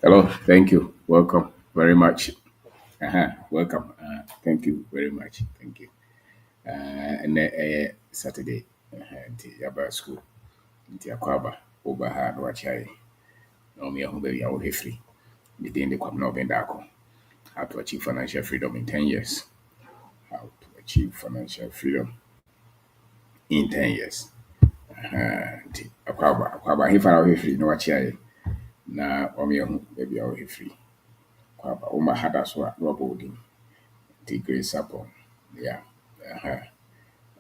Hello, thank you. Welcome very much. Welcome. Thank you very much. Thank you. And Saturday, nti yaba school, nti akwaba over ha no wachai. No me ho baby awo hefri. Me dey the kwam na obendako. How to achieve financial freedom in 10 years. How to achieve financial freedom in 10 years. Nti akwaba he fara hefri no wachai. Na omi ho baby awo hefri. Kwaba o ma hada so a no abodi. The grace upon. Yeah. Uh-huh.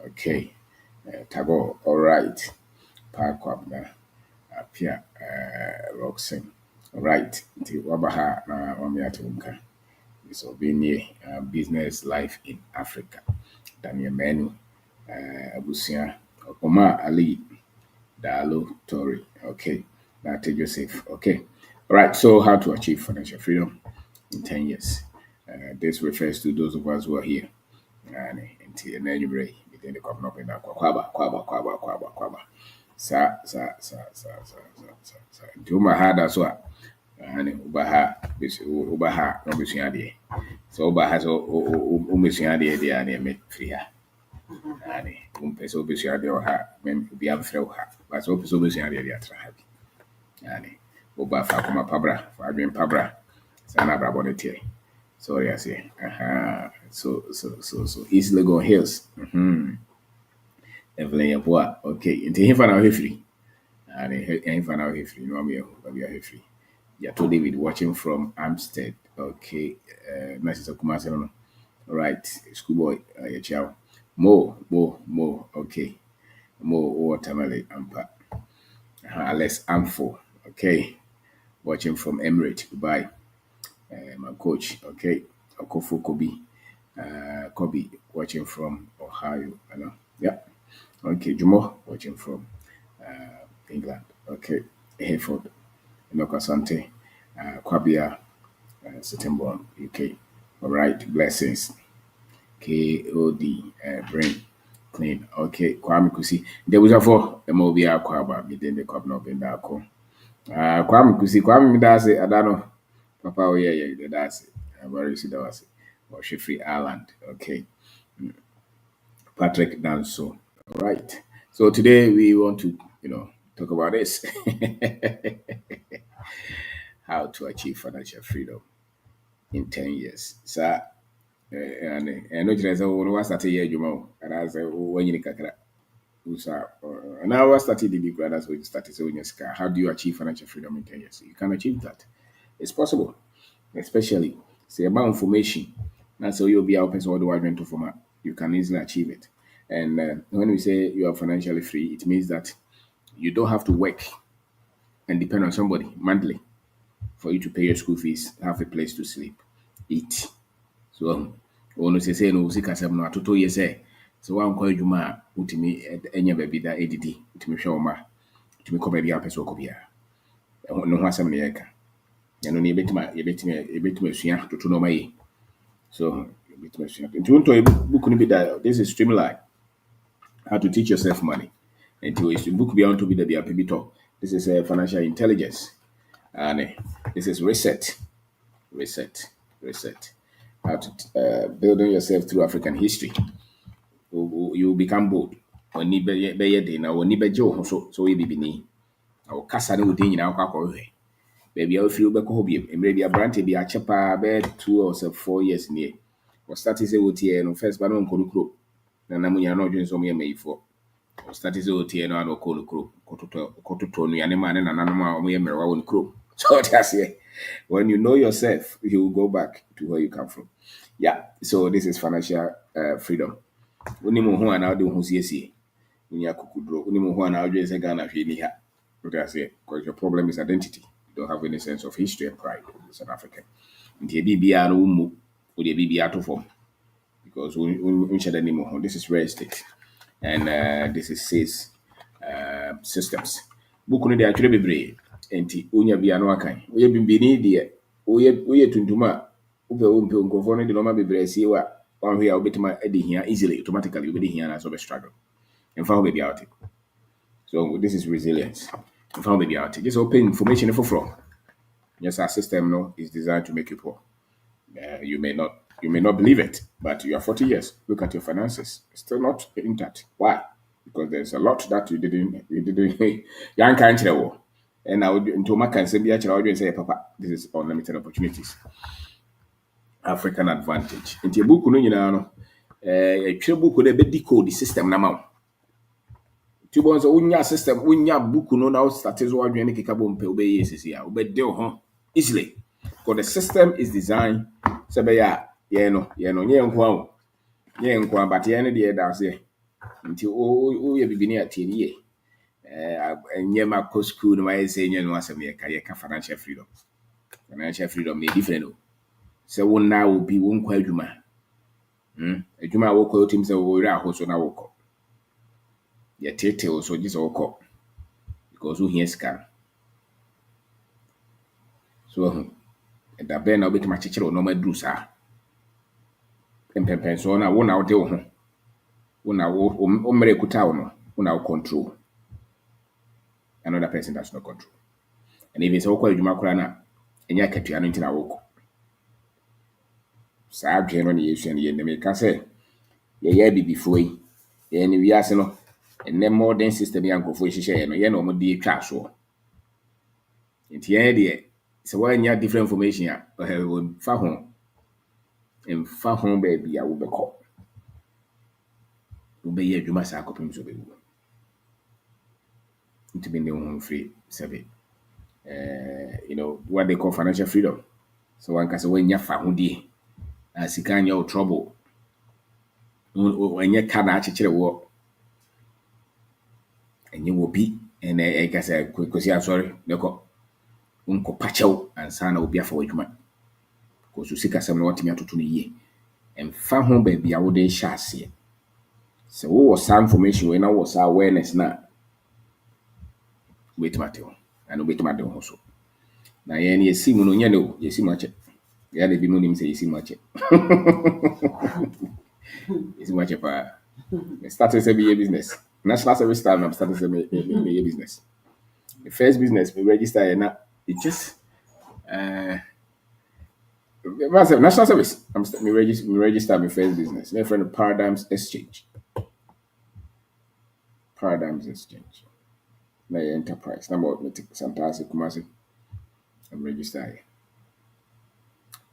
Okay. Tago. All right. Park up na. Apia. Roxen. All right. The wabaha na wamiatunka. So being business life in Africa. Daniel Menu. Abusia. Oma Ali. Dalo Tori. Okay. Now take Joseph. Okay. All right. So how to achieve financial freedom in 10 years. This refers to those of us who are here nti na anwummerɛ mede ne kɔpno pɛda kwaba sa nti woma ha da so a ane woba ha na wobɛsua adeɛ sɛ woba ha sɛ womɛsua adeɛ deɛ a ne ɛmɛ firi ha ane wompɛ sɛ wobɛsua adeɛ wɔ ha obia mfrɛ wo ha ba sɛ wopɛ sɛ wobɛsua adeɛ deɛ atra ha bi ane woba fa akoma pabra fa adwen pabra saa na abrabɔ no teɛ. Sorry, I say. So East Legon Hills. Evelyn Yapoa. Okay. Into him for now free. And him for now free. No, we are free. Yeah, to David watching from Amstead. Okay. Nice to come out. All right. Schoolboy. Yeah, ciao. Mo. Okay. Mo watermelon ampa. Alex Amfo. Okay. Watching from Emirates, Dubai. My coach, okay, Okofo Kobe, watching from Ohio, I know, yeah, okay, Jumo, watching from England, okay, Hayford, Inokasante, Kwabia, Sittingbourne, UK, all right, blessings, KOD, brain, clean, okay, Kwame Kusi, there was a for MOB Aquaba, within the Kwab Bendako, Kwame Kusi, Kwame Midase, Adano, Papa, oh yeah, that's it. Where is it? That was it. Or Sheffield Island. Okay. Patrick Danso. All right. So today we want to, talk about this. How to achieve financial freedom in 10 years. So, and no just was started here, Jumo, and I say, when you kakra. And I was started the big brothers when you started so in your car. How do you achieve financial freedom in 10 years? You can achieve that. It's possible. Especially say about information. That's how you'll be open to what do I want to format. You can easily achieve it. And when we say you are financially free, it means that you don't have to work and depend on somebody monthly for you to pay your school fees, have a place to sleep, eat. So ono say no sika sem no atoto ye say so wan kwa adwuma a utimi enya baabi da edidi utimi hwe oma utimi kɔ baabi a pɛ sɛ ɔkɔ bia no ho asɛm ne yɛka ɛno ne yɛbɛtumi asua toto no mayi so yɛbɛtumi asua nti wontɔ book no bi da this is streamline how to teach yourself money nti book bi a wontɔ bi da bi a pɛ bi tɔ this is financial intelligence and this is reset how to building yourself through African history. You become bold. When you be day now, when you be Joe, so we be ni. Our casa no thing in our cockle. Baby, I feel back home. And maybe a branch be a chapa bed 2 or 4 years near. Or started say OT and first, but on Kolo. Then I'm not doing so many for. Or started OT and no Kolo Crow. Koto and a man and an animal we are own crew. So that's it. When you know yourself, you will go back to where you come from. Yeah, so this is financial freedom. Unimu ho ana de ho siesie. Unya kukudro. Unimu ho ana adwe se Ghana hwe ni ha. What I say, because your problem is identity. You don't have any sense of history and pride as an African. Nti bibia no mu, o de bibia to form. Because unshade ni mo. This is real estate. And this is sales systems. Book no de atwere bebre. Nti unya bia no akan. Oye bimbini de oye tuntuma. Upe nkofo no de no ma bebre asie wa one way I'll be to my Eddie here easily, automatically, you'll be here and I struggle. And found baby out. So this is resilience. And found baby out. Just open information for flow. Yes, our system no is designed to make you poor. You may not believe it, but you are 40 years. Look at your finances. Still not intact. Why? Because there's a lot that you didn't young can't tell. And I would into my can say be actually say, Papa, this is unlimited opportunities. African advantage. Into a book no no a book with a bit decode the system now. Two bonds unya system unya book no now start is what you kika bompe obey yes here. Obey deal easily. Because the system is designed so be nye nko nye nko but ye no de da se. Nti o ye bibini atie ni ye. Nye ma ko school no ma say nye no asem ye ka financial freedom. Financial freedom dey different o. Sɛ wo na obi wo nkɔ adwuma. Adwuma a wokɔ otim sɛ wo wura ahoso na wokɔ. Ye tete wo so gye sɛ wokɔ because wo hia sika. So da bɛn na wobɛtumi akyekyere wo nɔma duru saa. Mpɛmpɛnso na wo na wode wo ho. Wo na wo mmere kuta wo no. Wo na wo control. Another person does not control. And even sɛ wokɔ adwuma koraa na ɛnyɛ akatua no nti na wokɔ. Saa adwene no ne yɛsua no yɛnim meka sɛ yɛyɛ abibifoɔ yi. Yɛn ne wiase no ɛnɛ modern system yi a nkurɔfoɔ hyehyɛ no yɛn na wɔn de atwa soɔ. Nti yɛn deɛ sɛ wɔanya different information a mfa ho baabi a wobɛkɔ. Wobɛyɛ adwuma saa kɔpem so bɛwu. Ntumi ne wo ho mfiri sɛbe. What they call financial freedom. So one can say when you found the as you can your trouble. When you can actually work and you will be and I guess I could say I'm sorry, no unko pacho and son will be for you man. Because you seek us some what me to ye and found home baby I would shall see. So what was some information when I was awareness now? Wait Matthew and wait Matthew also. Now ye see no you see much. Yeah, they be no say you see much. It's much of a started to be a business. National service time, I'm starting to be a business. The first business we register and it just national service. Me register my first business. My friend Paradigms Exchange. Paradigms Exchange. My enterprise. Number me take Santasi Kumasi. I'm registered.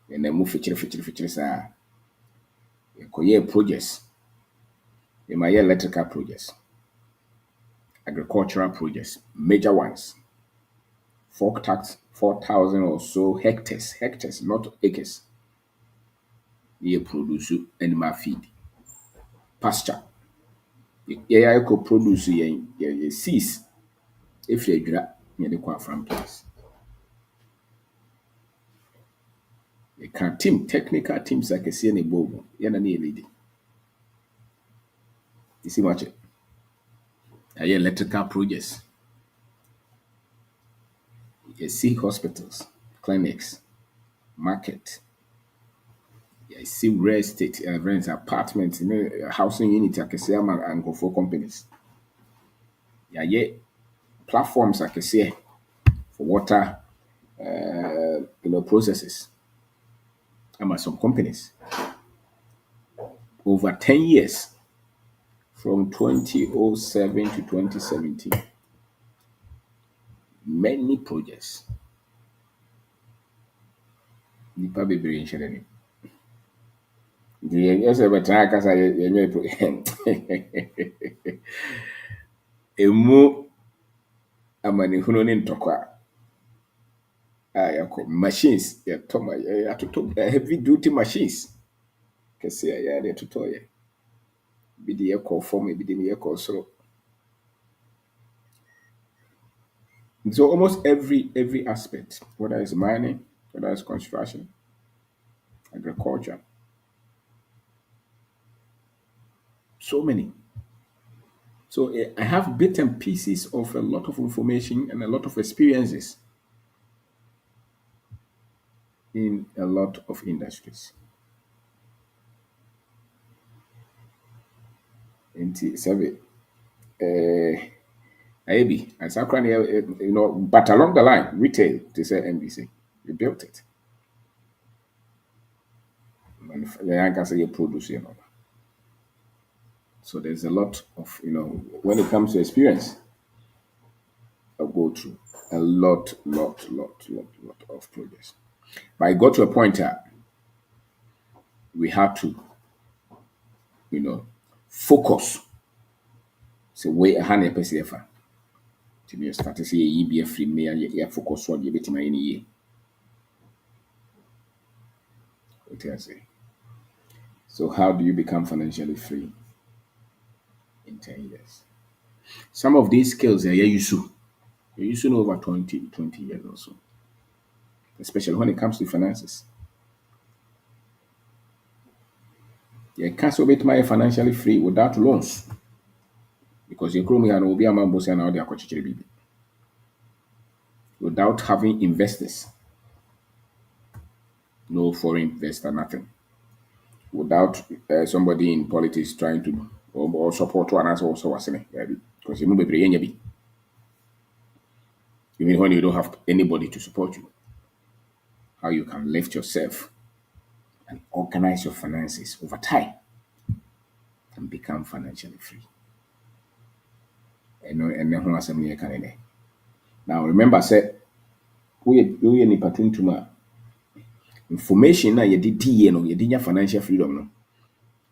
And then move feature sa. Koye projects. In my electrical projects. Agricultural projects. Major ones. 4,000 or so hectares, not acres. You produce animal feed, pasture. Yeah, I could produce seeds if you dra near the qua farm place. You can technical teams like a CNA bobo, yana near lady. You see much it. Electrical projects. You see hospitals, clinics, market. You see real estate, rents, apartments, housing unit, I can say, and go for companies. Yeah, platforms I can say for water, processes. I'm some companies over 10 years from 2007 to 2017. Many projects. Nipa bebree nhyɛ ni. Nti yɛsɛ bɛtena akasa yɛnyɛ emu amanehunu ne ntɔkwa a yɛkɔ machines yɛtɔ heavy duty machines kɛse a yɛde totɔ yɛ bi de yɛkɔ fam bi de yɛkɔ soro. So almost every aspect, whether it's mining, whether it's construction, agriculture, so many. So I have bits and pieces of a lot of information and a lot of experiences in a lot of industries. Into survey, maybe and some but along the line, retail to say NBC. You built it. Yeah, I say you produce, So there's a lot of, when it comes to experience, I go through a lot of projects. But I got to a point that we had to, you know, focus. So way 100% effort. To be start to say you be a free me and you focus on you bit my any year. What I say. So how do you become financially free in 10 years? Some of these skills are you used to know over 20 years or so. Especially when it comes to finances. You can't so bit my financially free without loans. Because you me and will be a man boss and all their baby. Without having investors, no foreign investor, nothing. Without somebody in politics trying to or support one as also was in it. Because you move be even when you don't have anybody to support you, how you can lift yourself and organize your finances over time and become financially free. And then who has some can. Now remember, said we nipa tuntum a information na yɛde die no yɛde nya financial freedom no.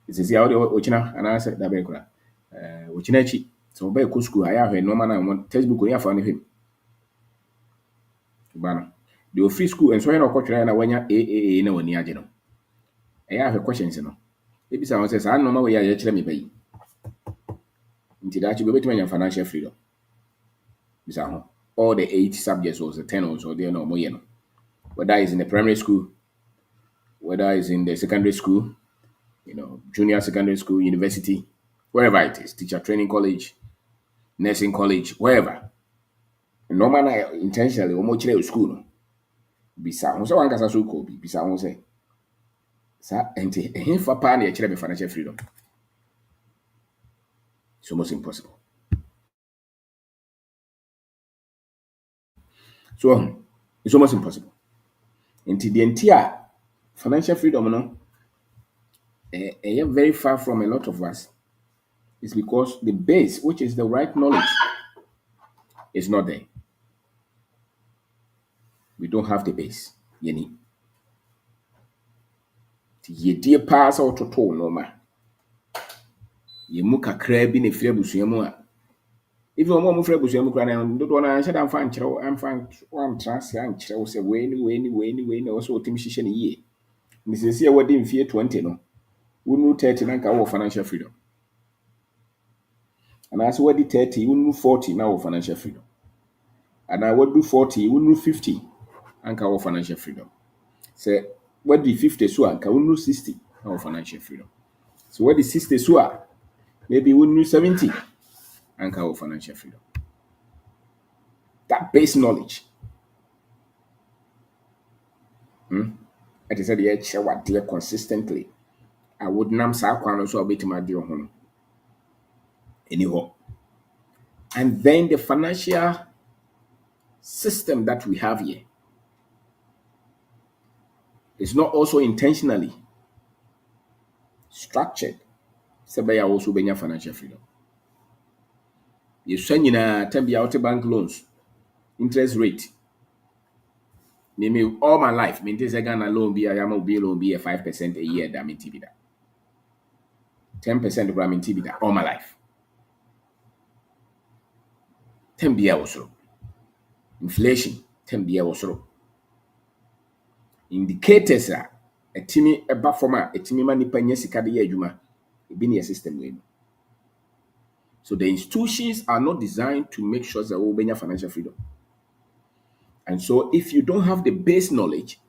Sisi a wode wokyina anaasɛ da bɛn kora. Wokyina akyi sɛ wobɛyɛ kɔ school ayɛ ahwɛ nneɛma no a wɔn textbook ni afa no hwɛ mu. Ba no. Deɛ ofiri school nso yɛ na ɔkɔtwerɛ na wanya AAA na wani agye no. Ɛyɛ ahwɛ questions no. Ebisa wɔn sɛ saa nneɛma wei a yɛkyerɛ me bɛyi. Nti daakye bi wobɛtumi anya financial freedom. Bisa ho. All the 8 subjects or the 10 or so there no more, whether it's in the primary school, whether it's in the secondary school, junior secondary school, university, wherever it is, teacher training college, nursing college, wherever. Normal intentionally, or more school. No. Bisa ho so one kasa so ko bi bisa ho say. Sa enti ehim fa pa na e financial freedom. It's almost impossible. So it's almost impossible. Enti the entire financial freedom no very far from a lot of us. It's because the base, which is the right knowledge, is not there. We don't have the base. Yeni. Ye dear pass out to toll no ma. Ye muka crab in a frebusiamua. If you want frebusiamu cran, don't want to answer I'm fine, I'm fine, one trans and chose a way, also Timshishan ye. Mrs. Here, what didn't fear 20 no. Wouldn't 30 and our financial freedom. And as what did 30, you knew 40 now financial freedom. And I would do 40, you knew 50 and our financial freedom. Say, what the 50 so and can we 60 our financial freedom. So what the 60 so maybe we knew 70 and our financial freedom. That base knowledge. It is a share what dear consistently. I would nam sa kwan so bit my dear home. Anyhow. And then the financial system that we have here is not also intentionally structured. Sebaya also benya financial freedom. You send in a tembi bank loans, interest rate. Me all my life, me this Ghana loan be a loan be a 5% a year that mean TB that. 10% of mean TB that all my life. 10 be also. Inflation, 10 be also. Indicators are a timi a bafoma, a timi mani panya sikadi juma, a bini system way. So the institutions are not designed to make sure that we obey financial freedom. And so if you don't have the base knowledge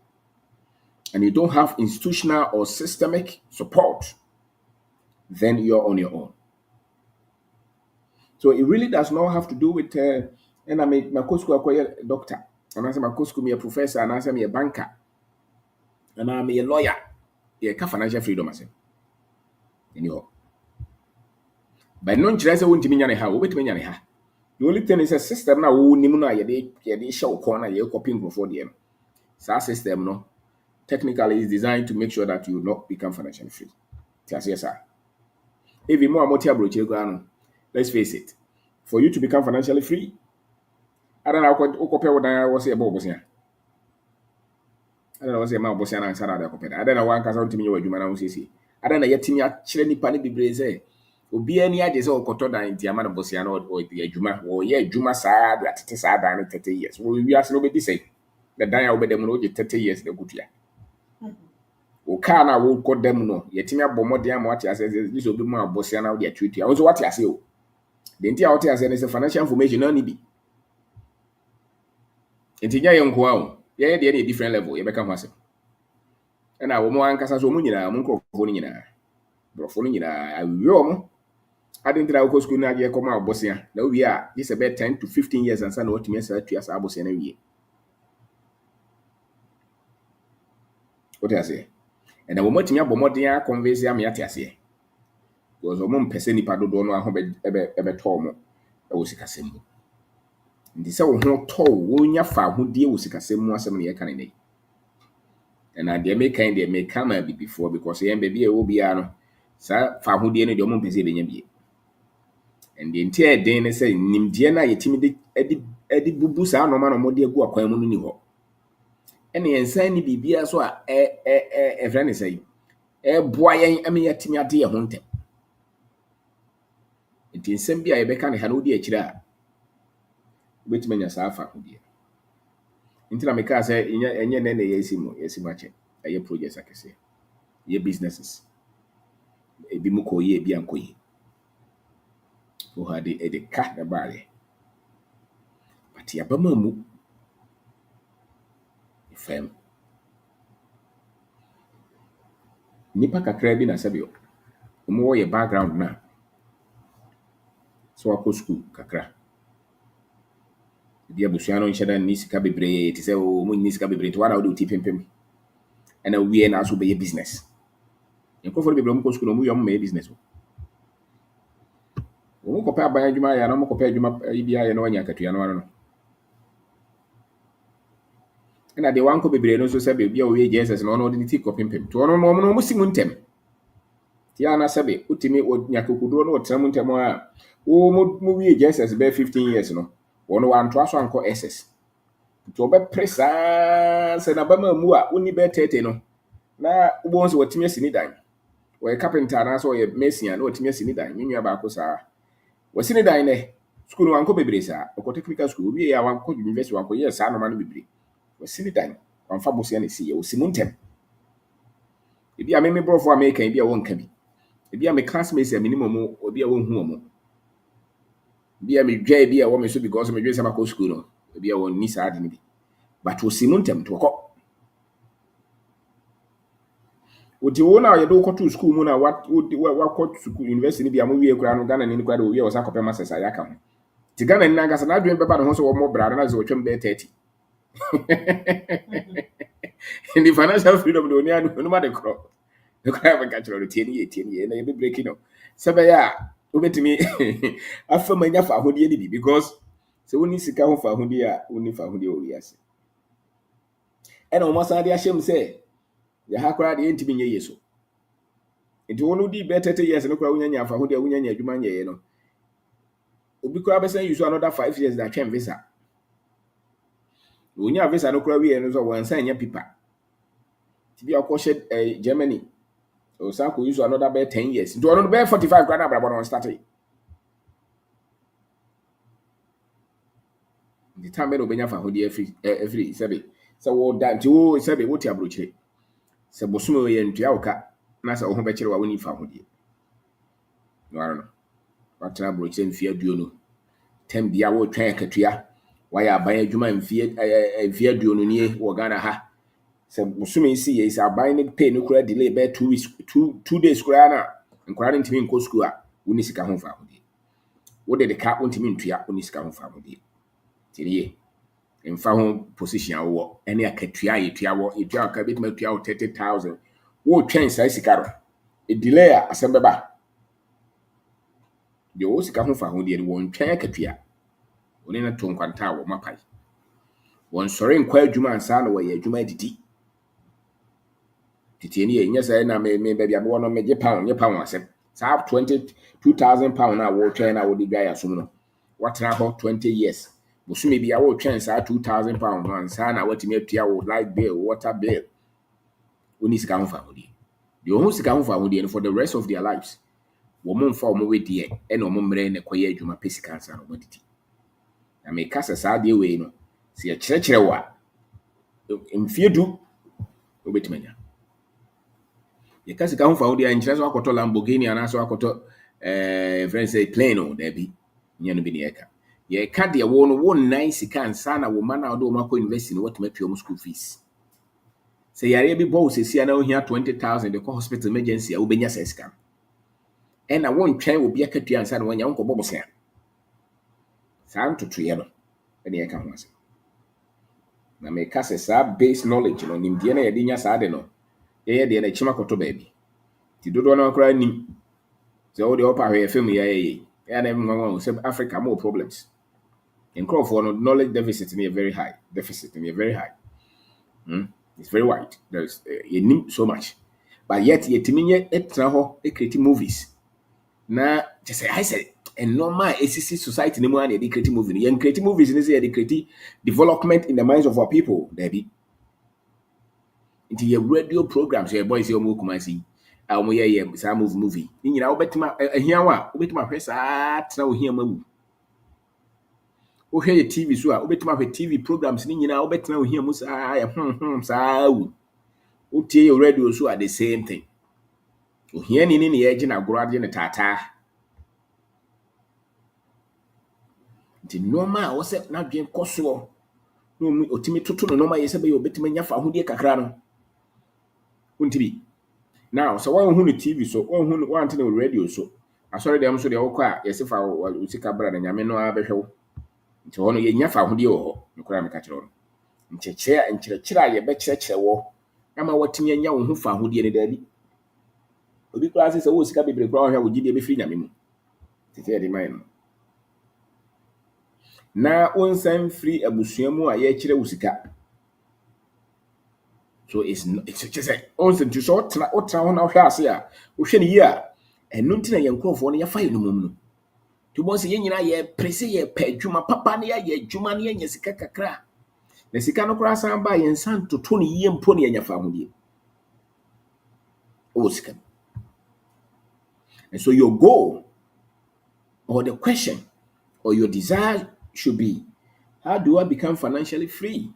and you don't have institutional or systemic support, then you're on your own. So it really does not have to do with and I make my school a doctor, and I say my school me a professor, and I say me a banker, and I'm a lawyer. Yeah, financial freedom, I say. Anyhow. But non chile won't mean any how, wait me any ha. The only thing is a system now who nimuna ye de show corner ye copying before the end. SaaS system no technically is designed to make sure that you not become financially free. Yes, sir. Even more let's face it, for you to become financially free, I don't know what I was about Bosnia. I don't know what's about Bosnia and Sarah. I don't know one can to me what you man say. I don't know yet me actually ni pani bibreze. Obi ani agye sɛ ɔkɔtɔ dan nti ama no Bosnia no ɔyɛ adwuma wɔyɛ adwuma saa de atete saa dan no 30 years. Wo wi ase no bɛdi sɛ the dan a wobɛdam no wogye 30 years na kutua. O car na wo kɔ dam no yɛtimi abɔ mmɔden ama wate ase sɛ this obi mu a Bosnia na wode atuatua. Wo nso wate ase o. The nti a wate ase ne sɛ financial information na ni bi. Nti nya yɛ nko a o. Yɛyɛ deɛ ne different level yɛbɛka ho asɛm. Ɛna wo mu ankasa so mu nyinaa mu nkrɔfo no nyinaa. Brɔfo no nyinaa awiɛ mo. Adentra wo school na agye kɔma Bosnia. Na wie a this about 10 to 15 years ansa na watumi asa atua saa Bosnia na wie. Wote ase. Ɛna wo matumi abɔ mmɔden a convince am yɛate ase. Because wo mpɛsɛ nipa dodo no aho ɛbɛtɔ mo ɛwɔ sikasɛm mu. Nti sɛ wo ho tɔ wo nya fa ahodie wɔ sikasɛm mu asɛm na yɛka ne nei. And they make kind they may come a bit before because yɛn baby will be no saa fa ahodie no deɛ ɔmo mpɛsɛ bɛnya bie. And the entire day ne sɛ nimdeɛ na yɛtimi de edi bubu saa nɔma na ɔmo de agu akwan mu no ni hɔ. Ɛna yɛnsan ni bibia so a ɛfrɛ ne sɛ ɛboa yɛn ama yɛtimi ade yɛn ho ntɛm. Nti nsɛm bi a yɛbɛka ne ha na odi akyire a wobɛtumi anya saa fa ahodie. Nti na meka sɛ enye nne na yɛsi mu akyɛ ɛyɛ projects akɛse yɛ businesses ebi mu kɔ yɛ ebi ankɔ yɛ o ha de ka na baale but yɛbɛma mu fam nipa kakra bi na sɛbio ɔmo wɔ yɛ background na so akɔ school kakra bi abusua no nhyɛ da ni sika bebree te sɛ o mo ni sika bebree to wada wo de uti pempem ɛna wie na so bɛyɛ business nkɔfo bebree mo kɔ school no mo yɛ mo business o mo kɔpɛ aban adwuma ya na mo kɔpɛ adwuma bi ayɛ na wanya akatua no ano no ɛna de wankɔ bebree no so sɛ be bia o yɛ Jesus na ɔno de ti kɔ pempem to ɔno mo si mu ntem ti ana sɛ be utimi onya kokuduro no ɔtena mu ntem a o mo wie Jesus be 15 years no ɔno wanto aso ankɔ SS to ɔbɛpre saa sɛ na bama mu a oni be 30 no na wo nso watimi asini dan wɔyɛ carpenter na so ɔyɛ mason na watimi asini dan nwa ba ko saa wasini dan ne school no wankɔ bebree saa ɔkɔ technical school wie ya wankɔ university wankɔ yɛ saa no ma no bebree wasini dan wamfa Bosnia na si yɛ osimu ntem ebi a me brofo America ebi a wonka bi ebi a me classmates a minimum obi a wonhu omo ebi a me dwa ebi a wo me so because me dwa sama ko school no ebi a won ni saa de ne bi but osimu ntem to kɔ oti wo na yɛ do kɔ to school mu na wa kɔ school university bi a mo wie kura no Ghana ni kura do wie wo sa kɔpɛ masters ya ka ho ti Ghana ni nankasa na adwen bɛba no ho so wo mo bra na ze wo twem be 30 in the financial freedom do ni anu no ma de kro the cry of catch on 10 years na you be breaking up sebaya obetimi afama nya fa ahodie ni bi because se woni sika ho fa ahodie a woni fa ahodie o wiase ena o masa de ahyem se ya hakora de entimi nye yeso enti wonu di be 30 years no kora wonya nya fa ahodie wonya nya adwuma nye no obi kora be say use another 5 years that twem visa wonya visa no kora wie no so wansan nya pipa ti bi akɔhye Germany o sa ko use another be 10 years do no be 45 grand abra bon start the time no benya fa hodi every sebe se wo da nti wo sebe wo ti abrochire se bosume ye ntua woka na se wo ho be kire wa woni fa hodi no ara no watra abrochire mfie aduonu tem bia wo twan akatua wa ya aban adwuma mfie aduonu nie wo Ghana ha se bosume si ye se aban ne pay no kura delay be 2 weeks 2 days kura na nkura ntimi nko school a woni sika ho fa hodi wo de ka ntimi ntua woni sika ho fa hodi tiriye mfa ho position awo ene akatua yetua wo etua ka betima tua 30,000 wo twen sai sika ro e delay a asem beba de wo sika ho fa ho de wo ntwen akatua oni na to nkwanta wo mapai wɔnsɔre nkɔ adwuma ansa na wɔyɛ adwuma adidi. Titi ni yɛ nyɛ sɛ na me baabi abɔ no megye pound nye pound asɛm. Saa 2,000 pound na wɔtwɛn na wɔde dwa yɛ asom no. Wɔtena hɔ 20 years. Bosome bi a wɔtwɛn saa 2,000 pound no ansa na wɔatumi atua wo light bill, water bill. Woni sika ho fa hodie. Deɛ ɔho sika ho fa hodie no for the rest of their lives. Wɔn mfa wɔn wedeɛ ɛna wɔn mmerɛ na kɔyɛ adwuma pɛ sika ansa na wɔdidi. Na meka sɛ saa deɛ wei no, sɛ yɛkyerɛkyerɛ wo a, mfie du wobɛtumi anya. Yɛka sika ho fa wo deɛ nkyerɛ sɛ wakɔtɔ Lamborghini anaasɛ wakɔtɔ friend say plane o daabi nyɛ no bi ne yɛka. Yɛka deɛ wo no wonnan sika ansa na wo ma na wode wɔn akɔ university no watumi atua wɔn school fees. Sɛ yareɛ bi bɔ wo sesia na wohia 20,000 de kɔ hospital emergency a wobɛnya saa sika no. Ɛna wontwɛn obi akatua ansa na wanya wonkɔbɔ bosea. Saa ntotoyɛ no ɛne yɛka ho asɛm. Na meka sɛ saa base knowledge no nimdeɛ na yɛde nya saa de no yɛyɛ deɛ na kyim akɔtɔ baabi. Ti dodoɔ no koraa nim. Sɛ wo deɛ wɔpa hwɛ fam yɛyɛ ɛyɛ na ɛmwa sɛ Africa more problems. Nkurɔfoɔ no knowledge deficit no yɛ very high. Deficit no yɛ very high. It's very wide. There's yɛnim so much. But yet yɛtumi nyɛ ɛtena hɔ create movies. Na kyɛ sɛ ayɛ sɛ ɛnɔma a ɛsisi society no mu a na yɛde create movie no. Yɛn create movies no sɛ yɛde create development in the minds of our people. Dabi. Nti yɛ radio programs yɛ boys yɛ ɔmo Kumasi a ɔmo yɛ saa movie ne nyinaa wobɛtuma ahia wa wobɛtuma ahwɛ saa tena ohia mawu wohwɛ yɛ TV so a wobɛtuma ahwɛ TV programs ne nyinaa wobɛtena ohia mu saa yɛ saa wu wotie yɛ radio so a the same thing ohia ni ne yɛgye na agorɔ ade ne taataa nti nneɛma a wɔsɛ n'adwen kɔ soɔ na otimi toto no nneɛma yɛ sɛ bɛyɛ obɛtuma nya fa ahodie kakra no wontibi. Now, so one who TV so one who want to radio so. I saw them so the okwa yes if I was bra na nyame no abehwe. Nti ho no ye nya fa hode wo no kura me ka kire wo. Nkyerɛkyerɛ ye be kyerɛkyerɛ wo. Na ma watimi anya wo ho fa hode ne daabi. Obi kura sɛ wo sika bebre kura wo hwa wo gidi be firi nyame mu. Tete de man no. Na onsan firi abusua mu a ye kyerɛ wo sika. So it's just say once to so otra ho na hwe ase a wo hwe ne yi a enu ntina ye nkrofo no ye fa ye no mum no to bo se ye nyina ye prese ye pa adwuma papa ne ye adwuma ne ye sika kakra na sika no kora san ba ye nsan toto ne yie mpo ne nya fa hodie o sika. And so your goal or the question or your desire should be, how do I become financially free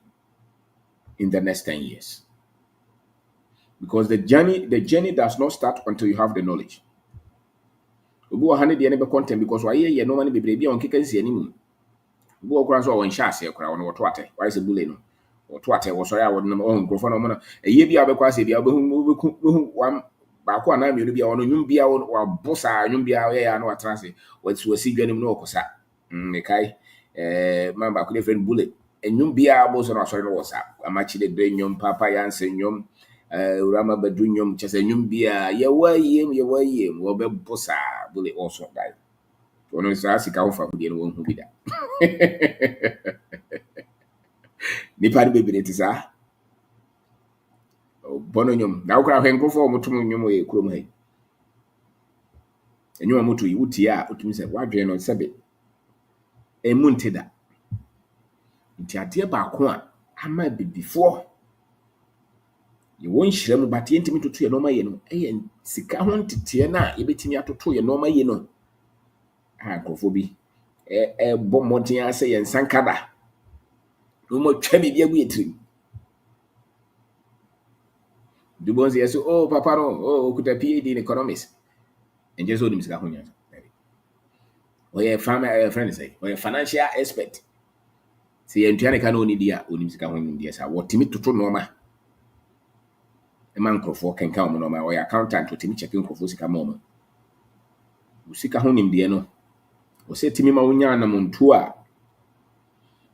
in the next 10 years? Because the journey does not start until you have the knowledge. Obi wa hane de ne be content because why ye no man be bia on keka nsi animu. Obi wa kura so won hya ase kura won woto ate. Why say bule no? Woto ate wo so ya wo no on grofo no mo na. Eye bia be kwa se bia behu wan ba ko ana mienu bia won nwum bia wa bosa nwum bia ye ya no atrase. Wasi dwanim no okosa. Me kai man ba ko de friend bule. Nwum bia bo so no asori no wosa. Amachi de nwum papa yanse nwum Urama Badunyum Chesanyum Bia, Yawayim, Wobe Bossa, Bully also died. One is Asika for the one who did that. Nipadi baby, it is a Bononium. Now can go for Mutum Krume. And you are Mutu, Utia, Utum said, why do you not say it? A Muntida. It's a dear Bakwan. I might be before. You won't share me, but you to your normal, and sika won't tear na, you bet me out to your normal, Cophobie. Montia say, and Sankada. No more chemmy be a waiting. Du bon say, oh, papa, oh, could a PhD in economics. And just hold him Scahunia. Or a farmer, friend say, or a financial expert. Say, and Tiana can only dear, Unim Scahunia, yes, I want Timmy to normal. A man crofo can come on my way accountant to Timmy checking Crofosica moment. Usika honim de no. O se Timmy Maunya na montua.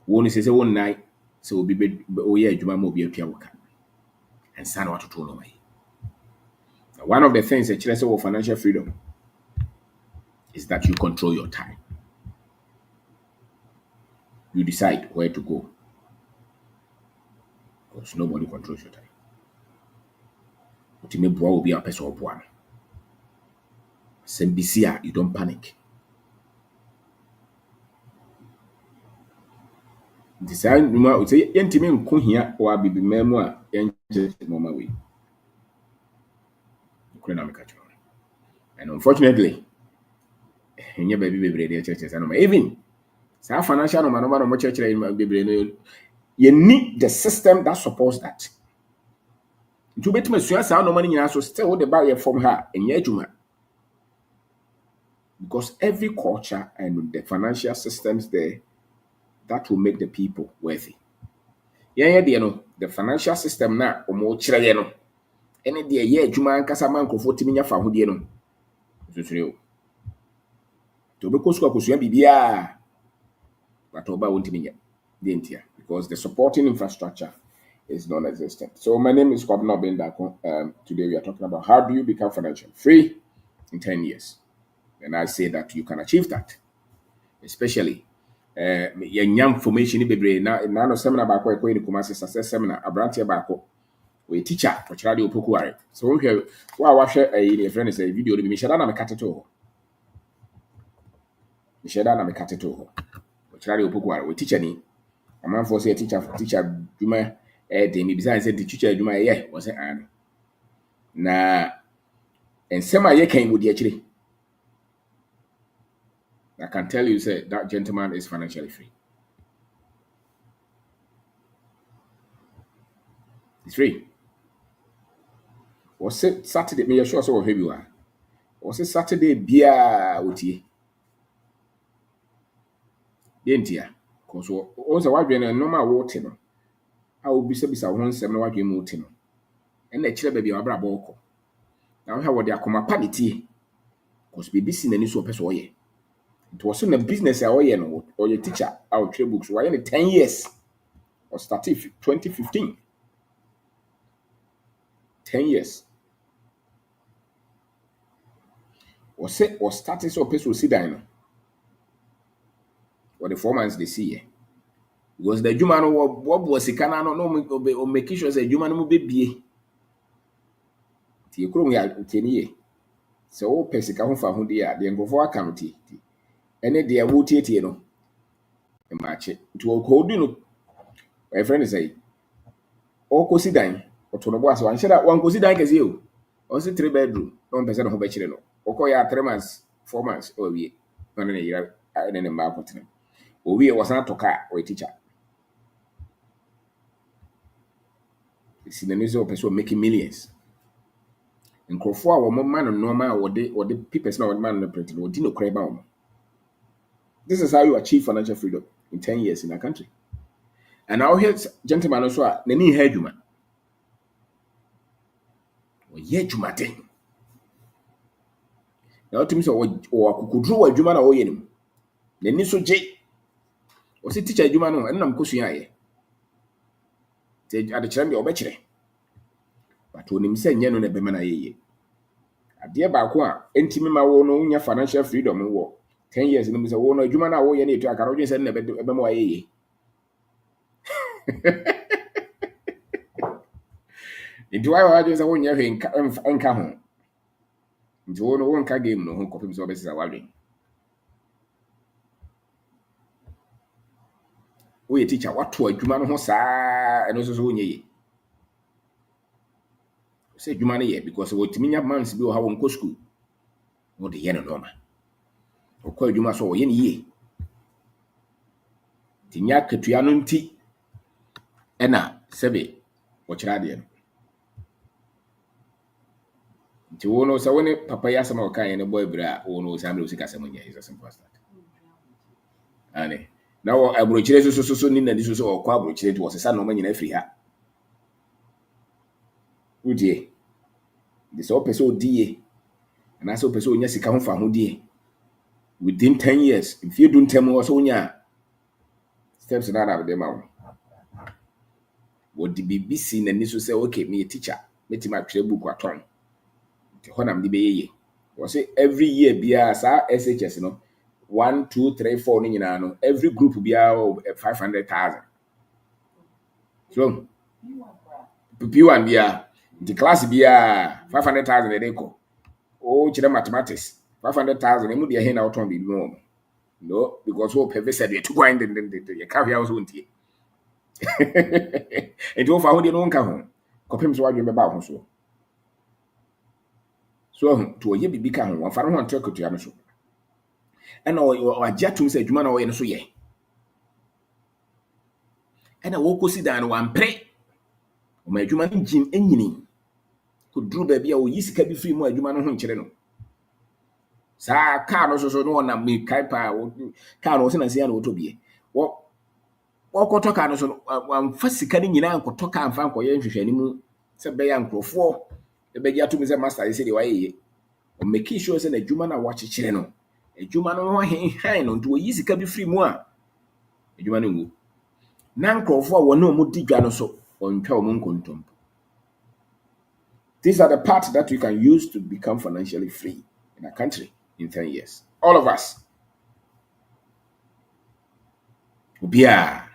Woni se one night, so be o ye adwuma mo bi atwa woka. And san what to no mai. One of the things that children say of financial freedom is that you control your time. You decide where to go. because nobody controls your time. Ultimate boy will be a person of one. Same BCR, you don't panic. Design numa o say yentimi nko hia wa bibimam a yenche mama we. And unfortunately, enye baby bebre dey churches anoma. Even sa financial no mo church bebre no you need the system that supports that. Nti obetuma sua sa no nyina so still the buy from her enye adwuma. Because every culture and the financial systems there that will make the people wealthy. Yeah, the financial system na omo kire ye no. Ene de ye adwuma nkasa man krofo timi nya fa hodie no. Susure o. To be ko school akosua bibia but oba wontimi nya. Dentia because the supporting infrastructure is non-existent. So my name is Kwabena Bendako. Today we are talking about how do you become financially free in 10 years. And I say that you can achieve that. Especially young information bebre na no seminar ba ko e Kumasi success seminar abrantie ba ko we teacher for radio opokuare. So we hwe wa hwe a friend say video no bi me sheda na me kateto ho. Me sheda na me kateto ho. For radio opokuare we teacher ni amanfo say teacher dwuma de me bisa say the teacher dwuma ye was say an na ensem a ye kan wodi akire. I can tell you say that gentleman is financially free. It's free. Was it Saturday? Me sure so heavy wa. Was it Saturday bia otie? Dentia. Cause once a wadwe na normal wote no. A obi se bisa ho nsem na wadwe mu wote no. En na kire ba bia wabra boko. Na wo ha wo de akoma pa ne tie. Cause bibi si nani so opeso oye. It was in a business oye no. Oye teacher out trade books. Why in 10 years? Or started 2015. 10 years. Or started so person sit down. Or the 4 months they see here. Because the Jumano was a canano no make sure say Jumano be. Tikrum ya tenie. So pesika ho fa ho dia de nkofo aka ti. Ene de wo tietie no. E match. To ko du no. My friend say o ko si dan. O to no bo ase wan sheda wan ko si dan kese o. O si 3 bedroom. No person ho be kire no. O ko ya 3 months, 4 months o wie. No ne yira ene ma akotene. O wie was na to car o teacher. Sinanizo person making millions. Nkrofo a wo man no ma wo de papers na wo man no print no di no kra ba wo. This is how you achieve financial freedom in 10 years in our country. And now here gentleman also nani ha adwuma. O ye adwuma den. Na otimi so o akukudru wa adwuma na wo ye nim. Nani so je. O si teacher adwuma no enam kosua ye. Te ade kire me obekire. But onim se nye no na be ma na ye. Ade ba ko a entimi ma wo no nya financial freedom wo 10 years no say wo no adwuma na wo ye na etu akara wo se na be ma ye. Nti why wa say wo nya hwe nka ho. Nti wo no wo nka game no ho kopim so obesisa wadwen. Wo ye teacher wato adwuma no ho saa eno so wo nya ye. Say adwuma no ye because wo timi nya months bi wo ha wo nko school. Wo de ye no normal. Wo kwa adwuma so wo ye ne ye. Tinya ketua no nti ena sebe wo kira de no. Nti wo no sa wo ne papa ya sama kan ye ne boy bra wo no sa mle usika sama nya is as simple as that. Ane na wo abrochire so ni na di so o kwa abrochire to wo sesa no ma nyina afiri ha. Udie de so pese odie na so pese onya sika ho fa ho die within 10 years if you don't tell me so onya steps na na be ma wo. Wo di BBC na ni so say okay me teacher meti ma twere book aton. Nti ho na me be yeye. Wo say every year bia sa SHS no 1 2 3 4 ni nyina no every group bia 500,000. So P1 bia the class bia 500,000 a day ko. Oh, chire mathematics 500,000 emu de he na auto be no. No, because what peve said you to go in the carry house won't ye. And you for no nka ho. Kopem so wadwe beba ho so. So to ye bibi ka ho, wa fa no ho antrakotua no so. And o agya tum say adwuma na wo ye no so ye. And wo kosi dan wan pre. O ma adwuma no jin enyini. Ko duru ba bia o yi sika bi free mu adwuma no ho nkyere no. Sa car no so no na me kai pa car no se na sia na otobie. Wɔkɔtɔ kaa no so wamfa sika no nyinaa nkɔtɔ kaa mfa nkɔyɛ nhwehwɛni mu sɛ bɛyɛ nkurɔfoɔ bɛgye ato mu sɛ master yɛ sɛdeɛ wayɛ yie. Ɔmmɛki sure sɛ n'adwuma no a wɔakyekyere no adwuma no ho ahenhan no nti wɔyi sika bi firi mu a adwuma no ngu. Na nkurɔfoɔ a wɔne ɔmo di dwa no so ɔntwa ɔmo nkontom. These are the parts that we can use to become financially free in our country in 10 years. All of us. Obiara.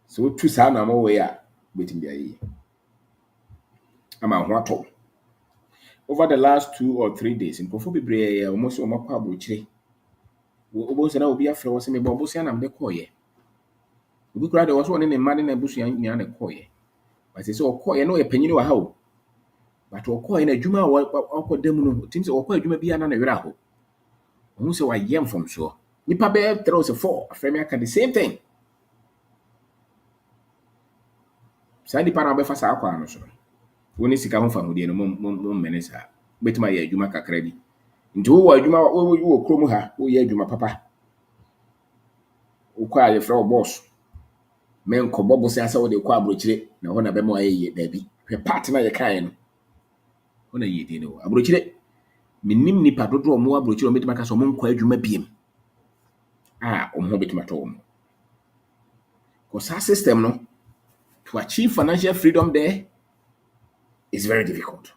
So two saa na mo we a wetin dey yi. Ama ho ato. Over the last 2 or 3 days, nkofo bebree almost omakwa abrochire. Obo se na obi afre wo se me bo se na me koye. Obi kura de wo so ne ne made na busu nya na koye. But say okoye no e panyini wa ha o. But okoye na adwuma a okodam no, tim se okoye adwuma bia na wera ho. Ohun se wa yem from so. Nipa be 3 or 4 afre me aka the same thing. Sa nipa na obefa sa akwa no so. Woni sika ho fa ho de no mo mene sa. Betima ye adwuma kakra bi. Nti wo adwuma wo krom ha, wo ye adwuma papa. Wo kwa ye fra boss. Men ko bobo se asa wo de kwa abrochire na ho na be mo ayeye da bi. Hwe part na ye kan no. Ho na ye di no. Abrochire minnim nipa dodo mo abrochire o metima ka so mo nkwa adwuma biem. O mo betima to mo. Ko sa system no to achieve financial freedom there is very difficult.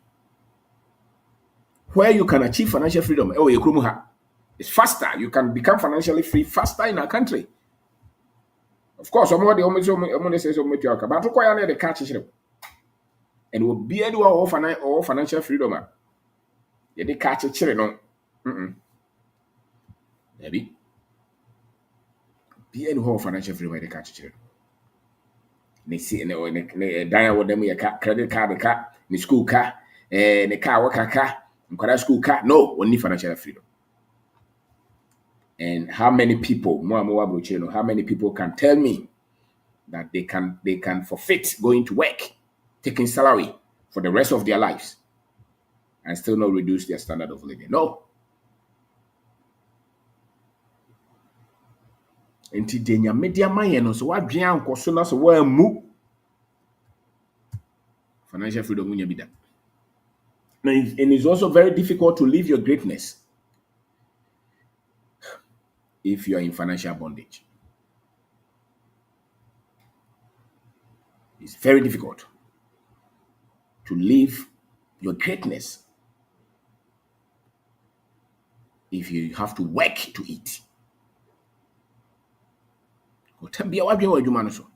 Where you can achieve financial freedom, it's faster. You can become financially free faster in our country. Of course, somebody almost says but to call the catch and will be any or financial freedom. The catch a children, no. Maybe be any financial freedom, the catch children. They see and die with them, credit card, the car, the school car, the car, work car. School car, no, only financial freedom. And how many people, how many people can tell me that they can forfeit going to work, taking salary for the rest of their lives, and still not reduce their standard of living? No. Enti denya media maye no so wadwen ankoso na so wa mu financial freedom munya bi da. And it's also very difficult to live your greatness if you are in financial bondage. It's very difficult to live your greatness if you have to work to eat. Tembia wadwen wa adwuma no so.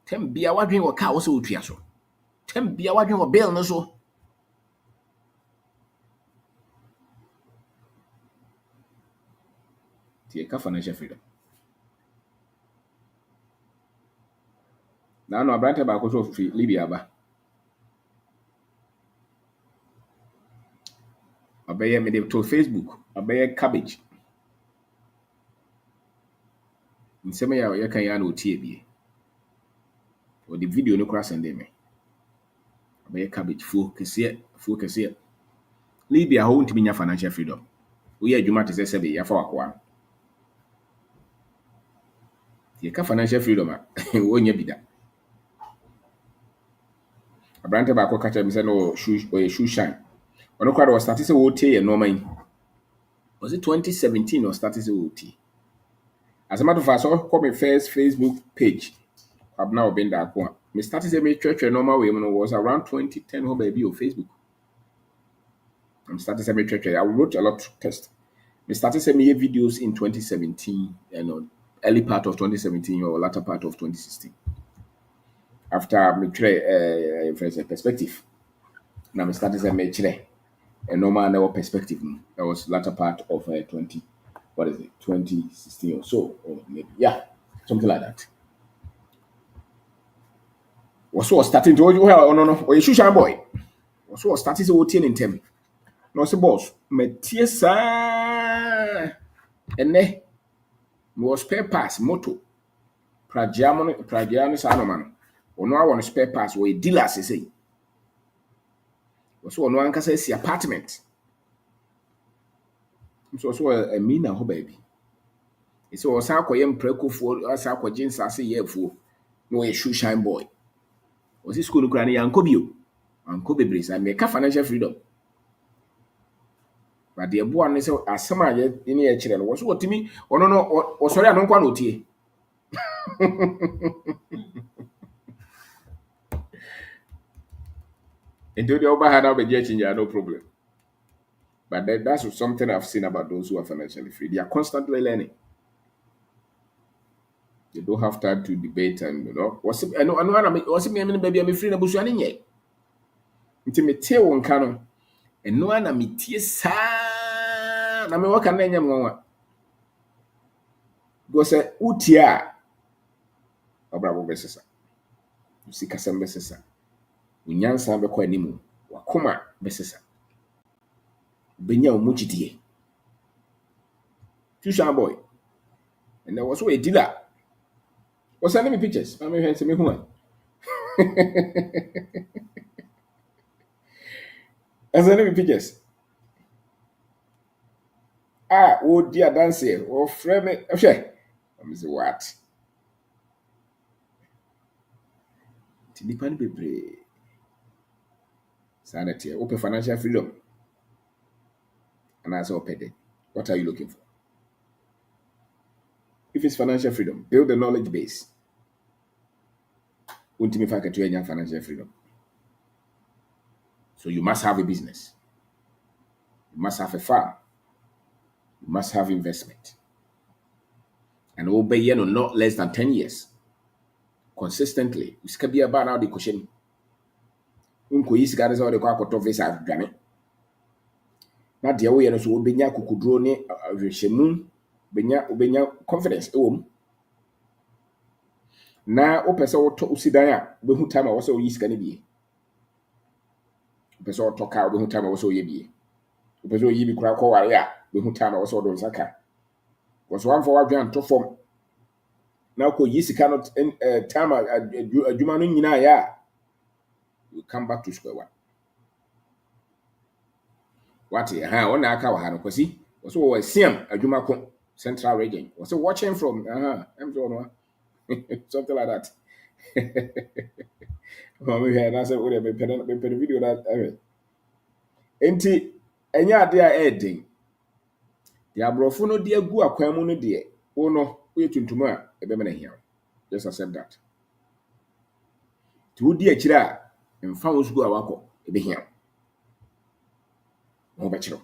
Tembia wadwen wa ka wo se otua so. Tembia wadwen wa bill no so. Tie ka financial freedom. Na no abrante ba ko so fi Libya ba. Obeye me de to Facebook, obeye cabbage. Nsema ya kan ya na otie bie. O the video no kura send me. Obeye cabbage fuo kese. Libya ho ntimi nya financial freedom. Wo ye adwuma te sebe ya fa wakwa. Tie ka financial freedom a wo nya bi da. Abrante ba ko kacha mi se no shoe shine. Ono kwado was started say wo tie ye normal. Was it 2017 or started say wo tie? As a matter of fact, so call my first Facebook page. I've now been that one. Me started say me church normal way was around 2010 home baby on Facebook. I'm started say me church. I wrote a lot of tests. Me started say me videos in 2017 and early part of 2017 or latter part of 2016. after me try perspective. Now me started say me try a normal never perspective. That was latter part of 20, what is it, 2016 or so, or maybe, yeah, something like that. Was starting to well, oh no, or you shushan boy. Was starting to ten in tem. No, say boss, me tiesa, and ne was spare pass moto. Pragiano Sanoman. Or no one spare pass where dealers say. Was one can say see apartment. So a mean ho baby. It's all Sako yam preco for us, Sako jeans, I say, yeah, for no a shoe shine boy. Was this school granny and Kobio? And Kobe Brace, I make a financial freedom. But the boy is as some in the children was what to me, or no, or sorry, I don't want to. Until the over had a jet in no problem. But that's something I've seen about those who are financially free. They are constantly learning. They don't have time to debate and what's it, I know what's it mean baby I'm free na busu ani nye. Nti me tie won ka no. Eno ana me tie saa na me waka na nya mwanwa. Go say utia obrabo besesa. Usika sem besesa. Unyansa be kwa animu. Wakoma besesa. Benya omujidie. Tuition boy. And there was a dealer. Was sending me pictures. I mean, me who. I sending me pictures. Ah, oh dear dancer, oh frame me. Okay. I'm say what? Nipa no bebree saa na teɛ wopɛ financial freedom anaasɛ wopɛ dɛ what are you looking for? If it's financial freedom, build the knowledge base. Wontumi fa akatua anya financial freedom. So you must have a business, you must have a farm, you must have investment, and wobɛyɛ no not less than 10 years consistently. Sika bi aba na wode kɔhyɛ mu nkɔyi sika no sɛ wode kɔ akɔtɔ visa adwane na deɛ woyɛ no so wobɛnya akokoduro ne ahwehwɛmu wobɛnya confidence ɛwɔ mu na wopɛ sɛ wotɔ wosi dan a wobɛhu time a wɔ sɛ woyi sika no bie wopɛ sɛ wotɔ kaa wobɛhu time a wɔ sɛ woyɛ bie wopɛ sɛ woyi bi koraa kɔware a wobɛhu time a wɔ sɛ wode wo nsa ka wɔ so wamfa woadwene anto fam na wokɔyi sika no time a adwuma no nyinaa yɛ a you come back to square one. What on aka wɔ ha no kwasi wɔ so wɔ Siam adwuma ko central region wɔ so watching from I'm sure something like that. Mama here na say we be pen video that enti enya ade a ɛden the abrofo no de agu akwan mu no de wo no we tuntum a ɛbɛma na hia just accept that to di akira a mfa wo sugu a wakɔ ɛbɛhia wo bɛkyerɛ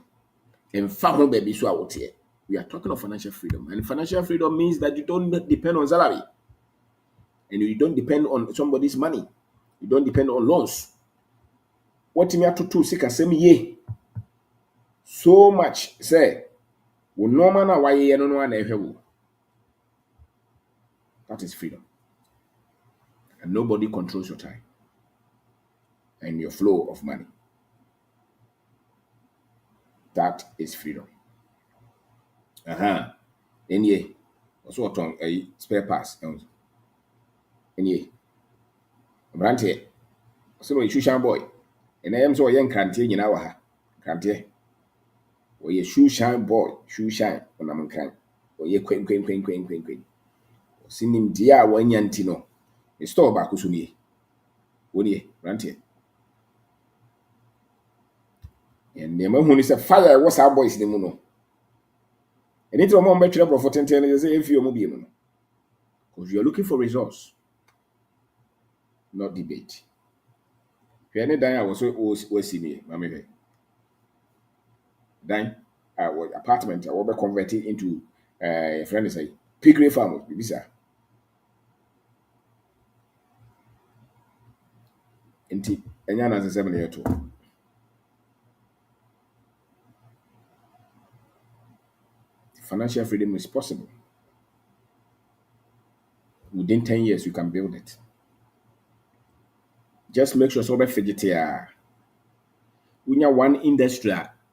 mfa ho ba bi so a wote. We are talking of financial freedom, and financial freedom means that you don't depend on salary and you don't depend on somebody's money. You don't depend on loans. What you have to do, sika same ye so much say we no man na why ye no na ehwe. That is freedom, and nobody controls your time and your flow of money. That is freedom. Then ye also on a spare pass. And ye, Brante, so you shoe boy, and I am so young can't in our ha. Can't ye? Or ye shoe shine boy, shoe shine when I'm kind. Or ye quain. Send him dear one yantino. A store back who me. When ye, Brante. And the man who is a fire was our boys in the moon. And it's a more better for 10 years if you're mobile. Because you're looking for results, not debate. If any day I was see me, mammy. Then our apartment I will be converted into a friend say piggery farm, Bisa. Nti enya na se 7 year to. Financial freedom is possible. Within 10 years, you can build it. Just make sure so be fidgetia. Unya one industry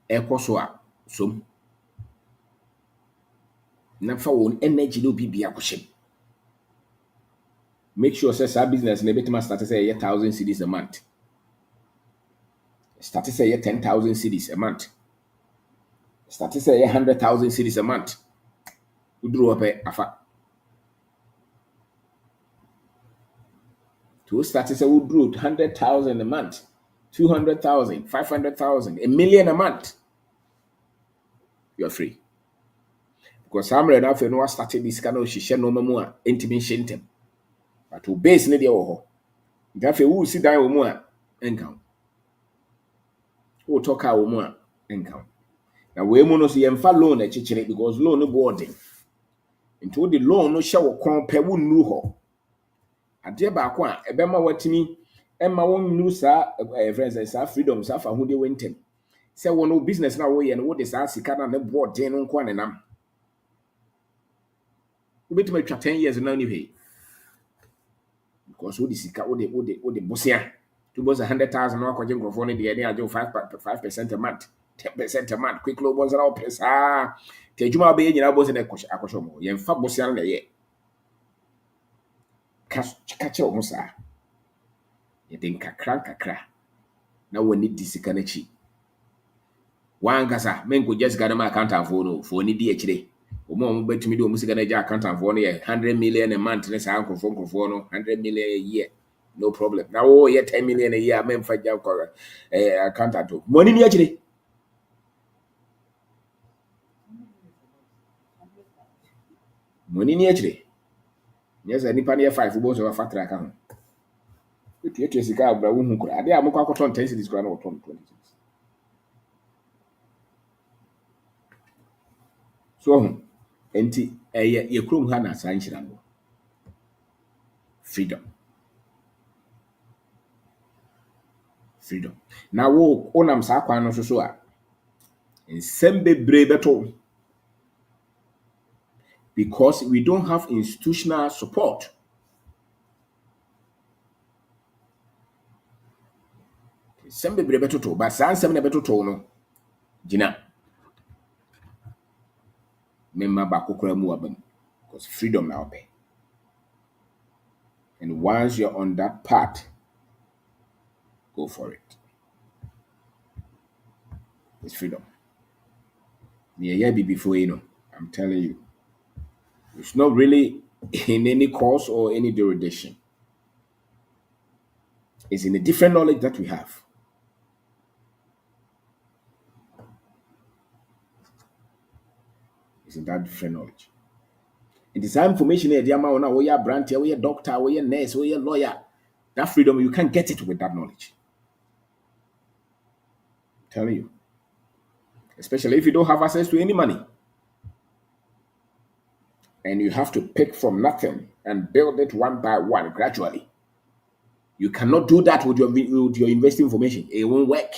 ɛkɔ so a so na fa wo energy no bi bia kɔhyɛ. Make sure say sa business na betima start say 1,000 cedis a month. Start say 10,000 cedis a month. Start say 100,000 cedis a month. Uduru ope afa. To start say uduru 100,000 a month, 200,000, 500,000, a million a month. You are free. Because I'm ready now for no started this kind of shisha no more intimate them. But to base ne de wo ho. That fe wo sit down wo mu a enka. Wo talk a wo mu a enka. Na we mu no so yemfa loan e chichire because loan no boarding. Into the loan no hye wo kon pe wo nuru ho. Ade ba ko a ebema watimi emma wo nuru sa friends sa freedom sa fa ho de wentem. Say wo no business na wo ye no wo de sa sika na ne boarding no nko anenam. Wo betima twa 10 years na ni hwe. Because wo de sika wo de bosia. To boss 100,000 no akwaje nkrofo no de ye ajo 5% a month, 10% a month. Quick low bonds na opes ah. Te juma be nyina boss na akosho mo. Ye mfa bosia na ye. Kache wo sa. Ye de nkakra na woni di sika na chi. Wan kasa menko just gada ma account for no for ni di akire. Omo betumi de omo sika na ja account for no ye 100 million a month na sa nkrofo no 100 million a year. No problem. Now, oh, yeah, 10 million a year. I'm for job accountant. Money ni actually. Money ni actually. Yes, any pan 5 bones of a factory account. It is a car, but who could I? Am going to 10 cities grand or 26. So, enti ye krum ha na sanchira no. Freedom. Freedom. Now, wo onam sa kwan no so a. Nsem bebre beto. Because we don't have institutional support. Nsem bebre beto to, but sa nsem na beto to no. Gina. Memma bakokora mu abam. Because freedom now pay. And once you're on that path, go for it. It's freedom. Yeah, before you know, I'm telling you. It's not really in any course or any derivation. It's in a different knowledge that we have. It's in that different knowledge. It is our information here, dear man, where you're a brand, where you're a doctor, where you're a nurse, where you're a lawyer. That freedom, you can't get it with that knowledge. I'm telling you. Especially if you don't have access to any money. And you have to pick from nothing and build it one by one gradually. You cannot do that with your investing information. It won't work.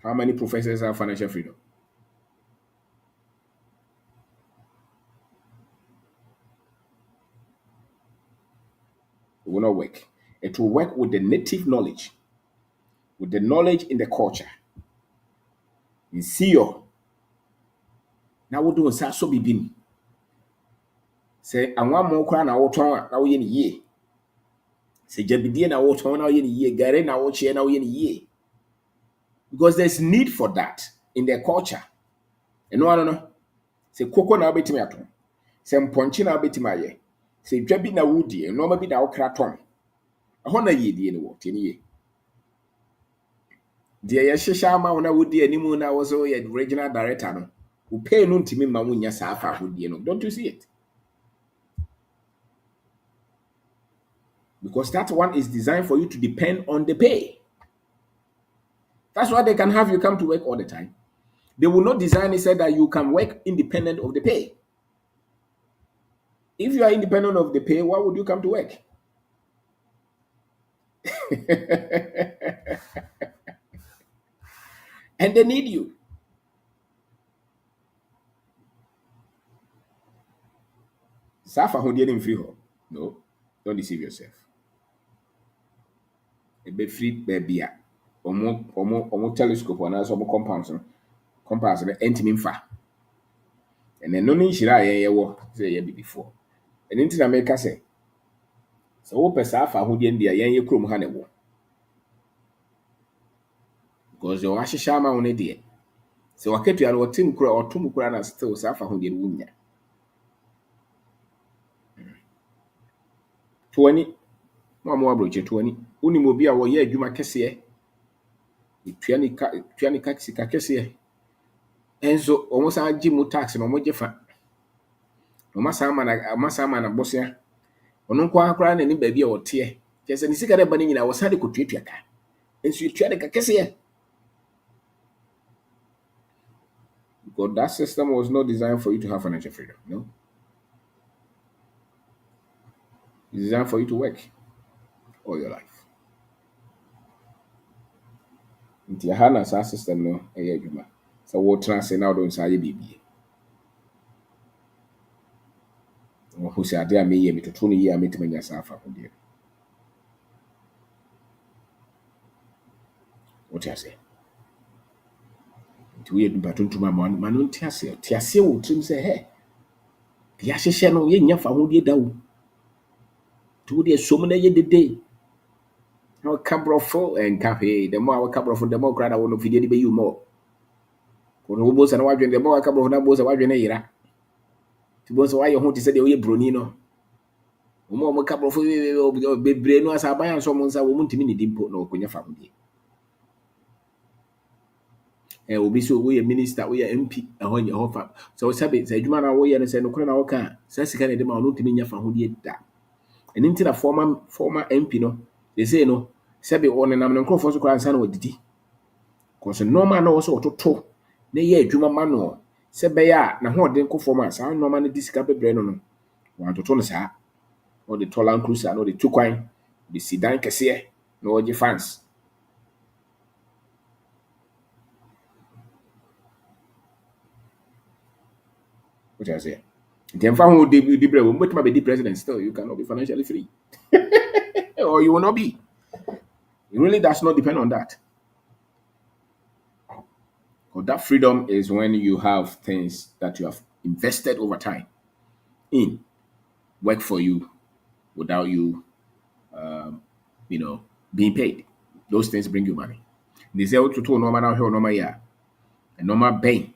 How many professors have financial freedom? It will not work. It will work with the native knowledge, with the knowledge in the culture. In Sio, now we do so bibim. Say, and one more crown, I will turn now in a year. Say, Jabidin, I will turn now in a year, Garen, I will share now in a year. Because there's need for that in their culture. And no, no. Say, Coco now beti me atom. Say, Ponchi now beti my ye. Say, Jabi na woody, and no maybe now craton. A honor ye, the any what in ye. Dear Yashama, when I would dear Nimu, I was a regional director. No, who pay no to me, Mamunya Safa, would you know? Don't you see it? Because that one is designed for you to depend on the pay. That's why they can have you come to work all the time. They will not design it so that you can work independent of the pay. If you are independent of the pay, why would you come to work? And they need you. Safa ho no free ho. No, don't deceive yourself. A be free baby. Omo telescope on us, omo compounds no. Compounds no entimi mfa. And then no ni shira ye wo say ye be before. And into America say, so wo pesa afa ho no dia ye krom ha ne wo. Because your ahihya ma wo ne de. So waketua no wotim kura otum kura na still safa ho no wunya. 20 mo abroche 20. Uni mo bi a wo ye adwuma kese tuani ka sika kese. Enso omo sa gi mu tax no mo fa. Omasama na bosia. Ono nko akora na ni ba bi a wote. Kese ni sika de ba ni nyina wo sa de kotuatua ka. Enso yetua de ka kese. Because that system was not designed for you to have financial freedom. No. It's designed for you to work all your life. Nti ha na sa system no eye adwuma. So wo transfer na wo don sa ye bibie. Wo ho si ade a meye metoto no ye a metimanya sa afa ho de. What you say? Nti wo ye dum patuntum ma no ntiase. Tiase wo trim say he. Di ahyehyɛ no ye nya fa ho de da wo. To de som na ye dede. No cabrofo and cafe. The more cabrofo, the more crowd I want to feed you more. When we both and watching the more cabrofo, na both watching a year. To both why you want to say the way Brunino. More cabrofo, be brain was a buy and someone's a woman to me dimpo no kunya family. And will be so we a minister, we are MP, a honey offer. So Sabbath, said you man away and said no crown our car. Says the kind of demand to me for who did that. And into the former MP no, they say no, Sabbath on and I'm not for so crying son with the Cause normal no so to na ye adwuma ma no se be ya na ho den ko form saa normal no disika bebre no wan to no saa o de tolan cruiser no de tukwan de sidan kese na o fans what I say dem fa ho de bre wo metima be the president still you cannot be financially free or you will not be it really does not depend on that. Because that freedom is when you have things that you have invested over time in work for you without you being paid. Those things bring you money. They say, "Oh, to normal now here normal yeah, a normal bank,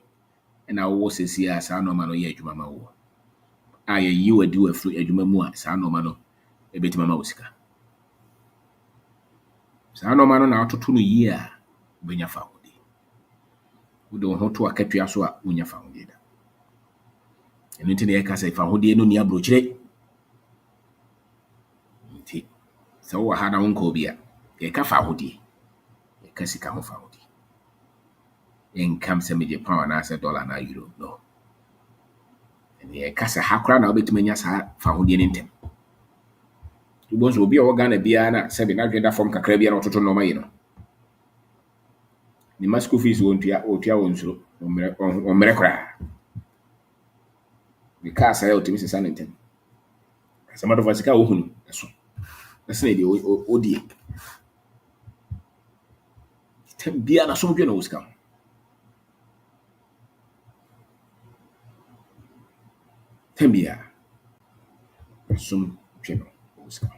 and I was say as I normal no yeah juma ma wo. I you a do a free juma mu a sa normal no e beti mama usika. Sa normal no na to no year benya fa ho di. Wo do ho to akatua so a unya fa ho di da. Eno nti na e ka say fa ho di no ni abrochire. Nti sa wo ha na wonko bi a e ka fa ho di. E ka sika ho fa ho di. Income se meje pound na say dollar na euro no. Kasa ha kora na obetuma nya sa fa ho de ntem. Ubonso obi a wo Ghana bia na se be na dweda form kakra bia na ototo no ma yi no. Ni school fees wontua otua wonsuro omre kora. Because I otimi se sa ntem. Sama do fasika wo hunu eso. Ese na de odi. Tem bia na so dwe na woska. Tem bia. Sum dwe no woska.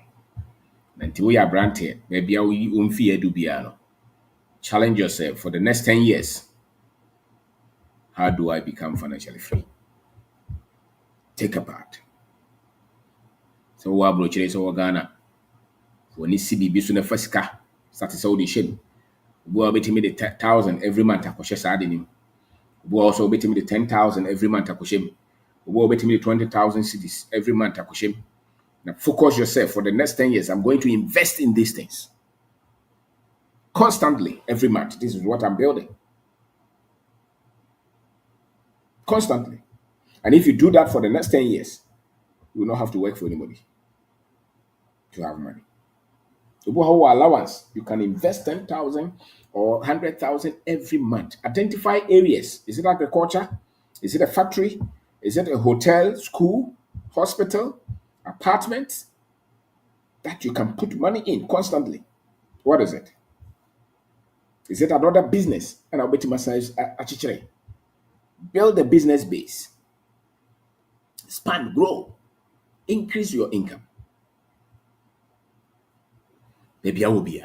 Nanti wo ya brante be bia wo mfi edu bia no. Challenge yourself for the next 10 years. How do I become financially free? Take a part. So we abrochire so Ghana. When you see bibi so na fasika, start so the shame. We betimi the 1,000 every month akoshe sa ade nim. We also betimi the 10,000 every month akoshe. We betimi the 20,000 cedis every month akoshe. Now focus yourself for the next 10 years. I'm going to invest in these things. Constantly every month. This is what I'm building. Constantly. And if you do that for the next 10 years, you will not have to work for anybody to have money. You have allowance. You can invest 10,000 or 100,000 every month. Identify areas. Is it agriculture? Is it a factory? Is it a hotel, school, hospital, apartment that you can put money in constantly? What is it? Is it another business? And I'll bet you massage achichire. Build a business base. Expand, grow, increase your income. Maybe I will be.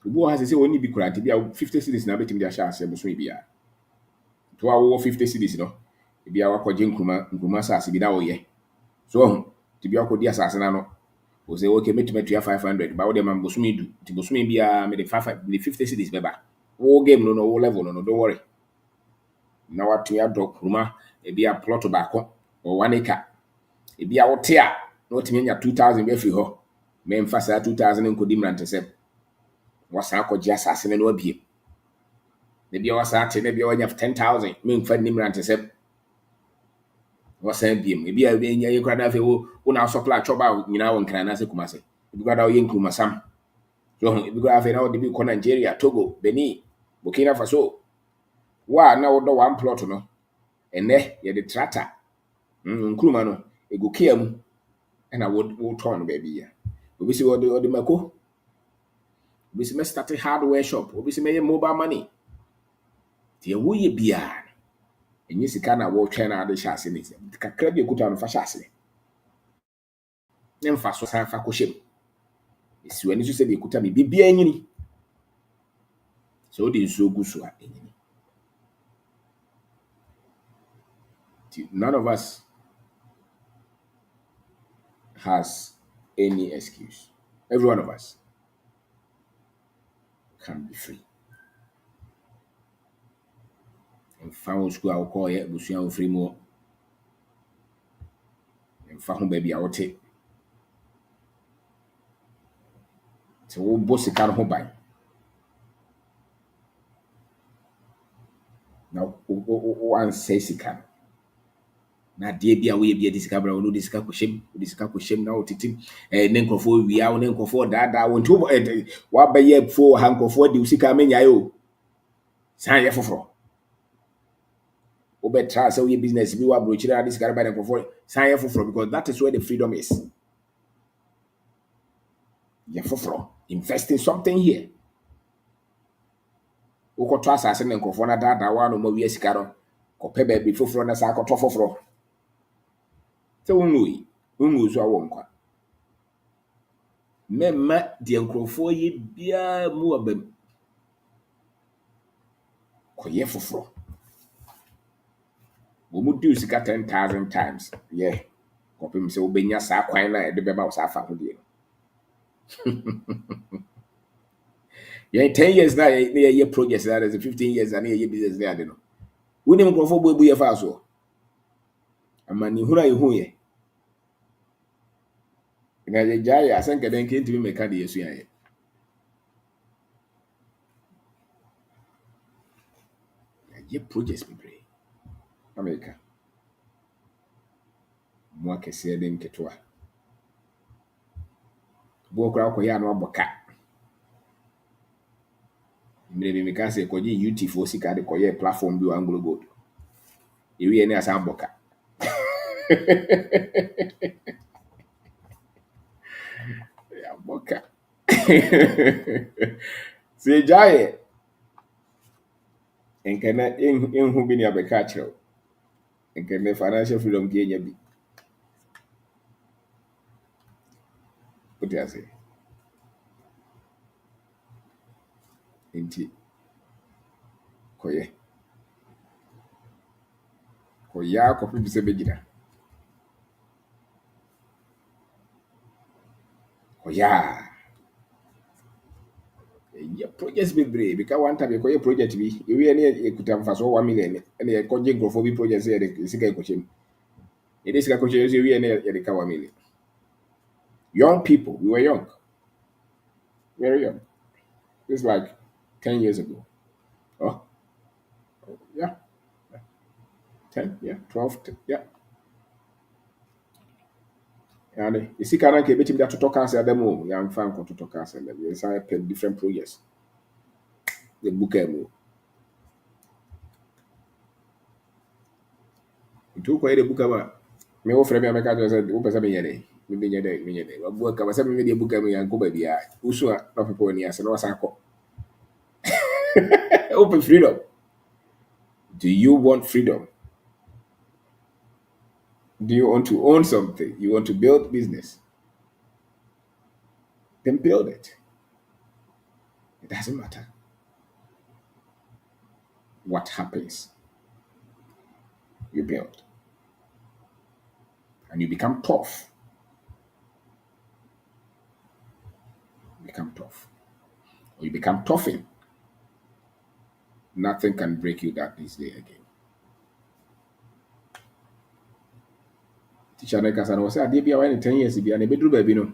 Who has to say only be correct? Be 50 cities now, bet me the shares. Must be. To our 50 cities, no. Ebi a wakɔgye nkruma asase bi na wɔyɛ so ɔho nti bi akɔdi asase na no o sɛ okay metumi atua 500 ba wo de ma bosome du nti bosome biara me de 50 cities bɛba wo game no wo level no don't worry na watua adɔ nkruma ebi a plot baako or 1 acre ebi a wote a na watumi anya 2000 bi afiri hɔ memfa saa 2000 nkɔdi mmrantesɛm wasan akɔgye asase no na wabie na bi a wasan ate na bi a wanya 10000 memfa ni mmrantesɛm wasan biem ebi a nya yɛ kora na afei wo na supply choba nyina wɔ nkran na se kuma se ebi kora da yɛ nkruma sam so ebi kora afei na wo de bi kɔ Nigeria Togo Benin Burkina Faso wa na wo dɔ one plot no ɛnɛ yɛ de tractor nkruma no egu kia mu ɛna wo tɔn no baabi ya obi se wo de mako obi se me start hardware shop obi se me yɛ mobile money tie wo yɛ bia enye sika na wo twɛn na ade hyɛ ase ne sɛ kakra bi ekuta no fa hyɛ ase ne mfa so san fa kɔhyɛ mu esi wani so sɛ de ekuta me bibia nyini so de nsuo gu so a enyini none of us has any excuse. Every one of us can be free. And found school I will call it Busian free more. And found baby I will take. So we'll boss the car home by. Now one says he can. Na deɛ bi a woyɛ bi a de sika bra wo no de sika kɔhyɛm na wotetem ne nkurɔfoɔ wia wo ne nkurɔfoɔ daadaa wo nti woabɛyɛ fo ha nkurɔfoɔ de wo sika menyae o san yɛ foforɔ wobɛtra sɛ woyɛ business bi wɔ aborɔkyire a de sika ba ne nkurɔfoɔ san yɛ foforɔ because that is where the freedom is yɛ foforɔ invest in something here wokɔtɔ asase ne nkurɔfoɔ no daadaa wo a no ma wia sika no kɔpɛ baabi foforɔ na saa kɔtɔ foforɔ sɛ wonwu so awɔ nkwa mɛmma deɛ nkurɔfoɔ yɛ biara mu wɔ bam kɔyɛ foforɔ wɔ mu diw sika 10,000 times yɛ kɔpem sɛ wobɛnya saa kwan na ɛde bɛba wo saa fa ho deɛ yɛn 10 years na yɛyɛ projects na there's 15 years na yɛyɛ business na ade no wonim nkurɔfoɔ bɔ ebu yɛ fa so ama ne hunu a yɛhu yɛ na yɛgya yɛ asɛnka dɛn nke ntumi mɛka de yɛsua yɛ yɛyɛ projects bebree America mu akɛseɛ de nketewa bo kora kɔyɛ ano abɔ ka mmerɛ bi meka sɛ kɔgye UT foɔ sika de kɔyɛ platform bi wɔ Anglo Gold ewie ne asan bɔ ka abɔ ka sɛ gya yɛ nkɛnɛ ɛnhu bi ne abɛka akyerɛw nkɛnɛ financial freedom ke nya bi wote ase nti kɔyɛ akɔpem sɛ bɛgyina kɔyɛ a ɛyɛ projects bebree bika one time yɛkɔyɛ project bi ewie ne yɛkuta mfasoɔ 1 million ɛne yɛkɔgye nkurɔfoɔ bi project sɛ yɛde sika ɛkɔhyɛ mu yɛde sika kɔhyɛ so ewie ne yɛde ka 1 million young people we were young very young it's like 10 years ago oh yeah 10 yeah 12 yeah And you see, can I keep it to talk as a demo? Young fan to talk as a demo. Yes, I pen different projects. The book emo. It took quite a book about me. Offer me a mechanic said, "Open some yene." Maybe yene. But book was some media book and go baby. Usua, not people in the answer. No, Sako. Open freedom. Do you want freedom? Do you want to own something? You want to build business? Then build it. It doesn't matter what happens. You build. And you become tough. You become tough. Or you become toughened. Nothing can break you that this day again. Teacher Neka was say, "Dear, be 10 years, be a bedroom baby no.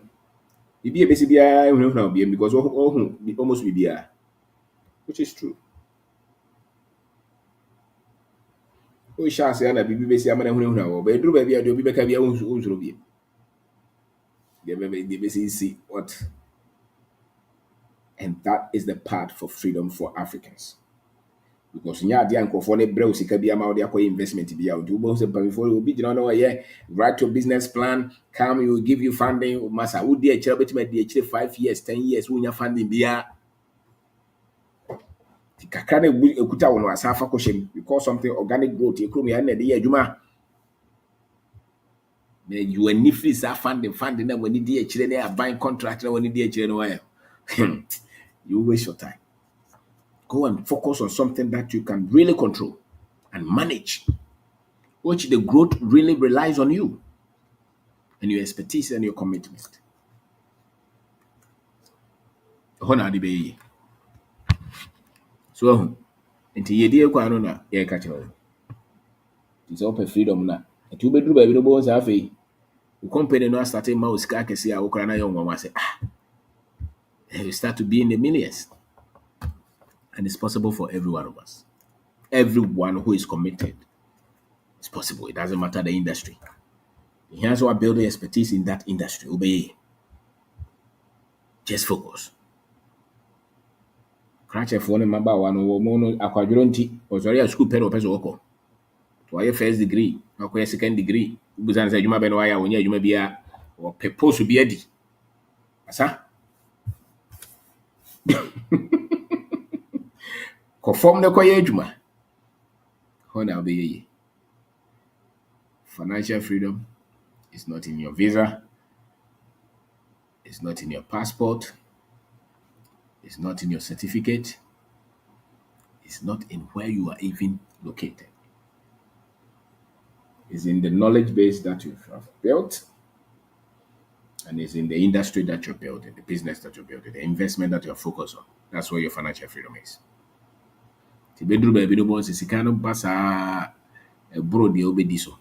If be a basic be because almost be there, which is true. We shall say, "Anna, be busy, I'm a bedroom baby, I'll be back at your own be. The basic see what, and that is the path for freedom for Africans. Because nya ade ankofo ne brɛ sika bi ama wode akɔ investment bi a wode wo say before will be you know yeah write your business plan come you will give you funding masa wo di akira betima di akira 5 years 10 years wo nya funding bia ti kakra na ekuta wo no asafa ko hye you call something organic growth ekrom ya na de yɛ adwuma na you any free sa funding na wani di akira na buying contract na wani di akira no why you waste your time. Go and focus on something that you can really control and manage, which the growth really relies on you and your expertise and your commitment. Hona de be so nti yedi ekwa no na ye ka che wo. It's open freedom na. Nti wo beduru ba bi no bo sa afei. The company no start ma osika kese a wo kra na ye nwa say you start to be in the millions. And it's possible for every one of us. Everyone who is committed. It's possible. It doesn't matter the industry. Here's what building expertise in that industry. Obey. Just focus. Crunch phone maba one wo no akwadworo nti osori a school pen o peso woko to aye first degree akoye second degree ubuzan say adwuma be no aya wonya adwuma bia o purpose bi adi asa ko form ne koye adwuma ho na be ye. Financial freedom is not in your visa, it's not in your passport, it's not in your certificate, it's not in where you are even located. It's in the knowledge base that you have built, and it's in the industry that you're building, the business that you're building, the investment that you're focused on. That's where your financial freedom is. Ti bedru ba bi no bon sika no ba saa e bro de obedi so.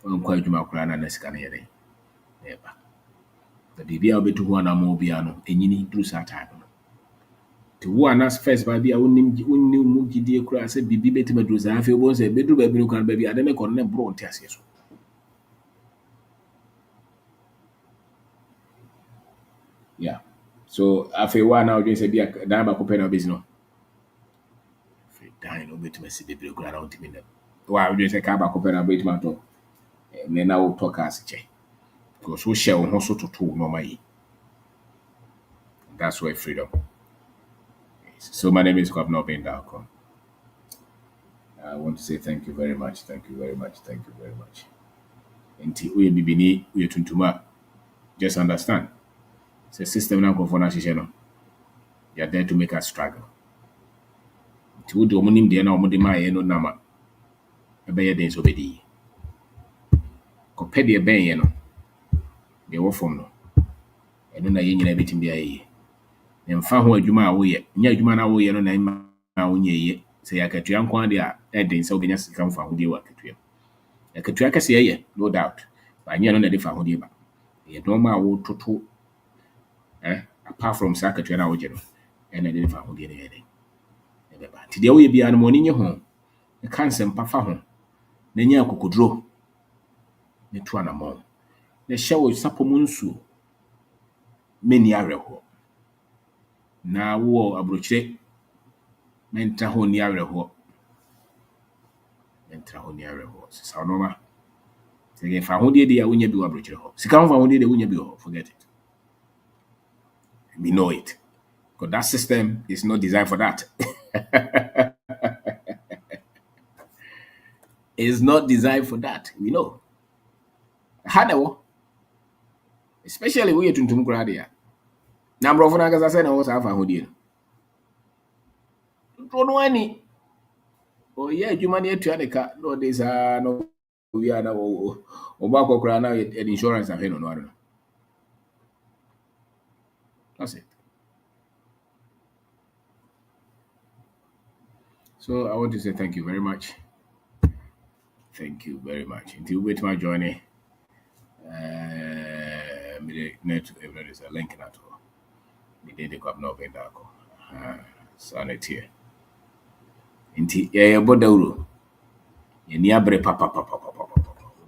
On kwa adwuma kura na sika na yede. Eba. The bibia obetu ho na mo bia no enyini duru saa time no. Ti wo anas first ba bia wonnim mu gidie kura se bibi betima duru saa afi obon se bedru ba bi no kan ba bia de ne kon ne bro nti ase so. Yeah. So afi wa na odwen se bia dan ba ko pe na obezi no. Dan no betima se bebre kura na ontimi na. Wa odwen se ka ba ko pe na betima to. Ne na wo talk as che. Because we share on so to normally. That's where freedom is. So my name is Kwabno Bendako. I want to say thank you very much. Thank you very much. Thank you very much. Until we bibini we tuntuma. Just understand. It's a system now for na They are there to make us struggle. Until we do monim de na omode ma ye no nama. Ebe ye den so bedi. Kopɛ de ben ye no. De wo form no. Eno na ye nyina betim bia ye. Mfa ho adwuma a woyɛ nya adwuma na woyɛ no na ma wonyɛ ye sɛ yakatua nko ade a ɛden sɛ wobenya sika mfa ho die wa akatua akatua kɛse yɛ no doubt ba nya no na de fa ho die ba yɛ normal a wototo apart from sa akatua na wogye no ɛna de fa ho die no yɛ den ɛbɛba nti deɛ woyɛ bia no mo ni nye ho ɛka nsɛmpa fa ho na nya akokoduro ne to anamɔ The show sapomunsu many areho. Na wo abrochire mentra ho ni areho. Mentra ho ni areho. Sa normal. Say if I hold the idea when you be abrochire ho. Sika ho hold the when you be ho. Forget it. We know it. Because that system is not designed for that. It's not designed for that. We know. Hadawo. Especially when you're tuntum krade. Na bro for na kasa say na wo sa fa hodie. No no ani. Oh yeah, adwuma na atua de ka. No this no we are now oba kokra na insurance ahwe no no. That's it. So I want to say thank you very much. Thank you very much. Until wait my journey. Net every is a link na to. Me dey dey come no be that ko. Sanity. Inti ya bodawro. Ye ni abre papa.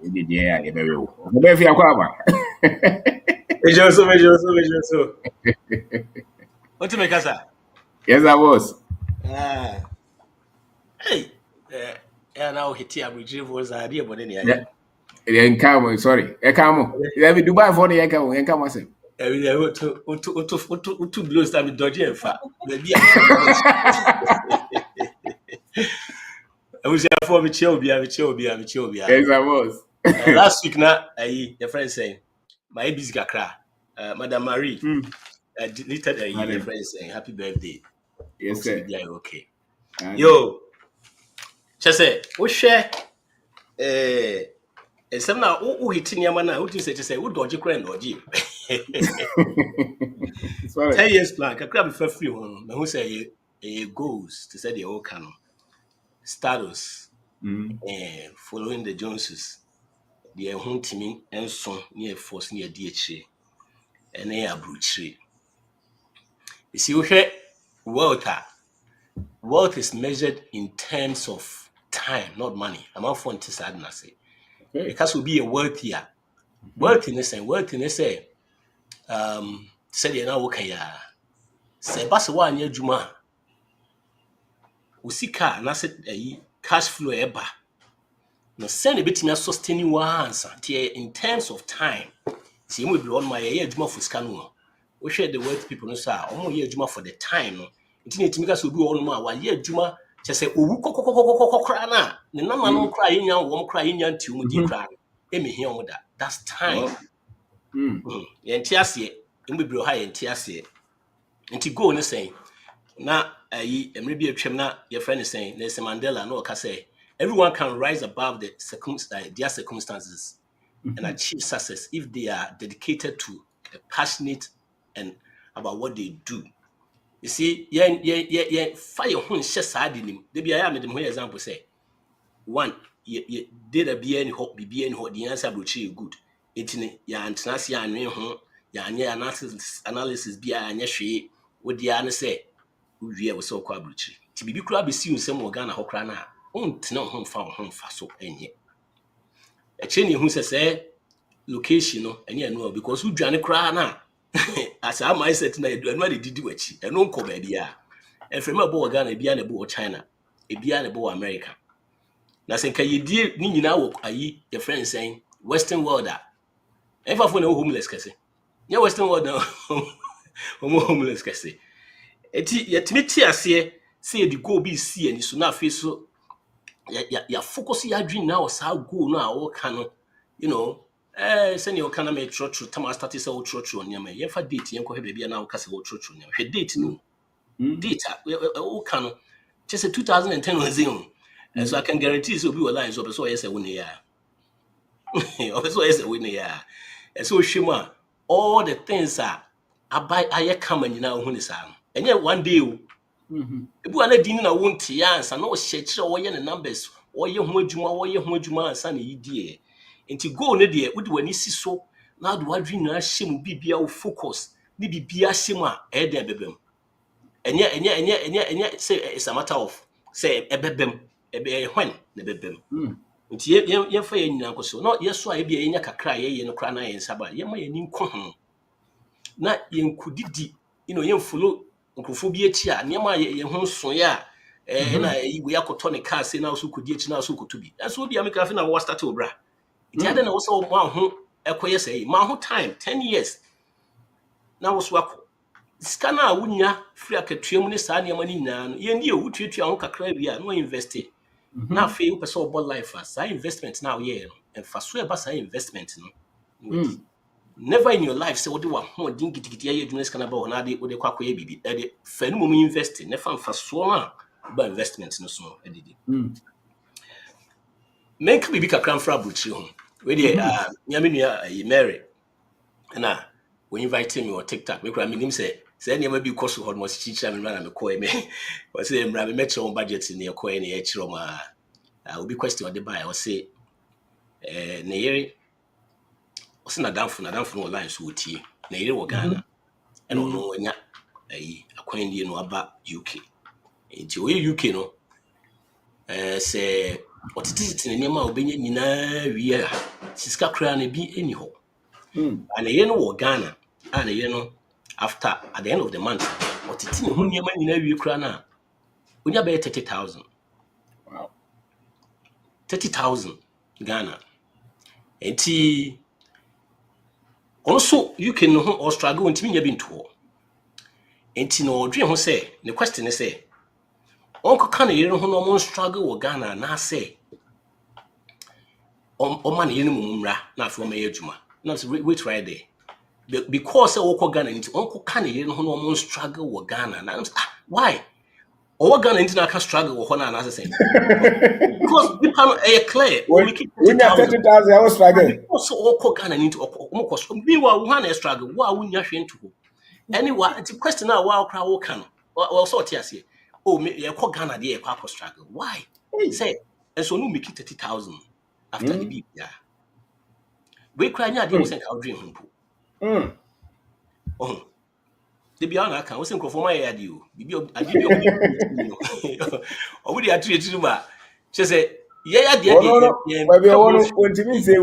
We dey there ya be we. Mo be fi akwa ba. Mejoso. What to make us? Yes, I was. Hey, now hit here with you was idea, but any Yeah. Come, sorry. Come. Let me Dubai for the come say. Two blows time dodgy and fat. Maybe I was for me chill, Yes, I was. Last week, now, your friend saying, my busy cry. Madam Marie, deleted your friend saying, happy birthday. Yes, sir. Okay. Yo, just say, we share. Some now who hitting your man now, who say, who dodgy crying dodgy. 10 years plan, I grab for free one. Who say goals to say the old canon status following the Joneses, the home teaming and son near force near DHA and a brutary. You see, we wealth is measured in terms of time, not money. I'm not fond to say, because we'll be a wealthier. Wealthiness, say, said you know, okay, say, but one year Juma. Usika na se cash flow eba no send a bit me sustaining once in terms of time see we be on my year adwuma for sika no we share the wealth people no say omo year adwuma for the time no nti na timika so bi won ma wa year adwuma che say owu kokokokokokokra na ne na ma no kra yenya wo kra yenya nti mu di kra emi hia omo da that's time ye nti ase emu bi ha ye nti ase nti go ne say na emre bi atwam na your friend is saying Nelson Mandela no ka say everyone can rise above their circumstances and achieve success if they are dedicated to passionate and about what they do. You see, fire hun she sade nim de bia ya me dem ho example say one ye did a bia ni ho bibia ni ho the answer brochi good etini ya antenase ya anwe ho ya anye analysis bia anye hwe wo dia ne say we was so quabruchi. To be crab is you some organa hokrana. Won't know home fa so enye. A chain who says location no and you know because who dran cry na as I might set na and what did do it and no come baby. And from a boy Ghana be an abo China, a be an abo America. Na sen ka ye die ni nyina wo ayi your friend saying Western world a. Ever for no homeless kase. Yeah, Western world no homeless kase. Eti yetimi ti ase say the go be see and so na face so ya focus ya dream now sa go no a wo ka no you know send your kana me true tam start say wo true on me ye fa date yen ko he bia na wo ka say wo true on hwe date no date wo ka no just 2010 was in and so I can guarantee so be line so person yes e won ya person yes e won ya and so shima all the things are abai aye kama nyina wo hu ni sa no enye one day o ebu ana dini na wonte ya ansa na o hyekire wo ye ne numbers wo ye ho adwuma ansa na yidie enti goal ne de wodi wani si so na do wadwi na hyem bibia wo focus ni bibia hyem a e de bebem enye say it's a matter of say ebebem ebe when ne bebem Nti ye fa ye nyina nkoso. No ye so a bia ye nya kakra ye no kra na ye nsaba. Ye ma ye ni nko ho. Na ye nkudidi, ye follow nkrofo bi achi a ne ma ye ho so ya na we akoto ne car say na so kodi achi na so koto bi. So dia me krafe na wo start obra. Nti ade na wo so mo ho ekoye say ma ho time 10 years na wo so akọ. Sika na wunya free akatua mu ne saa ne ma ni nyina no ye ndi o tuatua ho kakra bi a no invest. Na fe wo pese obo life as sa investment na wo ye no. Emfa so e ba sa investment no. Wadi. Never in your life say what do wa ho din gidigidi ya adwuma sika na ba na de wo de kwakoye bibi. E de fa no mu invest never mfa so na ba investment no so edidi. Menka bibi kakra mfra buchiri ho. We de nyame nua Mary na we invite me on TikTok. Me kura me nim say ne ma bi koso ho no chichira me na me koe me. We say mra me metro on budget ne koe ne e chiro ma. Obi question the buy o say ne yere o say na damfo no online so wotie. Na yere wo Ghana. E no no nya akwan die no aba UK. Nti o UK no say otititi ne ma obenya nyina wi a siska kra na bi eni ho. And ye no wo Ghana and ye no after at the end of the month otiti ne ho nyama nyina wi kra na onya be 30,000. Wow. 30,000 Ghana. Enti also UK no ho or struggle ntimi nya bi nto. Enti no odwe ho say the question is say onko ka na ye no ho no mo struggle wo Ghana na say o man ye no mumra na afo ma ye adwuma. Na say wait right there. Because woko Ghana nti onko ka na ye no ho no mo struggle wo Ghana na why o Ghana nti na ka struggle wo ho na say because we can clear When we keep you 30,000 I was struggling. because woko Ghana nti omko be wa wo na struggle wa wo nya hwe nto. Anyway, the question now wa okra wo kan o so tia say oh me ye ko Ghana dey e kwa struggle why say and so no make it 30,000 after the beat yeah we cry nya dey wo say ka dream ho po oh the be on aka wo say nkrofo ma ya dey o bibi ade bi o we dey atu ba she say ye ya dey no. We be one to me say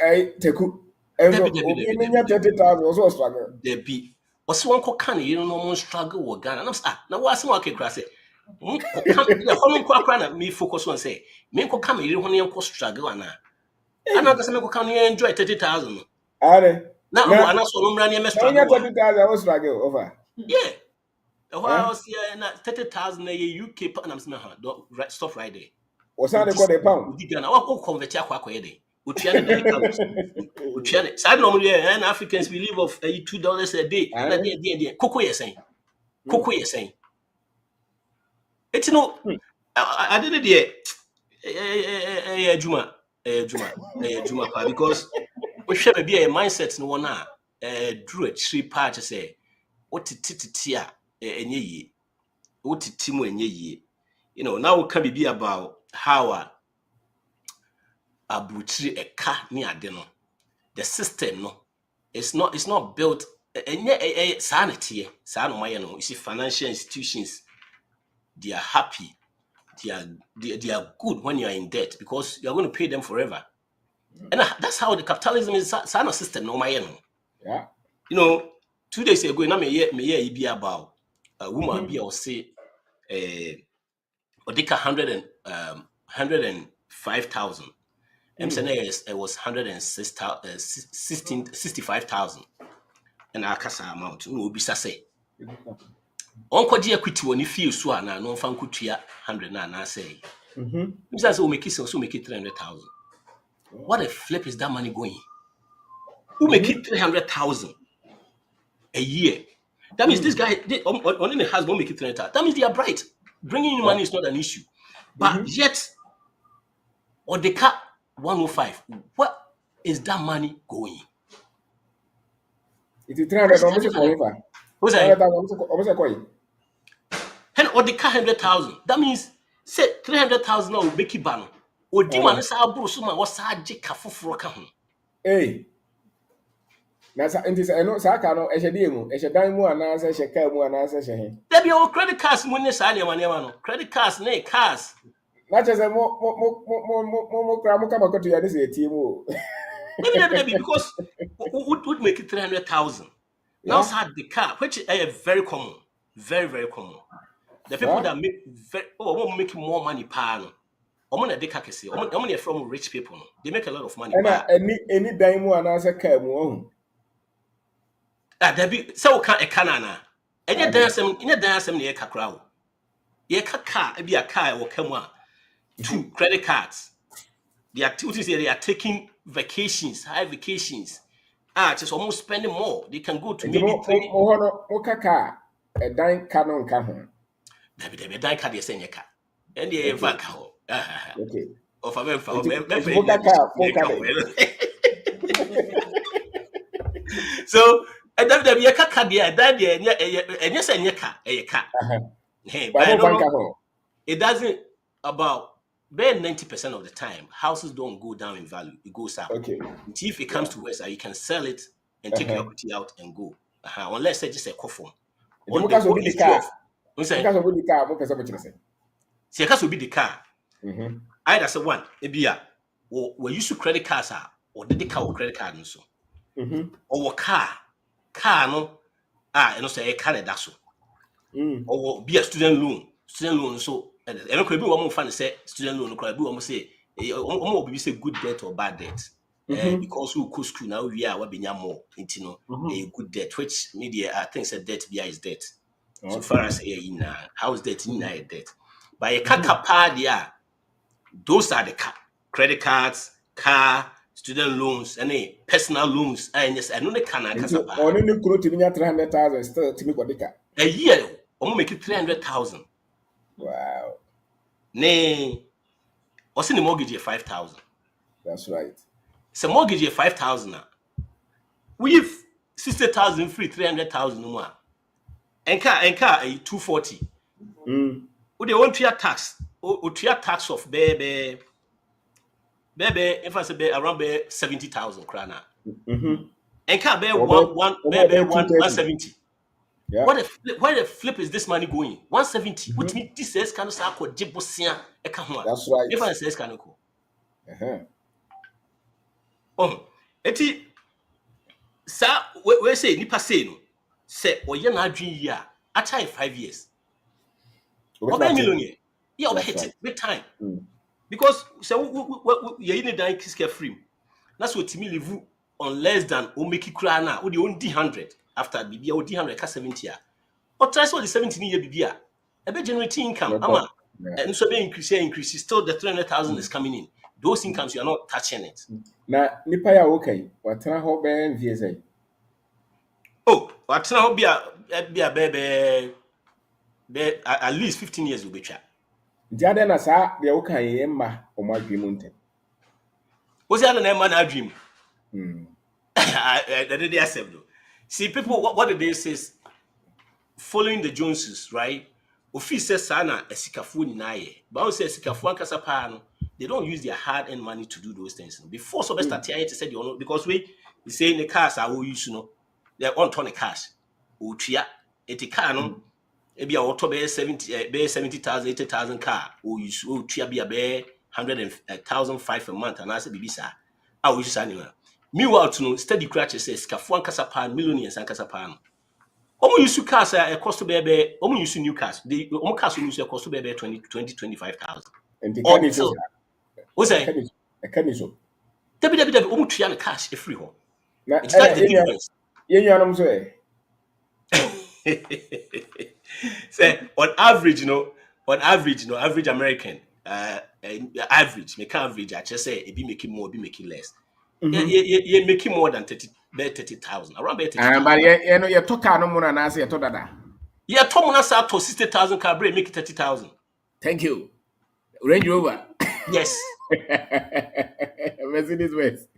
I take obi menya 30,000 also struggle. there be o so won ko kan ye no mo struggle wo Ghana na wo asem akekra say ko kan ya hono ko akra na me focus on say me ko kam ye ho ne ko struggle ana ka say me ko kan ye enjoy 30,000 Are na mo ana so no mra ne me struggle menya wa 30,000 I was struggle over. yeah the house yeah na 30,000 na ye UK pa na me ha stop right there Was that called a pound? odi Ghana wa ko convert akwa ye dey otua ne dollar count otua ne side no mo yeah and Africans we live of $2 a day na there koko ye saying eti no ade ne dey adwuma pa because we hwe be be mindset no one drew a tree part say otititi a enye yi otiti mu enye yi now we can be about how abuchiri eka ni ade no the system no it's not built enye sanity no maye no you see financial institutions they are happy they are good when you are in debt because you are going to pay them forever. And that's how the capitalism is a system no maye no. Yeah. 2 days ago na me be about a woman be or say odika 105,000. It was 165,000. And our casa amount no obi say onko equity woni feel so na no fa nkotua 100 na say say o make it so make it 300,000. What a flip is that money going? Who make it 300,000 a year? That means this guy only the husband make it 300,000. That means they are bright. Bringing in money is not an issue. But yet, or the car 105, what is that money going? It's 300 almost for what's that? And or the car 100,000. That means say 300,000 now will make it ban. Or demand is our bro suma was a jika for Hey. Nasa nti say no saka no ehye die mu ehye dan mu ananse ehye ka mu ananse ehye he there be our credit cards money say na no credit cards na cars Not just a more come to you. This is a team. Maybe because would make it 300,000. Now Yeah. start the car, which is very common, very very common. The people Sir. that make make more money per no. Omo na de car kese. Omo na from rich people no. They make a lot of money And per. any dime and answer came. Ah, there be so can e kana na. I did. Enye dan asem na ye kakra o. Ye ka car, e be a car e wo kam a two credit cards. The activities here, they are taking vacations, high vacations. Ah, just almost spending more. They can go to Nti maybe three. mo kaka a dime canon kahon. There be die card you send your car. And the Okay. vac ho. Ah, Okay. of a member, Nti mo kaka mo kade. So, and then there be a car there, that there, and yes, and your car, a car. Hey, but Ba I mo don't bank know. kahon. It doesn't about about 90% of the time, houses don't go down in value, it goes up. Okay. If it comes Yeah. to West, you can sell it and take your equity out and go. Unless say just a coffin. Nti On mo the ka so whole bi di history car. of we Mo say, ka so bi di car mo pese mo kire se. see, will be the car. Mhm. Either say one, maybe we use to credit cards or did the car or credit card and so. Mhm. Or car no, and also a car that's so. Mm. Or be a student loan so. And could be one more fun say student loan, could be almost say, almost say good debt or bad debt. Mhm. Because we could school now, we are what being more, you know, a Mhm. good debt, which media I think said debt is debt. So Okay. far as in house debt in Mhm. debt. But a Mhm. car yeah, those are the credit cards, car, student loans, and personal loans. And yes, I know the can Nti kasapa. oni ni kuro timi nya 300,000 still timi kwa dika. A year, almost make it 300,000. Wow. Nay, what's in the mortgage 5,000? That's right. So mortgage 5,000. We have 60,000 free 300,000 no more. And car 240. Mm. They want to tax. O tax of baby if I say around 70,000 krana. Mhm. And car be Obe be 230. 170. Yeah. Where the flip is this money going? 170. Which Mhm. means this says can start ko jibosia e ka ho a. That's right. If I says can ko. Uh-huh. Oh, eti sa we say nipa say no. Say oye na adwin yi a after 5 years. Obe Obe mate. millionaire. Yeah, obe That's hit right. it big time. Mm. Because so you need that kiss free. That's what me live on less than o make it cry now. O the only 100 after BB o 100 ka 70 a. Or try so the 17 year BB a. E be generating income No ama. talk. Yeah. And so be increase still the 300,000 is Mm. coming in. Those Mm. incomes you are not touching it. Na nipa ya okay. Watena ho be mvie say. Oh, what now be a baby at least 15 years will be chat. Nti ade na sa de wo kan ye mma o ma dwi mu ntem. Was that an man dream? Mm. I did accept though. See, people, what did they say? Following the Joneses, right? Ofi says sana esikafu nyinaye. But I say esikafu ankasa pa no, they don't use their hard-earned money to do those things. Before so start here to say the ono because we say in the cars are all use no, they're on ton of cash. Utia, eti car no, Mm. ebi a auto be 70,000, 80,000 car. O use utia be a be 100,005 a month and I say bibisa. I use anywhere. Meanwhile, to no steady crutches says esikafu ankasa pa millions ankasa pa no. Omo use cars a cost bebe omo use new cars. The omo cars use cost bebe 25,000. Nti kan ni so Until sa. o say E kan ni so. debi omo tua na cash e free ho. Na It's ena that the difference. ye nuanom so e. Say on average American average, make average I just say it be making more, be making less. Yeah, Mhm. making more than 30,000, around be Ah, 30,000. but ye no ye to car no mu na na se ye to dada. Yeah, Tom na sa to 60,000 car break make it 30,000. Thank you. Range Rover. Yes. Mercedes Benz.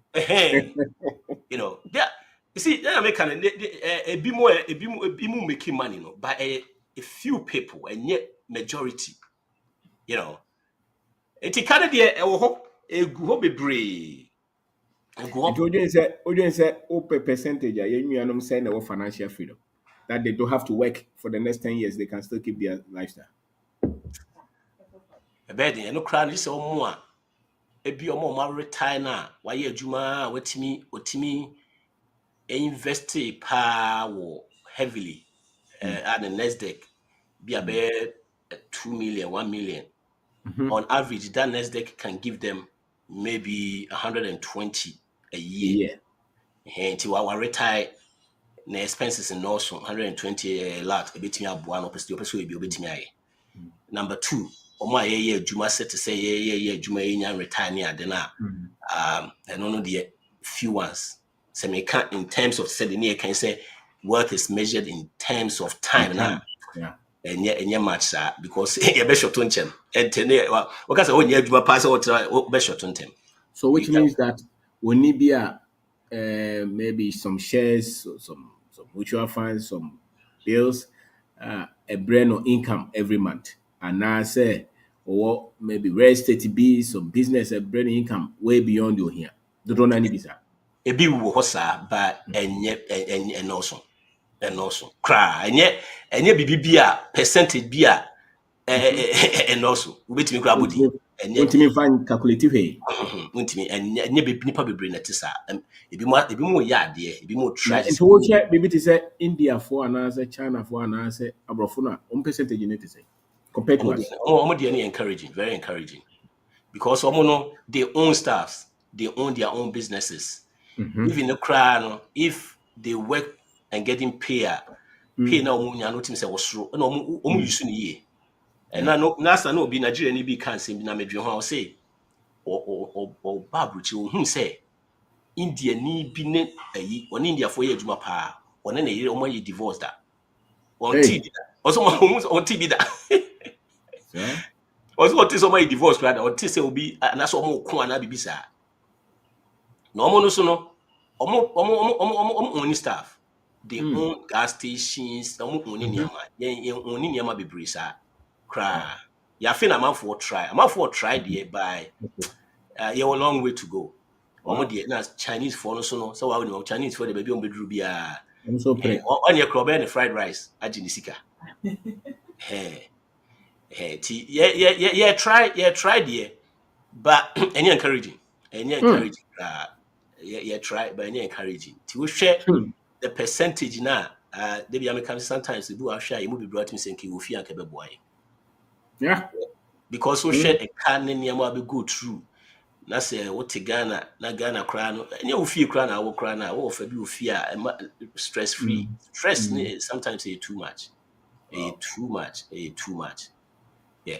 You know, there. You see, then American a bit more making money, no, by a few people and yet majority, you know. It kind of there a go be brave, a go Nti up. odwen say open percentage a ye nuanom say na wo financial freedom. That they don't have to work for the next 10 years, they can still keep their lifestyle. bed and no crown is or more. A be more retire now. Why ye juma watimi invest power heavily at the next deck. Be a bed 2 million, 1 million. On average, that next deck can give them maybe 120 a year. Yeah. Until our retire, the expenses and also 120 a lot. A bit me up one opposite will be a bit me. Number two, my yeah, Juma said to say, yeah, Juma in retire near then and only the few ones. So me can't in terms of selling here can say worth is measured in terms of time now. Yeah. And yet much because you be short on them. And today, well, because when you do pass or be short on them. So which means that we need be maybe some shares, or some mutual funds, some bills, a brand of income every month. And now I say, or maybe real estate be some business, a brand income way beyond your here. Don't any be sir. A bit wosa, but and also cry and yet be percentage beer and also wait me grab body and Want me find calculative hey. me and be nipa be brain at it be more yard there, it be more try And to watch maybe to say India for an answer, China for an answer, Abrafuna, percentage you need to say compared to us. encouraging, very encouraging. Because they own staffs, they own their own businesses. Even the crown, if they work and getting pay now no team say was and use ye. And no be Nigeria ni be can say na medwe ho say or babruchi who say India ni bi ne ayi on India for ye adwuma pa on na ye o ye divorce da. On TV da. Also on TV da. So Also on so my divorce rather on say obi na so mo ko ana bibisa. No no so no omo staff. They own gas stations, omo own niama. Yen own niama bebre sa. Cry. Ya fin amount try. Amount for try there by you a long way to go. Omo there na Chinese for no so no. So we know Chinese for the baby on bedru bia. I'm so pray. On your crop and fried rice, agini sika. Hey. Try there. But any encouraging. Any encouraging. Try, but any encouraging. To share the percentage now. They be American sometimes to do our share. You will be brought in saying you fear and keep boy. Yeah. Because we share a can in your be go through. Na say what Ghana, na Ghana crown. And you fear crown, I will crown. I will fear stress free. Stress sometimes is too much. Too much. Yeah.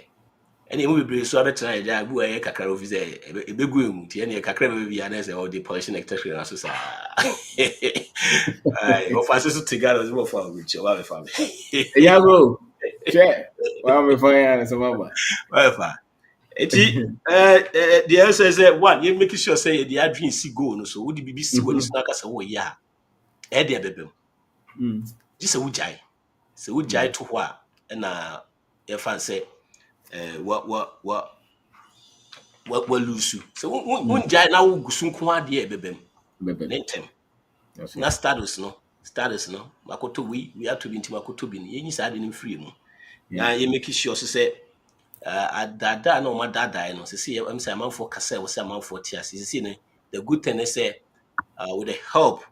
And you will be so better than I go a kakra office a big room. Tiani a kakra baby and as all the pollution extraction as so. Of us together as well for which you have a family. Yeah, bro. Check. Well, I'm fine. So, Mama. Whatever. The answer is one, you making sure say the dream see go no so would the BBC when it's not as a yeah. Eddie Bebem. Just a ujai. So ujai to what and if I say what lose you. So one jai now gusun kwa dear Bebem. Nentem. Na status no. Makoto we have to be into Makoto bin. Any side in free mo. Yeah, you making sure say dada no my dada no see I'm say man for kasa we say man for tears see the good thing is say with the help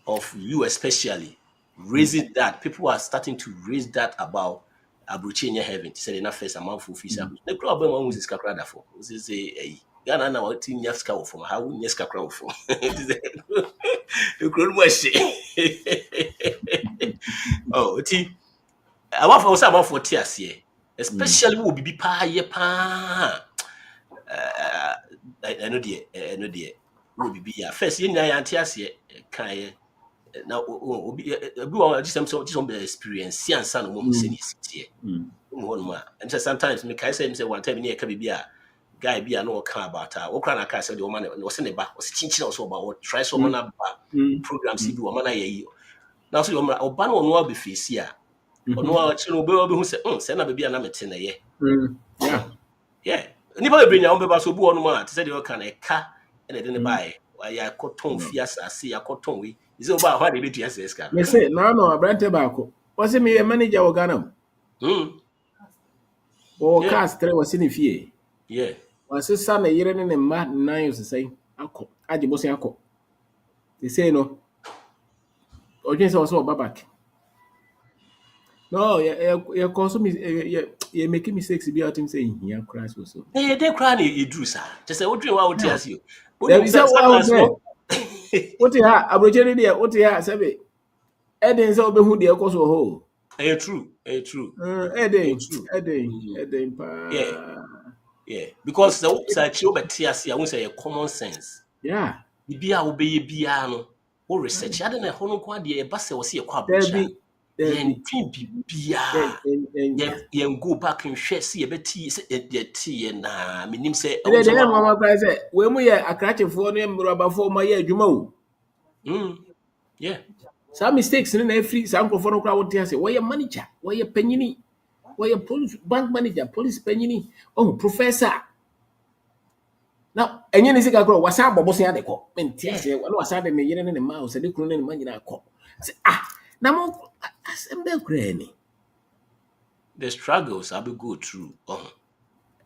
of you especially raising that people are starting to raise that about abrochi in heaven to say the na first amount for fees the problem one is kakrada for say Ghana na what in yaska from how nyaska crowd from the crowd was oh ti about for say about for tears here especially will be pa ye pa I know dear will be ya first yin ya ase kan now obi just some experience and son mom say sit and sometimes me kai say one time near ka bibia guy bia no kan about o kra na ka say the woman no say ne ba o chinchina also about what try so man programs bi woman na yi now so woman oba no no be face ya ono a chi no obi hu say na bibia na mete na ye yeah anybody bring your own paper so bu on man to say the can e ka and then buy ya cotton fia say ya cotton we is over how they do yes ka Me say no abrante baako. Was me a manager of Ghana. Or Yeah. cars 3 was in a fee. Yeah. Was a son a year and a man 9 to say, Uncle, I was uncle. They say no. Or just also back. No, you're consuming, you're making mistakes about him saying, yeah, crash or so. Yeah, they cry you do sir. Just say what dream what Yeah. tears you. When There him is a wow sometimes there. no. What you have, aborigine there, what you have, Sabi. Eden so be who the cause of hole. True. True. True. Mm. Eden, Yeah. Yeah. Because the such you bet tears I won't say a common sense. yeah. Bibia wo be bia no. Wo research. I don't know how no kwa de e ba se wo se e kwa abrochira. There Yen be, twin bibia. Yen go back and share see e beti se e tie na menim se and wo so then wa. mama cry say, when we are a cratch for name rubber for my year, Jumo. Mm. Yeah. Some mistakes in every sample for no crowd say, why a manager, why a penny, why a police bank manager, police penny, oh, professor. Now, and you see, I grow, what's up, Bossy Adeco? And Yeah. Tias, what was that in the year and the mouse, and the croon and money I call. Say, now, I'm granny. The struggles I be go through.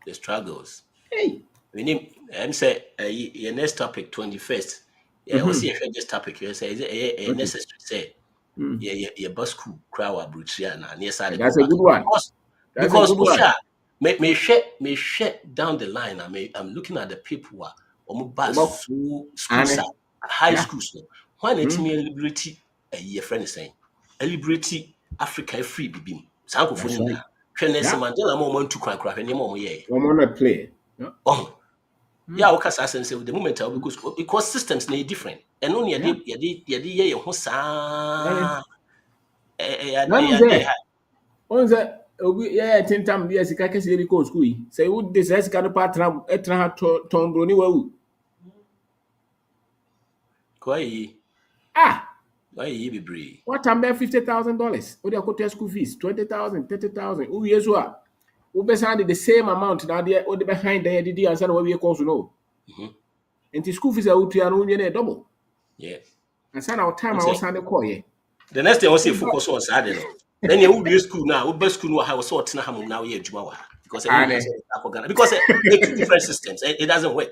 The struggles. Hey, We need I'm say your next topic 21st. Yeah, what's your this topic? You say is it okay. necessary say Mm. yeah bus school crowd abrochia na near side go That's a back. good one. That's a Because good one. Osha may share down the line. I'm looking at the people who are About bus schools Anne, high yeah. schools. Why let Mm. me liberty a friend is saying a liberty Africa free bibim. Sanko for That's nina. right. Nelson Yeah. Mandela moment to cry cry any more yeah. One more not play. Yeah. Oh, Mm. yeah, okay, as I say the moment I will because systems need different. And only a Yeah. day, yeah, Eh. hosa, That means that. On that, yeah, 10 times, yes, I can see the coach. Say, would this as kind of part of Tom Brony? Well, Quite, ah, why ye be brave. what time there $50,000? What do you go school fees? 20,000, 30,000. Who years what? Who beside the same amount now? There, what the behind there, did you answer what we call to know? And the school fees are out here and only double. Yeah. And send our time I was on the call, yeah. The next thing I want to focus on Saturday. No. Then you will be school now, would best school know how sort na ham now here Juma because I Anne, know because they're two different systems. It doesn't work.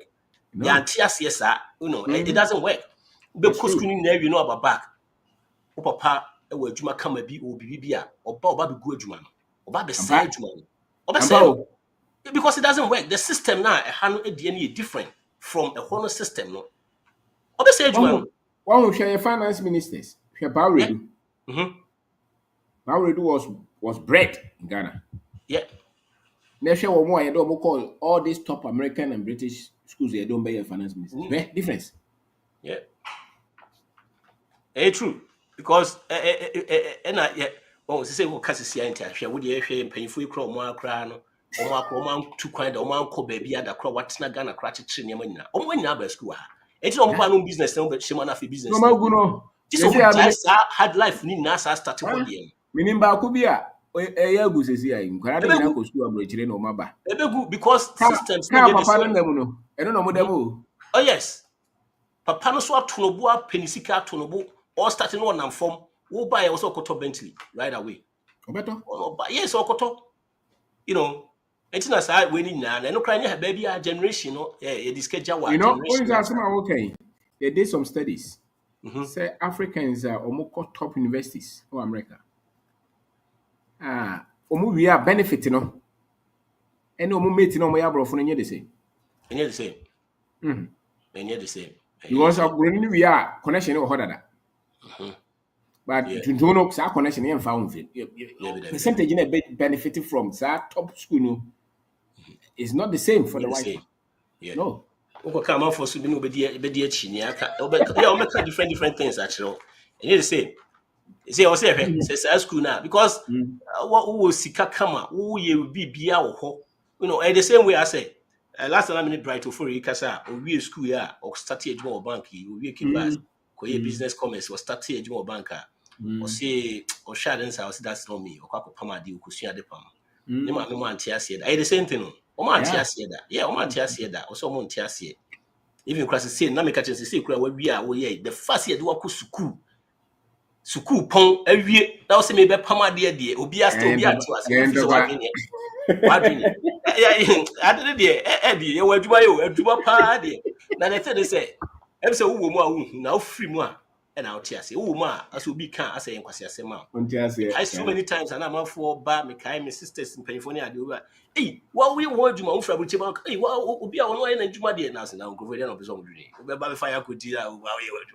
The no, antias yes, sir, it doesn't work. Be it's school true. now you know about back. O papa e wo adwuma kama bi o bibi a oba be go adwuma no. Oba be say About, adwuma no. Oba say no. about, Because it doesn't work. The system now a hand e dey different from a honor system no. Oba say adwuma no. one of your finance ministers, Yeah. Bauredu. Mhm. Bauredu was bred in Ghana. Yeah. Now, share one more. I don't call all these top American and British schools. They don't pay a finance ministers. Mm. Where difference? Yeah. True. Because and I yeah, oh, say we can see anti ahwe wo de ehwe mpanyifo ikra omo akra no omo tu kwan da omo anko ba bia da kra watena Ghana kra kyekyere nyama nyina omo nyina ba school ha enti omo Yeah. pa no business no be shema na fe No, business my no good no. this They say omo I die mean, sa hard life ni na sa start ho de meaning Bakubia. Eh, go say I. Nkwara de nyina ebegu ko school abrochire no maba. ebegu because systems no Ka dey the papa no same. ndem no. E no mo dem o. Oh yes, papa no so atonobo a penisika atonobo all starting on am from wo buy also koto Bentley right away. Obeto. Oh, but yes, okoto. You know, it's not side winning now. And no crying, baby, our generation, no, yeah, it is You Kejawa know, when generation. is asking okay? They did some studies. Mm-hmm. Say Africans are almost top universities or America. We are benefiting no. And mate no more abroad from the same. And you're the same. Mm-hmm. And you're the same. Because of we are connection or harder. Mm-hmm. But to do no connection and found it. Percentage in a bit benefiting from that top school no, is not the same for the You're the white same. one. Yeah. No. Okay, come on for so be yeah, different things actually. And you're the same. You see, I was say say school now because Mm-hmm. what who sika kama who ye be bia wo ho. You know, the same way I say last time I minute bright for you kasa o we school ya or start ejuma or bank you we keep us ko ye business commerce or start ejuma or bank or say or share then say that's not me or kwa pama di okusua de pam. Ne ma me mo antia se da. The same thing no. O ma antia Yeah. se da. Yeah, o ma antia se da. O so mo antia se. Even class say na me ka che say kura we a wo ye the first year de wa ko school pon awie na wo se me be pam ade ade obi asta obi ante ase no fi so wa dwen What do you? I didn't dear, Eddie, you were Juba pa, dear. Now the thing is, say, I'm so woman now free more, and I'll tell you, oh, ma, as will be can't say in Quasia ma. Unti ase. I so many times, and I'm out for bar, me kind, my sisters in California, do that. Hey, what we want you, my friend, hey, what will be our one and Juma dear, now, and go over of his own day. By fire could do that while you were.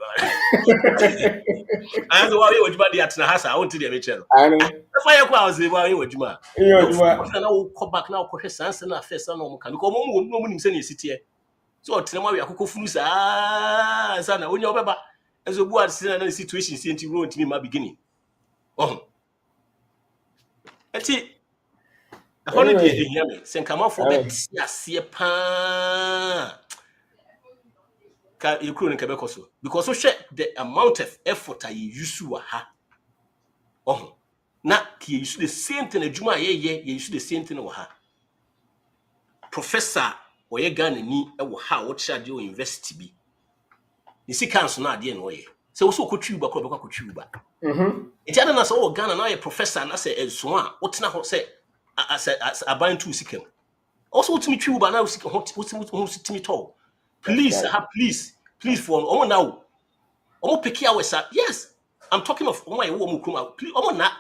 I know why you were Juma dear at the house, I want to the Mitchell. Ano. The fire was while you were Juma. Iyo No, juma. now come back now, question answer na first no can because no money say sit here. So tell me akoko funu sa sa na onye obeba. Ezo bu at na situation see nti road me ma beginning. Oh. Enti holiday Anyway. dey hear me. Sen come for bet ase pa. Ka you kuro nka be koso because so share the amount of effort I use wa ha. Oh. Na ki use the same thing adwuma ye you use the same thing wa ha. Professor oye Ghana ni e wo ha wo charge o university bi. Ni sika nso na ade no ye. Se wo so kotwi ba ko be kotwi ba. Enti ada na so wo Ghana na ye professor na se enso a wo tena ho se as aban tu sika. Also wo timi twi ba na wo sika ho timi to. Please, please for omo now. Omo peki awes. Yes. I'm talking of omo ye wo omo kuma. Please omo na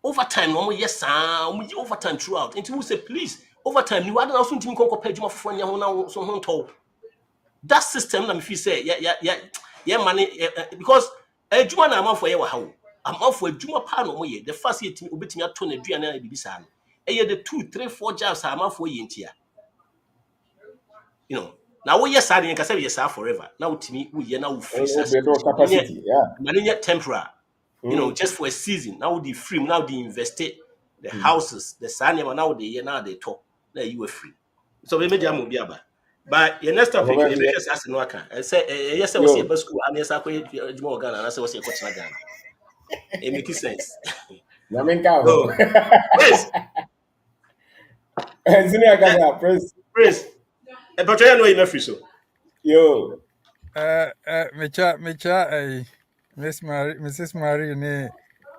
overtime omo yes omo overtime throughout. Enti wo say please overtime you ada na so ntimi konko pa adwuma fofo nya ho na so ho to. That system na me feel say yeah money because adwuma na amafo ye wa ha wo. Amafo adwuma pa no mo ye. The first year obetimi ato na aduane na bibi sa no. Eye the 2 3 4 jobs amafo ye ntia. You know. Now we yes sad nka say yes forever. Now timi we ye na we free Capacity, yeah. Money temporary. You know, just for a season. Now they free, now they invested the houses, the sanya, now they now they talk. Now you were free. So we made a aba. But your next topic, you just ask no can. I say yes, I was here school, and yes, I played more Ghana, and I was here coaching Ghana. It makes sense. Namenka. Oh, Prince, Senior Gaza, Prince. But you know you're free, so. Yo. Mecha, Mrs. Marie, ne,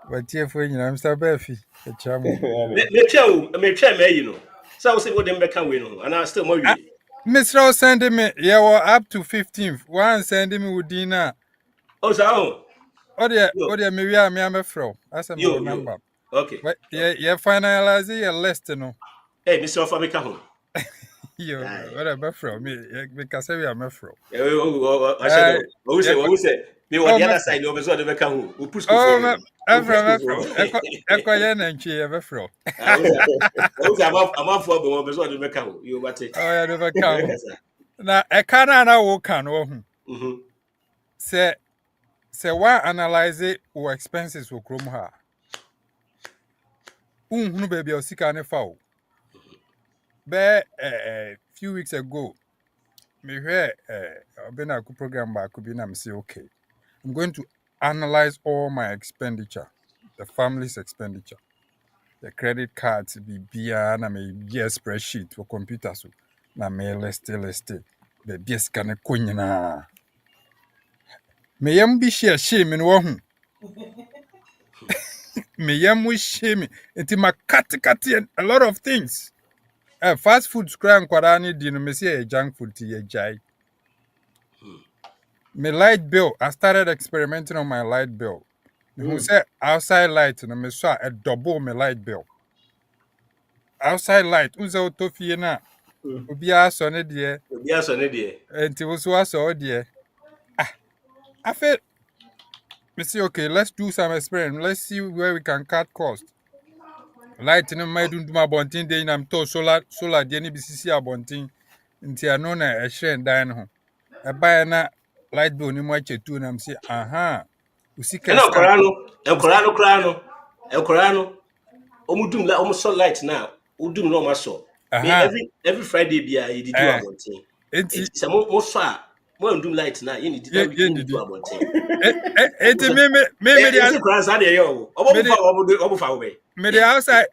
what year for you, Mr. Buffy, the charm. Me try, you know. So I was saying what them back away, no, and I still more. Miss Rose sending me, yeah, up to 15th. One sending me with dinner. Oh, so, Oh, dear, maybe I'm a fro. As I remember. Okay. But yeah, finalizing your list, no. Hey, Mr. Famika home. Yo, whatever from me, because I'm a fro. I said, who said, me on the other side, no, so the Becca who push I'm from Echo and she ever fro. I'm off for the one, so the Becca, you what it. Oh, I never come. Now, I can't walk on. Say, why analyze it or expenses will chrome her? Baby, or sick and foul. But a few weeks ago, me hear been a good program by Kubina. Say, okay, I'm going to analyze all my expenditure, the family's expenditure, the credit cards, be na me be a spreadsheet for computer so na me list the bies can kunyina. Me yam be share shame in one. Me yam wish shame into my cat and a lot of things. Fast food scram kwadani dino me say junk food to ye jai. My light bill, I started experimenting on my light bill. Who said outside light no me saw a double my light bill. Outside light, who's out of here na? Ubia son dear. Yes, on it, And it was so dear. I felt me say okay, let's do some experiment. Let's see where we can cut cost. Light no my do my bunting day I'm told solar the BCC abonting until I know na a shren dine home. A buy na light bill ni mo che tu na say aha. Usika and no scan. El Corano, Omudum, almost so light now. Udum no maso. Me Aha. every Friday be a you do a bonting. It's a most far. More doom light now. You need to do a bonting. It's a cross out there, yo. Me the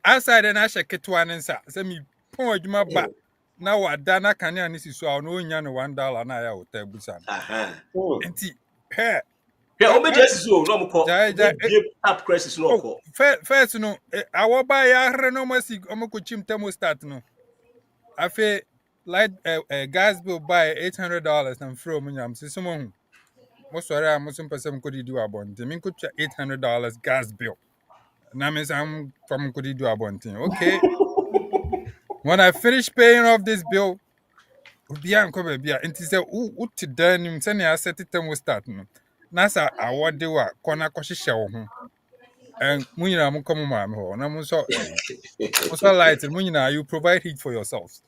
outside and I shake it one and say me pon adwuma ba na wada na kane ani si so a no nya no $1 na ya hotel busan. Aha. Enti he Yeah, obedience so no mo Jai jai. obey tap crisis no Oh, ko. first no, I will buy a renomasi omokuchim thermostat no. I feel light gas bill buy $800 and throw me. I'm saying someone most sorry, I'm most person could do about it. I mean, could $800 gas bill. And I mean, I'm from could do about it. Okay. When I finish paying off this bill, Ubia and Kobe Bia, and he said, "Who to done him? Send I set it thermostat. No, Nasa, I what they were, Kona Koshi show. And Munina Mukamu, and I'm so light, and Munina, you provide heat for yourselves.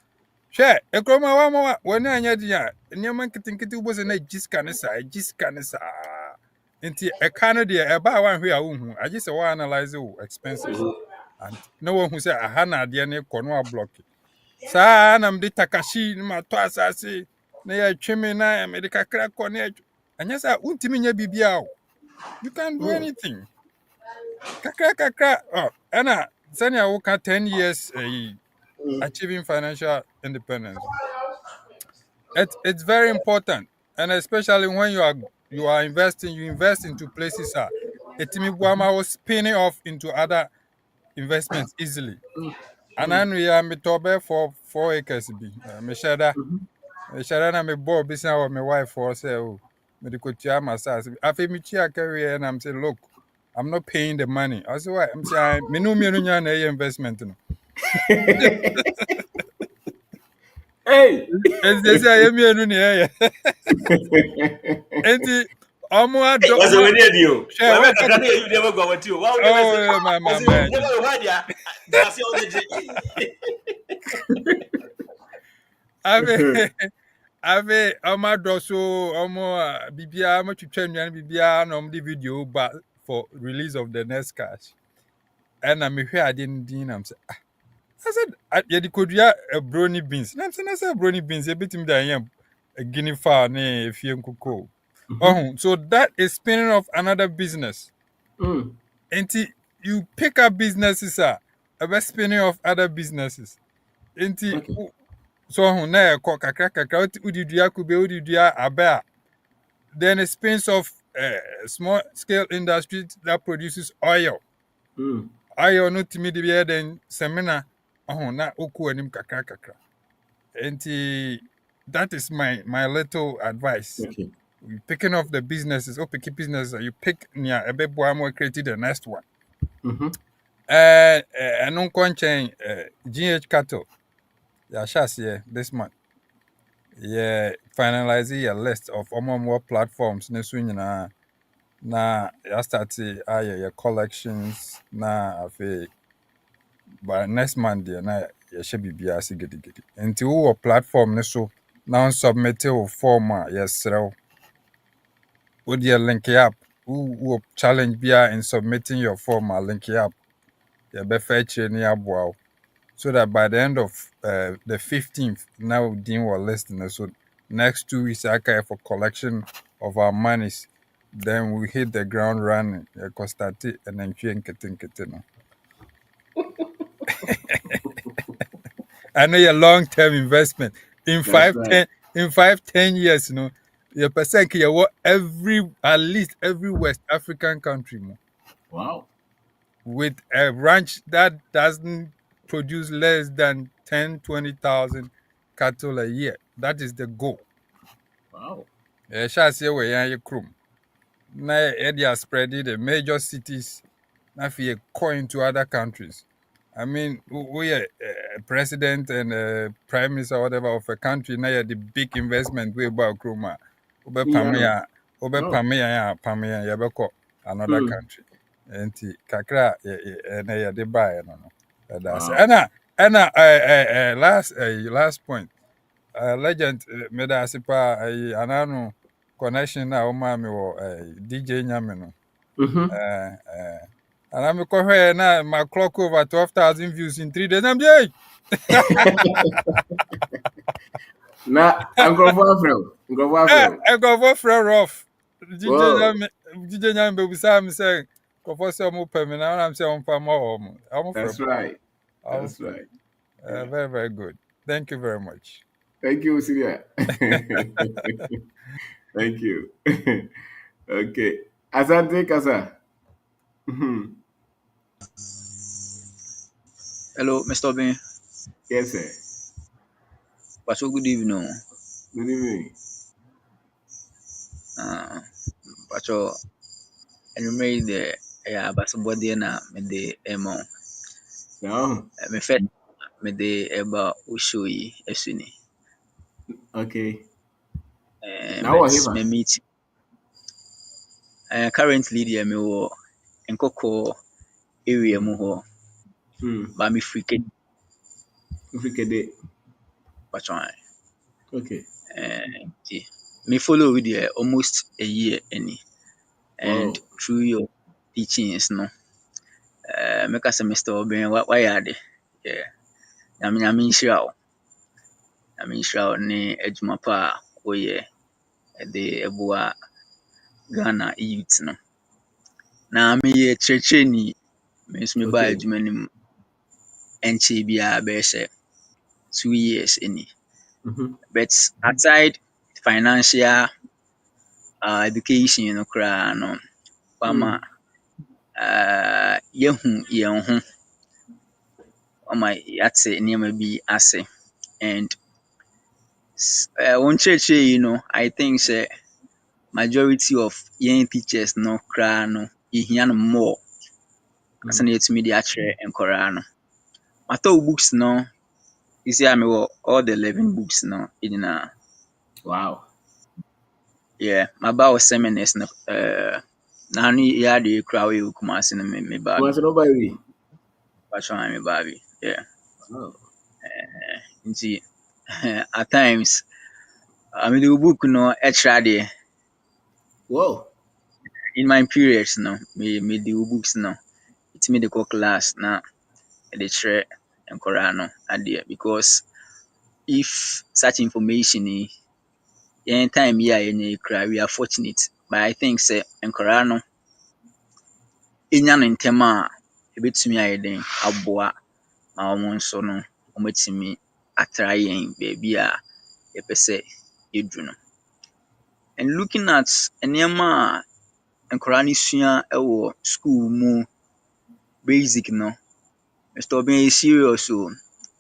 Hwɛ ekuroma wa ma wɔne anyɛ den a nneɛma nketenkete wobɔ sɛ na agyi sika ne saa nti ɛka no deɛ ɛba a woanhwɛ a wohu agye sɛ woanalyse wo expenses and na woahu sɛ aha na adeɛ no kɔ no ablɔke saa na mede takashi no matɔ asase na yɛatwe me na mede kakra kɔ ne ɛnyɛ sɛ wontumi nyɛ biribia o you can do anything kakra ɛna sɛnea woka 10 years achieving financial independence. It's very important, and especially when you are investing, you invest into places. Etimi Buama was spinning off into other investments easily. And I know me tobe for 4 acres be. Me shada na me board business with my wife for say oh me the kutia masas. I feel me chia career and I'm saying look, I'm not paying the money. I say why? I'm saying me no nya na investment no. Hey. And they say me no ne enti ọmụ adọ Was ọmụ when you hwɛ Well, I wɔka can you never go with you. Wow, never say. oh I say my never had ya. That's all the ave ave ọmụ adọ so ọmụ bibia ọmụ twitwa nnuane bibia na ọmụ de video ba for release of the next cash ɛna mehwɛ ade no din na m sɛ I said yɛde kodua brony beans na m sɛ na sɛ brony beans ebetumi da yɛ guinea fowl ne efie nkoko so that is spinning off another business. Nti you pick up businesses about spinning off other businesses. Nti so na ɛkɔ kakra udidua kube udidua abɛ then it spins off small scale industry that produces oil. Oil no timi de bi then seminar na oku anim kakra. Nti that is my little advice. Okay. You picking off the businesses, picky businesses, you pick near a bit more creative the next one. And non conchain GH cattle. Yeah, shas this month. Yeah, finalizing a list of more platforms next week na I start your collections na afi by next month na you should be biasi gidi. Until our platform ne so now submit your form yes would you link it up? Who challenge BIA in submitting your form link it up? You be fetch wow. So that by the end of the 15th, now dean will listing. So next 2 weeks, I care for collection of our monies. Then we hit the ground running. Constati and then no. I know your long-term investment in That's right. in 5-10 years, your percent you at least every West African country Wow. with a ranch that doesn't produce less than 10-20,000 cattle a year. That is the goal. Wow. Shall say we are crum. Now they are spreading the major cities. Now if coin to other countries. I mean, we are president and prime minister or whatever of a country. Now the big investment we about kruma. Ube pamia, pamia, yabeko another country. Enti kakra na ya de buy no. That's Wow. and last point. Legend me da sipa anano connection na o ma me wo DJ Nyame no. And I'm here na my clock over 12,000 views in 3 days. I'm hey. Na nkrofo afrel. I go for friend rough. Whoa. DJ Nyame be bisa me say go for some open me now I'm say on pa more. I'm That's from right. I'm That's right. very very good. Thank you very much. Thank you, Syria. Thank you. Okay. Asante Kasa. Mhm. Hello, Mr. Ben. Yes, sir. Pacho, good evening. Good evening. Uh, Pacho, and you made the body na me de emo. No. Me fet me de eba ushui esuni. Okay. Now But what me here? meet currently the me wo nkoko area mu ho Hmm. ba me free Africa Day. Pacho. Okay. Me follow with you almost a year any, and Wow. through your teachings no make us a Mr. Ben why are they? Yeah. Nyame nhyira wo. Nyame nhyira wo ne adwuma pa a woyɛ de ɛboa Ghana youth no. Na meyɛ kyerɛkyerɛni. Me nso mebaa Okay. adwuma no mu ɛnkyɛe biara bɛyɛ sɛ 2 years ni. Mm-hmm. But aside financial education no koraa no, wama Hmm. yɛhu yɛn ho, wama yɛate nneɛma bi ase. And wo nkyerɛkyerɛ yi no, I think sɛ majority of yɛn teachers no koraa no yɛhia no more Hmm. asɛn yɛtumi de akyerɛ nkɔraa no. Matɔ wo books no, isi a mewɔ all the 11 books no nyinaa. Wow. Yeah, maba wo seminars no na ano yɛ ade koraa wɔyɛ wɔ Kumase no mebaa Come bi. on, so nobody. Patro na mebaa bi. Yeah. Oh. Nti at times mede wo book no ɛkyerɛ adeɛ Whoa. in my periods no mede wo books no itumi de kɔ class na ɛde kyerɛ nkɔraa no adeɛ because if such information yi yɛn time yi a yɛnya yi koraa we are fortunate, but I think sɛ nkɔraa no ɛnya no ntɛm a ɛbɛtumi ayɛ den aboa ma wɔn nso no wɔmatumi atra yɛn baabi a yɛpɛ sɛ yɛduru no. And looking at nneɛma a nkɔraa no sua wɔ school mu basic no, Mr. Oben is serious o.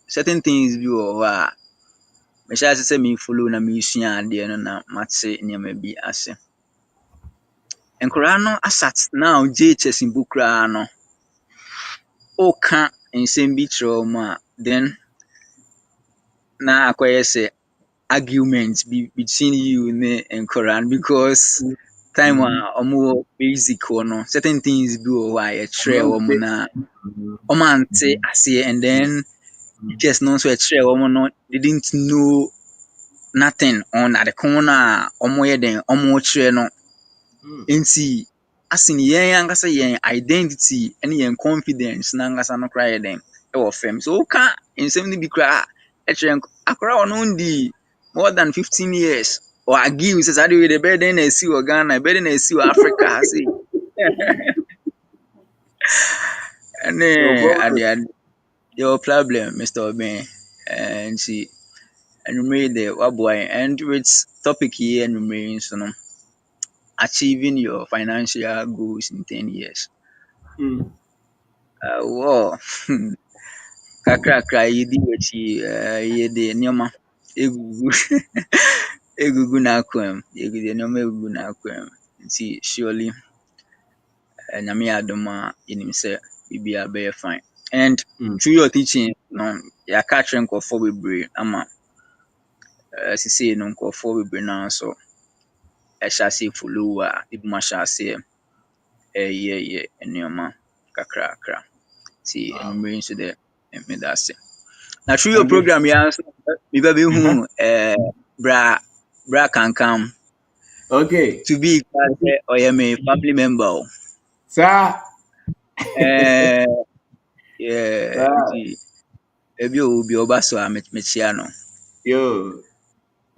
Certain things bi wɔ hɔ a mehyɛ ase sɛ me follow na mesua adeɛ no na mate nneɛma bi ase. Nkɔraa no asat now JHS mpo koraa no woka nsɛm bi kyerɛ wɔn a then na akɔyɛ sɛ argument bi between you ne nkɔraa no because time a Mm-hmm. wɔn wɔ basic hɔ no certain things bi wɔ hɔ a yɛkyerɛɛ wɔn Monte. na Mm-hmm. wɔn ante aseɛ, and then teachers no nso yɛkyerɛɛ wɔn no they didn't know nothing on adeko no a wɔyɛ den wɔkyerɛ no. Mm. Nti asen yɛn ankasa yɛn identity ne yɛn confidence n'ankasa no koraa yɛ den wɔ fam. So woka nsɛm no bi koraa kyerɛ akwaraa a ɔno ndi more than 15 years or argue sɛ saa de wei de ɛbɛyɛ den na ɛsi wɔ Ghana, ɛbɛyɛ den na ɛsi wɔ Africa ha sei ɛne No ade problem. ade yɛwɔ problem Mr. Oben. Nti anwummere yi de waboa yɛn, and with topic yi anwummere yi nso no, achieving your financial goals in 10 years. Mm. Wɔ kakrakra yɛdi w'akyi yɛde nneɛma egugu egugu n'akwan mu, yɛde nneɛma egugu n'akwan mu. Nti surely Nyame yɛ adom a yɛnim sɛ biribiara bɛyɛ fine. And Mm. through your teaching no, yɛaka akyerɛ nkurɔfoɔ bebree ama sisei no nkurɔfoɔ bebree no nso ɛhyɛ aseɛ follow a ebinom ahyɛ aseɛ ɛreyɛyɛ nneɛma kakrakra. Nti Wow. anwummere yi nso dɛ meda ase. Na through your Thank you. program yi ara nso meba Uh-huh. bɛhu bra kankam Okay. to be equal sɛ ɔyɛ me family member o. Sir. Eh, yeah, Sir. nti ebi a ɔwɔ bi ɔba so a mekyia no. Yo.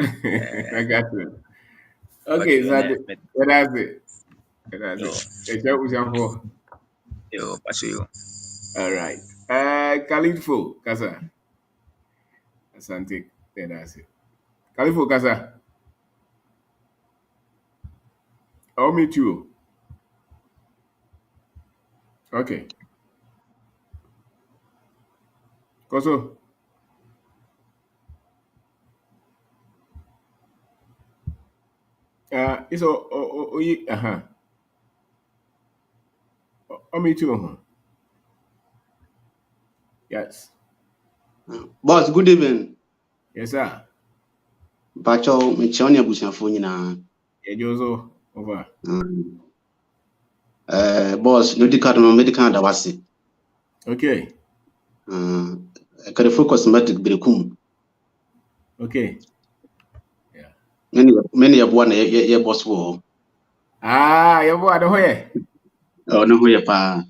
Eh, I got you. Pacho Okay, so ne that's it. That's yo it. It's Pacho yo. all right. Khalifo, Kasa. Asante. Then that's it. Khalifo, Kasa. I'll meet you. Okay. Koso. It's me too. Yes. Boss, good evening. Yes, sir. Pacho, mechioni abusiafo nyinaa. Yeah, Jozo over. Boss, medical da wase. Okay. Kare focus matic brekum. Okay. Yeah. Many ya bwana ye boss wo. You boy, the way. No ho ye pa.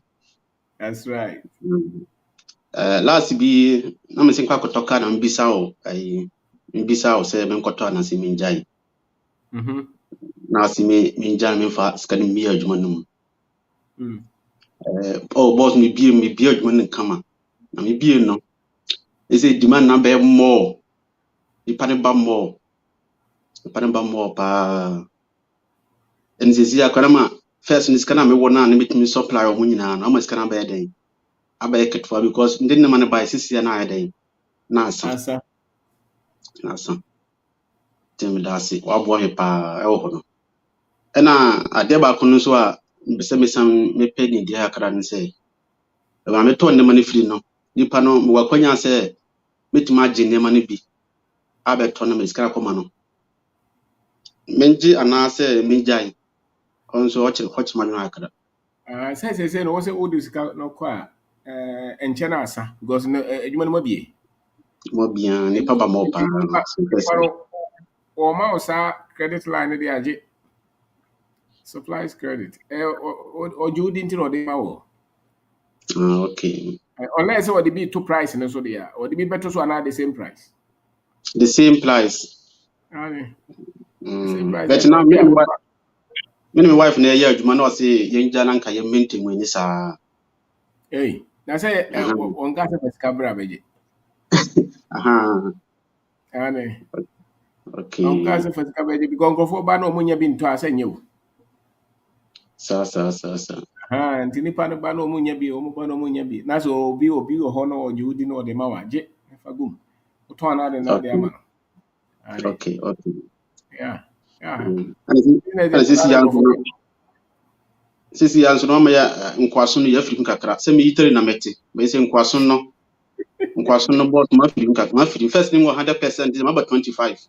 That's right. Last bi na me sin kwa kotoka na mbisa o. Mbisa o se men kotoa na si minjai. Mhm. Na si minjai me fa skani mi adwuma num. Mm. Boss me bi adwuma nin kama. Na me bi no. Ese demand na be more. Ipane ba more. Ipane ba more pa. NCC akwanama first ni scan me wona na metimi supply ho nyina na ma scan ba yeden aba ketwa because ndin na man buy sisi na yeden na Answer. asa tem dasi wa bo he pa e wo ho no na ade ba ko no so a mbese mesam me pe ni dia akra ne se ba me to ndema ne free no nipa no mo wakwanya se metimi age ndema ne bi aba to na me scan ko ma no menji ana se menjai onso o chiri hochima nwa akra Say no was all this no kwa enche na asa because no adwuma no mabie. mo bia nipa ba mo pa so pese Or mouse credit line the age supplies credit. Or you didn't know the power. okay. Unless what the be two price and so they are, or the be better so another the same price. The same price. The same price. But now me wife na year adwuma na say yen jana nka ye maintain we ni sa. Hey, na say on gas of scabra beje. Aha. Ane. On Okay. gas of scabra beje because go for ba no munya bi nto asa nyew. Sa. Nti nipa no ba no munya bi, o mo ba no munya bi. Na so obi ho no ojudi no de ma waje. Fa gum. Uto na de na de ama no. Okay. Yeah. And sisi yanso no ma ya nkwaso no ya firi nkakra. Se me yitere na mete. Me se nkwaso no boss ma firi nkakra. Ma firi first name 100% ma ba 25.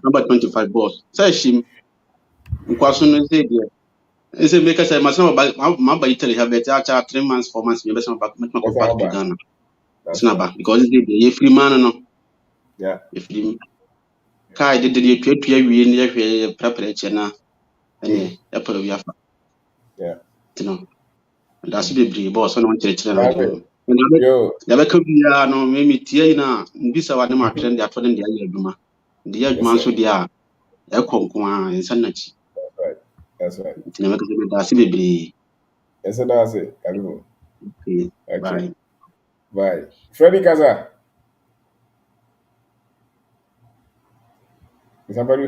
Number 25 boss. Say shim nkwaso no say there. Ese make say masama ma ba yitere ha bet acha 3 months 4 months me be sama back make go back to Ghana. It's not back because the free man no. Yeah. If the kai did the tweet we in the preparation na any apple we have. Yeah. You know. That's the boss on church na. Yo. The back be no me tie na mbisa wa na ma trend the atone the ayi aduma. The aduma so dia e konko a insan na chi. That's right. You know make that's the Yes, that's it. okay. Bye. Bye. Freddy Kaza. Is somebody?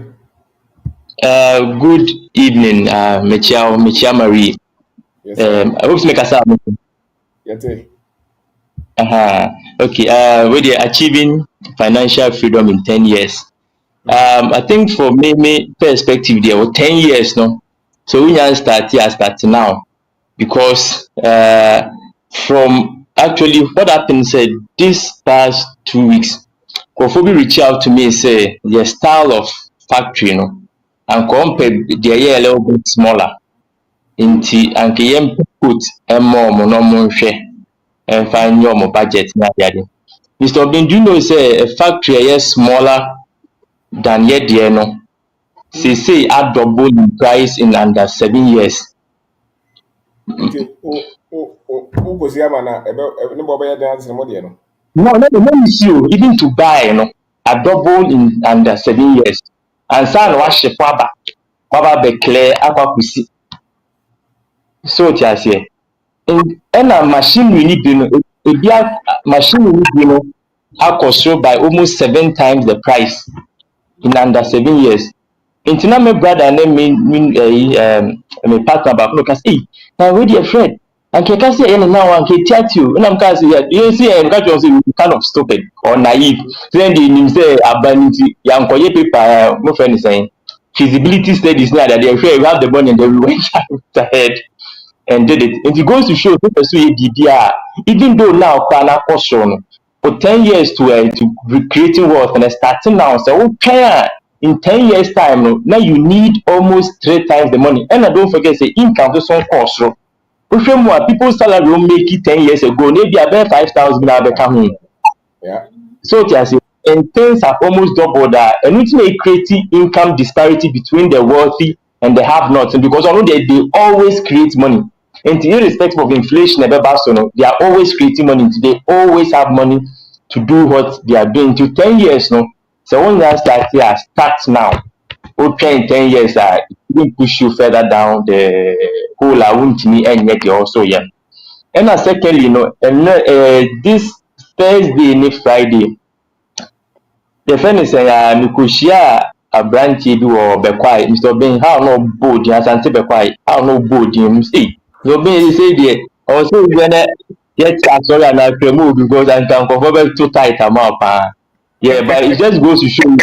Good evening, Michia Marie. Yes, sir. I hope to make a sound. Yes, Okay. We're achieving financial freedom in 10 years. I think for me perspective there were 10 years, no. So we can start here, start now, because from actually what happened said this past 2 weeks, Kofobi reached out to me say the style of factory, you know, and compare the year a little bit smaller. Nti anka yɛmput ɛma ɔmo na ɔmo nhwɛ ɛmfa nyɛ ɔmo budget ne adeade. Mr. Obin, do you know say a factory ɛyɛ smaller than yɛ deɛ no seesei adouble in price in under 7 years. Okay. Go see Amana. No Baba dance no more. No issue even to buy no adouble in under 7 years. Ansa na wahyɛ fo waba bɛclear akɔ akɔsi. So te aseɛ. Ɛna machinery ni bi no machinery ni bi no akɔ soro by almost 7 times the price in under 7 years. Nti na me brother na me partner baako no ka say, na we dey friend. Anke ka say na now anke tiatio. Na me ka say you see ka just say you kind of stupid or naive. Then they nim say abaniti yankoye paper mo friend is saying feasibility studies na that they you have the money and then we went ahead and did it. It goes to show that pursue DDR, even though now Kana Koshon for 10 years to creating wealth and starting now. So okay, in 10 years time, now you need almost 3 times the money. And I don't forget say income to some cost. So people's salary will make it 10 years ago, maybe about 5,000 now become. Yeah. So and things have almost doubled that, and it may create income disparity between the wealthy and the have-nots, and because I know they always create money. And irrespective of inflation, they are always creating money. They always have money to do what they are doing. To 10 years, no. So when you start here, start now. Okay, in 10 years, it will push you further down the hole. I won't need any yet also, yeah. And secondly, and this Thursday, next Friday, yɛfrɛ no sɛ mekɔhyia aberanteɛ bi wɔ bɛkwae mr obin how na ɔbɔ odin asante bɛkwae how na ɔbɔ odin mu sei mr obin sɛ deɛ ɔwɔ sɛ obiɛ na yɛte asɔre anaa mu because anka nkɔfoɔ bɛto tight ama wo paa yeah but it just goes to show you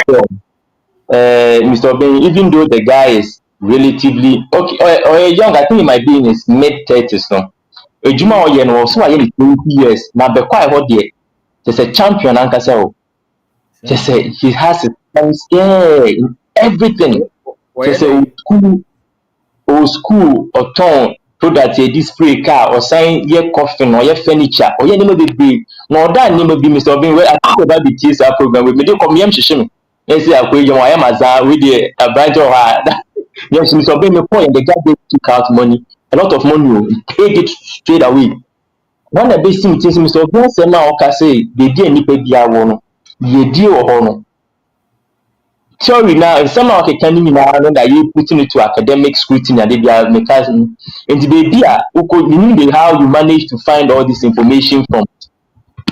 mr obin even though the guy is relatively okay or young I think he might be in his mid-30s no adwuma a ɔyɛ no wɔ so ayɛ ne 20 years na bɛkwae hɔ deɛ kyɛ sɛ champion ankasa o. Just say he has his hands, yeah, in everything. Just say old school or tone so that a display car or sign your coffin or your furniture or your name be big. No, that name be Mr. Bean. Well, I think about the TSA program with me. They come here, Shishim. They say, I quit I am as with a branch of her. Yes, Mr. Bean, the point the guy took out money, a lot of money, he paid it straight away. One of the best things, Mr. Bean said, now, I say, they didn't pay the hour. Ye deal or sorry now somehow can you now that you putting it to academic scrutiny and they are mechanism and the baby you need how you manage to find all this information from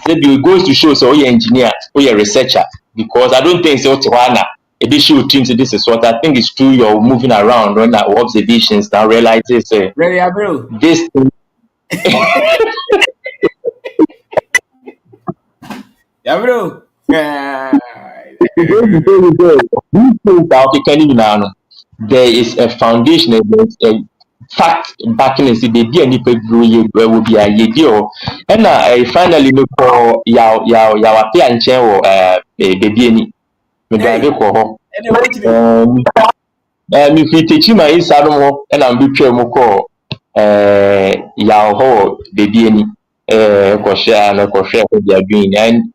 maybe it goes to show so you're engineer or you're researcher because I don't think so Tijuana a bit show teams this is what I think it's true you're moving around run that observations now realize this this thing. Yeah, bro. There is a foundation, there's a fact backing and say baby and if will be a year. And I finally look for yaw pay and chair or baby any me drive ko if you teach my inside more and I'm be train mo ko yaw ho baby any ko share na ko share what they are doing and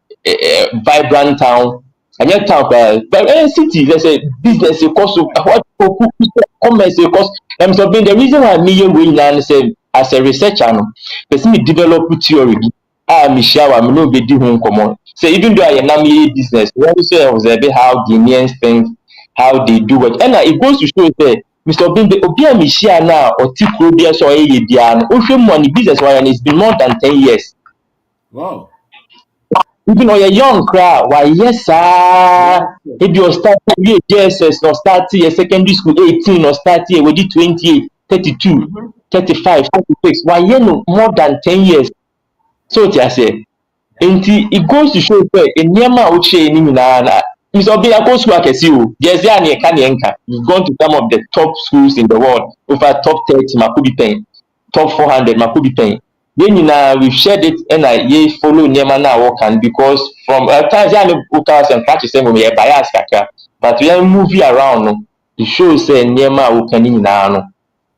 vibrant town and your town but city there's a business cost what commerce cost so being the reason why me we learn say as a researcher no person me develop theory me share me no be di ho nkomo so even though I am business we also observe how Ghanaians think how they do it and it goes to show say Mr. Binde obi a me share na o ti kro bia so ye bia no o hwe money business why and it's been more than 10 years. Wow. Even when you're young, crowd, why yes, sir. If you start your JSS or start your secondary school 18 or start here with 28, 32, 35, 36, why you know more than 10 years. So I say, and it goes to show that in Yama Uche Nimina, Mr. Obiako school I can see you. Yes, you've gone to some of the top schools in the world, over top 30, Makubi Pen, top 400, Makubi Pen. Then we've shared it and I follow Nema now working because from times I know and practice them we are bias but we are moving around no, it shows say Nema working now no.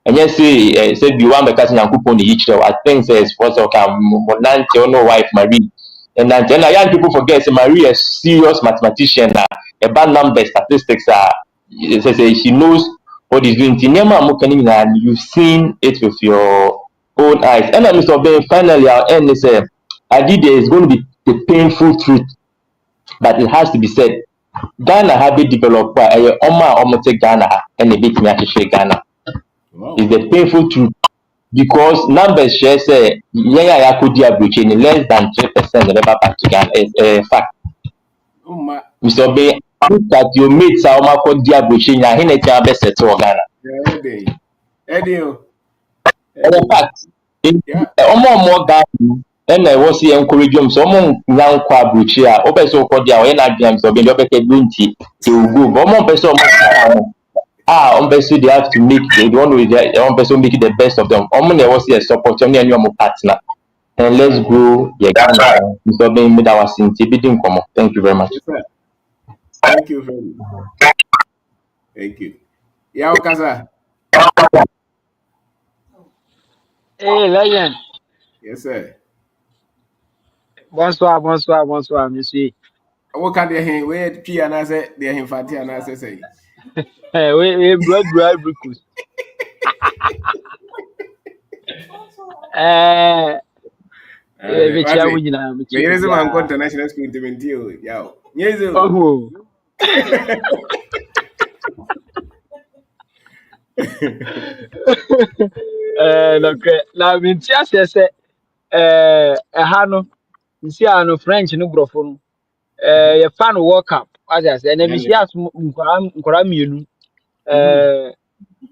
And yes say be one because na coupon the each I think says sports okay monante or no wife Marie and then young people forget say Marie is serious mathematician a bad number statistics say she knows what is doing Nema working and you've seen it with your own eyes. And Mr. Ben, finally, our end is I did there is going to be the painful truth, but it has to be said. Ghana have been developed by a almost Ghana and a bit me Ghana. Wow. It's the painful truth because numbers share say yeah could breach in less than 3% never back to Ghana. It's a fact. Oh my. Mr. Ben, look at your mates a wɔn akɔ di abrohyɛ nyinaa he na ɛkyɛn abɛsɛte wɔ Ghana. Eddie. Eddie. In Eddie. fact, Yeah. ọmụ ọmụọ Ghana ɛna ɛwɔ sɛ encourage wɔn sɛ ɔmo nya nkɔ aburokyire a ɔpɛ sɛ ɔkɔ di a ɔyɛ n'adwene sɛ ɔbɛn deɛ ɔbɛka bi nti they will go but ɔmo mpɛ sɛ ɔmo kɔ ɔmo pɛ sɛ they have to make they want to ɔmo pɛ sɛ ɔmo make the best of them ɔmo na ɛwɔ sɛ yɛ support ɔmo na ɛne ɔmo partner and let's grow yɛ Ghana nso ɔbɛn mi da wa si nti ebi di nkɔmɔ thank you very much. Yes, sir. Thank you very much. Thank you. Yeah, Okasa. Hey, Lion. Yes, sir. Bonsoir, bonsoir, bonsoir, monsieur. What can they hear? Where P and I say they hear Fatty and I say. Hey, we blood bricks. Eh, me chia Fatty. wunyina, me The chia reason I'm going bia. to international school to maintain. Yeah. Yes. Oh. Look, na me tia se ha no, nsi ano French no brofo no. Ye fan World Cup. As I say, na me tia nkora mienu. Mm-hmm.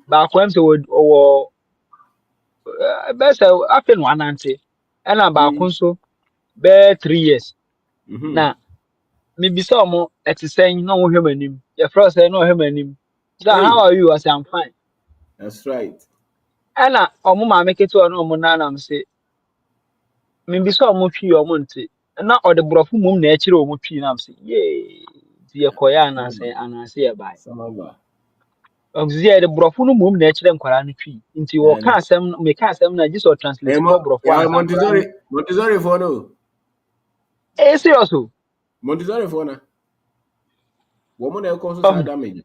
Ba kwam se wo best afen wanante. Na ba ko so be 3 years. Mm-hmm. Na mebisa omo etisen na wo hwem anim. Your first say no hwem anim. How Hey, are you? I say I'm fine. that's right. Na omo ma mekete o na omo na na say mebisa omo twi omo nte. Na o de brofo mum na ekire omo twi na say yey. Ti ye koya na Samaba. say anase ye bai. Samaba. Ozi ye de brofo no mum na ekire nkwara no twi. Nti wo ka And asem me ka asem na just translate to brofo yeah, ansa nkwara no. Montessori for no. Serious o. Montessori for na. Woman na ko so sa damage.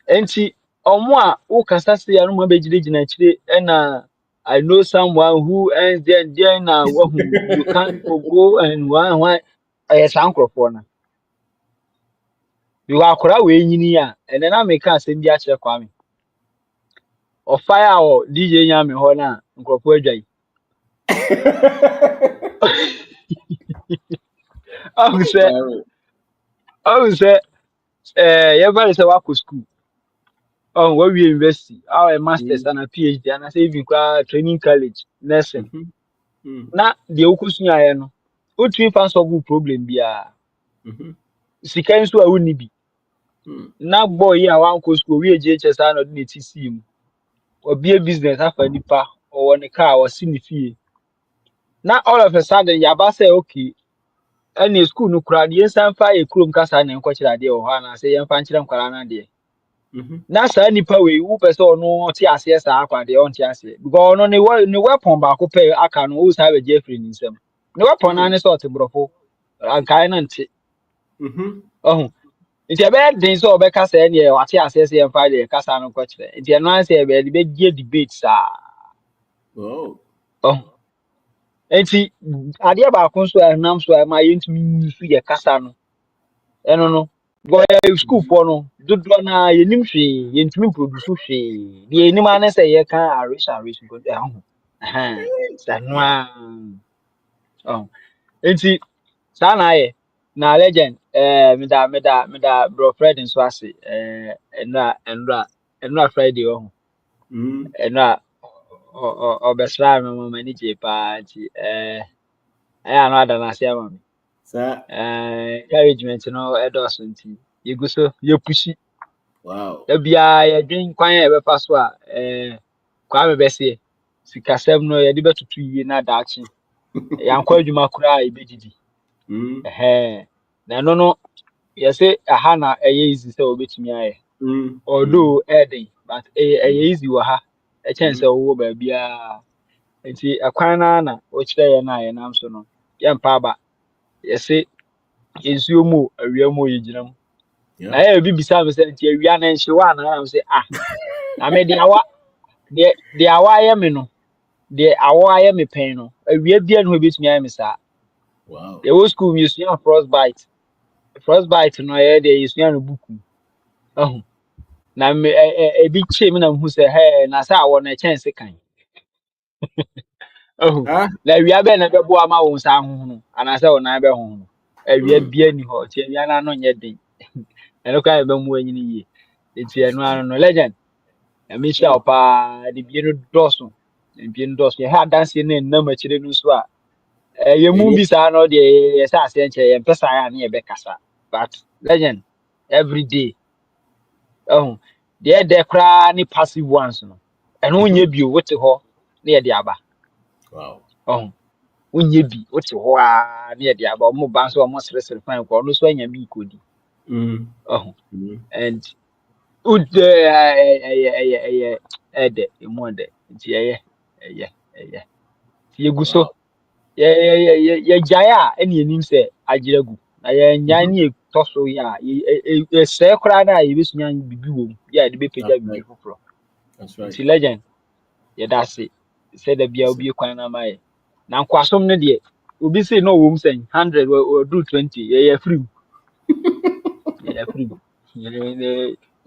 Enti omo a wo kasa se ya no mo begire chire na I know someone who ends there na wahu you can't go and one sankrofo na you akora we nyini a ene na me ka asem bi a kire kwa me o fire o DJ nya me ho na nkrofo adwai Wow. o se ye bari se wa ko school oh we university our masters and a PhD and I say even kwa training college nursing Mm-hmm. Mm-hmm. na de okusunya ye no o tumi fa solve problem bia Mm-hmm. sika nso a wonni bi na boy a wan ko school we GHS a no de ne tisi mu obi a business afa nipa o ne car o si ne fie na all of a sudden ya ba say okay any school no kura de yensan fa e kurom kasa na enko kira de o ha na say yenfa nkira nkwara na de Mm-hmm. na sa nipa we wu pese ono ti ase sa akwa de on ti ase because ono ne weapon ba ko pe aka no o sa be Jeffrey ni nsam ne weapon na ne sort brofo ankai na nti Mm-hmm. oh nti ebe den so obeka sa ne wate ase se yemfa de kasa no ko kire nti eno an se ebe de be die debate sa Oh. oh nti ade ba ko so nam so ma yentumi nyi su ye kasa no eno no go school for no dodo na yenim hwe yentumi produce hwe de yenim ane se ye kan arish go eh ho sa no oh nti sa na ye na legend me da bro Fred nso ase enra Friday ho Mm-hmm. enra obesra me mo mani je pa nti aya no ada na ase ama me Sir. encouragement no edos nti yeguso ye pushi Wow. da bia ye dwen kwan e befa so a kwa me bese sikasɛm no ye de betutu yie na daachi yankɔ adwuma koraa a ebedidi Mm-hmm. na no no yɛsɛ aha na ɛyɛ easy sɛ obetumi ayɛ Mm-hmm. although ɛden but ɛyɛ easy wɔ ha ɛkyɛn Mm-hmm. sɛ ɔwɔ baabiara nti ɛkwan na na wɔkyerɛ yɛn a yɛnam so no yɛmpa aba yɛsɛ nsuo mu o, awia mu o, yɛgyina mu na Yeah. yɛ bi bisa me sɛ nti awia no nhye wa na nam sɛ na me de awa ayɛ me no de awɔ ayɛ me pɛn no awia bia no ho ebetumi ayɛ me saa Wow. yɛwɔ school mu yɛsua frostbite no ɛyɛ deɛ yɛsua no buku ɔho na me ebi kye me na mhu sɛ na sɛ awɔ no ɛkyɛn se kan ɔho Ah. na awia bɛn na ɛbɛboa ma wo nsa ahohono anaasɛ wo nan bɛhohono awia bia ni hɔ nti awia no ano nyɛ den ɛno koraa yɛ bɛmu anyi no yie nti ɛno ano no legend ɛme hyia wo paa de bie no dɔso bie no dɔso yɛhɛ adanseɛ no nnam akyire no nso a yɛmu bi saa no deɛ yɛsɛ aseɛ nkyɛ yɛmpɛ saa a ne yɛbɛkasa but legend every day deɛ ɛdɛ koraa ne passive ones no ɛno wonyɛ bio wote hɔ ne yɛde aba Wow. wonyɛ bi wote hɔ a ne yɛde aba ɔmo ba nso ɔmo seresere fan kɔ ɔno nso anya bi kɔdi and would ɛyɛ ɛdɛ emu ɛdɛ nti ɛyɛ nti yɛgu so Wow. yɛgyae a ɛne yɛnim sɛ agyere agu na yɛnyae ne yɛtɔ so yi a yɛsɛe koraa no a yɛbɛsua biribi wɔ mu yɛ a yɛde bɛpagya That's biribi right. foforɔ That's right. nti legend yɛda ase sɛ da bia wobie kwan no ama yɛ na nkoasom no deɛ obi sei na ɔwɔ mu sɛn 100 wɔduru 20 yɛyɛ firim yɛyɛ firim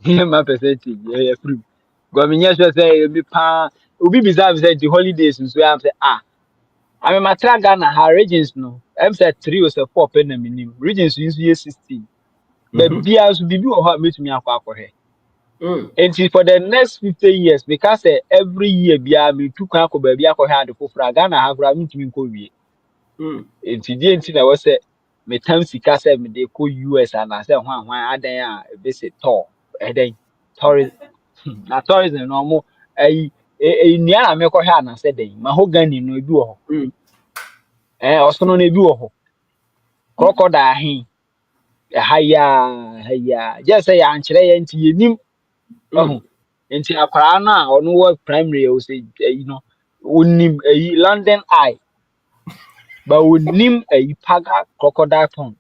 yɛma percentage yɛyɛ firim gɔmenyɛ sure sɛ ebi paa obi bisa me sɛ the holidays nso am sɛ ame matra Ghana ha regions no ɛm sɛ 3 o sɛ 4 pɛ na minim regions yi nso yɛ 16 but bia nso biribi wɔ hɔ a metumi akɔ akɔhwɛ nti for the next 50 years because every year bia me tu kwan akɔ baabi akɔhwɛ ade foforɔ a Ghana ha koraa metumi nkɔ wie nti die nti na ɛwɔ sɛ metam sika sɛ mede kɔ US anaasɛ hwan adan a ɛbɛsɛ tɔ ɛdɛn tourism na tourism no ɔmo ayi nnua na mekɔhwɛ anaasɛ dɛn mahogany no ebi wɔ hɔ ɔsono no ebi wɔ hɔ crocodile he ha ya gye sɛ yɛankyerɛ yɛ nti yɛnim nti akwaraa no a ɔno wɔ primary a ɔsɛ no onim London Eye but onim paga crocodile pond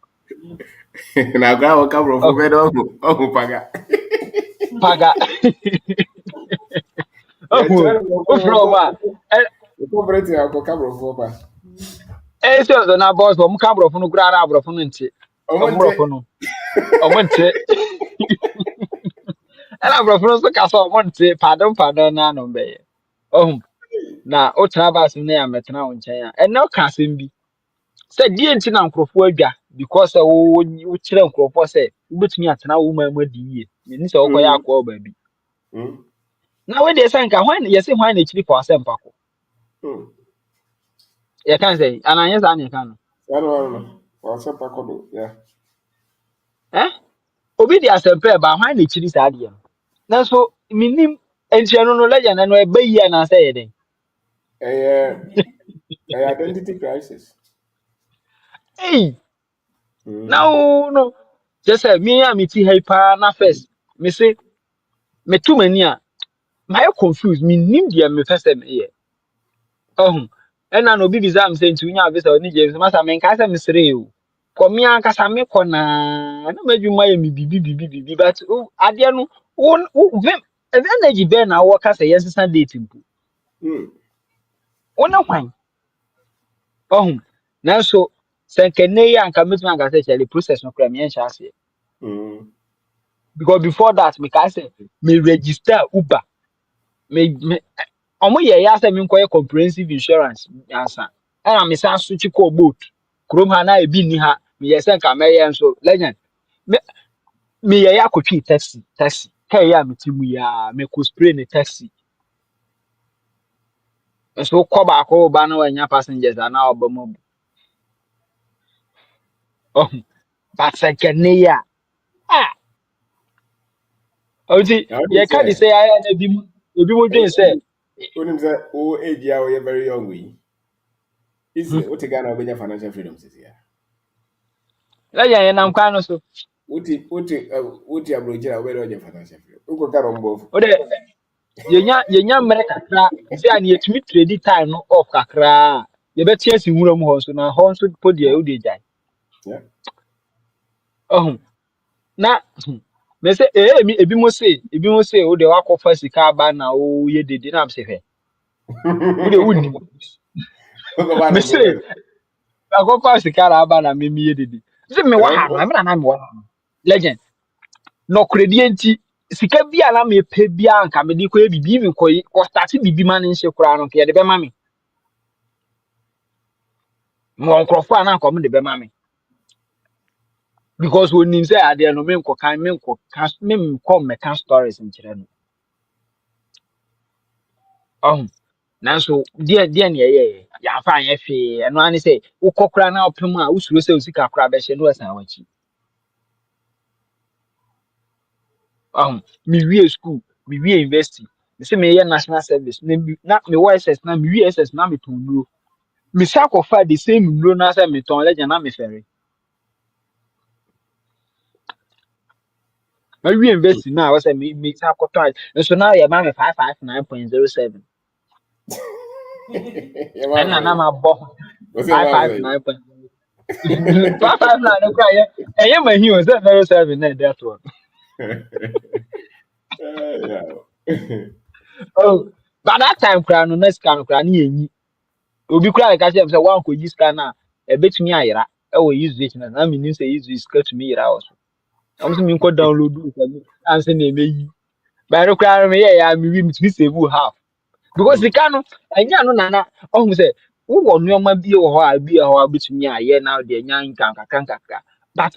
Na agora o cabro foi ver o pagar. paga É tirando ofrɛ ɔmo a o comprei o cabro foi pa. sɛ ɔsɛ na boss ɔmo ka aborɔfo no koraa na aborɔfo no nte Omonte ɔmborɔfo no ɔmo nte ɛna aborɔfo no nso ka sɛ ɔmo nte padɔm na ano bɛyɛ na wotena baase no yɛ mɛtena wo nkyɛn a ɛnɛ ɔka asɛm bi sɛ die nti na nkurɔfoɔ adwa because sɛ wokyerɛ nkurɔfoɔ sɛ wobɛtumi atena wo man mu adi yie meni sɛ wokɔyɛ akoa wɔ baabi na wode sɛ nka yɛse hwan na akyiri fa asɛm pa ko yɛka sɛ ananyɛ saa ne yɛka no Claro, você para quando, yeah. obi de asɛm pa ɛba hwan na akyiri saa adeɛ no nanso menim nkyɛn no legend no ɛba yie anaasɛ yɛ den A identity crisis. ei na wo no kyerɛ sɛ me a meti ha yi paa na first me se meto m'ani a mayɛ confused mennim deɛ mepɛ sɛ meyɛ ɛna na obi bisa me sɛ nti wonya visa ɔne James masa menkae sɛ mesere o kɔ me ankasa mekɔ naa na m'adwuma yɛ me bibi but adeɛ no energy bɛn na wɔ ka sɛ yɛnsesa date mpo wo ne hwan nanso sɛ nkɛnɛ yi anka metumi anka sɛ kyɛle process no kora meɛnhyɛ aseɛ because before that mekae sɛ me register Uber me ɔmo yɛ ya sɛ menkɔyɛ comprehensive insurance ansa ɛna mesan so kyi kɔɔ boat kurom ha na ebi ni ha meyɛ sɛ nka mɛyɛ nso legend meyɛ ya akɔtwi taxi kaa yi a mete mu yi a mekɔ spray ne taxi nso kɔ baako ba na wanya passengers ana ɔba mu abu but sɛ nkɛnɛ yi a ɔnti I would yɛka de say, sɛ ayɛ na ebi mu dwen sɛ when say, oh, age, you are very young, we. Is what a Ghana with financial freedom, says here. legend yɛnam kwan no so What you approach where your financial freedom? Who got on both? wode yɛnya mmerɛ kakra sɛ a ne yɛtumi trade time no off kakra a yɛbɛte asi nwura mu hɔ nso na hɔ nso po deɛ wode gyae Yeah. na me sɛ ebi mo se wode wakɔfa sika aba na woyɛ dede na msɛ hwɛ wode wunni Go back me and se go. akɔfa sika na aba na me yɛ dede sɛ me wɔ ha no ɛmɛ na me wɔ ha no legend nɔkoredie nti sika bi a na mepɛ bi a nka mede kɔyɛ bibi mi kɔ start bibi ma ne nhyɛ koraa no nka yɛde bɛma me mewɔ nkurɔfo a na nka ɔmo de bɛma me because when him say ade no me come me can stories in chire no. Nanso deɛ ne ɛyɛ yɛafa anyɛ hwee ɛno ane sɛ wokɔ kora na wopem a wosuro sɛ wo sika kora bɛhyɛ no wasan wakyi mewie school mewie university mesɛ meyɛ national service na mewɔ ss na mewie ss na metɔn nnuro mesa akɔfa the same nnuro na sɛ metɔn lɛgya na mefɛre mawie university na wɔ sɛ mesa akɔtɔn nso na yɛma me 559.07 Yeah, my ɛna na friend. mabɔ What's your man say? 559. 559 no kora ɛyɛ mahi o sɛ 07 na ɛdɛ toɔ. Yeah. Oh, but that time kra no na sika no kra na yenyi. Obi kra ka say wan ko yi sika na e betumi ayira. E wo use it na me nim say use sika to me yira also. Am say me ko download do for me. Am say na meyi. But no kra me yeah me wi me to save half. Because sika no enya no na ohun say wo wo nneoma bi wo ho a bi ho a betumi aye na de nya nkan kakra. But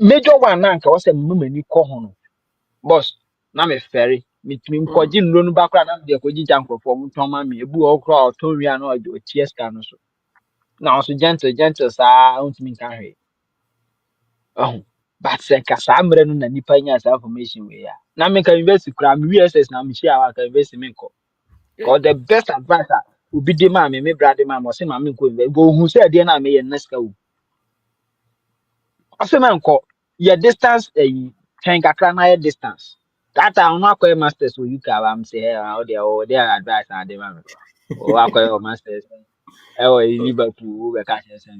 major one na nka wo say mama ni ko ho no. Boss na me ferry mitimi nkɔgye nnuro no ba kora na de kɔgye gya nkurɔfoɔ mo tɔn ma me ebu wɔ hɔ koraa a ɔtɔn wia na ɔde otie sika no so na ɔso gentle saa ɔntumi nka hwee but sɛ nka saa mmerɛ no na nipa nya saa information wei a na meka university koraa me ss na mehyia a aka university menkɔ cause the best advice a obi de maa me bra de maa me ɔse ma menkɔ university ohu sɛ adeɛ no a meyɛ no na sika wɔ ɔse menkɔ yɛ distance twɛn kakra na yɛ distance that time no akɔyɛ masters wɔ UK am say ɔde advice na ade ma me o akɔyɛ wɔ masters ɛwɔ Liverpool wo bɛka kyerɛ sɛ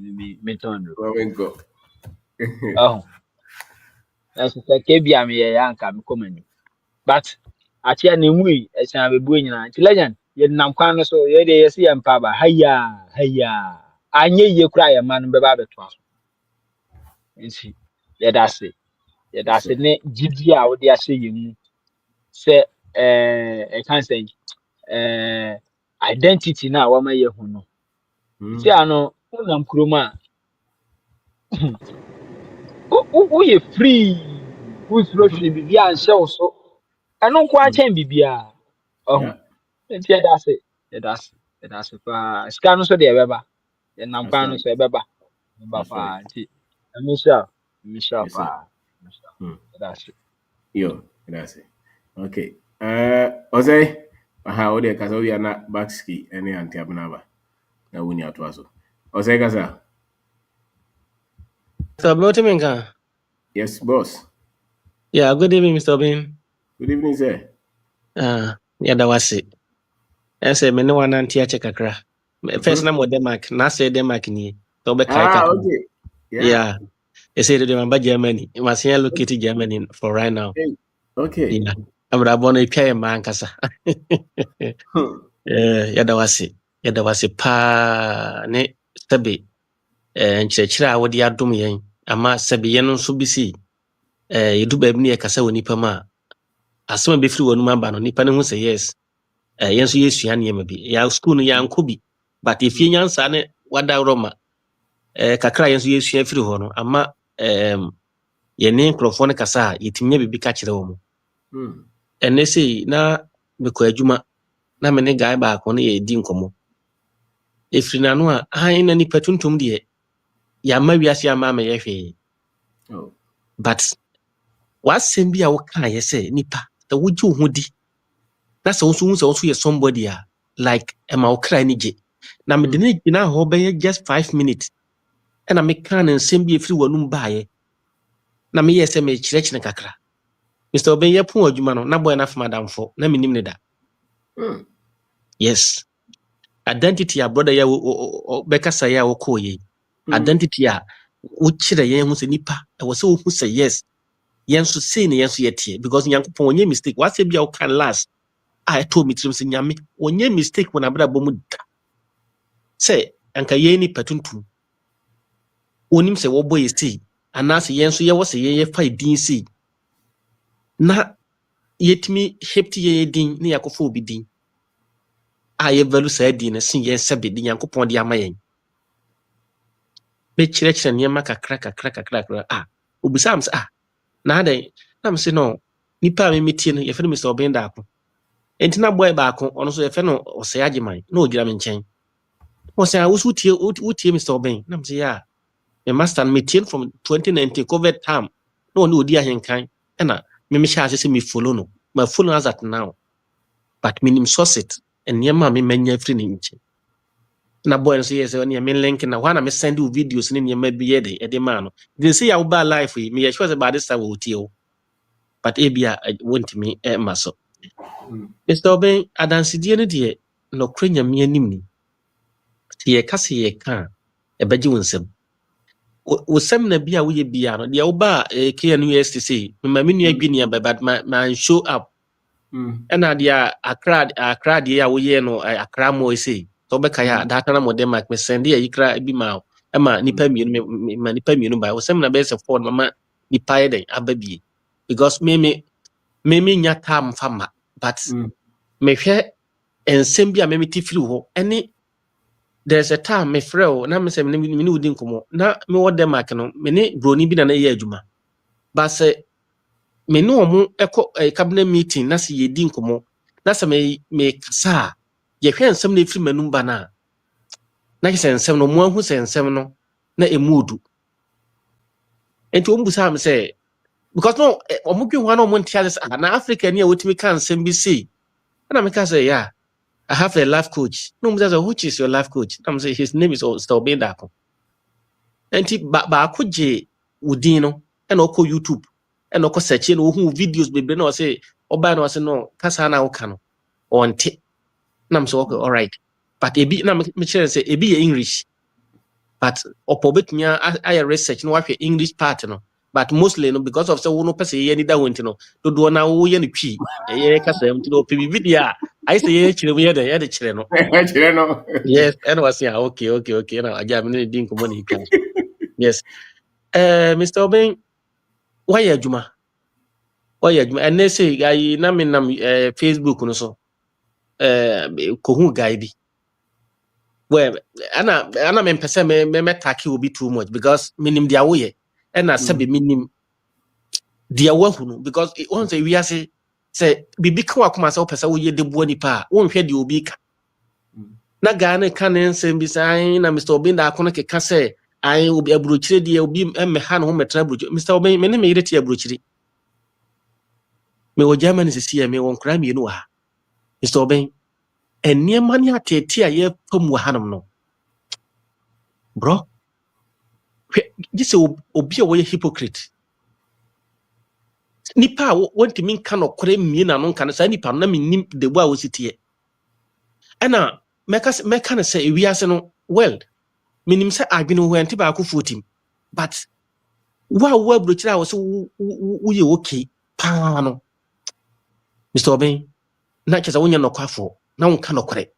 me tɔn do Well, go. ɔho ɛso sɛ kebi a meyɛ yɛ anka mekɔ m'anim but akyɛ ne mu yi ɛhyɛn abɛbue nyinaa nti legend yɛnam kwan no so yɛde yɛsi yɛ mpa ba haya anyɛ yie koraa yɛ ma no bɛba abɛtoa so nti yɛda ase ne gyidi a wode ahyɛ yɛn mu sɛ ɛka sɛ identity na wama yɛ hu no nti ano wonam kurom a woyɛ free wosuro hwee biribi anhyɛ wo so ɛno nko akyɛn biribiaa ɔho Yeah. nti yɛda ase paa sika no so deɛ ɛbɛba yɛnam That's kwan no right. so ɛbɛba That's right. paa nti ɛmehyia Yes, sir. paa yɛda ase Yo, that's it. Okay. Ose, aha, ode kasa we na backski any anti abnaba. Na wuni atwaso. Ose kasa. So, what do you mean? Yes, boss. Yeah, good evening, Mr. Bin. Good evening, sir. Yeah, that was it. I said, me no one anti kakra. First, Mm-hmm. na mo Denmark, na say Denmark ni. So, be kai Ah, kakra. okay. Yeah. Yeah, they say they remember Germany. You must here locate Germany for right now. Hey. Okay. Yeah, I'm going to pay man kasa. Yɛda wase paa ne sɛbe nkyerɛkyerɛ a wode adom yɛn ama sɛbe yɛn nso bi si yɛdu baabi ne yɛkasa wɔ nipa mu a asɛm a bɛfiri w'anom aba no nipa no hu sɛ yes yɛn nso yɛsua nneɛma bi yɛ school no yɛankɔ bi but ɛfie nyansa ne wada worɔ ma kakra a yɛn nso yɛsua firi hɔ no ama yɛne nkurɔfoɔ no kasa a yɛtumi nya biribi ka kyerɛ wɔ mu ɛnnɛ sei na mekɔ adwuma na me ne guy baako no yɛdi nkɔmmɔ ɛfiri n'ano a han na nipa tuntum deɛ yɛama wiase ama amɛyɛ hwee Oh. but w'asɛm bi a wokaeɛ sɛ nipa sɛ wogye wo ho di na sɛ wo nso hu sɛ wo nso yɛ somebody a like ɛma wo kra ni gye na mede ne gyina hɔ bɛyɛ just 5 minutes ɛna mekaa ne nsɛm bi ɛfiri w'anom baeɛ na meyɛɛ sɛ mekyerɛkyerɛ kakra Mr. Oben yɛpo adwuma no na bɔɛ no afem adamfo na menim ne da yes identity a brother yɛ bɛkasa yɛ a wokɔɔ yɛ identity a wokyerɛ yɛn ho sɛ nipa ɛwɔ sɛ wohu sɛ yes yɛn nso sei ne yɛn nso yɛteɛ because nyankopɔn ɔnyɛ mistake wasɛ bi a woka last a ɛtɔɔ me tirim sɛ nyame ɔnyɛ mistake wɔ n'abrabɔ mu da sɛ anka yɛn nipa tuntum onim sɛ wɔbɔ yɛ sei anaasɛ yɛn nso yɛwɔ sɛ yɛyɛfa din sei na yɛtumi hepti yɛn din ne yɛakɔfa obi din a yɛvalu saa din no sen yɛn sɛbe de nyankopɔn de ama yɛn bɛkyerɛkyerɛ nneɛma kakra a obisa am say na adan na am say no nipa me metie no ye fe no Mr. Obenda ako enti na boy ba ako ono so ye fe no Osei Agyeman na ogira me nchen o say wo tie Mr. Oben na am say ya me master me tie from 2019 COVID time no no odi ahenkan na me sha ase say me follow no my follow as at now but minim source it and yema me manya free ni nche na boy no say yes on me link na wana me send you videos ni yema bi ye de e ma no they say ya wo ba life me ye sure say ba this time wo tie o but ebia won't me ma so Mr. Oben adansidie no de no krenya me anim ni tie ka se ye ka e beji wonsem wo sem na bia wo ye bia no de wo ba KNUST me ma me nua dwini aba but man show up ena dia akra de ya wo ye no akra mo say to be kaya data na modem mark me send ya ikra bi ma ma nipa mienu ma nipa mienu ba wo sem na be se phone mama nipa ye den ababi because me nya tam fama but me hwe ensem bia me ti firi ho ene there's a time me frɛ na me sɛ me ne wodi nkomo na me wo dem mark no me ne broni bi na na ye adwuma ba sɛ me ne omo ɛkɔ cabinet meeting na se ye di nkomo na sɛ me kasa ye hwɛ nsɛm na efiri manum ba na kyɛ nsɛm no mo ahu sɛ nsɛm no na emudu enti omu busa am sɛ because no omo dwe ho na omo ntia sɛ na Africa ni a wotimi kan nsɛm bi sei na me ka sɛ yeah I have a life coach no omu sɛ which is your life coach I'm say his name is Mr. Obenda enti ba akogye udin no na okɔ YouTube na okɔ search na ohu videos bebre na ɔsɛ ɔba na ɔsɛ no kasa na woka no ɔnte na I'm say okay all right but ebi na me kyerɛ sɛ ebi yɛ English but opo betumi ayɛ research no wahwɛ English part no but mostly no because of say wo no pese ye ni da wonti no dodo na wo ye no twi ye kasa am ti no pe video a ai say ye kyerɛ mu ye de kyerɛ no Kyerɛ no. yes and was yeah okay na aja me ne din ko mo ne twa yes Mr. Oben why adwuma and they say guy na me nam Facebook no so ko hu guy bi well ana me pese me take obi too much because minim dia wo ye and na sabe minim dia wo hu no because once we are say bibi ka wakoma say pese wo ye de bo nipa wo nhwe dia obi ka na ga na ka ne nsem bi sai na Mr. Obenda akono ke ka say ai obi aburochire dia obi me ha no ho metra aburochire Mr. Oben me ne me yire ti aburochire me wo Germany se me won kra mienu ha Mr. Oben eniema ni atete a ye pam wa hanum no bro this obi a wo ye hypocrite nipa want to mean kan okore mie na no kan sa nipa na menim de bo a wo sitie ana meka na say ewiase no well minim say adwene ho ante ba ko fotim but wo abrochira wo so wo ye okay pa no Mr. Oben na kyesa wonya nokwafo na won kan okore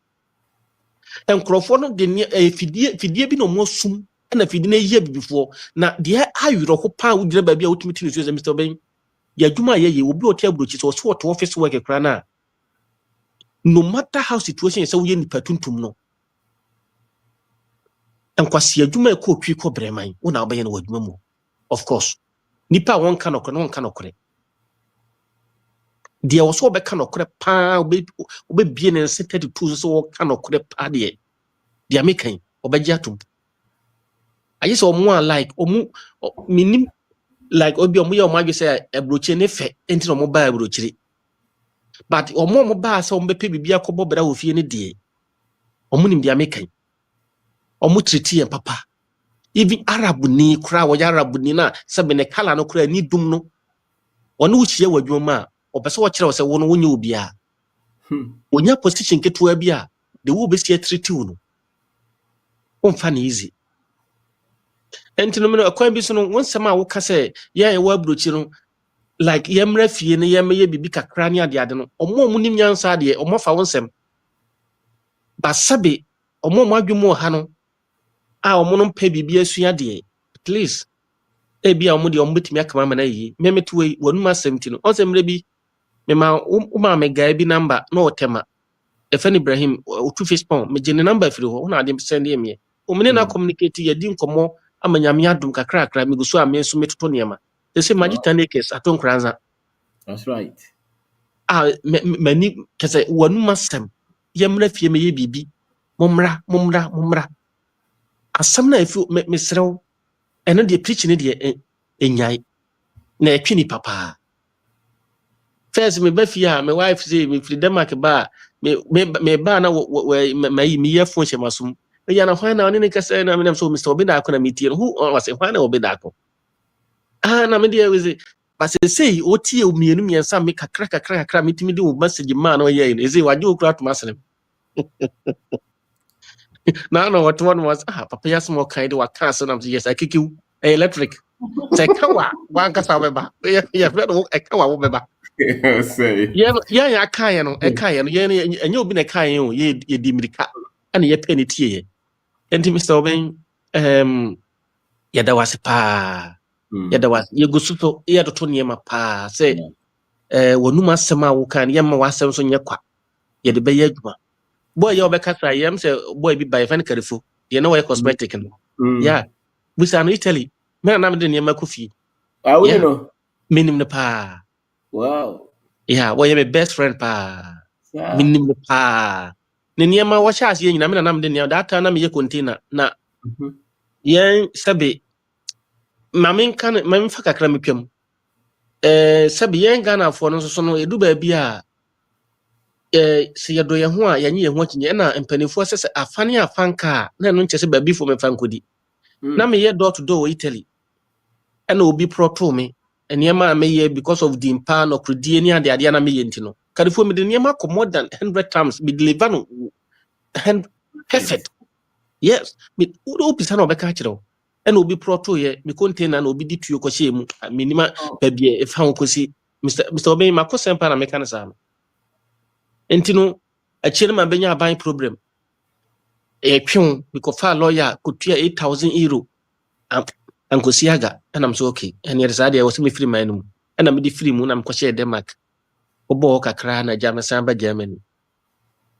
enkrofo no de fidie bi no mo sum na fidie na yie bibifo na de ayuro ko pa wo gyina ba bi a wotumi tinu so Mr. Oben ya dwuma ye obi oti abrochi so so to office work kra na no matter how situation is wo ye nipa tuntum no enkwasi adwuma e ko twi ko breman wo na obaye no wadwuma mu of course nipa won kan okore de wo so obeka no okore pa obe bie ne 32 so wo kan okore pa de amekan obeji atum ayi so omo like omu minim like obi omo ye omo agwe say abrochi ne fe enti no mo ba abrochiri but omo ba say omo bepe bibia ko bobra wo fie ne de omo nim de amekan omo treaty en papa even Arab ni kura wo Arab ni na sebe ne kala no kura ni dum no ono wo hie wadwuma obese wo kire wo se wo no wonya obia wonya position ketua bia de wo be sie treaty wo no wonfa na easy enti no me akwan bi so no wonsema wo ka se ye wo abrochi no like yemra fie ne yemye bibi kakra ne ade no omo nim nyansa ade omo fa wonsem ba sabe omo adwumo ha no a omo no mpa bibi asua de please ebia omo de omo betimi akama mana yi memetwe wonuma asɛmti no ɔsɛmre bi mema uma mega bi number na otema efani Ibrahim otu Facebook me gene number firi ho na ade send eme o mene na communicate ye di nkomo amanyame adum kakra me guso ame so metoto niema They say magic Wow. 10 acres at Tonkranza. That's right. Many can say one masem. Yamra fie me bibi. Mumra. Asamna if you make me srow. And then the preaching it enyai. Na etwini papa. First me befia my wife say me free Denmark ba me ba na me earphone she masum. Me yana hwan na oni kasa na me so Mr. Obeda akona metie who was hwan na Obeda akọ. Na me dey we say but say otie mienu miensa me kakra metimi de message man no ye ni say waje okura to masem. Na what one was papa ya small kind wa cancel am yes I kick you electric. Say kawa wan kasa obeba. Yeah friend wo kawa wo beba. Say. Yeah, aka no enye obi na aka o ye di mirika ana ye pɛ ne tie enti Mr. Oben yɛda wase paa yɛda wase yɛgu so so yɛdoto nneɛma paa sɛ wɔnum asɛm a woka no yɛma w'asɛm so nyɛ kwa yɛde bɛyɛ adwuma boy yɛ wɔbɛka sa yɛm sɛ boy bi ba yɛfa no karifo deɛ na wɔyɛ cosmetic no yeah busa no Italy mena na mede nneɛma kɔ fie You know. menim no paa Wow. yeah wɔyɛ my best friend paa menim no paa ne nneɛma wɔhyɛ aseɛ nyina me na nam de nneɛma data na meyɛ container na yɛn sɛbe mamemfa kakra metwam sɛbe yɛn Ghanafoɔ no nso so no ɛdu baabi a sɛ yɛdɔ yɛn ho a yɛnyɛ yɛn ho akyinyɛ ɛna mpanimfoɔ sɛ sɛ afa ne afanka a na ɛno nkyɛ sɛ baabifoɔ mɛfa nkɔdi na meyɛ door to door wɔ Italy ɛna obi prɔtoo me nneɛma a meyɛ because of dimpa no krodie ne adeadeɛ na meyɛ nti no karifoɔ mede nneɛma akɔ more than 100 times me deliver no perfect yes me opisa na obɛka kyerɛ wo ɛna obi prɔtoo yɛ me container na obi di tuo kɔhyɛ mu menima baabi ɛfa ho kɔsi Mr. Oben mako sɛmpa na meka no saa no enti no akyire no ma bɛnya aban problem ɛtwe mekɔfa lawyer kɔtua 8,000 euro ankosi aga ɛna mso okay ɛne yɛde saa deɛ wɔ sɛ mefiri man no mu ɛna mede firi mu na mekɔhyɛ Denmark wobɔɔ kakra na gya mesan ba Germany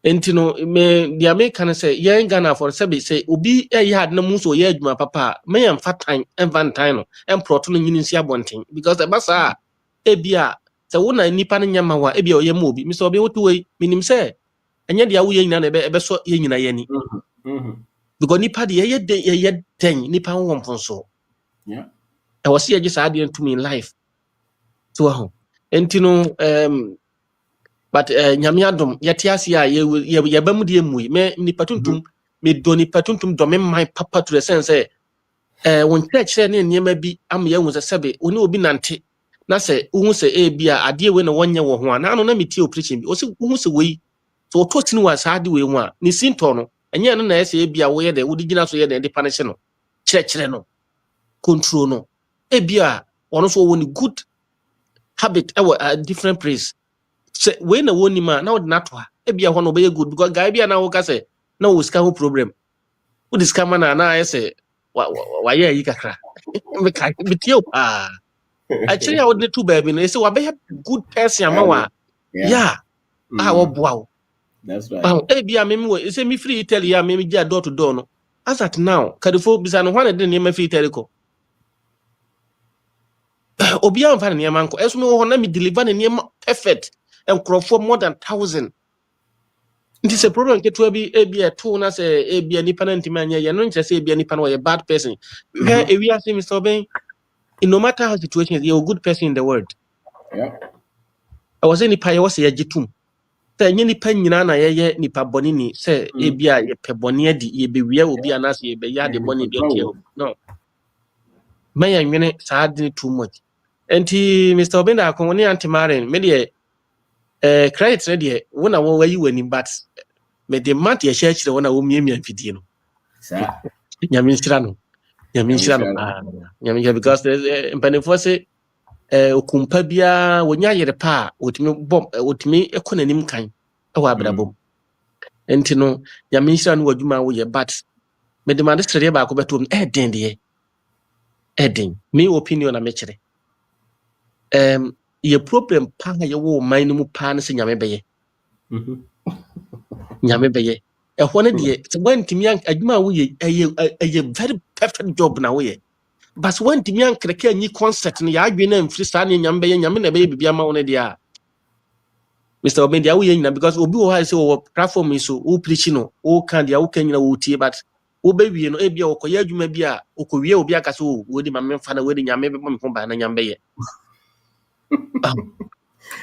enti no deɛ meka no sɛ yɛn Ghanafoɔ sɛbe sɛ obi ɛyɛ ade no mu so ɔyɛ adwuma papa a mɛyɛ mfa tan ɛmfa ntan no ɛmprɔto no nyini nsi abɔnten because ɛba saa a ebia sɛ wo na nipa no nyɛ ma wa ebia ɔyɛ ma obi Mr. Obi wotu wei menim sɛ ɛnyɛ deɛ woyɛ nyina na ɛbɛsɔ yɛ nyina yɛni because nipa deɛ yɛyɛ den nipa ho wɔ mfonso ɛwɔ sɛ yɛgye saa deɛ ntumi in life so ho enti no but nyame adom yɛte ase a yɛba mu deɛ mui me nipa tuntum me do nipa tuntum do me man papa to the sense won kyerɛkyerɛ ne nneɛma bi am yɛhu sɛ sɛbe oni obi nante na sɛ wohu sɛ bi a adeɛ we na wɔnyɛ wɔ ho a na ano na metie operation bi o sɛ wohu sɛ wei so oto tini wa saa de we ho a ne sintɔ no ɛnyɛ no na ɛsɛ bi a woyɛ de wodi gyina so yɛ de punish no kyerɛkyerɛ no control no bi a ɔno so wɔ ni good habit a different place sɛ we na woni ma na wode nato ha bi a hɔ no be good because guy bi a na wo ka sɛ na wo ska ho problem wo diska ma na ayɛ wa yɛ yi kakra me ka bitie pa actually I would too baby no say wa be good person ama wa yeah wo boa wo that's right bi a me say me free Italy ya me gya door to door no as at now kadifo bisa no hwan de nneɛma free Italy ko obi a mfa nneɛma nko ɛso me wo hɔ na me deliver nneɛma perfect nkrofo more than 1,000 nti se problem ketua bi eto na se nipa na ntima anya ye no nkyɛ sɛ nipa no a bad person where we are saying Mr. Oben no matter how situation is you're a good person in the world I was nipa ye was ye gitum sɛ nye nipa nyina na ye nipa bɔne ni sɛ ye pɛ bɔne adi ye bewia obi anase ye be ya de bɔne di otie no maya nwene saa de too much enti Mr. Oben da akon ne antimaren me de credit ne de wo na wo wayi wani but me de mat ye share chire wo na wo miamia mfidie no sa nyame nhyira no because mpanefo se okumpa bia wonya yere pa otimi ekonanim kan ewa abrabom enti no nyame nhyira no wadwuma wo ye but me de ma de sere ba ko beto den de eden me opinion na me kire ye problem pa ye wo man no mu pa na se nyame beye nyame beye ehwo ne de se wantimi adwuma wo ye very perfect job na wo ye but when timi ankreke anyi concept no ya adwe na mfiri saa ne nyame be nyame na be bibia ma won dia Mr. Obendia we nyina because obi wo ha say wo platform yi so wo preach no wo kan dia wo kan nyina wo tie but wo be wie no e bia wo koya adwuma bia okowie obi aka so wo di ma memfa na wo di nyame be mo ba na nyame ye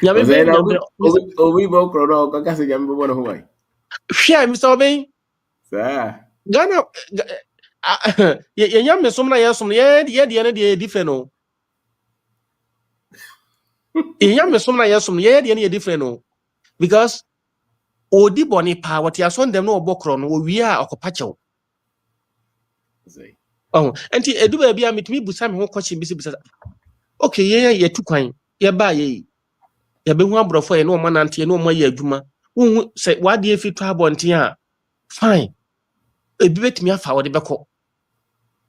nyame be nyame Obi bo krono ko ka se nyame bo no ho mai. hwia Mr. Oben Sa. Ghana ye nyame som na ye som ye de ne de different no ye nyame som na ye som ye de ne different no because odi boni pa what ya son dem no obokro no wie a okopachew Say. oh enti edu ba bia metimi busa me ho question bi bisa okay ye tu kwan ye ba ye be hu abrofo ye no ma nante ye no ma ye adwuma hu se wade efi to abonten a fine ebi betimi afa wode beko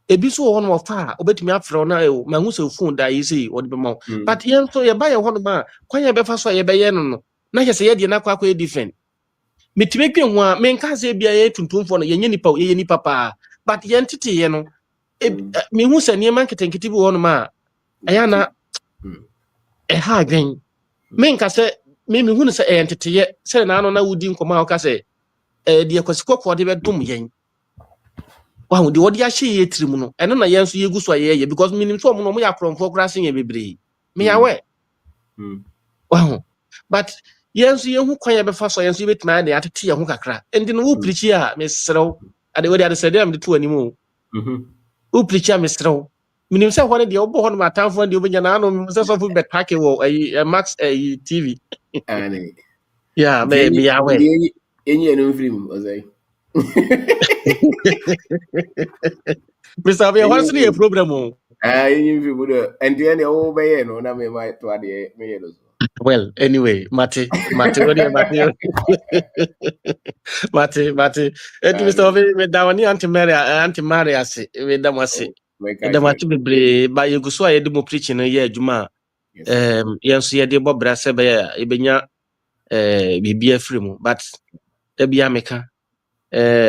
ebi so ho no fa obetimi afro na e ma hu se phone da yi sei wode be ma but ye so ye ba ye ho no ma kwan ye be fa so ye be ye no no na ye se ye de na kwa kwa different metime gwe ho a menka se bia ye tuntumfo no ye nipa pa but ye ntete ye no me hu se niema nketenkete bi wo no ma aya na ha adwen menka se me hu se ntete ye se na ano na wudi nkoma o ka se de kwasikoko de be dum yen wa de wodi ahye ye tirim no eno na ye nso ye gu so ye because minim so mo no mo ya kromfo kra se ye bebre me ya we wa but yenso ye hu kwan ye be fa so yenso ye betima de atete ye hu kakra endi no wo preach a me serew ade wodi ade sede am de to animu wo preach a me serew minim se ho ne de obo ho no matamfo de obenya na no se so fu betake wo max tv Ani. yeah me ya we Enyi no film o say. Mr. Abia what is the problem o Enyi film do. And then the o be ye no na me mai to ade me ye no. well anyway mate what do mate mate et Mr. Ani. Abia me da woni anti Maria se me da mo se Me ka da che. mate bebre ba ye guso a ye de mo preaching no ye adwuma Yes sir. yenso ye de bo bra se be ebenya bibia free mu but da bia meka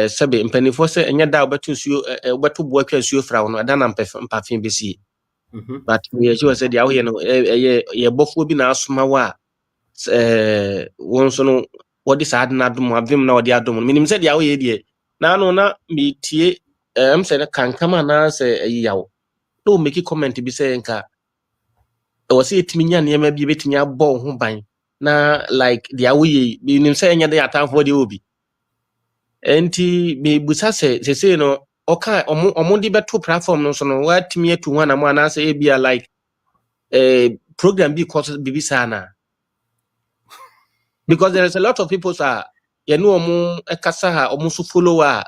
sebe mpanifo se enya da obeto suo obeto bo atwa suo fra no da na mpafin besi but ye sure say dia wo ye no ye bofo bi na asoma wa won so no wodi sa adna dum avim na wodi adum minim se dia wo ye die na no na metie se na kankama na se yawo no make comment bi se nka o se etimi nya ne ma bi betimi abọ ho ban na like dia wo ye minim se enya de atamfo de obi enti me busa se no oka omo di beto platform no so no watimi atu ho na mo anase e bia like program bi course bibi sana because there is a lot of people sa you know omo ekasa ha omo so follower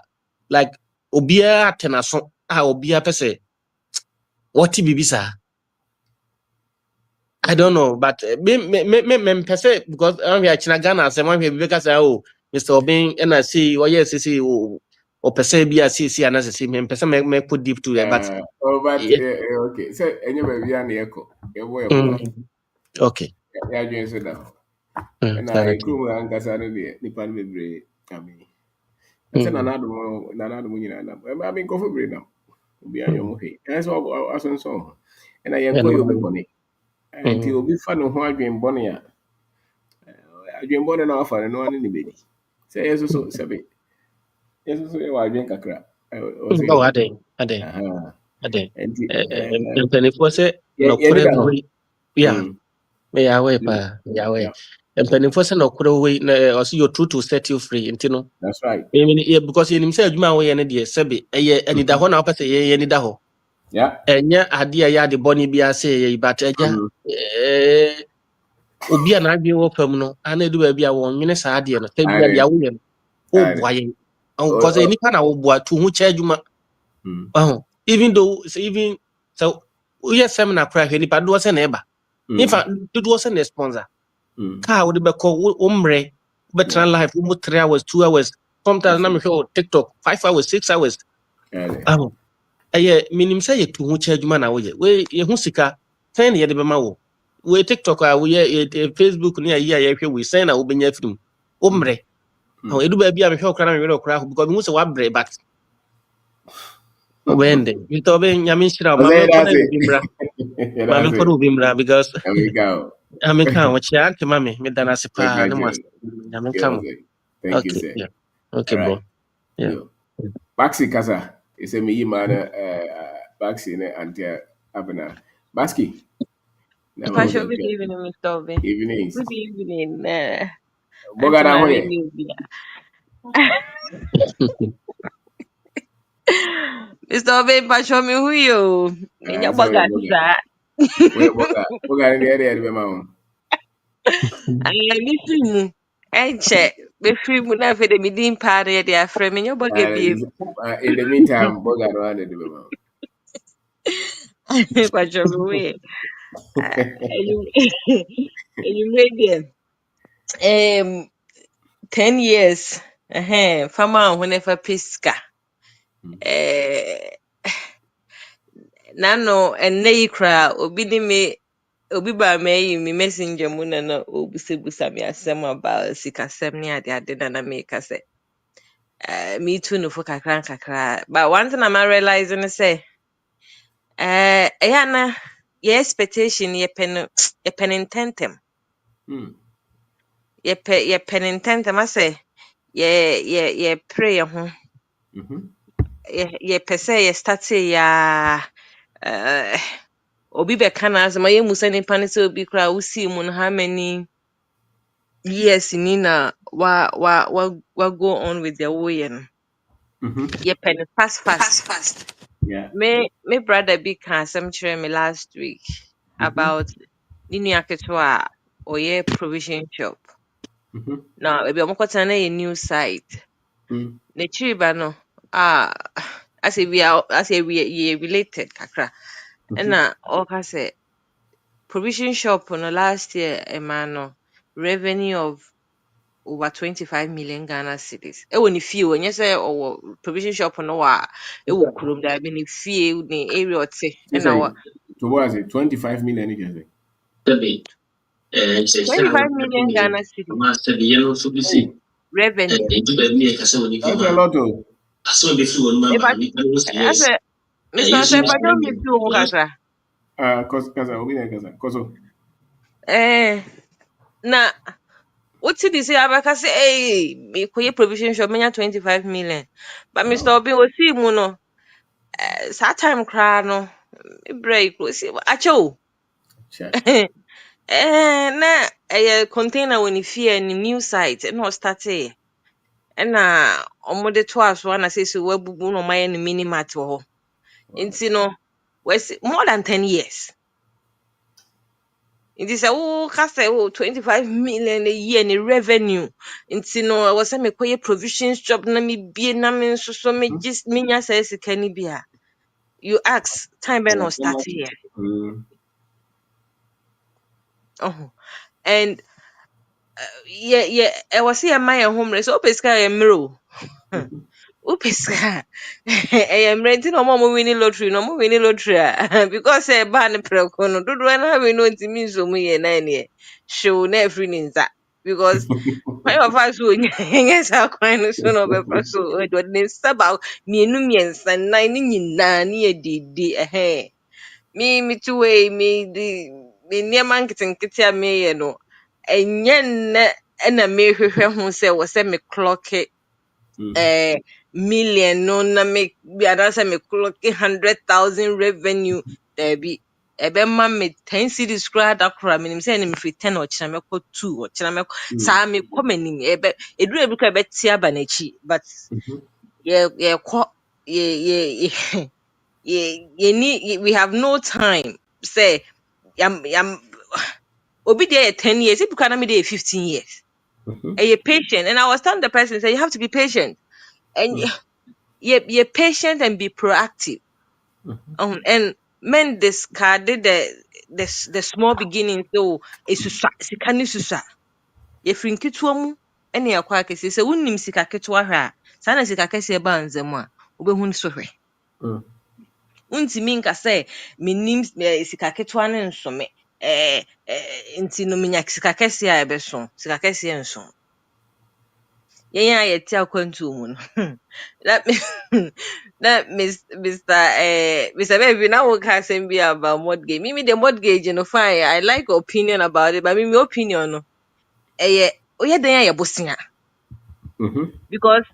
like obia atenaso obia pese what bibi sa I don't know but me pese because I'm here China Ghana say one bibi ka say oh Mr. Obin and I see oh yes see o pese bia see anase see me pese me put deep to it but But yeah. okay. So enyi ba bia na eko. E bo e boy. Okay. Ya dwen so da. Na Thank e you. kru ankasa no de nipa no bebre ami. Ese na na do nyina na. I mean ko bebre na. Obi anyo mo he. Ese o asonso. Na ye nko ye obi bone. Nti obi fa no ho adwen bone a. Adwen bone na afa no ane ni bedi. Se yeso so sebe. Yeso so ye wa adwen kakra. O se Oh, no. ade. Aha. Ade. Nti Mpanimfoɔ sɛ ye ni nɔkorɛ da ho. wei ya meyɛ aware paa meyɛ aware mpanimfoɔ sɛ nɔkorɛ wei na ɔsɛ your truth will set you free nti no That's right. because yɛnim sɛ adwuma a woyɛ no deɛ sɛbe ɛyɛ anida hɔ na wopɛ sɛ yɛyɛ anida hɔ Yeah. ɛnyɛ adeɛ a ɛyɛ ade bɔne biara sɛ yɛyɛ but agya obi a n'adwene wɔ fam no ana ɛdu baabi a wɔnwene saa adeɛ no sɛ bia Are deɛ woyɛ no woboa yɛn because nipa na woboa to ho kyɛ adwuma even though even so woyɛ seminar koraa hwɛ nipa dodoɔ sɛ na ɛba nifa dodoɔ sɛ na sponsor car wode bɛkɔ wo mmerɛ wobɛtena life wo mu 3 hours 2 hours sometimes na mehwɛ wɔ tiktok 5 hours 6 hours aho ɛyɛ menim sɛ yɛto ho kyɛ adwuma na woyɛ we yɛho sika sɛn na yɛde bɛma wo we tiktok a woyɛ facebook ne ayi a yɛhwɛ wei sɛn na wobɛnya firim wo mmerɛ ɛdu baabi a mehwɛ wo koraa na mehwɛ wo koraa because mehu sɛ woabrɛ but Wende. Mr. Obe, Yamishra, I say Mamma that's Kona it. Bimbra. Yeah, Mamma that's it. Koru Bimbra, because There we go. I'm in count, which I can't, Mammy, Medana I Sipa, got no more. you. I'm in Yeah, count. that's it. Thank you, Okay, sir. yeah. Okay, All bro. right. Yeah. Yo. Baxi Kasa. It's a me man Baxi ne Antia Abena. Baxi. Never was Pastor, a good evening, Mr. Obi. evenings. Good evening, Auntie Bogada Marie Hoye. Nubia. Mr. Obi, Pastor, me who you? In your So bugger, Boga. sir. Where Boga? Boga in the area of Mount. I miss you. And check. Be free, Muna for the meeting party, dear friend. In your bugger, be In the meantime, Boga around the Mount. Pastor, me. You you made it. 10 years. Farmer, whenever pisca. Eh, Nano, and nay cry, obi me. Obi ba me me messenger mu na obusebusa me asɛm about sikasɛm ne ade na meka sɛ me too no for kakra but one thing I'm realizing is say ɛyɛ na your expectation yɛpɛ no ntɛntɛm yɛpɛ no ntɛntɛm asɛ yɛpere yɛ ho yɛpɛ sɛ yɛ start ya obi bɛka no asɛm a yɛmu sɛ nipa no sɛ obi koraa wosii mu no how many yes nina wa go on with the way no ye pen fast Yeah. me brother bi ka asɛm kyerɛ me last week about ne nua ketewa a ɔyɛ provision shop na ebi ɔmo kɔtena na yɛ new site n'ekyiri ba no a asɛ we related kakra ɛna ɔka sɛ provision shop no last year ɛma no revenue of over 25 million Ghana cedis. Ɛwɔ ne fie o, nyɛ sɛ ɔwɔ provision shop no wɔ a ɛwɔ kurom daabi ne fie ne area ɔte You ɛna say, wɔ to what is it? 25 million, you can say. Sabi, sɛ 25 million Ghana cedis ama sabi yɛn nso bi si Oh, revenue. edu baabi ne yɛkasa wɔ nipa that's mu a a lot. Oh. asɛm a bɛfiri wɔn mu aba Ɛba no nipa no sɛ yes asɛ Mr. yesu Ɔsɛ yesu ɛba dɛ yɛn ɔmo deɛ fi wo ho kakra. Kasa, obi na kasa. Koso. Ɛɛ na wote di sɛ abɛka sɛ mekɔyɛ provision shop menya 25 million. But Mr. Oh, Obi osii mu no saa time koraa no brɛ yi kuro si akyɛ o. check. Na container wɔ ne fie ne new site na ɔstartee ɛna ɔmode toa so ana sɛ wabubu na ɔmayɛ no mini mart wɔ hɔ Wow. nti no more than 10 years nti sɛ woka sɛ 25 million a year ne revenue nti no ɛwɔ sɛ mekɔyɛ provisions job na mebie na me nso so menya saa sika no bi a you ask time bɛn na ɔstarteeɛ and ɛwɔ sɛ yɛma yɛn ho mmerɛ sɛ wopɛ sika a yɛ mmerɛ o wopɛ sika a ɛyɛ mmerɛ nti na ɔmo a ɔmo wini lottery no ɔmo wini lottery a because ɛbaa ne prɛko no dodoɔ no awe no ntumi nso mu yɛ nan neɛ hyew na ɛfiri ne nsa because kwan wɔfa so onya ɛnyɛ saa kwan no so na ɔbɛfa so ɔde ne nsa baako mmienu mmiɛnsa nnan ne nyinaa ne yɛ dede me tu wei me nneɛma nketenkete a meyɛ no ɛnyɛ nnɛ ɛna mehwehwɛ ho sɛ wɔ sɛ me clocke million no na me anaasɛ me clock 100,000 revenue daabi ɛbɛma me 10 cities koraa da koraa menim sɛ ɛne mefiri 10 ɔkyena mɛkɔ 2 ɔkyena mɛkɔ saa mekɔ m'anim ɛduru ebi koraa ɛbɛte aba n'akyi but yɛkɔ we have no time say yam obi deɛ yɛ 10 years ebi koraa na me deɛ yɛ 15 years ɛyɛ patient and I was telling the person say you have to be patient and you're patient and be proactive. And men discarded the small beginnings so esusa sika ne susa. Yɛfiri nketewa mu ɛne yɛkɔ akɛseɛ sɛ wonim sika ketewa hwɛ a saa na sika kɛseɛ ba nzɛm a wobɛhu no so hwɛ. Wontumi nka sɛ menim sika ketewa ne nsome nti no menya sika kɛseɛ a ɛbɛso sika kɛseɛ nso. Yeah, yeah, tell Quentum. That that Mr. Baby now we can say be about mortgage. Maybe the mortgage, fine. I like your opinion about it, but my opinion, no. Yeah, oh yeah, then yeah, bossing Mhm. because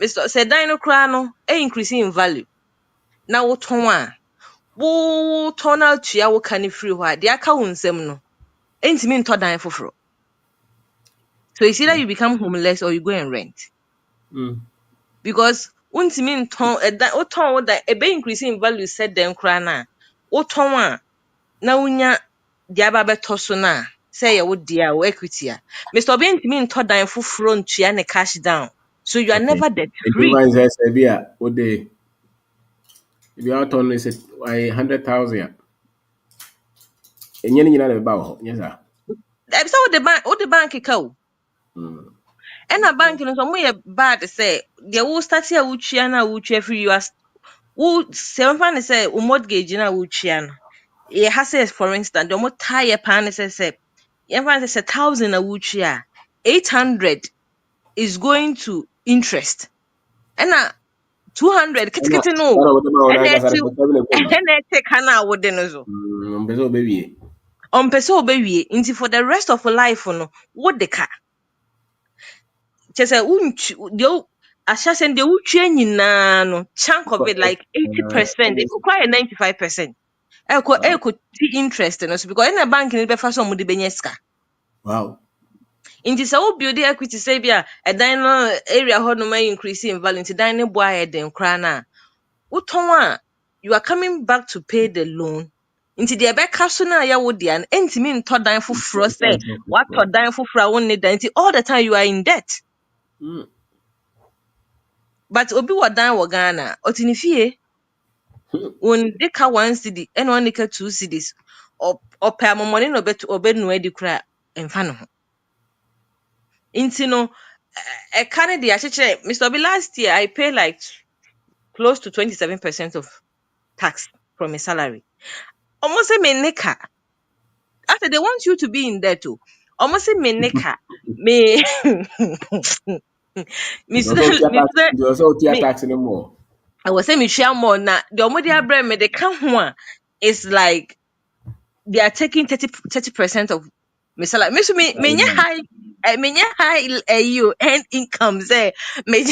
Mr. Said Dino Crano, increasing in value. Now what wo turn out to ya wo can free why the aka wo nsem no. Ain't mean to die for fro. So it's either you become homeless or you go and rent. Mm. Because untimi ntɔn ɛda wotɔn wo da ebe increase in value sɛ dɛn koraa na wotɔn a na wonya de aba bɛtɔ so na say yɛ wo de a wo equity a Mr. Obi ntimi ntɔ dan foforo ntua ne cash down, so you are Okay. never debt And you free. want to say be a what they if you out on is it 100,000. And you know about yes sir. Ɛbi sɛ wo de bank ka o Mm. ɛna bank no so mo yɛ bad sɛ deɛ wo start a wotua na wotua free you are wo sɛ mfa ne sɛ wo mortgage na wotua no yɛ ha sɛ for instance deɛ ɔmo tie yɛ paa ne sɛ yɛmfa sɛ 1,000 a wotua a 800 is going to interest ɛna 200 And kitikiti no what about ɛna like I ɛte said, but ɛna ɛte ka na wode no so bezo baby. ɔmpɛ sɛ ɔbɛwie nti for the rest of life no wode ka kyɛ sɛ wontwi deɛ ahyɛsɛm deɛ wotwa nyinaa no chunk of it like 80% ebi koraa yɛ 95% Wow. ɛkɔ ti interest no so because ɛna bank no bɛfa so a ɔmode bɛnya sika Wow. nti sɛ wo build equity sɛ bi a ɛdan no area hɔ nom increase in value nti dan ne bo ayɛ den koraa no a wotɔn a you are coming back to pay the loan nti deɛ ɛbɛka so no a yɛwo dea no ɛntumi ntɔ dan foforɔ sɛ woatɔ dan foforɔ a wonni dan nti all the time you are in debt. Mm. But obi wɔ dan wɔ Ghana ɔte ne fie wɔnde ka 1 cedi ɛna ɔnde ka 2 cedis ɔpɛ amɔmɔne na ɔbɛnua adi koraa ɛmfa ne ho nti no ɛka ne de akyekyerɛ Mr. Obi last year I pay like close to 27% of tax from my salary. Almost a meneka. After they want you to be in there too. Almost a meneka. Me me There's also theater tax. me There's also theater me tax anymore. I was saying me share more na the omodia brand me they come one is like they are taking 30% of my salary. Me high me high you and income say me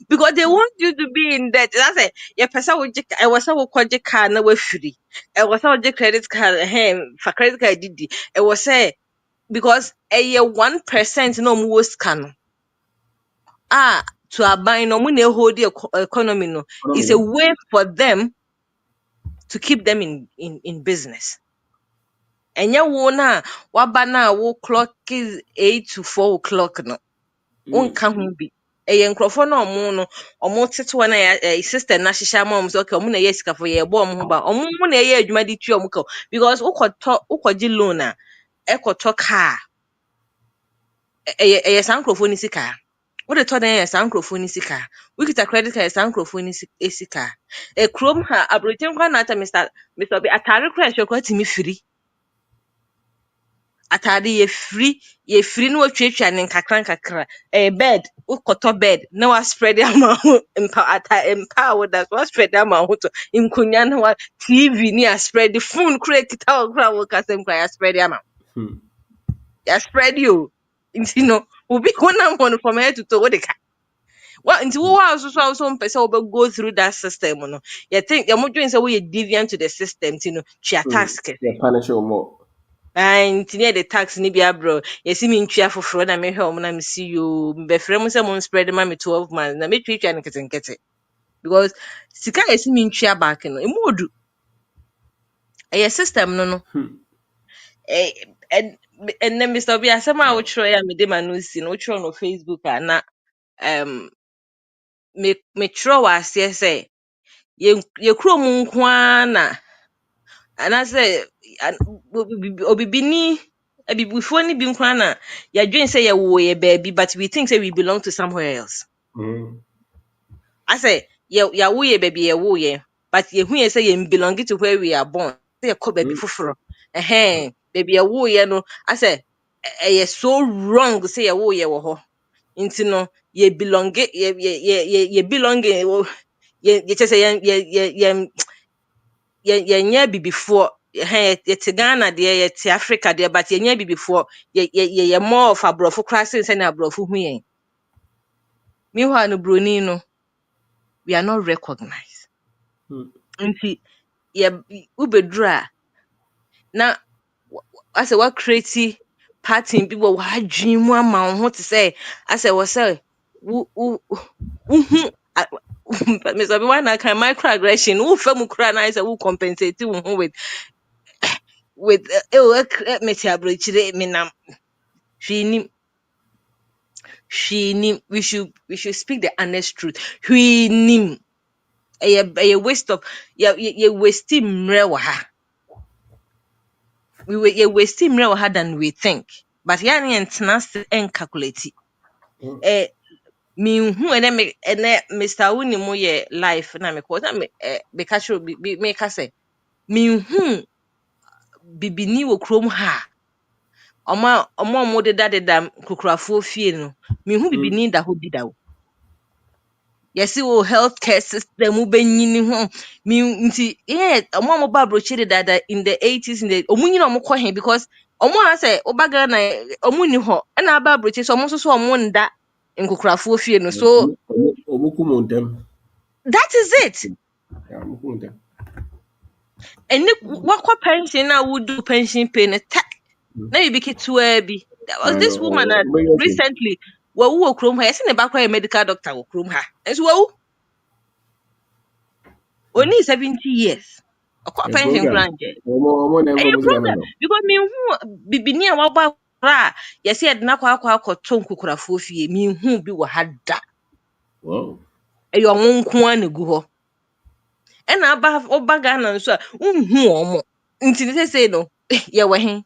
because they want you to be in debt. That's it. Your person will just I was a project card na we free. I was a credit card for credit card did it was say because a year 1% no more scan to a buy no money hold the economy no Economy, it's a no? way for them to keep them in business. And ya wona wabana wo clock is 8 to 4 o'clock no Mm. wonka ho bi ɛyɛ nkurɔfoɔ na ɔmo tete hɔ na sister na hyehyɛ ama ɔmo sɛ okay ɔmo na ɛyɛ sikafo yɛbɔ ɔmo ho ba ɔmo na ɛyɛ adwuma de tua ɔmo ka because wokɔgye loan a ɛkɔtɔ car ɛyɛ saa nkurɔfoɔ ne sika wode tɔ dan yɛ saa nkurɔfoɔ ne sika wokita credit card yɛ saa nkurɔfoɔ ne sika kurom ha aborɔkyɛm koraa na ata Mr. Obi atare koraa ɛhyɛ koraa tumi firi atade yɛfiri na watwatwa ne nkakra nkakra bed wokɔtɔ bed na waspread ama ho mpa a woda so waspread ama ho to nkonnwa no wa tv ne aspread phone kora kita wo kora wo kasɛm kora yaspread ama Hmm. yaspread you nti no obi wonam hɔ no from head to toe wode ka nti wo wa so so so mpɛ sɛ go through that system no you think you modwen sɛ woyɛ deviant to the system nti no tua Hmm. tax kɛse. Yeah, punish you more. Nti ne the tax ni bi abro yesi mi ntwa foforo na mehwe omo na mesi yo mbefrɛ mu sɛ mo spread ma me 12 months na metwitwa no ketenkete because sika yesi mi ntwa back no emu odu ɛyɛ system no no Hmm. and then Mr. Obi asɛm a wotwerɛ ya me de ma no si no wotwerɛ no Facebook a na me twerɛ wɔ aseɛ sɛ ye kurom nko ara na anaasɛ obibini abibifoɔ no bi nkwa na yɛdwen sɛ yɛwɔ yɛ baabi but we think say we belong to somewhere else. Hmm. I say yɛwo yɛ baabi yɛwo yɛ but yɛhu yɛ sɛ yɛn belong to where we are born sɛ yɛkɔ baabi Hmm. foforɔ baabi yɛwo yɛ no asɛ so wrong say ye wo ho. Nti no ye belong ye belong ye just say ye nya bibifo ye te Ghana de ye te Africa de but ye nya bibifo ye more of abrofo class say na abrofo hu yen. Meanwhile no broni no we are not recognized. Nti ye ubedura na I say what create party people wa dream mu ama ho to say I say what say uhu Mr. Be one kind microaggression who fam kura na say who compensate wo with me ti abrochire me nam hwini we should speak the honest truth hwini a waste of ye waste mre wa ha ye waste mre wa ha than we think but ya ne entena se en calculate eh minhu ene Mr. Wuni mo ye life na me ko na me ka sure me ka say minhu bibini wo krom ha omo deda kukurafo fie no minhu bibini da ho bi da wo yesi wo healthcare system ubenyini ho mi nti yeah omo ba brochire dada in the 80s in the omunyina omo kɔ he because omo ha say obaga na omo ni ho na aba brochire so omo so omo nda nkukurafo fie no so Omukumontem. that is it. Yeah, omukumontem. And wakɔ pension na would pension pay na ta na you be ketua bi there was And this woman that obeying. recently wo krom ha yesi ne ba kwa medical doctor wo krom ha nso wo only 70 years akɔ A pension program. grant. Omo na A info music problem no. because me hu bibini a waba ra yesi ade na akɔ nkukurafo fie me hu bi wɔ ha da Wow. e yo mo nko an gu hɔ e na oba Ghana nso a unhu omo nti ne say no ye wɔ he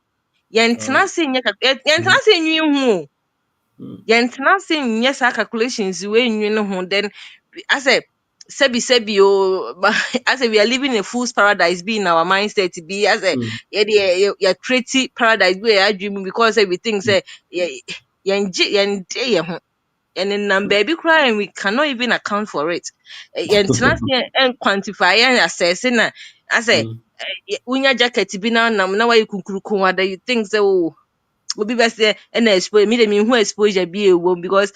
yɛntena se nyɛ yɛntena se nwi hu yɛntena se nyɛ sa calculations we nwi no ho then I said sebi o I said we are living in a fool's paradise be in our mindset be I said yeah create paradise we are dreaming because everything say yeah ye ho and in number baby cry and we cannot even account for it yɛntena se and quantify and assess na I say unya jacket bi na nam na wayi kunkurukun wada you think say oh obi be say na exposure me dey mean who exposure be a won because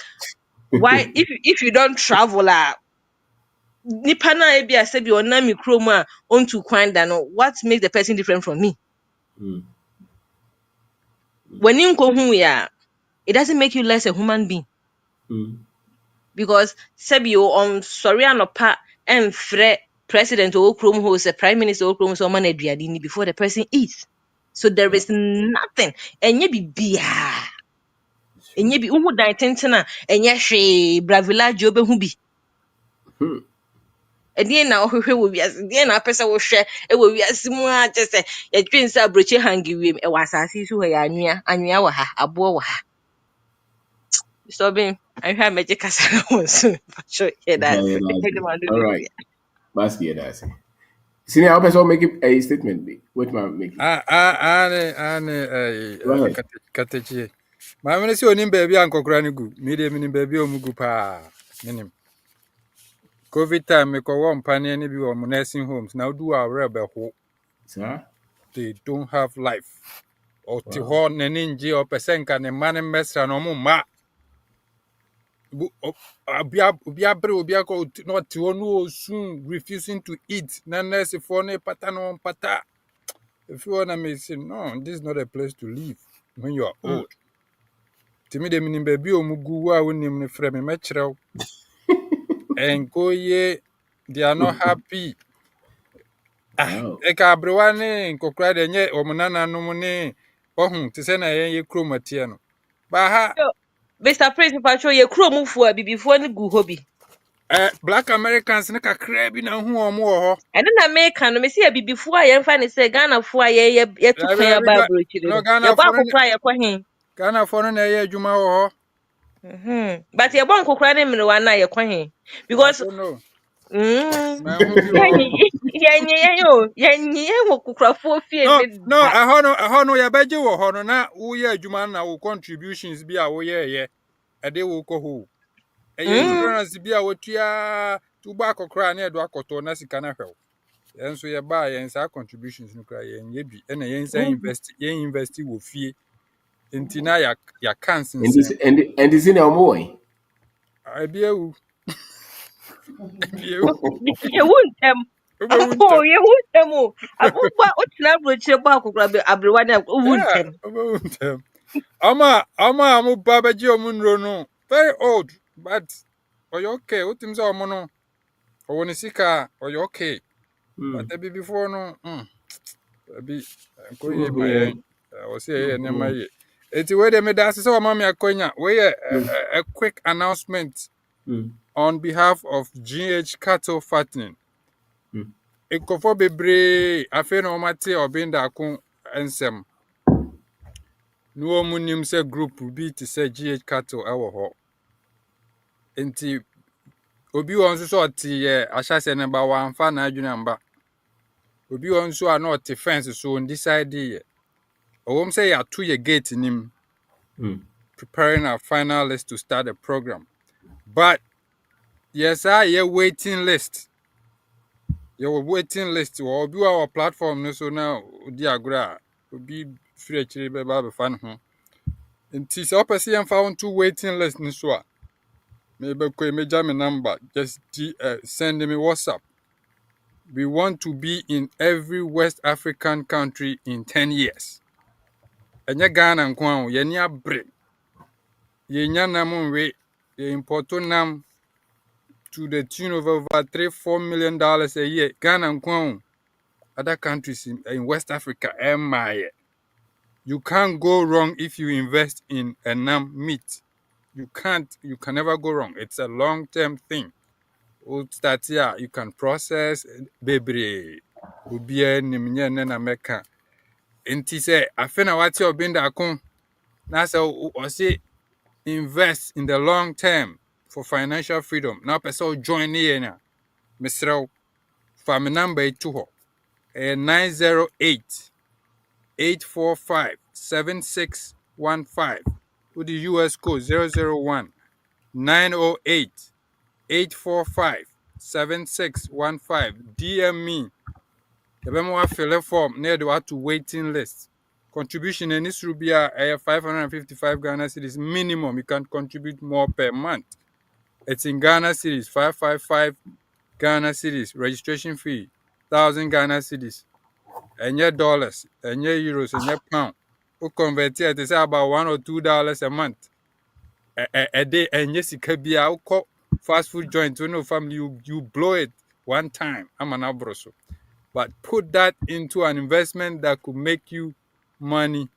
why if you don't travel nipa na e bi asebi ona mi krom a onto kwan da no what makes the person different from me when you go hu ya it doesn't make you less a human being because sebi o on sorry anopa emfre president o krom ho say prime minister o krom so man aduade ni before the person eats so there Yeah. is nothing enye bibia Sure. enye bi uhu dan tenten a enye hwe bravillage obehu bi ɛdeɛn na ɔhwehwɛ wɔ wiase deɛn na apɛ sɛ wohwɛ wɔ wiase mu a kyɛ sɛ yɛtwe nsa aburokyi hangi wiem ɛwɔ asase yi so hɔ yɛ anwea wɔ ha aboɔ wɔ ha sɔbe ahwɛ a mɛgye kasa no wɔ so mpakyɛ yɛda ase ɛde ma no All de right. bia Basket that's it. Senior, I also make a statement. What man make it? Go ahead. Katechi. My minister onim baby and kokra gu. Me de minim baby omugu pa. Minim. COVID time me ko one panie ni bi wo nursing homes. Now do our rebel ho. Sir? They don't have life. Or ti Wow. ho nani nje o pesenka ne mane mesra no mo ma. Obia bre obia ko not ti no soon refusing to eat. Na nurse for ne pata no pata. If you wanna me say no, this is not a place to live when you are old. Timi de minim baby omugu wa wonim ne frɛ me mɛkyerɛw. Enkoye they are not happy. Wow. Eka abrewa ne nkokra de nye omunananom ne ohun te sɛ na yɛn yɛ kurom atie no. Ba ha Mr. Prince mpakyɛ yɛ kurom fo a bibifoɔ no gu hɔ bi black Americans ne kakra bi na hu ɔmo wɔ hɔ. ɛno na meka no mesi yɛ bibifoɔ a yɛmfa ne sɛ Ghanafoɔ a yɛtu kwan Dabi aba aburokyire no no yɛbɔ akokora a yɛkɔ he Ghana for no na ɛyɛ adwuma wɔ hɔ. but yɛbɔ nkokora ne mmerewa no a yɛkɔ he I because don't know. mm, Man hu bi wɔ hɔ. yenye wo kukrafo fie No, ne no, da. ɛhɔ no yɛbɛgye wɔ hɔ no na woyɛ adwuma na wo contributions bi a woyɛɛyɛ ɛde wo kɔ hɔ. Ɛyɛ insurance bi a wotua to ba akɔkora na yɛde akɔtɔ na sika na hwɛw. Yɛn nso yɛbaa yɛn saa contributions no kora yɛnyɛ bi ɛna yɛn nsa invest wɔ fie. Nti na yɛaka nsensɛn. And is in our boy. Ebi ewu. Ebi ewu. Ye wuntem. Wobɛwu Apo ntɛm. ye wuntem o. Abogba otina brochire ba akokra be abrewa na Yeah, wuntem. wobɛwu ntɛm. Ama mo ba bɛgye ɔmo nnuro no very old but ɔyɛ okay. Wotim sɛ ɔmo no ɔwɔ ne sika a ɔyɛ okay. But ebi before no ebi nkɔ yie ma Yeah. yɛn. Wɔsi yɛyɛ nneɛma yie. Eti wei de meda ase sɛ ɔma me akɔnya. Weyɛ a quick announcement on behalf of GH Cattle Fattening. Nkɔfo bebree afei na wɔate ɔbɛn daako nsɛm. Na wɔn nim sɛ group bi te sɛ GH Cattle ɛwɔ hɔ. Nti obi wɔ nso sɛ ɔte yɛ ahyɛsɛ ne ba wɔamfa n'adwene amba. Obi wɔ nso a na ɔte fence so undecide yɛ. Ɔwɔm sɛ yɛato yɛ gate nim. Preparing our final list to start the program. But yes, I waiting list. Your waiting list will be our platform no so now diagram will be free actually by fan ho. And tis opposite and found two waiting list no so. Maybe could major my number. Just send me WhatsApp. We want to be in every West African country in 10 years. And ya Ghana and Kwan, yenya break. Yenya namun we import nam to the tune of over $3-4 million a year. Ghana and Kwan. Other countries in West Africa, you can't go wrong if you invest in a NAM meat. You can never go wrong. It's a long-term thing. Old start here, you can process baby. Ubia nimnya nena meka. Inti say, afena wati obinda akon. Nasa o say invest in the long term for financial freedom. Now person join here na. Misrao, family number 2 908 845-7615 with the US code 001 908 845-7615. DM me. The memo fill a form near the to waiting list. Contribution in this Rubia 555 Ghana cedis minimum. You can contribute more per month. It's in Ghana cedis 555 Ghana cedis. Registration fee 1,000 Ghana cedis. And your dollars, and your euros, and your pound. Who convert it to say about $1 or $2 a month. A day, and yes, it could be a fast food joint to no family. You blow it one time. I'm an abroso. But put that into an investment that could make you money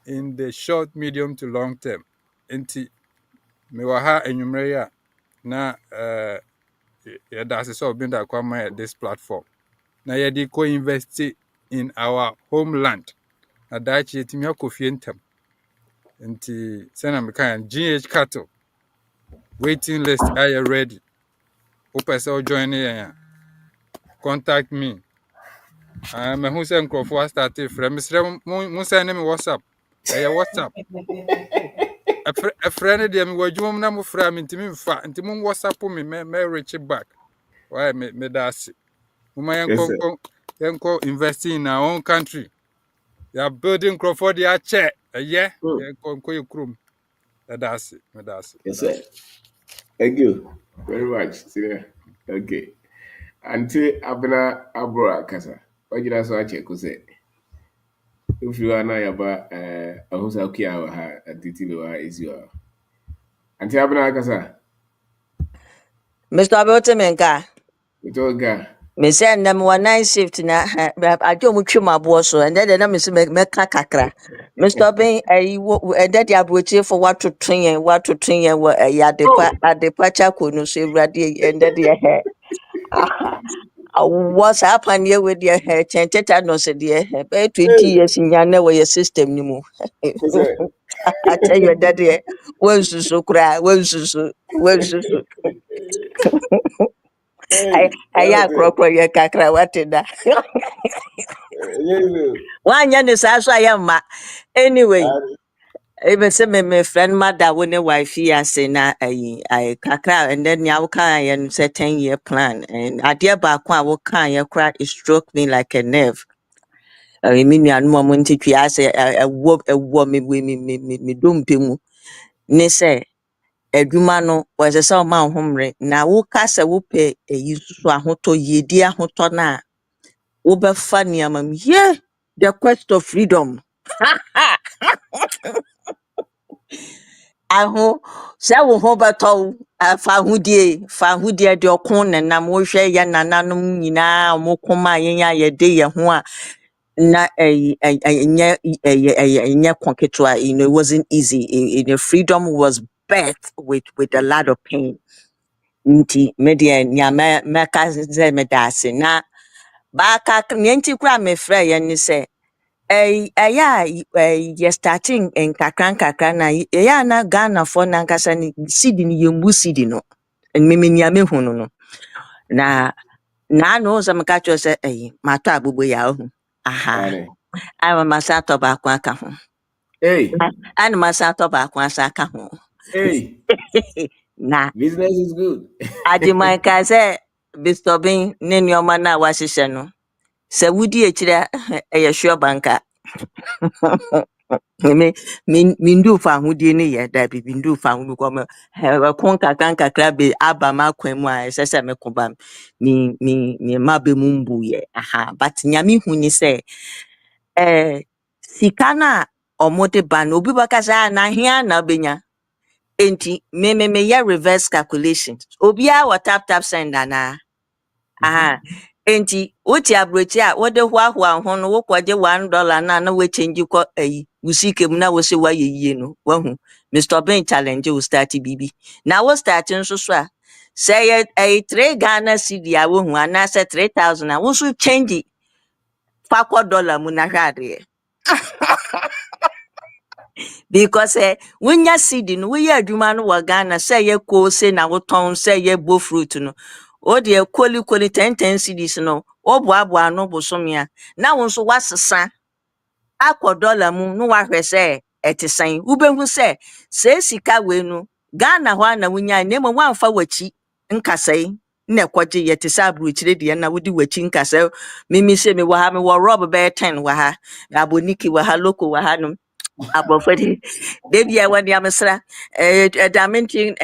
in the short, medium to long term. Enti me waha enyumreya na yeah, that's so been that come at this platform. Now you co-invest in our homeland. Na daakye yɛtumi akɔ fie ntam nti sɛna meka GH Cattle waiting list ayɛ ready wopɛ sɛ wojoin yɛn a contact me mahu sɛ nkurɔfoɔ astarte frɛ mesrɛ mo sɛ ne me WhatsApp ɛyɛ WhatsApp ɛfrɛ no deɛ mewɔ adwuma mu na mofrɛ a mentimi mfa nti mo WhatsApp me mɛrekye back why meda ase moma yɛnkɔ investing in our own country. You are building Crawford ya chair. Yeah. Yɛnkɔ yɛ kurom. That's it. Yes, sir. Thank you very much. See, okay. Until Abena Abra Kasa. What did I say? If you are now about a house of Kia a detail is your Until Abena Kasa. Mr. Abiyotimenka, It all guy. me say nam one night shift na adwo mu twem abo so and then na me se meka kakra. Mr. Ben ayi and that abrochi for what to train wa ya adepa chako no so ewrade and that ye what's happen here with your hair chenteta no se de be 20 Hey, years nya na we system ni mu. what's that? I tell you that ye wonsusu kra wonsusu Hey, Aya that's it. krokro ye kakra watida. Yes, Wanya ne sa so ayama. Anyway, and even say me friend mother when a wife ya say na I kakra and then ya can and say 10-year plan and idea ba kwa wo kan ya cry it struck me like a nerve. I mean ya no mo ntitwi ase ewo me dompe mu ne say adwuma no was say o ma homre na wo ka say wo pe eyi susu ahoto yedi ahoto na wo be fa niamam yeah the quest of freedom. Aho sɛ wo ho bɛtɔ wo fa ahodie de ɔko nenam wohwɛ yɛ nananom nyinaa ɔmo koma yɛn a yɛde yɛn ho a na ɛnyɛ ko ketewa. You know, it wasn't easy. Freedom was birth with a lot of pain. Nti me deɛ nea mɛka sɛ meda ase na baaka nea nti koraa mefrɛ yɛn ne sɛ you're starting in kakran na na Ghana for nankasa ni sidi ni yembu sidi no mimi ni ame hunu no na no so meka cho se mato agbogbo ya ohu aha and ama masa to ba kwa aka ho hey, ana masa to ba kwa asa aka ho hey, na business is good. adimai ka se disturbing ne nyoma na wahyehyɛ no sɛ wudi ekyira ɛyɛ sure banka. Me ndu fa ahodie ne yɛ da bi ndu fa ho ko me kon kakra be aba ma kwan mu a ɛsɛ sɛ me ko ba me ma be mu mbu yɛ aha but nyame hu ni sɛ eh sika na ɔmo de ba no obi baka sɛ na hia na benya enti me yɛ reverse calculations obi a wɔ tap send ana aha enti wuti abrochi a wode hoahoa ho no wokɔgye $1 na we change kɔ wusike mu na wo se wa yeyie no wahu Mr. Ben challenge wo start bibi na wo start nso so a sɛ yɛ 3 Ghana cedi a wohu ana sɛ 3000 a wo so change fa kɔ dollar mu na hwɛ ade because wonya seed no woyɛ adwuma no wɔ Ghana sɛ yɛ kose na wotɔn sɛ yɛ bo fruit no o de koli 10 cedis no o boaboa no bosome a na wo nso wasesa akɔ dollar mu no wahwɛ sɛ ɛte sɛn wobehu sɛ sika we no Ghana hɔ na wonya na mo wamfa wachi nkasɛe na ɛkɔgye yɛ te sɛ aburokyire deɛ na wodi wachi nkasɛe mimi sɛ me wɔ ha me wɔ rob bɛyɛ 10 wɔ ha aboniki wɔ ha loko wɔ ha no abofadi debi wadi amesra damentin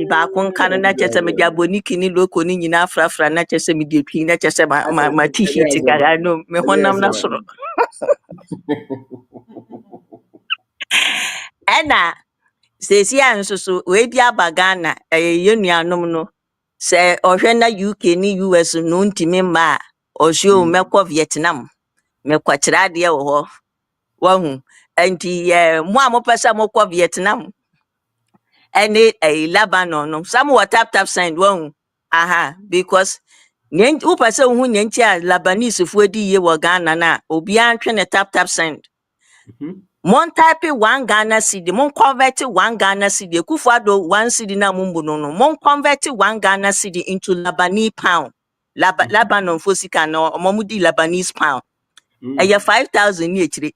baako nka no na kyese me dia boniki ni loko ni nyina afrafra na kyese me dia twi na kyese ma t-shirt kara no me honam Yes, na man. soro ɛna sesi anso so we bi abagana yenuanom no se ohwe na UK ni US no ntimi ma a ohwe o Mm. mekɔ Vietnam mekɔ kyerɛ ade wɔ hɔ wahu anti mo a mo pɛ sɛ mokɔ Vietnam any a Lebanon no some what tap sign one aha because nyen wo pese hu nyenchi a Lebanese fu adi ye wo Ghana na obi antwe ne tap sign Mhm. mon type 1 Ghana cedi mon convert 1 Ghana cedi Kufuado 1 cedi na mumbu no mon convert 1 Ghana cedi into Lebanese pound Lebanon fo sika no omomudi Lebanese pound Mm. eye 5000 ni echire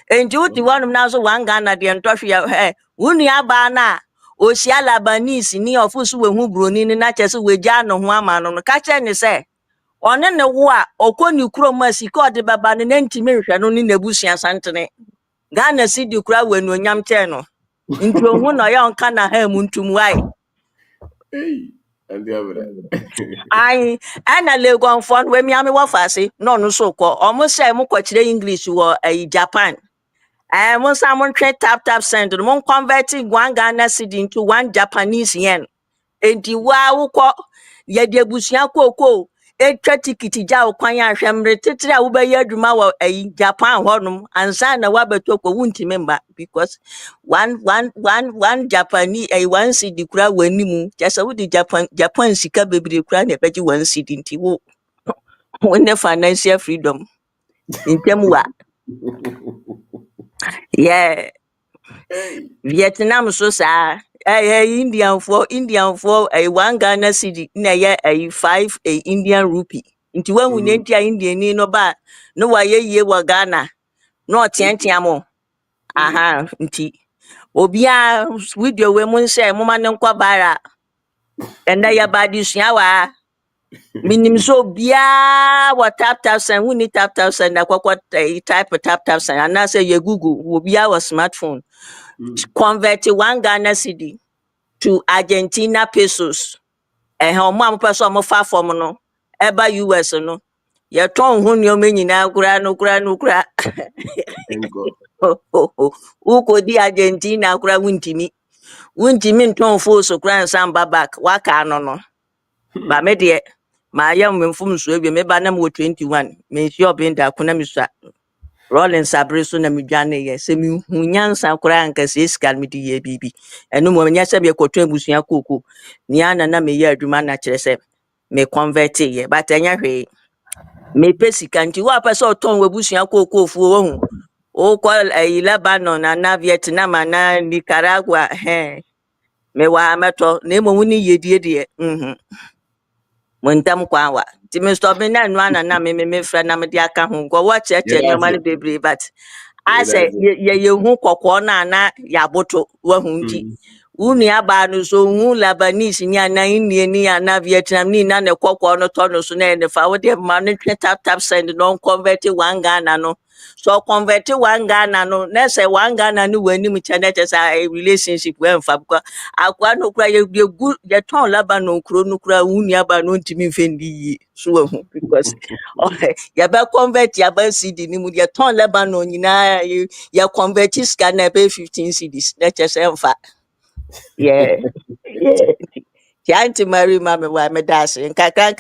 enji uti wanum na so 1 Ghana de ntɔhwe ya unu aba na osia Labanese ni ofusu we hu broni ni na kyese we gya no ho ama no ka kye ne se one ne wo a okoni krom asika ode baba ne ntimi hwehwe no ne nabusua santene Ghana cedi kura we no nyam kye no nti ohu na ya onka na ha mu ntum wai Hey, and the other. ai ana legon fon we mi ame wo fase no no so ko omo se mo ko kire English wo Japan. Mon someone trade tap send mon converting 1 Ghana cedi into 1 Japanese yen. Enti wa wukọ ye de busua koko etwa tikiti ja okwan ahwemre tetere a wo be adwuma wo Japan honum ansa na wa betoko wuntime mba because one Japanese 1 cedi kura wanimu just wo di Japan sika bebre kura na beji 1 cedi nti wo ne financial freedom intem wa yeah Hey. Vietnam so saa. Indian for a 1 Ghana cedi na a 5 Indian rupee. Nti wahu ne Mm-hmm. ntia Indian ni no ba no wa ye wa Ghana. No tiantia mo. Aha, nti obia video we mun say mo ma ne nkwa bara. Enda ya ba di sua wa. Minim so bia what tap send we need tap send na kwakwa type tap send and na say ye Google obia wa smartphone convert 1 Ghana cedi to Argentina pesos. Eh omo ampa so mo fa form no eba US no. Ye ton ho nneoma nyina kura. Thank God. Uko di Argentina kura wuntimi. Wuntimi nton fo so kura nsamba back waka no no. Ba me de ma yam mfum so ebi me ba na mo 21. Me nsi obenda kuna mi so Rolling sabre so na medwane ye se mi hu nyansa kura anka se sika me di ye bibi eno mo nya se be kwoto abusua koko ni ana na me ye adwuma na kire se me convert ye but enya hwe me pesika nti wa pa se oton wabusua koko fu wo hu o kwa Lebanon na Vietnam na Nicaragua me wa meto na mo ni yedie de montam kwawa ti me stop me na no ana na me fra na me de aka ho go wa Yeah, cheche that's nyoma it. ne bebre but Yeah, ase that's it. ye hu kokko na ya boto wa hu nti Mm-hmm. unu aba no so hu Lebanese ni ana India ni ana Vietnam ni na ne kokko no to no so na ne fa wo de ma no tap send no convert 1 Ghana no so convert 1 Ghana no na say 1 Ghana no wani mu chana chesa relationship we mfa because akwa no kura ye gu ye ton Lebanon kuro no kura unu aba no ntimi mfendi yi so wa hu because ya ba convert ya ba cd ni mu ya ton Lebanon nyina ya convert scan na be 15 cedis na chese mfa yeah yeah Yanti Mary mama wa me dash nkakra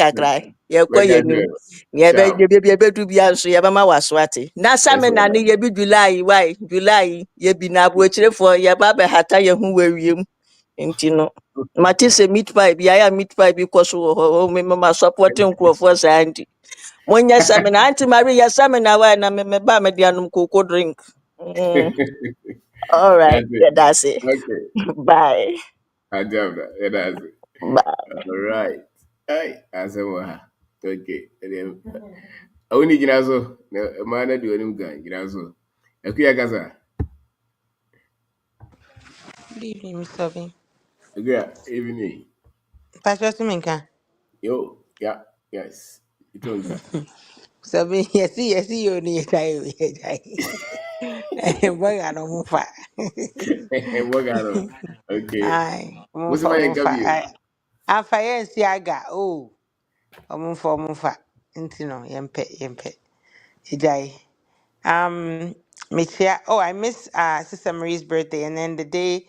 ye Well, koye that's nim it. ye Sharp. be du bia so ye be ma waswate na That's same all na ne right. ye bi July ye bi na abrochirefo ye ba be hata ye hu wawiem nti no mate se meat pie bia ya meat pie bi koso ho me mama support nkrofo sa ndi monya same na Auntie Mary ya same na wa na me ba me dia num cocoa drink all right That's it. yeah, that's it. Okay. Bye. I love that. Yeah, that's it. Bye. All right. Hey, I said, well, okay. Only ginazo. Mana do any gun, ginazo. Akuya gaza. Good evening, Mr. Bean. Akuya, evening. Pastor Simenka. Yo, yeah, yes. It won't gun. Mr. Bean, yes, you need a boy, I don't move far. What got on? Okay. Aye, What's my move far. interview? I fire see I got move far. Intino, yempe. Ejai. Michia. Oh, I miss Sister Marie's birthday, and then the day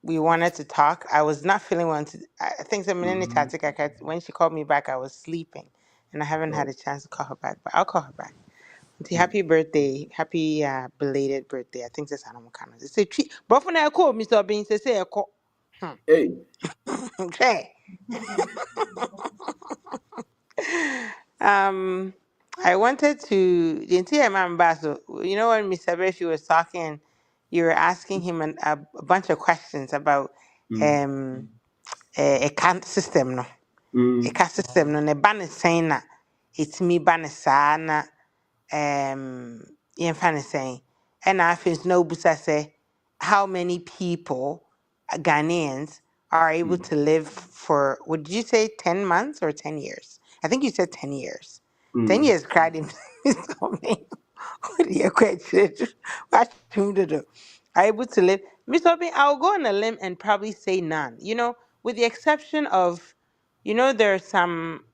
we wanted to talk, I was not feeling well. I think some minute Mm-hmm. when she called me back, I was sleeping, and I haven't had Oh, a chance to call her back. But I'll call her back. Auntie, happy birthday, happy belated birthday. I think that's Anam Kana. It's a treat. But for now, call Mr. Bean. Say, hey. okay. Um, I wanted to the entire man so you know when Mr. Beshi was talking, you were asking him a bunch of questions about Mm, um a can system no. A mm, can system no ne ban saying na it's me ban sana yɛmfa ne sɛn ɛna afei nso na wobusa sɛ how many people Ghanaians are able mm, to live for what did you say 10 months or 10 years? I think you said 10 years. 10 mm, years cried him something. What do you question? What do you do? Are able to live Mr. Obi, I'll go on a limb and probably say none. You know, with the exception of there are some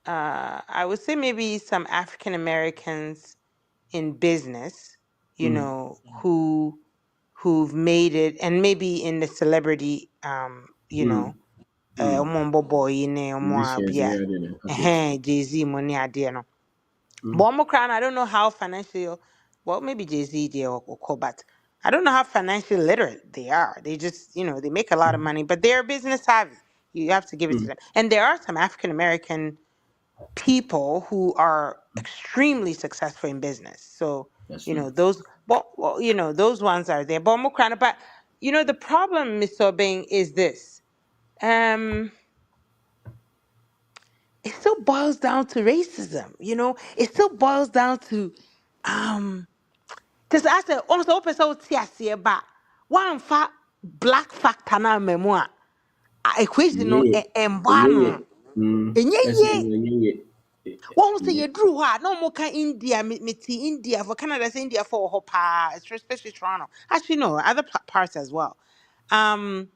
I would say maybe some African Americans in business, mm, who've made it, and maybe in the celebrity, mm, mm. Omombo boy ne omo Musicians, abia, yeah, yeah, artists. Jay-Z money idea no. Mm, But omo crown, I don't know how financial, well, maybe Jay-Z they or but I don't know how financially literate they are. They just, they make a lot of money, but they're business savvy. You have to give it to mm. them. And there are some African American people who are extremely successful in business. So, That's true. those. well, you know, those ones are there. But more kind of, but you know, the problem, Mr. Bing, is this. Um, it still boils down to racism. You know, it still boils down to um. Because I said, almost open so tears but one fat black factor na memoir. Equation no Enye embano. Ese Enye enye one say enye. you drew her no more can India me India for Canada say India for hopa especially Toronto. Actually no other parts as well. Um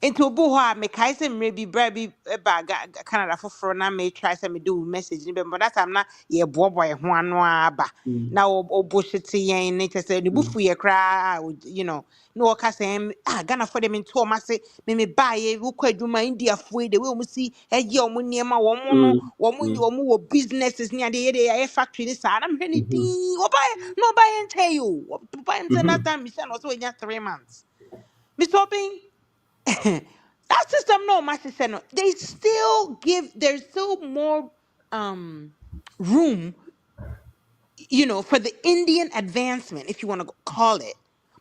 into obu hɔ a mekae sɛ mmerɛ bi berɛ bi ba Canada foforɔ na me try sɛ me do message ni but that time na yɛboaboa yɛ ho ano aba na ɔbuhyete yɛn ne kyɛ sɛ ne bufu yɛ koraa you know na wɔka sɛ Ghanafoɔ de me nto ɔm ase me baeɛ wokɔ adwuma Indiafoɔ yi de wei ɔm si ɛgye ɔmo nneɛma wɔn no wɔn wɔ businesses ne adeɛ yɛde yɛayɛ factory ne saa na mehwɛ ne din ɔbaeɛ na ɔbaeɛ nkyɛe yi o ɔbaeɛ sɛ that time mehyɛ no ɔsɛ ɔnya 3 months Mr. Obing that system no match no they still give there's still more room you know for the Indian advancement if you want to call it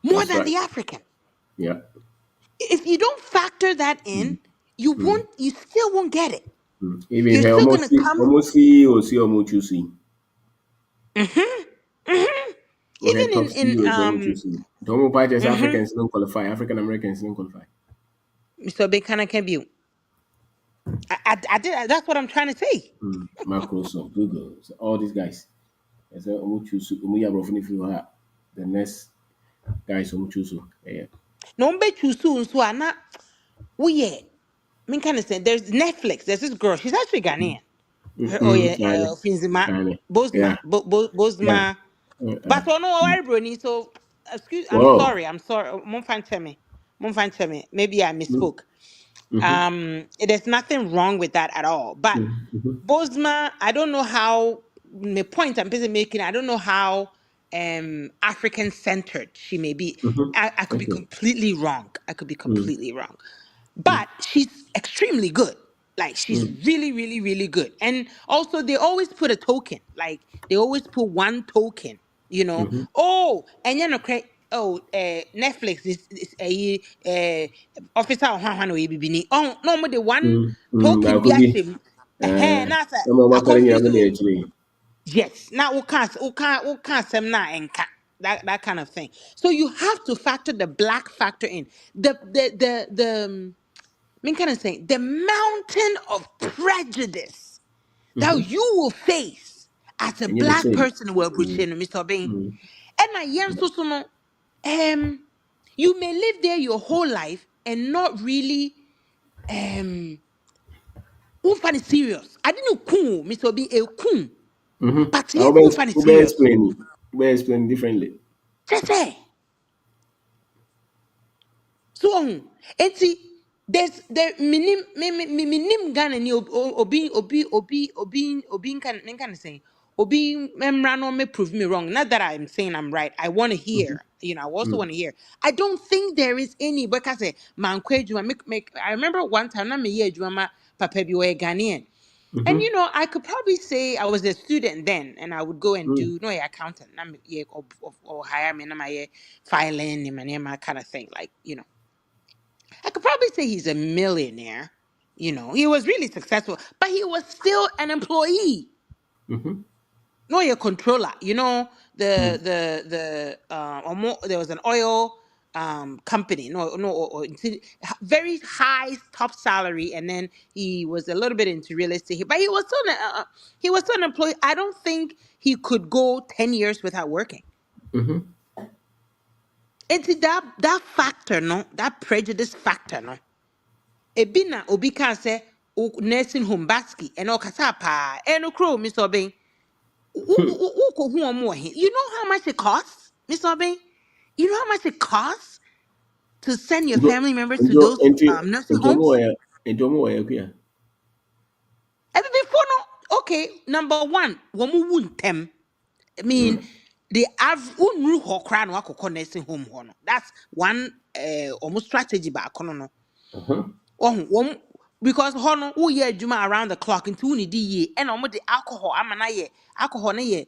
more That's than right. the African Yeah. if you don't factor that in you still won't get it Even you're he still gonna come almost see almost choosing. mhm, mhm. We had even top in CEOs almost choosing. The homo parties mhm. Africans don't qualify. African Americans don't qualify. Mr. Bekana can be I did that's what I'm trying to say Microsoft, Google, so all these guys. I said almost choose almost have rough if the next guys almost choose. Yeah. no be choose soon so na we yeah I mean, kind of saying there's Netflix. There's this girl. She's actually Ghanaian. Oh yeah, Mm-hmm. Finzima, Yeah. Yeah. Bosma. Uh, But no, I Bruni. So excuse. I'm Whoa. sorry. I'm sorry. Mumfan Cheme. Maybe I misspoke. Mm-hmm. There's nothing wrong with that at all. But Mm-hmm. Bosma, I don't know how. The point I'm busy making. I don't know how African centered she may be. I could be Okay. completely wrong. I could be completely wrong. But she's extremely good. Like she's really, really, really good. And also they always put a token. Like they always put one token, you know. Oh, and you know, Netflix is a officer on one way bibini. Oh, no more the one That token be could be. ashim. Eh, na sa Some of my calling you confuse the you. actually. Yes. Now we can't sem na enka. That kind of thing. So you have to factor the black factor in. The I mean, kind of saying the mountain of prejudice that you will face as a And you're the black same. person who will Mr. Bain. And I am so no you may live there your whole life and not really won't find it serious. I didn't know cool, Mr. Bain, a cool, but yeah, won't find it Ube serious. explain. Ube explain differently. Just say. So enti there's minim Ghana ni obi can say obi memra no me prove me wrong. Not that I'm saying I'm right. I want to hear. You know, I also want to hear. I don't think there is any because say man kwe make I remember one time na me ye adwuma papa bi we Ghanaian. And you know, I could probably say I was a student then, and I would go and do no yeah, accountant, or hire me, na my filing, and my kind of thing, like you know. I could probably say he's a millionaire. You know, he was really successful, but he was still an employee, not a controller. You know, there was an oil company, very high top salary, and then he was a little bit into real estate, but he was still an employee. I don't think he could go 10 years without working. It's that factor, no, that prejudice factor, no. Ebi na obi ka say nursing home basket and all kasa pa and crow Mr. Obin who more you know how much it costs Mr. Obin you know how much it costs to send your family members to those nursing homes Into more here. and before no okay number one womu wuntem I mean the unru ho kra no akoko nursing home ho no that's one almost strategy ba kono no one because hono wo ye adwuma around the clock into ni di ye and omo de alcohol ama na ye alcohol na ye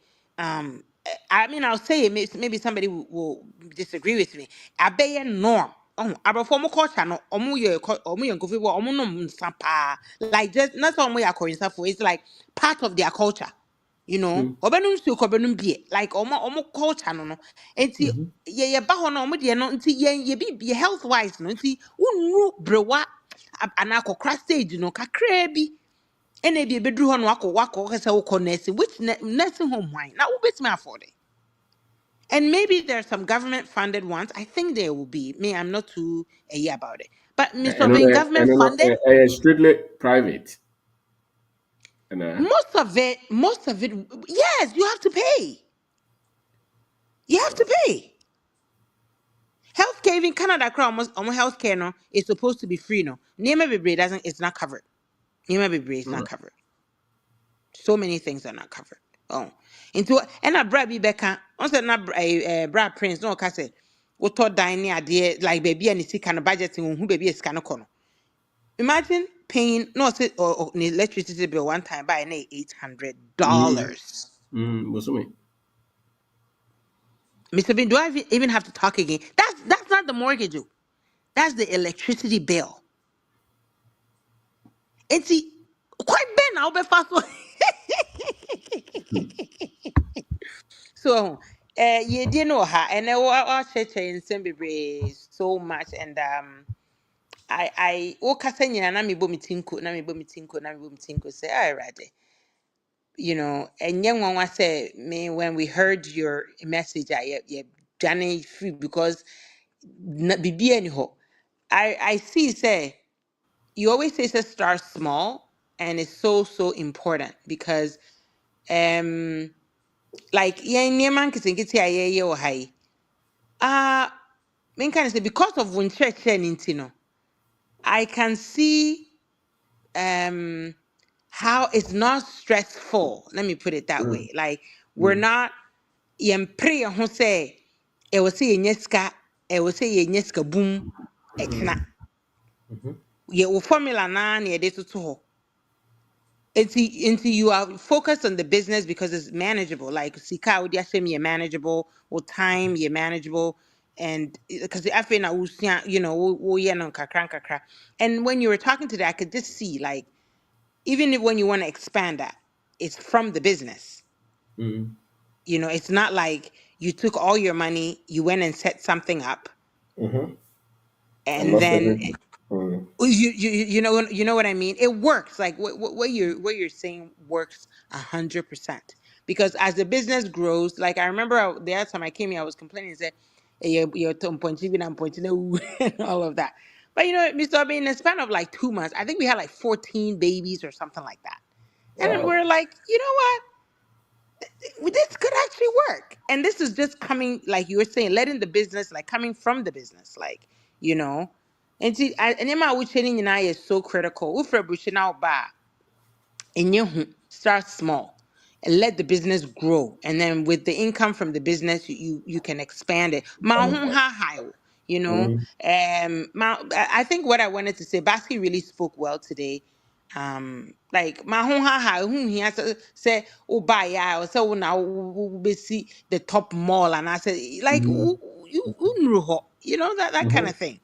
I mean, I'll say it. Maybe somebody will disagree with me. I be a norm. Oh, I form culture no. Omu ye kofi wo omu no msapa. Like just not some way I for. It's like part of their culture. You know, obenum su kobenum bie. Like omu culture no no. Enti ye ba ho no omu de no enti ye be health wise no enti unu brewa anako crash stage no kakra bi. Ene bi bedru ho no wako kase wo nursing which nursing home wine. Na wo bet me afford it. And maybe there's some government funded ones. I think there will be. Me, I'm not too yeah about it. But Mr. Being government funded, strictly private. And most of it, yes, you have to pay. You have to pay. Healthcare in Canada, almost healthcare no is supposed to be free. No, Nema Bibre doesn't. It's not covered. Nema Bibre is not covered. So many things are not covered. Oh, into and a Brad Becca. Also, not a Brad Prince. No, cause what thought dining idea like baby and see kind of budgeting who baby is kind of corner. Imagine paying no say or an electricity bill one time by $800. Bosome. Mr. Bean, do I even have to talk again? That's not the mortgage. Oh. That's the electricity bill. And see, quite bad now, but fast. So, you didn't know her, and I church in Sembe so much, and I kasa nyina na me bo metinko say all right. You know, and young one said me when we heard your message, I Johnny free because bibi anyhow. I see say you always say start small and it's so important because like yeah man kisikiti aye or high. Men kind of say because of when church no, I can see how it's not stressful. Let me put it that way. Like we're not yɛmpere yɛn ho sɛ ɛwɔ sɛ yɛnya sika ɛwɔ sɛ yɛnya sika boom ɛkyena yɛwɔ formula naa na yɛde toto hɔ until you are focused on the business because it's manageable like sika a wode ahyɛ mu yɛ manageable or time yɛ manageable and because afei na wosua you know woyɛ no nkakra nkakra and when you were talking today I could just see like even if when you want to expand that it's from the business. You know, it's not like you took all your money, you went and set something up, And and lost then everything. you know what I mean. It works. Like what you're saying works 100%. Because as the business grows, like I remember the other time I came here, I was complaining and said, "Hey, you're pointing, I'm pointing," and all of that. But you know, Mr. Bean, in the span of like 2 months, I think we had like 14 babies or something like that, and then Wow. we're like, you know what? This could actually work. And this is just coming, like you were saying, letting the business, like coming from the business, like, you know. And see, and Emma, which is so critical. Ufra Bushina ba and you start small and let the business grow, and then with the income from the business you can expand it Ma ho ha ha o, you know. I think what I wanted to say, Basky really spoke well today. Like ma ho ha ha who he has say oh buy ya or so now we see the top mall and I said like you know that kind of thing.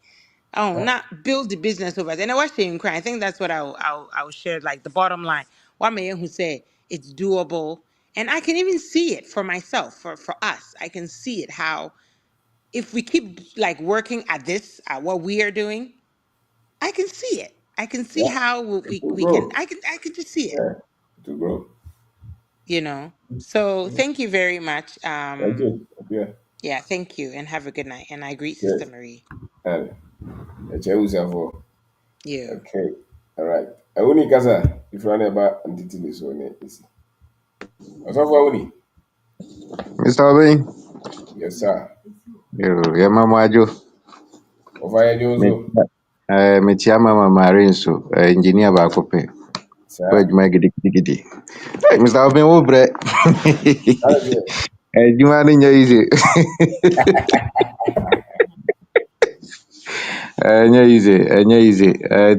Oh, not build the business over. And I was saying, I think that's what I'll share. Like the bottom line, what may who say it's doable, and I can even see it for myself, for us. I can see it how if we keep like working at this, at what we are doing, I can see it. I can see Yeah. how It we will we can. grow. I can just see it. Yeah. It will grow. You know. So thank you very much. Thank you. Yeah. Yeah, thank you, and have a good night. And I greet Sister Yes. Marie. And for You. okay. All right. I only kasa if you about entity so ne isi. Osofo Uni. Mr. Obey, Yes, sir. your mama Jo, Over here, Jozo. Metia Mama Marine, so engineer Bakope, where Sir. you make it giddy. Mr. Obey, Obre, That is it. you are in your easy, easy,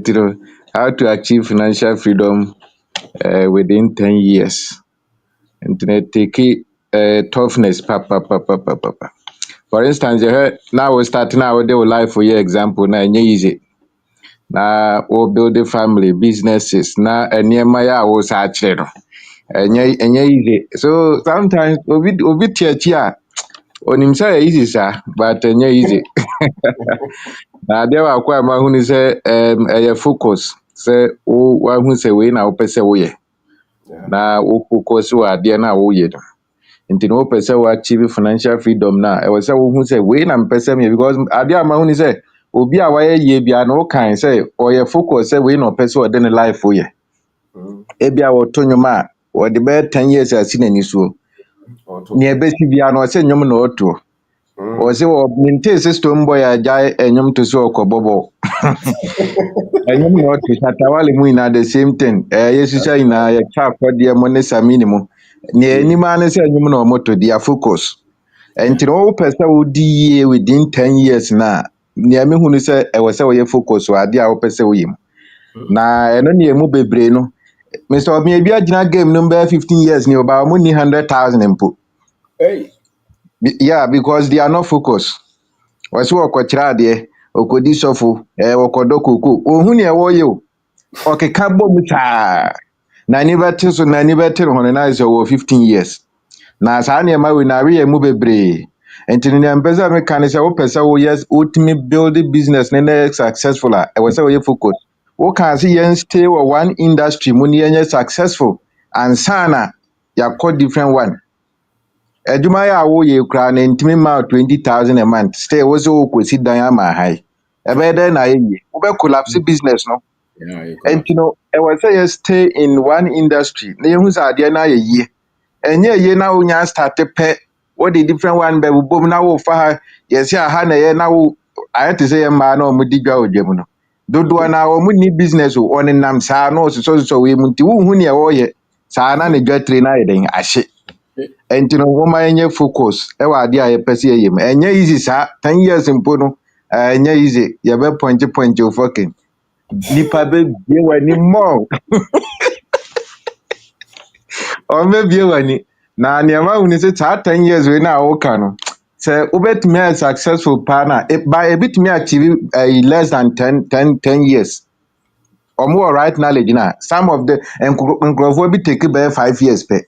you know, how to achieve financial freedom within 10 years. And to take it. toughness papa. For instance, now we start now with the life for your example na enye easy. Na we build a family, businesses, na nneɛma yɛ a wo sa akyerɛ no. Enye easy. So sometimes obi tiachi a onim sɛ ɛyɛ easy sir, but enye easy. Na adeɛ baako a mahu ni sɛ ɛyɛ focus sɛ wahu sɛ wei na wopɛ sɛ woyɛ. Na wo focus wɔ adeɛ na woyɛ no. Nti na wopɛ sɛ achieve financial freedom na ɛwɔ sɛ wohu sɛ wei na mpɛ sɛ meyɛ because adeɛ a mahu ni sɛ obi a wayɛ yie bia na wokan sɛ ɔyɛ focus sɛ wei na ɔpɛ sɛ ɔde ne life woyɛ. Ebi a wɔto nnwom a wɔde bɛyɛ 10 years asi n'ani soɔ. Nea ɛbɛsi bia na ɔsɛ nnwom na ɔto. Ɔsɛ wɔ maintain system boy a agyae nnwom to sɛ ɔkɔbɔ bɔɔl. Nnwom na ɔto Shatawale mu nyinaa the same thing. Yɛhyehyɛ nyinaa yɛtwa akɔdeɛ mu ne samini mu. Nea anim a ne sɛ nnwom na ɔmoto dia focus. Nti na wopɛ sɛ wodi yie within 10 years na nea mehu ne sɛ ɛwɔ sɛ wɔyɛ focus wɔ adeɛ a wopɛ sɛ woyɛ mu. Na ɛno ne ɛmu bebree no. Mr. Obi ebi agyina game no bɛyɛ 15 years ni oba ɔmo ni 100,000 mpo. Hey. Yeah, because they are not focused. Wɔsi wɔkɔkyerɛ adeɛ, ɔkɔdi sɔfo, wɔkɔdɔ koko. Ohun nea wɔyɛ o. Ɔkeka bɔ mu saa. Na ni bɛte so na ni bɛte no ho na sɛ wɔ 15 years. Na saa nneɛma wei na awe mu bebree. Nti nea mpɛ sɛ meka ne sɛ wopɛ sɛ woyɛ wotumi build business ne na yɛ successful a ɛwɔ sɛ woyɛ focus. Woka sɛ yɛn stay wɔ one industry mu ne yɛnyɛ successful ansa na yɛakɔ different one. Adwuma yɛ a woyɛ koraa na ntumi ma wo 20,000 a month. Stay wo sɛ wokɔsi dan ama ahae. Ɛbɛyɛ dɛn na ayɛ yie. Wobɛ collapse business no. Yeah, you could. Nti no ɛwɔ sɛ yɛ stay in one industry na yɛhu sɛ adeɛ no ayɛ yie. Ɛnyɛ yie na wonya start pɛ wode different one bɛbobom na wofa ha yɛsɛ aha na ɛyɛ na wo ayɛ te sɛ yɛ mmaa na ɔmodi dwa wɔ dwa mu no. Dodoɔ na ɔmo ni business o ɔnenam saa na ɔsosɔsosɔ wei mu nti wohu nea wɔyɛ saa na ne dwatire no ayɛ den ahye. Nti no woma ɛnyɛ focus ɛwɔ adeɛ a yɛpɛ sɛ yɛyɛ mu. Ɛnyɛ easy saa 10 years mpo no ɛnyɛ easy yɛbɛ pɔnkye wo fucking. Nipa bɛbie w'ani mmɔ ɔmbɛbie w'ani. Na nneɛma hu ne sɛ saa 10 years wei na woka no sɛ wobɛtumi ayɛ successful paa na ebitumi achieve less than 10 years. Ɔmo right knowledge na some of the nkurɔfoɔ bi take bɛyɛ 5 years pɛ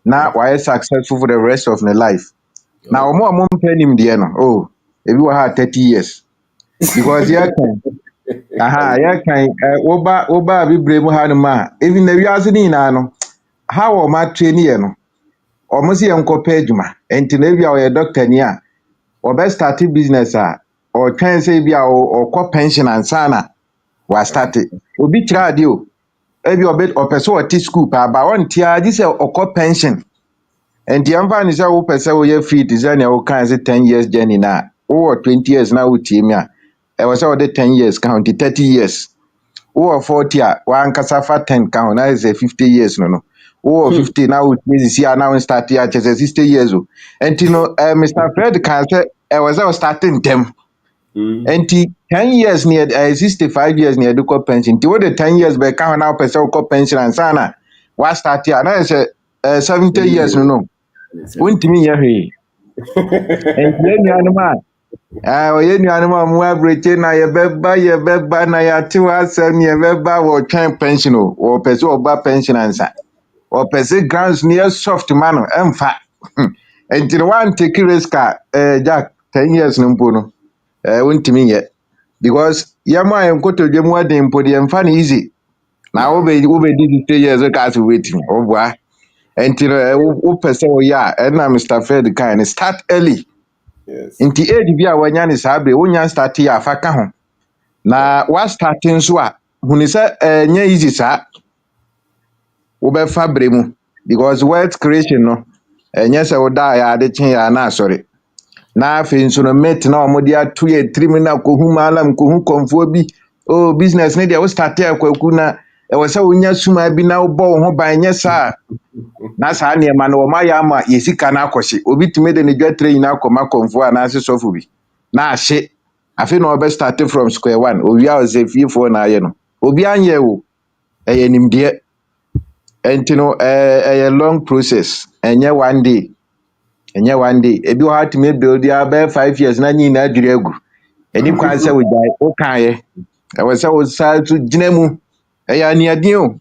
na wayɛ successful for the rest of their life. Na ɔmo mpɛ nimdeɛ no oh ebi wɔ ha 30 years because yɛkan yɛkan woba abibire mu ha no ma even na wiase ne nyinaa no how ɔmo atrain yɛ no ɔmo sɛ yɛnkɔpɛ adwuma nti na ebi a ɔyɛ doctor ni a ɔbɛ start business a ɔtwɛn sɛ ebi a ɔkɔ pension ansa na wa start obi kyerɛ ade o ebi ɔpɛ sɛ ɔte school pa ba ɔnte a gye sɛ ɔkɔ pension nti yɛmfa ne sɛ wopɛ sɛ woyɛ fit sɛ nea wokan sɛ 10 years journey na wowɔ 20 years na wotie mi a ɛwɔ sɛ wode 10 years ka ho nti 30 years wowɔ 40 a wankasa fa 10 ka ho na sɛ 50 years no wowɔ 50 na wotie sisi a na wo start a kyɛ sɛ 60 years o nti no Mr. Fred kan sɛ ɛwɔ sɛ wo start ntɛm nti 10 years ne 65 years ne yɛde kɔ pension nti wode 10 years bɛka ho na wopɛ sɛ wokɔ pension ansa na wastart a na sɛ 70 years no wontumi nyɛ hwee nti yɛn nuanom ɔyɛ nuanom a mo aberɛkye na yɛbɛba na yɛate w'asɛm ne yɛbɛba wɔtwɛn pension o wɔpɛ sɛ ɔba pension ansa wɔpɛ sɛ grants ne yɛ soft ma no ɛmfa nti no woantake risk a Jack 10 years no mpo no wontumi nyɛ because yɛm a yɛnkotodwe mu aden mpo de yɛmfa no easy na wobɛdi 50 years ka sɛ wobɛtumi woboa nti no wopɛ sɛ woyɛ a ɛna Mr. Fred kan no start early. Yes. Nti age bi a wanya ne saa bere wonya start yɛ afa ka ho na wa start nso a huni sɛ ɛnyɛ easy saa wobɛfa bere mu because wealth creation no ɛnyɛ sɛ woda yɛ ade kye yɛ na asɔre na afei nso no mate na ɔmo de ato yɛ tirim na kohu malam kohu kɔmfoɔ bi oh business ne deɛ wo start yɛ kwaku na ɛwɔ sɛ wonya suma bi na wobɔ wo ho ban nyɛ saa na saa nneɛma no wɔma yɛ ama yɛsika no akɔhye obi tumi de ne dwatire nyinaa akɔma kɔmfoɔ anaasɛ sɔfo bi na ahye afei na ɔbɛ start from square one owia ɔsɛ fiefoɔ na ayɛ no obi anyɛ wo ɛyɛ nimdeɛ nti no ɛyɛ long process ɛnyɛ one day ɛnyɛ one day ebi wɔ hɔ atumi build a bɛyɛ 5 years na ne nyinaa adwiri agu ɛni kwan sɛ wogyae wokaeɛ ɛwɔ sɛ wo saa so gyina mu ɛyɛ aneaden o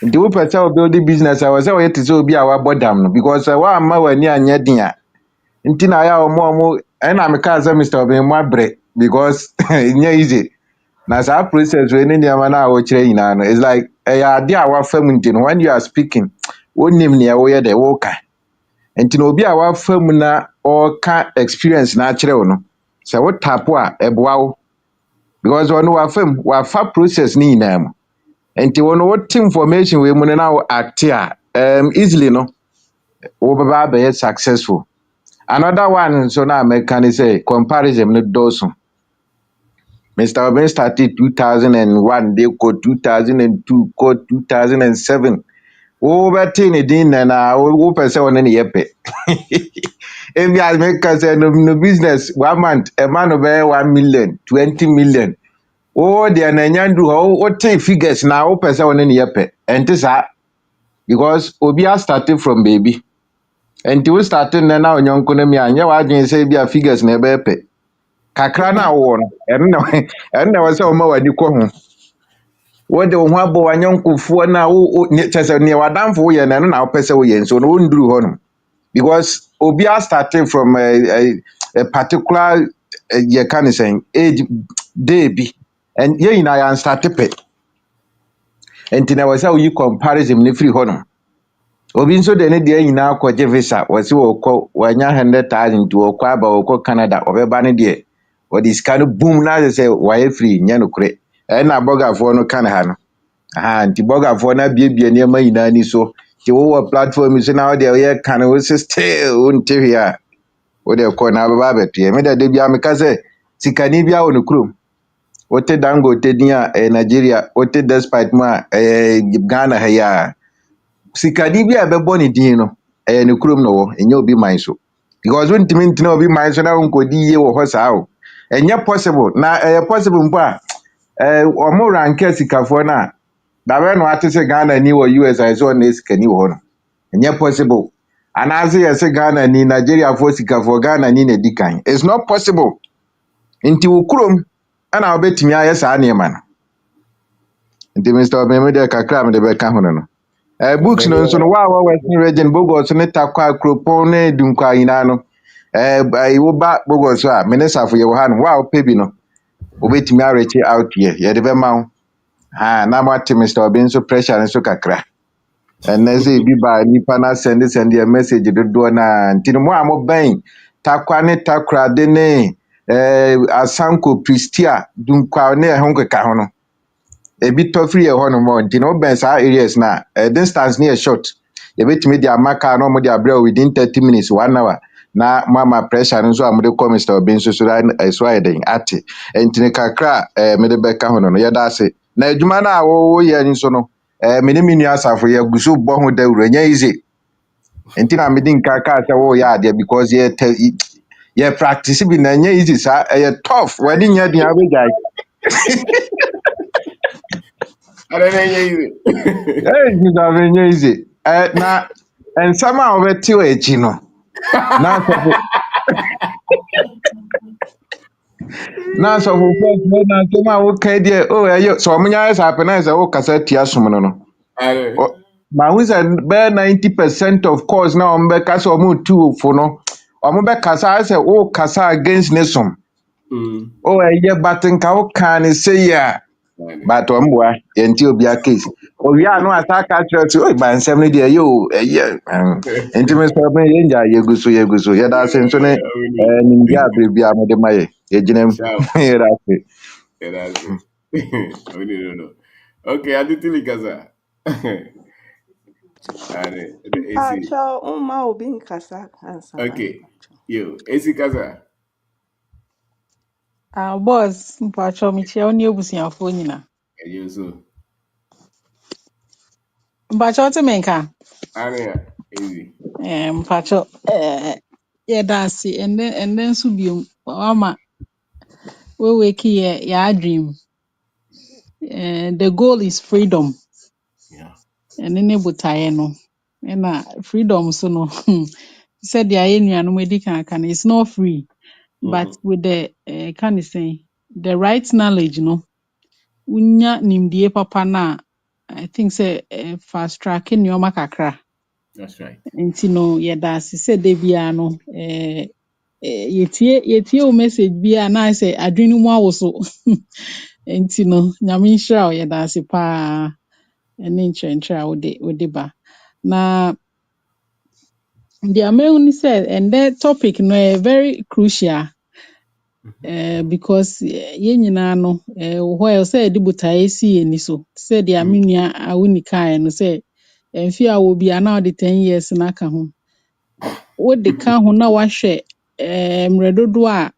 nti wopɛ sɛ wo build business a ɛwɔ sɛ woyɛ te sɛ obi a wabɔ dam no because woamma w'ani anyɛ den a nti na ayɛ a ɔmo ɛna mekaa sɛ Mr. Obin mo abrɛ because ɛnyɛ easy na saa process wei ne nneɛma no a wɔkyerɛ nyinaa no it's like ɛyɛ ade a wafa mu nti no when you are speaking wonnim nea woyɛ dɛ woka nti na obi a wafa mu na ɔka experience na akyerɛ wo no sɛ wo tapo a ɛboa wo because ɔno wafa mu wafa process ne nyinaa mu nti wɔn wote information wei mu no na wo act a easily no wobɛba abɛyɛ successful. Another one nso na mɛka ne sɛ comparison no dɔɔso. Mr. Obin started 2001, they go 2002, go 2007. Wobɛte ne din na wopɛ sɛ wo ne ne yɛ pɛ. Ebi as meka sɛ no business 1 month ɛma no bɛyɛ 1 million, 20 million. Deɛ na ɛnya nduru hɔ wote figures na wopɛ sɛ wo ne ne yɛ pɛ. Ɛnte saa because obi a started from baby. Nti wo starting na onyɔnko no mi a nyɛ w'adwene sɛ bi a figures na ɛbɛyɛ pɛ. Kakra na wo no ɛno na wɔ sɛ woma w'ani kɔ ho wode wo ho abɔ w'anyɔnkofoɔ na kyɛ sɛ neɛ w'adamfo woyɛ no ɛno na wopɛ sɛ woyɛ nso no wonduru hɔ no because obiara starting from a particular yɛka ne sɛn age day bi yɛn nyinaa yɛanstarte pɛ nti na wɔ sɛ woyi comparison ne firi hɔ no obi nso de ne deɛ nyinaa kɔgye visa wɔsi wɔkɔ wanya 100,000 nti wɔkɔ aba wɔkɔ Canada ɔbɛba ne deɛ wɔde sika no boom na sɛ wɔayɛ free nyɛ nokorɛ ɛna bɔgafoɔ no ka ne ha no nti bɔgafoɔ no abiebie nneɛma nyinaa ni so nti wowɔ platform yi so na wode ɔyɛ ka no wo sɛ still wonte hwee a wode kɔ na wobɛba abɛtoɛ meda da bia meka sɛ sikani bia wɔ no kurom wote Dangote din a ɛyɛ Nigeria wote Despite mu a ɛyɛ Ghana ha yi a sikani bi a ɛbɛbɔ ne din no ɛyɛ ne kurom na wɔ ɛnyɛ obi man so because wontumi ntena obi man so na wonkɔdi yie wɔ hɔ saa o ɛnyɛ possible na ɛyɛ possible mpo a ɔmo ranke sikafoɔ no a dabɛ no ate sɛ Ghana ni wɔ US a ɛsɛ ɔna sikani wɔ hɔ no ɛnyɛ possible anaasɛ yɛ sɛ Ghana ni Nigeriafoɔ sikafoɔ Ghana ni na di kan it's not possible nti wo kurom ɛna wobɛtumi ayɛ saa nneɛma no nti Mr. Obemme de kakra mede bɛka ho no books no nso no wa Western region Bogos ne takwa Akropɔn ne Dunkwa nyinaa no woba Bogos a minisafo yɛ wɔ ha no wa wopɛ bi no wobɛtumi areche out here yɛde bɛma wo na moate Mr. Obi nso pressure nso kakra ɛnɛ sɛ bi ba nipa na send a message dodoɔ na nti no mo a mo bɛn takwa ne takrade ne Asanko Pristia Dunkwa ne ɛho nkeka ho no ebi tɔ free ɛhɔ no mo nti no bɛn saa areas na distance near short yɛbɛtumi de amaka no mo de abrɛ within 30 minutes 1 hour na mama pressure nso a mo de kɔ Mr. Obi nso so ayɛ den ate nti ne kakra me de bɛka ho no yɛda ase na adwuma na wo yɛ nso no me ne me nua asafo yɛ guso bɔ ho dawuro nya easy nti na me din kaka sɛ wo yɛ ade because yɛ practice bi na nya easy sa ɛyɛ tough wadi nya den abegyae I don't know you. Mr. Obi nya easy na nsɛm a wobɛte wɔ akyi no na asɔfo first na nsɛm a woka deɛ ɛyɛ sɛ ɔmo nya sɛ apɛ sɛ wokasa tia som no ma hu sɛ bɛyɛ 90% of course na ɔmo bɛka sɛ ɔmo tuufo no ɔmo bɛkasa sɛ wokasa against ne som ɛyɛ but nka woka ne sɛ yi a but ɔmboa yɛnti obia case owia no asa ka kyerɛ sɛ ba nsɛm no deɛ ɛyɛ nti Mr. Obi yɛngya yɛgu so yɛda ase nso ne nimdeɛ a berebia mode ma yɛ yɛgyinam yɛda ase That's it. I don't know. Okay, I did tell Gaza. And the AC. Pacho, uma obi nkasa ansa na Okay, mepacho. you AC Gaza. Boss, mpacho michia oni ebusuafo nyina. And you so. Mpacho te menka. Ania easy. Mpacho yɛda ase ɛnnɛ nso biom wama we wake yɛ dream. The goal is freedom. Yeah. Ɛne ne botaeɛ no. Ɛna freedom so no said the nuanom edi kan aka no, it's not free, but with the can you say the right knowledge no, unya nimdie papa na I think say fast track nneɛma kakra. That's right. Nti no yɛda ase sɛ da biara no yɛtie wo message bi a na sɛ adwene mu awo so. Nti no nyame nhyira wo, yɛda ase paa ɛne nkyerɛnkyerɛ a wode ba. Na deɛ mehu ne sɛ ɛndɛ topic no very crucial because yɛn nyinaa no wɔ hɔ a ɛwɔ sɛ yɛde botaeɛ si yɛn ani so. Sɛ deɛ me nua Awuni kaeɛ no sɛ mfe a wɔ bi a na ɔde 10 years no aka ho. Wode ka ho na wahwɛ mmerɛ dodoɔ a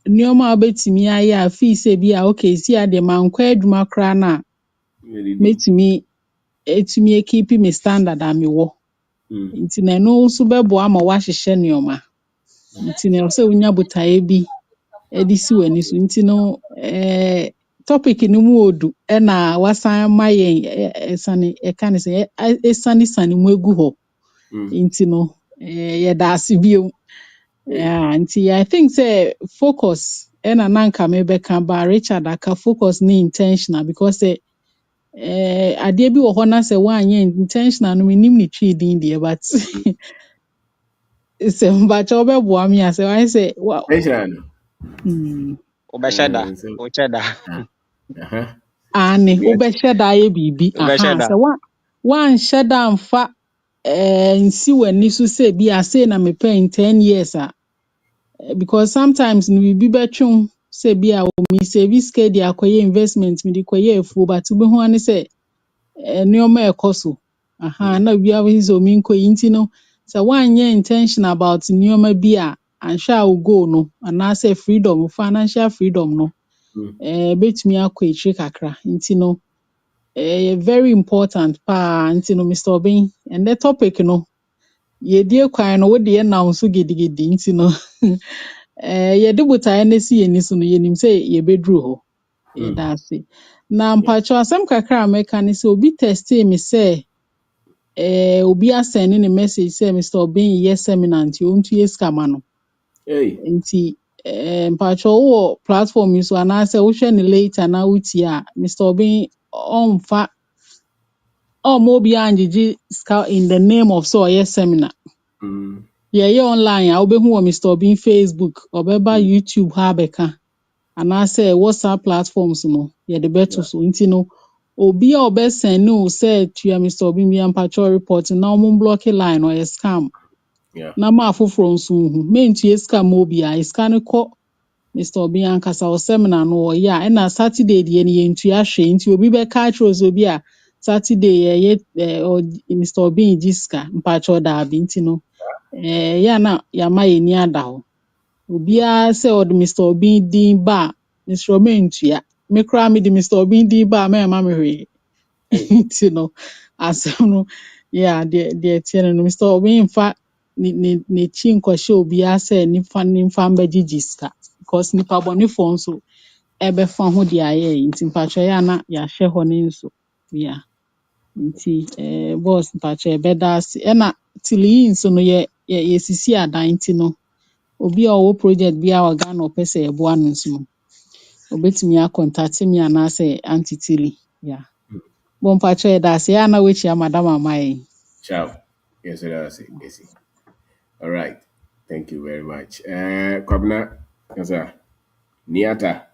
nneɛma a wobɛtumi ayɛ a fii sɛ bi a okay si a deɛ mankɔ adwuma koraa no a Really deep. mɛtumi ekipi me standard a mewɔ. Nti na ɛno nso bɛboa ma woahyehyɛ nneɛma. Nti na ɛwɔ sɛ wonya botaeɛ bi de si w'ani so. Nti no topic no mu odu ɛna wasan ma yɛn ɛsane ɛka ne sɛ ɛsane mu egu hɔ. Nti no yɛda ase bio. Yeah, nti I think say focus ɛna na nka mebɛka ba Richard aka focus ne intentional because adeɛ bi wɔ hɔ na sɛ woanyɛ intentional no menim ne twi din deɛ but sɛ mbakyɛ wobɛboa me a sɛ wayɛ sɛ Tension. mm, Obɛhyɛ da. So, Wokyɛ da. uh-huh. ane Obi ate. wobɛhyɛ da ayɛ biribi Obɛhyɛ aha da. sɛ woanhyɛ da amfa nsi w'ani so sɛ bi a sei na mepɛ in 10 years a because sometimes no biribi bɛtwe wo sɛ bi a me save sika de akɔyɛ investment mede kɔyɛ afuo but wobɛhu ane sɛ nneɛma a ɛkɔ so aha na obi ahu sɛ omi nkɔ yi nti no sɛ woanyɛ intention about nneɛma bi a anhwɛ a wo goal no anaasɛ freedom financial freedom no bɛtumi akɔ akyiri kakra nti no very important paa nti no Mr. Obin ɛnɛ topic no yɛdie kwan no wode yɛnam so gidigidi nti no yɛde botaeɛ no si yɛni so no yɛnim sɛ yɛbɛduru hɔ. Yɛda ase. Na Yeah. mpakyɛw asɛm kakra a mɛka ne sɛ obi testee me sɛ obi asɛn ne message sɛ Mr. Obin yɛ seminar nti ɔntua sika ma no. Hey. Nti mpakyɛw wowɔ platform yi so anaasɛ wohwɛ ne later na wotie a Mr. Obin ɔmma obiara ngyegye sika in the name of sɛ ɔyɛ seminar. Yɛyɛ online a wobɛhu wɔ Mr. Obin Facebook, ɔbɛba YouTube ha abɛka anaasɛ WhatsApp platforms no yɛde bɛto Yeah. so nti no obi a ɔbɛsɛn ne wo sɛ tua Mr. Obin bia mpakyɛw report na ɔmo blɔke line no ɔyɛ scam Yeah. na ma afoforɔ nso nhu mentua sika ma obiara sika no kɔ Mr. Obin ankasa wɔ seminar no wɔyɛ a ɛna Saturday deɛ no yɛntua hwee nti obi bɛka akyerɛ sɛ obi a Saturday yɛyɛ Mr. Obin gye sika mpakyɛw daabi nti no ɛyɛ a na yɛama yɛni ada hɔ. Obiara sɛ ɔde Mr. Obin din ba a Mr. Obin ntua. Me koraa mede Mr. Obin din ba a mɛmma me hwee. Hey. Nti no asɛm no deɛ ɛteɛ no no Mr. Obin mfa n'ekyi nkɔhyɛ obiara sɛ nimfa mbɛgyegye sika because nipa bɔnefoɔ nso ɛbɛfa ho de ayɛ yi nti mpatwɛ yɛ a na yɛahyɛ hɔ ne nso. Yeah. Nti boss mpatwɛ yɛbɛda ase ɛna till yi nso no yɛsisi adan nti no obi a ɔwɔ project bi a wɔ Ghana a ɔpɛ sɛ yɛboa no nso no obetumi akɔntate me anaasɛ Aunty Tilly. Yeah. Bɔ mpakyɛ yɛda ase ɛyɛ a na woakyia madam ama yɛn. Ciao. Yes, that's it. Yes. All right. Thank you very much. Kwabna, kasa. Niata.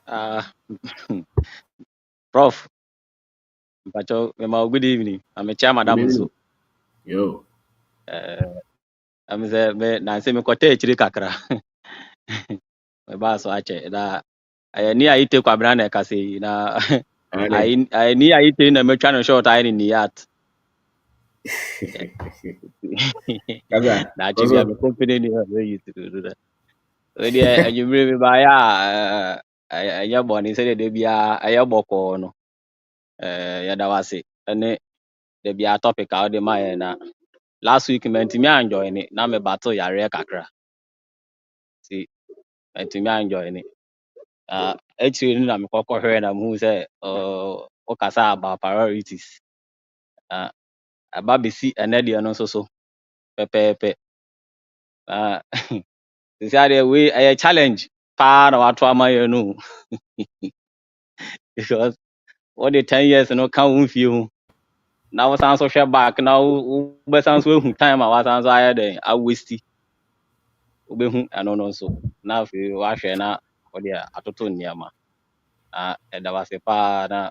Ah, Prof. Mpacho, good evening. I'm a chairman madam nso. Yo. I'm the na se me kote chiri kakra. Me ba so ache na ni ayite kwabra na kase na Ane. ai ni ayite na metwa no short ai ni yat. Kasa. Na achi bia me Koso. company ni we used to do that. We dey anwumre me ba ya anya boni se de bia aye boko no. Ya da wase. Ene de bia topic a de ma na last week mentimi enjoy ni na me battle yare kakra. See, mentimi enjoy ni. Actually na me kokɔ hwɛ na mu sɛ ɔkasa about priorities. aba bɛsi ɛnɛ deɛ no nso so pɛpɛɛpɛ. na sisi adeɛ wei ɛyɛ challenge paa na wato ama yɛn no. Because what the 10 years no ka wo mfie ho na wosan so hwɛ back na wobɛsan so ehu time a wasan so ayɛ dɛn awasti wobɛhu ɛno no nso na afei wahwɛ na wɔde atoto nneɛma na ɛda wase paa na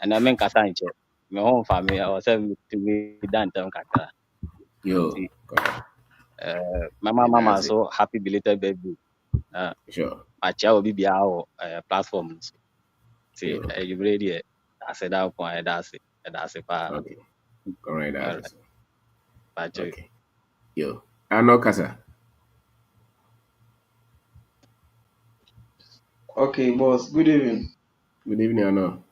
ɛnɛ menkasa nkyɛ me ho mfa me ɛwɔ sɛ metumi da ntɛm kakra Yo, nti correct. mɛma And mama that's it. so happy belated birthday na Sure. makyia wɔ bibiara wɔ platform no so nti Yo. ɛyɛbrɛ deɛ ase da nko a ɛda ase paa. Okay. Correct. Alright, That's it. pakyɛ. Okay. Yo. Ano kasa. Okay, boss. Good evening. Good evening, Ano.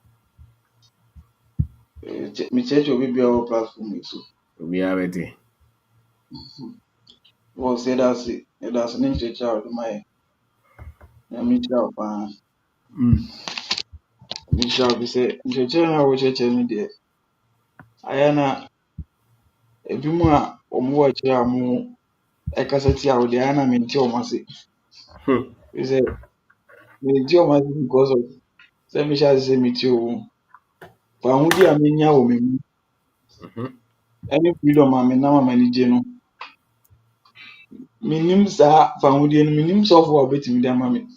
Me church will be our platform so. We have it. Boss, that's it. That's an church out of my. Me church Mm. me church. We say church na wo church me there. Aya na ebi mu a omo wa church amu ekasa ti a wo there na me nti omo ase. Hmm. We say me nti omo ase because of say me sha say me ti o. Fa hu di a me nya wo me mu. Mm-hmm. Any freedom a me na ma ni je no. Minim saa fa hu di no minim so for obetimi dey ma me.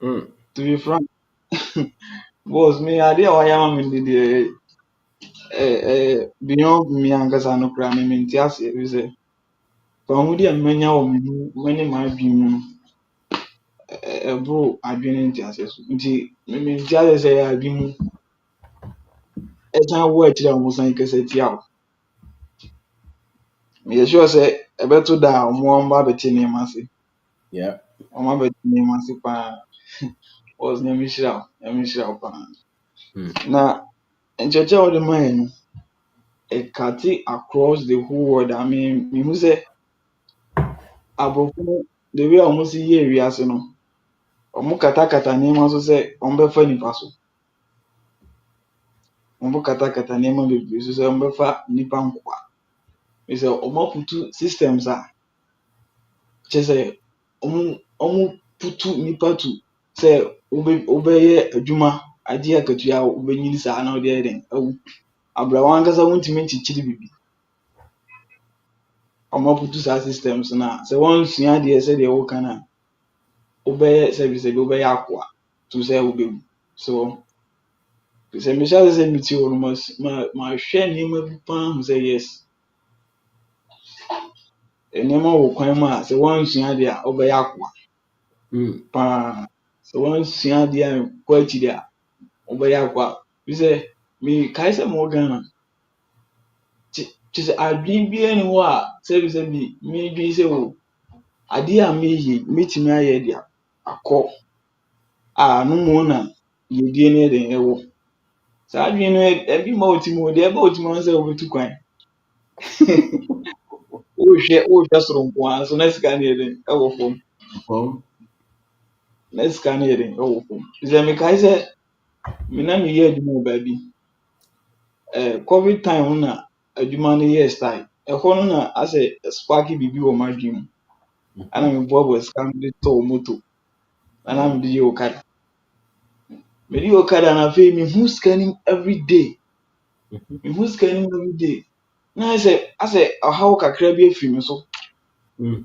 Mm. To be frank, boss me ade a wayɛ ama me de beyond me ankasa no koraa me mente aseɛ bi sɛ fahodi a manya wɔ me ne m'adwene mu no ɛboro adwene nte aseɛ so nti mente aseɛ sɛ ɛyɛ adwene mu ɛsan wɔ akyire a ɔmo san kasa tia wo meyɛ sure sɛ ɛbɛto da a ɔmo abɛte nneɛma ase Yeah. ɔmo abɛte nneɛma ase paa ɔs nyame hyira wo paa Mm. na nkyerɛkyerɛ a wɔde maa yɛn no ɛkate across the whole world. I mean mehu sɛ aborɔfo no the way a ɔmo si yɛ ewiase no ɔmo katakata nneɛma so sɛ ɔmo bɛfa nipa so ɔmo katakata nneɛma bebree so sɛ ɔmo bɛfa nipa nkoa sɛ ɔmo aputu systems a kyerɛ sɛ ɔmo putu nipa to sɛ wobɛyɛ adwuma agye akatua a wobɛnyini saa na ɔde ayɛ den awu abrabɔ ankasa wontumi nkyekyere biribi ɔmo aputu saa systems no a sɛ wɔnsua adeɛ sɛdeɛ wɔka no a wobɛyɛ sɛbisɛbi wobɛyɛ akoa to sɛ wobɛwu so sɛ mehyɛ ase sɛ metie hɔ no mahwɛ nneɛma bi paa hu sɛ yes nneɛma wɔ kwan mu a sɛ woansua adeɛ a wobɛyɛ akoa Mm. paa sɛ woansua adeɛ a kɔ akyiri a wobɛyɛ akoa fi sɛ mekae sɛ mewɔ Ghana kye sɛ adwene biara ni hɔ a sɛbisɛbi medwene sɛ o adeɛ a meyɛ mɛtumi ayɛ de akɔ a no mu na yɛdie no yɛ den ɛwɔ saa adwene no ɛbi ma otimi wɔ deɛ ɛbɛ otimi ho sɛ wobɛtu kwan wohwɛ soro nko ara so na sika no yɛ den ɛwɔ fam Home. na sika no yɛ den ɛwɔ fam sɛ mekae sɛ me na meyɛ adwuma wɔ baabi covid time no na adwuma no yɛ style ɛhɔ no na asɛ spark biribi wɔ m'adwene mu ana meboaboa sika no de tɔɔ moto ana mede yɛ okada mede yɛ okada na afei mehu sika no everyday mehu sika no everyday na asɛ ɔhaw kakra bi afiri me so Mm.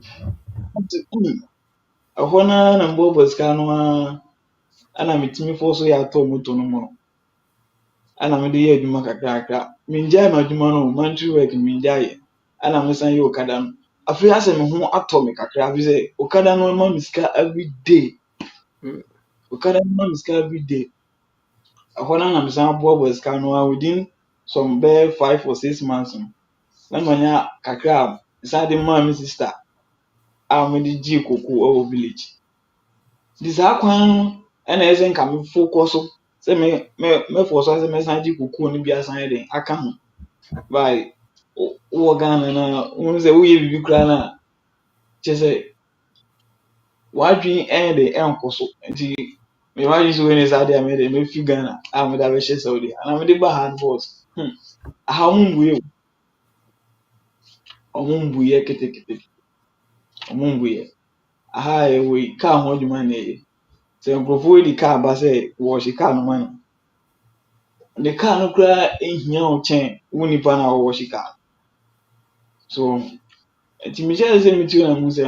ɛhɔ no na meboaboa sika no ara ana metumi fɔ so yɛ atɔ moto no mu no ana mede yɛ adwuma kakrakra mengyae m'adwuma no monthly work mengyae ana mesan yɛ okada no afei asɛ me ho atɔ me kakra afei sɛ okada no ma me sika everyday Mm. okada no ma me sika everyday ɛhɔ no na mesan boaboa sika no ara within some bɛyɛ 5 or 6 months no na manya kakra a mesan de maa me sister a mede gyee koko ɛwɔ village nti saa kwan no ɛna ɛsɛ nka mefokɔ so sɛ mɛfɔ so sɛ mɛsan gye kokuo no bi asan yɛ den aka ho by wowɔ Ghana na wohu sɛ woyɛ biribi koraa no a kyerɛ sɛ w'adwene ɛyɛ den ɛnkɔ so nti m'adwene sɛ wei ne saa deɛ a mede mɛfi Ghana a mede abɛhyɛ Saudi anaa mede ba ha no bɔs aha mo mbue o ɔmo mbuyɛ ketekete ɔmo mbuyɛ aha a ɛwɔ yi kaa ho adwuma na ɛyɛ sɛ nkurɔfoɔ di kaa ba sɛ wɔɔhye kaa no ma no ne kaa no koraa ehia wo kyɛn wo nipa na wɔɔhye kaa so nti mehyɛ sɛ meti hɔ na mu sɛ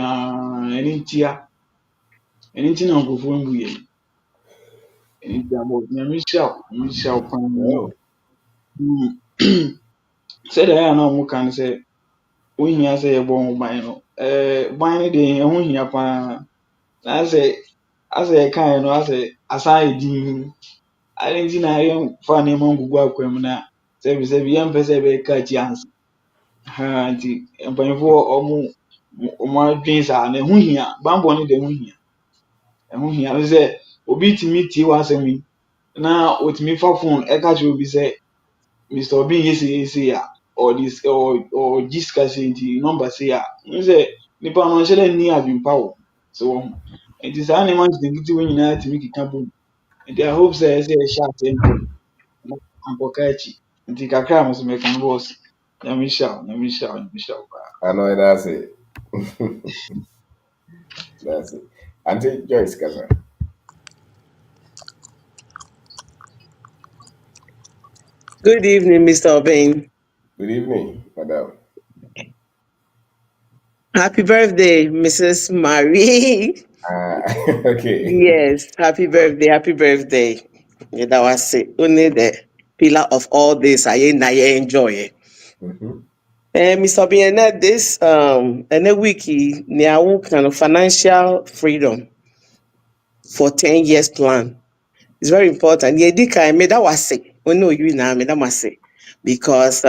ɛno nti na nkurɔfoɔ mbuyɛ ɛno nti abɔ nyame hyira wo paa Oh. sɛdeɛ ɛyɛ a na ɔmo ka no sɛ wohia sɛ yɛbɔ ho ban no ban no deɛ ɛho hia paa na asɛ yɛkaeɛ no asɛ asan yɛ din ade nti na yɛmfa nneɛma ngugu akwan mu na sɛbisɛbi yɛmpɛ sɛ ɛbɛka akyi ansa nti mpanyinfoɔ ɔmo adwen saa na ɛho hia banbɔ no deɛ ɛho hia sɛ obi tumi tie w'asɛm yi na otumi fa phone ɛka kyerɛ obi sɛ Mr. Obi yɛ a ɔgye sika sei nti nɔmba sei a n sɛ nipa no ɔnhyɛ dɛ nni adwempa wɔ so wɔn ho nti saa nneɛma nketenkete wɔ nyinaa tumi keka bom nti I hope sɛ ɛsɛ yɛhyɛ ase na ankɔka akyi nti kakra a mo so mɛka no bɔs nyame hyira wo paa. I know that's it. That's it. Auntie Joyce Kasa. Good evening, Mr. Obeng. Good evening, madam. Happy birthday, Mrs. Marie. Ah, okay. Yes, happy birthday, happy birthday. Yeah, that was it. Only the pillar of all this. I enjoy it. Mm-hmm. Mr. Obeng, this and a wiki near kind of financial freedom for 10 years plan. It's very important. Yeah, I made that was it. Oh no, you know, I made that was it. Because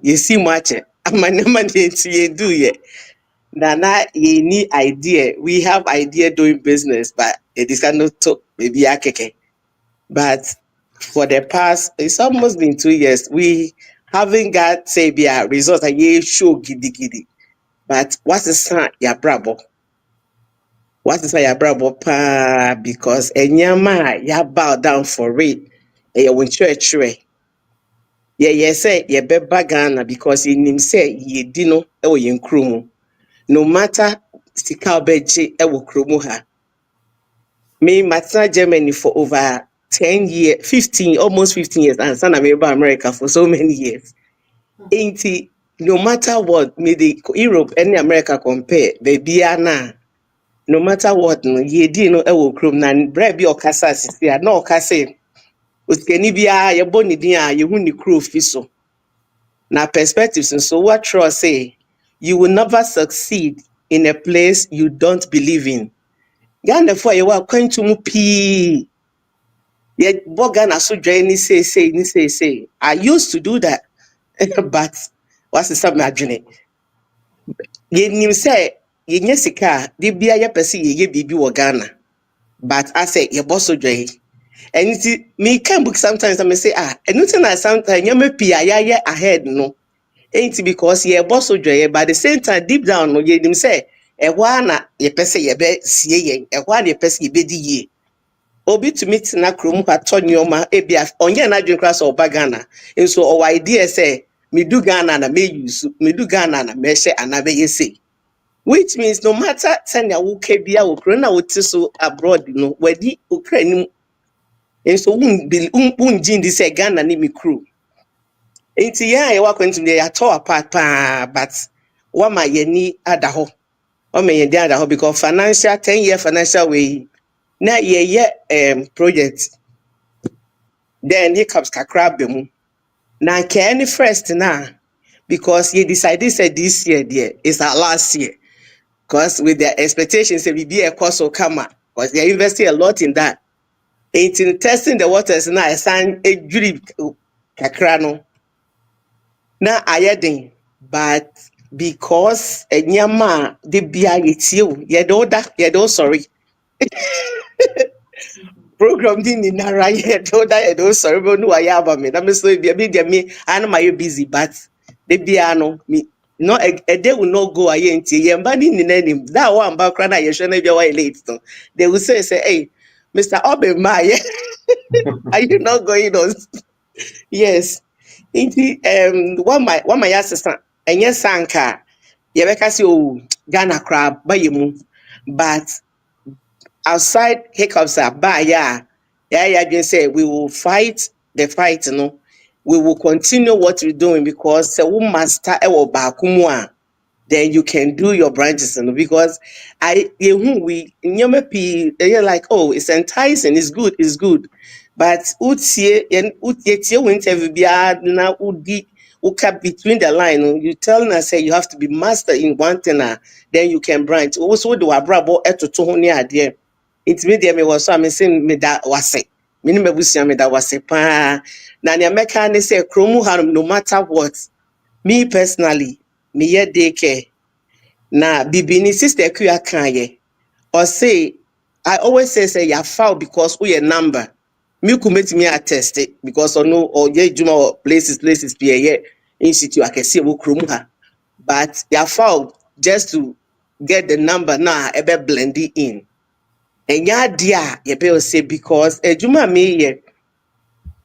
you see much. I'm never do yet. Nana, you need idea. We have idea doing business, but it is not to maybe akeke. But for the past, it's almost been 2 years. We haven't got say be a result. A year show giddy giddy. But what's the sign? Ya brabo. What's the sign? Ya brabo pa because enyama ya bow down for it. E ya church way. Yeah, say ye be Ghana because in him say ye dino e ye nkrumu. No matter sika obeji e wo kromu ha. Me matna Germany for over 10 years, 15, almost 15 years, and son America America for so many years. Ain't it, no matter what, me the Europe and America compare, baby na no matter what, no, ye di no ewo krom na brebi okasa sisi a no okase. Uskeni bia ye boni din a ye hu ni kro fi so. Na perspectives and so what trust say, you will never succeed in a place you don't believe in. Ghana for you are going to mu pii. Yet Bogan so ni say. I used to do that, but what's the sub margin? You say ye sika, de bia ya pesi ye bibi wo Ghana. But I say ye boss so dre. And it me can book sometimes I may say and nothing I sometimes you may pia ya ahead no. Ain't it because ye boss so dre, but at the same time deep down no ye dim say e na ye pese ye be sie ye, e ye pese ye be di ye. Obi tumi tena kurom atɔ nneɛma ebi ɔnyɛ n'adwene koraa sɛ ɔba Ghana nso ɔwɔ idea sɛ medu Ghana na meyi medu Ghana na mɛhyɛ anaa bɛyɛ sei, which means no matter sɛnea woka bia wɔ kuro na wote so abroad no wadi okra anim nso wongye ndi sɛ Ghana ne me kuro nti yɛn a yɛwɔ akwantum deɛ yɛatɔ apart paa but wama yɛni ada hɔ wama yɛn ada hɔ because financial 10-year financial way na yɛyɛ project. Then hiccups kakra bemu. Na any first na because you decided said this year dear is our last year. Because with their expectations it will be a course will come up. Because they're investing a lot in that. It's in testing the waters na assign a jury kakra no. Na ayedin. But because a nyama de bia yetio, yedo sorry. Program din ni nara yedo da yedo sorry but no ayaba me. That means be me and my busy but the biano me no a day will not go ayenti yembani ni name that one background na yeshwe na bia why late no. They will say hey Mr. Obe are you not going on? Yes. Inti one my assistant and yes sanka yɛbɛka sɛ oh Ghana crab bayɛ mu, but outside hiccups are by yeah just say we will fight the fight no, we will continue what we're doing because we master our baako mu a then you can do your branches no, because who we nyoma p you're like oh it's enticing, it's good, but utie we interview bia na udi uka between the line no, you telling us say you have to be master in one thing then you can branch also do abrabo etoto ho ne ade. It's me there me was so I'm saying me that wase. Me ni mebusia me that wase pa. Na ne meka ne say kromu ha no matter what. Me personally, me ye daycare. Na bibini sister kuya kanye. Or say I always say ya foul because we a number. Me could make me attest it because or no or ye juma or places be a ye institute I can see wo kromu ha. But ya foul just to get the number now ebe blend it in. Ɛnyɛ adeɛ a yɛbɛyɛ sɛ because adwuma a meyɛ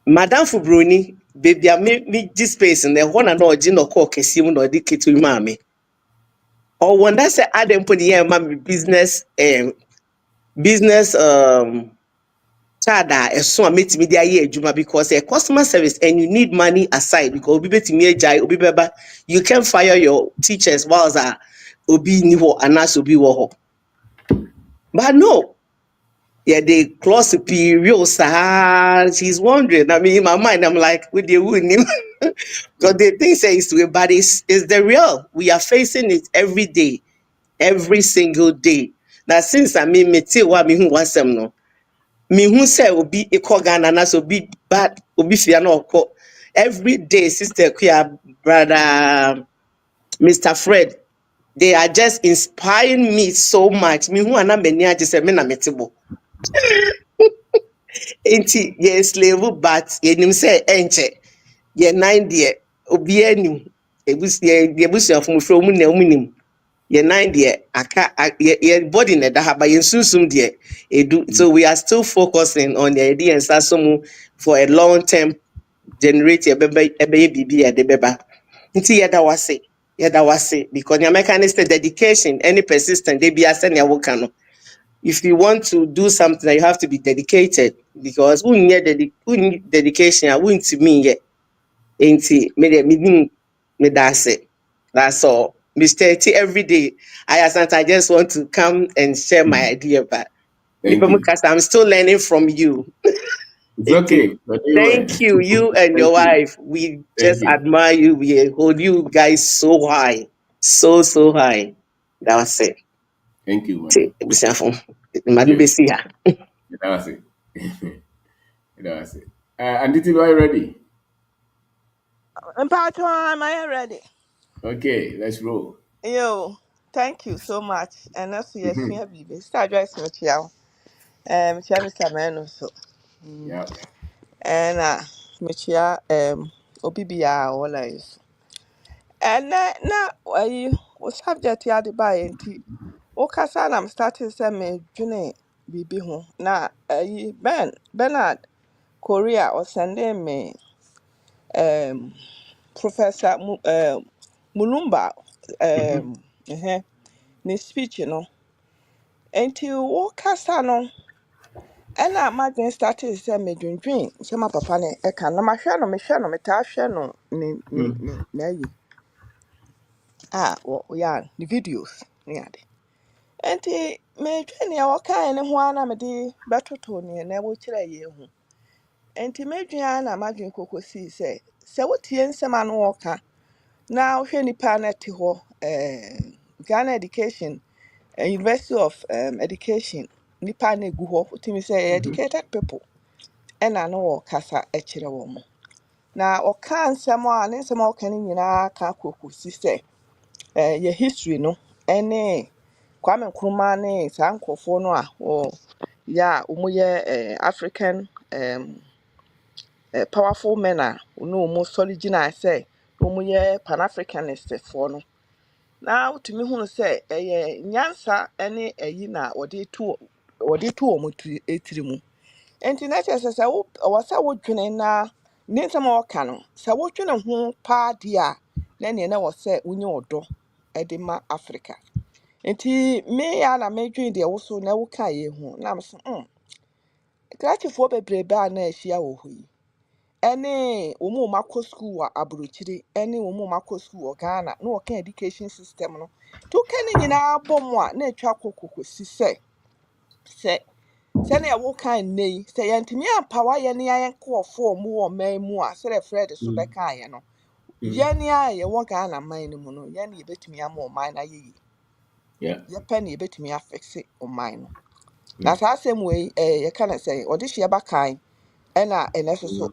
madam Fubroni baby a me gye space no ɛhɔ na ɔgye na ɔkɔɔ kɛseɛ mu na ɔde ketewa mu maa me ɔwɔ nda sɛ adɛn mpo ne yɛ ma me business card a ɛso a metumi de ayɛ adwuma because customer service and you need money aside because obi betumi agyae obi bɛba you can fire your teachers whilst obi ni hɔ anaasɛ obi wɔ hɔ but no. Yeah, they close superior, sir. She's wondering. I mean, in my mind, I'm like, with the wouldn't because the thing says to it, but it's the real. We are facing it every day, every single day. Now, since I mean, me too, what me who was some no, me who say will be a Ghana, and so be bad, will be fear no ko. Every day, sister, queer brother, Mr. Fred, they are just inspiring me so much. Me who are not many, I just say, me na metebo. Enti ye slave but yenim say enche ye nine dear obi anim ebusia from mu na omunim ye nine dear aka ye body na da ha ba ye susum dear edu so we are still focusing on the idea and sasomu for a long term generate ebe bibi ya de beba nti yeda wase because the American is the dedication any persistent they be asend ya woka no. If you want to do something, you have to be dedicated because who need dedication, I wouldn't to me yet. Ain't me that's it. That's all. Mr. T every day. I just want to come and share my idea, but Thank you. I'm still learning from you. It's Ain't it? okay. But you were. Thank you, you and your Thank you. wife. We Thank just you. admire you. We hold you guys so high, so high. That was it. Thank you, madam. Madam Yes. Bessia. That was it. That was it. And did are you ready? And part one, am I ready? Okay, let's roll. Yo, thank you so much. And also, yes, we have baby. Start dressing with you. Chia Mr. Man also. Yeah. And Michia, Obi Bia, all life. And now, you was subject to the buy and tea. Okasa, I'm starting some journey. Bibi ho na Bernard Korea or sending me um Professor Mulumba Mhm. ne speech no enti wo kasa no ɛna madwen started sɛ medwendwen sɛ ma papa ne ɛka na mahwɛ no mehwɛ no metaa hwɛ no ne ayi wɔyɛ ne videos ne ade enti medwene nea wɔkae ne ho ara na mede bɛtoto neɛ na wɔkyerɛ yɛn ho enti medwen ara na madwen kɔkɔsii sɛ wotie nsɛm a no wɔka na wohwɛ nipa no te hɔ Ghana education University of Education nipa na egu hɔ wotumi sɛ Mhm. educated people ɛna no wɔkasa kyerɛ wɔn na ɔka nsɛm a ne nsɛm a ɔka no nyinaa ka akɔkɔsi sɛ yɛ history no ɛne Kwame Nkrumah ne saa nkurɔfoɔ no a yɛ a wɔyɛ African powerful men a ne wɔn sɔre gyinae sɛ wɔyɛ Pan Africanistfoɔ no na wotumi hunu sɛ ɛyɛ nyansa ne ayi na wɔde to wɔn tiri mu nti na kyerɛ sɛ ɛwɔ sɛ wodwene na ne nsɛm a ɔka no sɛ wodwene ho paa deɛ a na neɛ na ɛwɔ sɛ wonya ɔdɔ ɛde ma Africa. Nti me ya na medwen deɛ wo so na woka yɛ ho na me so Krachifoɔ bebrebe a na ahyia wɔ hɔ yi ɛne wɔn a wɔakɔ school wɔ aburokyire ɛne wɔn a wɔakɔ school wɔ Ghana na wɔka education system no to woka ne nyinaa bɔ mu a na atwa akɔ kokosi sɛ sɛnea woka nnɛ yi sɛ yɛntumi ampawa yɛne ayɛnkɔɔfoɔ a wɔwɔ ɔman mu a sɛdeɛ Fred so bɛkaeɛ no yɛne a yɛwɔ Ghana man no mu no yɛne yɛbɛtumi ama ɔman no ayɛ yie. Yeah. Yɛpɛ ne yɛbɛtumi afɛkse ɔman no. Na saa asɛm wei yɛka no sɛ ɔde hyeɛ bakan ɛna ɛnɛ so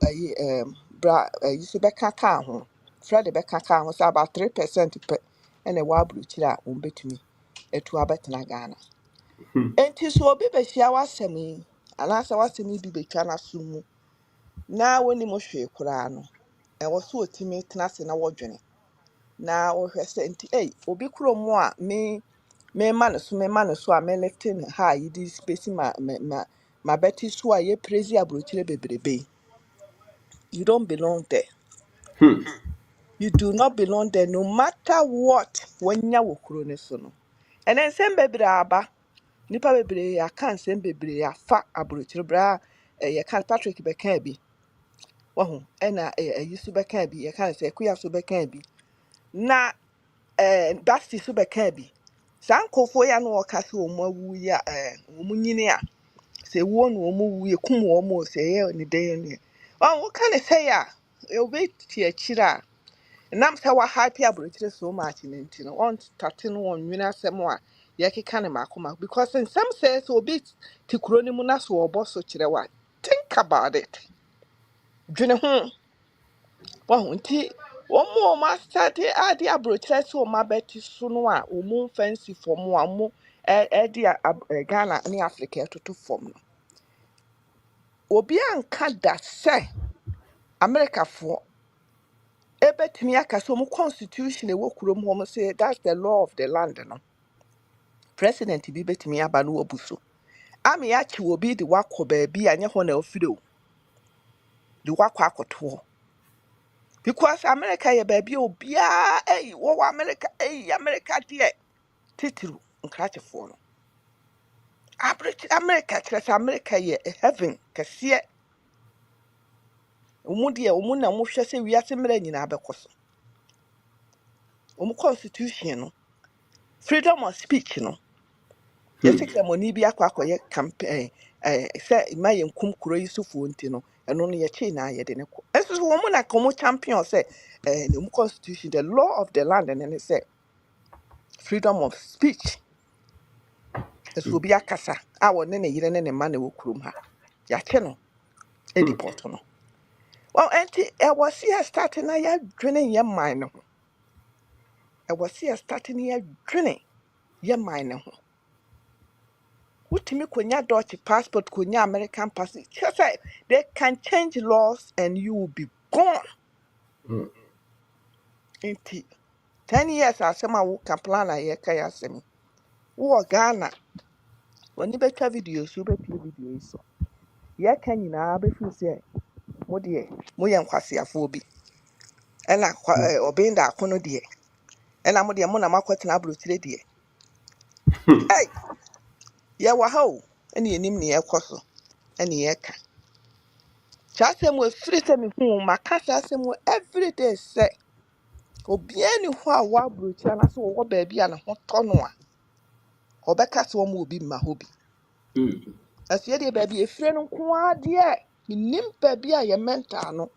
bra yi so bɛka kaa ho. Fred bɛka kaa ho sɛ about 3% pɛ ɛna ɛwɔ aburokyire a wɔbɛtumi atu abɛtena Ghana. Enti so obi bɛhyia w'asɛm yi anaasɛ w'asɛm yi bi bɛtwa n'aso mu na wonim hwee koraa no ɛwɔ so otumi tena ase na wɔdwene na wɔhwɛ sɛ nti obi kurom a mema no so a me lifting ha yi di space ma bɛte so a yɛ praise aburokyire bebrebe. You don't belong there. You do not belong there no matter what wanya wɔ kuro ne so no. Ɛnɛ nsɛm bebree aba. Nipa bebree aka nsɛm bebree afa aburokyire bra yɛka Patrick bɛka bi. Wahu ɛna ayi so bɛka bi yɛka sɛ Kuya so bɛka bi. Na Basti so bɛka bi. Saa nkɔfoɔ ya no wɔka sɛ wɔn awu yi a wɔn nyini a sɛ wuo no wɔn wu yɛ kum wɔn o sɛ ɛyɛ ne dan ne. Wɔka ne sɛ ya obi te akyire a nam sɛ wa happy aburokyire so much ne nti no on tate no wɔn nwene asɛm a yɛkeka ne maako because nsɛm sɛ obi te kuro ne mu na so ɔbɔ so kyerɛ wa think about it dwene ho wɔn nti wɔn asate ade aburokyire so wɔn abɛte so no a wɔn fancy fam a wɔn ɛde Ghana ne Africa ɛtoto fam no obi anka da sɛ Americafoɔ ebetumi aka sɛ wɔn constitution ɛwɔ kurom hɔ wɔn say that's the law of the land no. President bi betumi aba no wabu so. Ami akyi obi de wakɔ baabi a nyɛ hɔ na ofiri o. De wakɔ akɔto hɔ. Because America yɛ baabi a obiara wɔwɔ America America deɛ titiru nkrakyɛfoɔ no. America kyerɛ sɛ America yɛ heaven kɛseɛ. Wɔn na wɔhwɛ sɛ wiase mmerɛ nyinaa bɛkɔ so. Wɔn constitution no freedom of speech no. Yɛsɛ kramoni bi akɔyɛ campaign sɛ ma yɛ nkum kuro yi sofoɔ nti no ɛno no yɛkyee na yɛde ne kɔ. Ɛso so wɔn na kɔmo champion sɛ ne constitution the law of the land ne sɛ freedom of speech. Ɛso obi akasa a wɔne ne yere ne ne mma na wɔ kurom ha. Yɛakye no deport no. Well enti ɛwɔ se yɛ start na yɛadwene yɛ man no ho. Ɛwɔ se yɛ start na yɛadwene yɛ man no ho. Utimi konya Dutch passport, konya American passport. Just like they can change laws and you will be gone. Inti 10 years asema wo ka plan a ye ka yasem. Wo Ghana. Woni betwa videos, you betwa videos so. Ye ka nyina be feel say mo de mo ye nkwasiafo bi. Ena obinda akono de. Ena mo de mo na makotena abrotire de. Hey, ye wa ha o. Ena enim ne ye koso. Ena ye ka. Chasem we free se me hu makasa asem we every day say obiara ni hɔ a wɔaburokyia na so wɔwɔ baabi a ne ho tɔ no a ɔbɛka sɛ wɔn obi mma hɔ bi. Asie deɛ baabi efire no nko ara deɛ menim baabi a yɛ mental no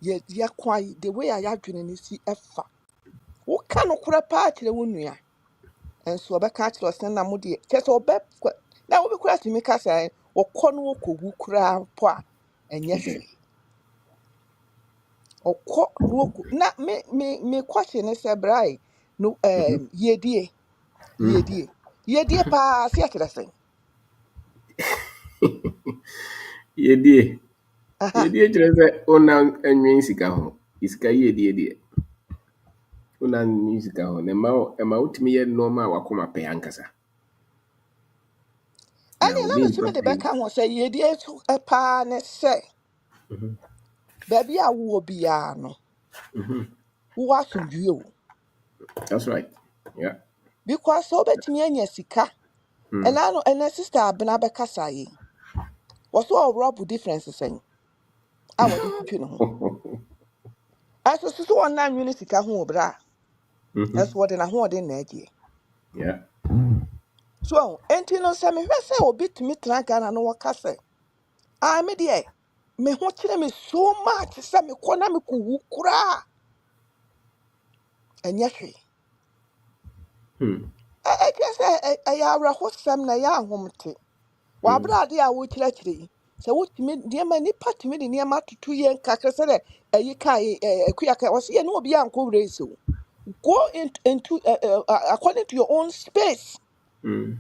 yɛ kwan the way a yɛadwene ne si ɛfa. Woka no kora paa kyerɛ wo nua nso ɔbɛka akyerɛ ɔsɛn na mo deɛ kyerɛ sɛ ɔbɛkɔ na wobi kora tumi ka sɛ wɔkɔ no wɔkɔwu koraa mpo a ɛnyɛ hwee. Ɔkɔ no wɔkɔ na me question ne sɛ brae no yɛdie paa se akyerɛ sɛn. Yedie. Aha. Yedie kyerɛ sɛ wonam anwen sika ho. Sika yedie deɛ. Wonam anwen sika ho. Na ɛma wotumi yɛ nneɛma a wakoma pɛ ankasa. Na Ɛne na obi mfa metumi de hwee. bɛka ho sɛ yɛdie so paa ne sɛ baabi a wowɔ biara no wowɔ asomdwie o. That's right. Yeah. because so betumi anya sika Hmm. ɛna no ɛna sister abena bɛkasa yi wɔso ɔwrɔbo difference sɛn a wɔde twitwi ne ho ɛso so wɔnam nwene sika ho wɔ bra Mm-hmm. ɛso wɔde n'ahoɔden na agye Yeah. so enti no sɛ mehwɛ sɛ obi tumi tena Ghana no wɔka sɛ me deɛ me ho kyerɛ me so much sɛ mekɔ na mekɔwu koraa ɛnyɛ hwee Hmm. ɛkyerɛ sɛ ɛyɛ awerɛhosɛm na ɛyɛ ahomte Hmm. wabrade a wokyerɛkyerɛ yi sɛ wotumi nneɛma nipa tumi de nneɛma toto yɛ nkakra sɛ dɛ ɛyi ka akuya ka wɔsi yɛ ne obi ankɔ race o go into according to your own space Hmm.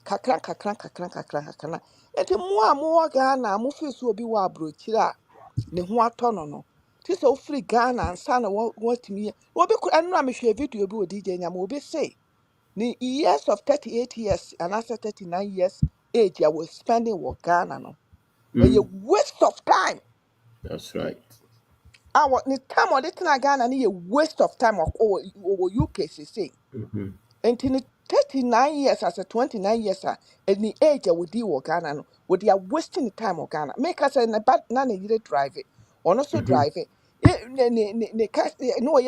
kakra kakra kakra kakra kakra nti mo a mowɔ Ghana a mofiri so obi wɔ aburokyire a ne ho atɔ no no ti sɛ ofiri Ghana ansa na wɔtumi yɛ obi kora ɛno a mehwɛ video bi wɔ DJ Nyama obi say the years of 38 years and after 39 years age I was spending with Ghana no a Hmm. waste of time. That's right. Our the time or the Ghana ni a waste of time or UK say. Mm-hmm. And in 39 years as a 29 years and the age I would deal with Ghana no would they are wasting the time of Ghana. Make us a bad none you drive it or not so Mm-hmm. drive it. No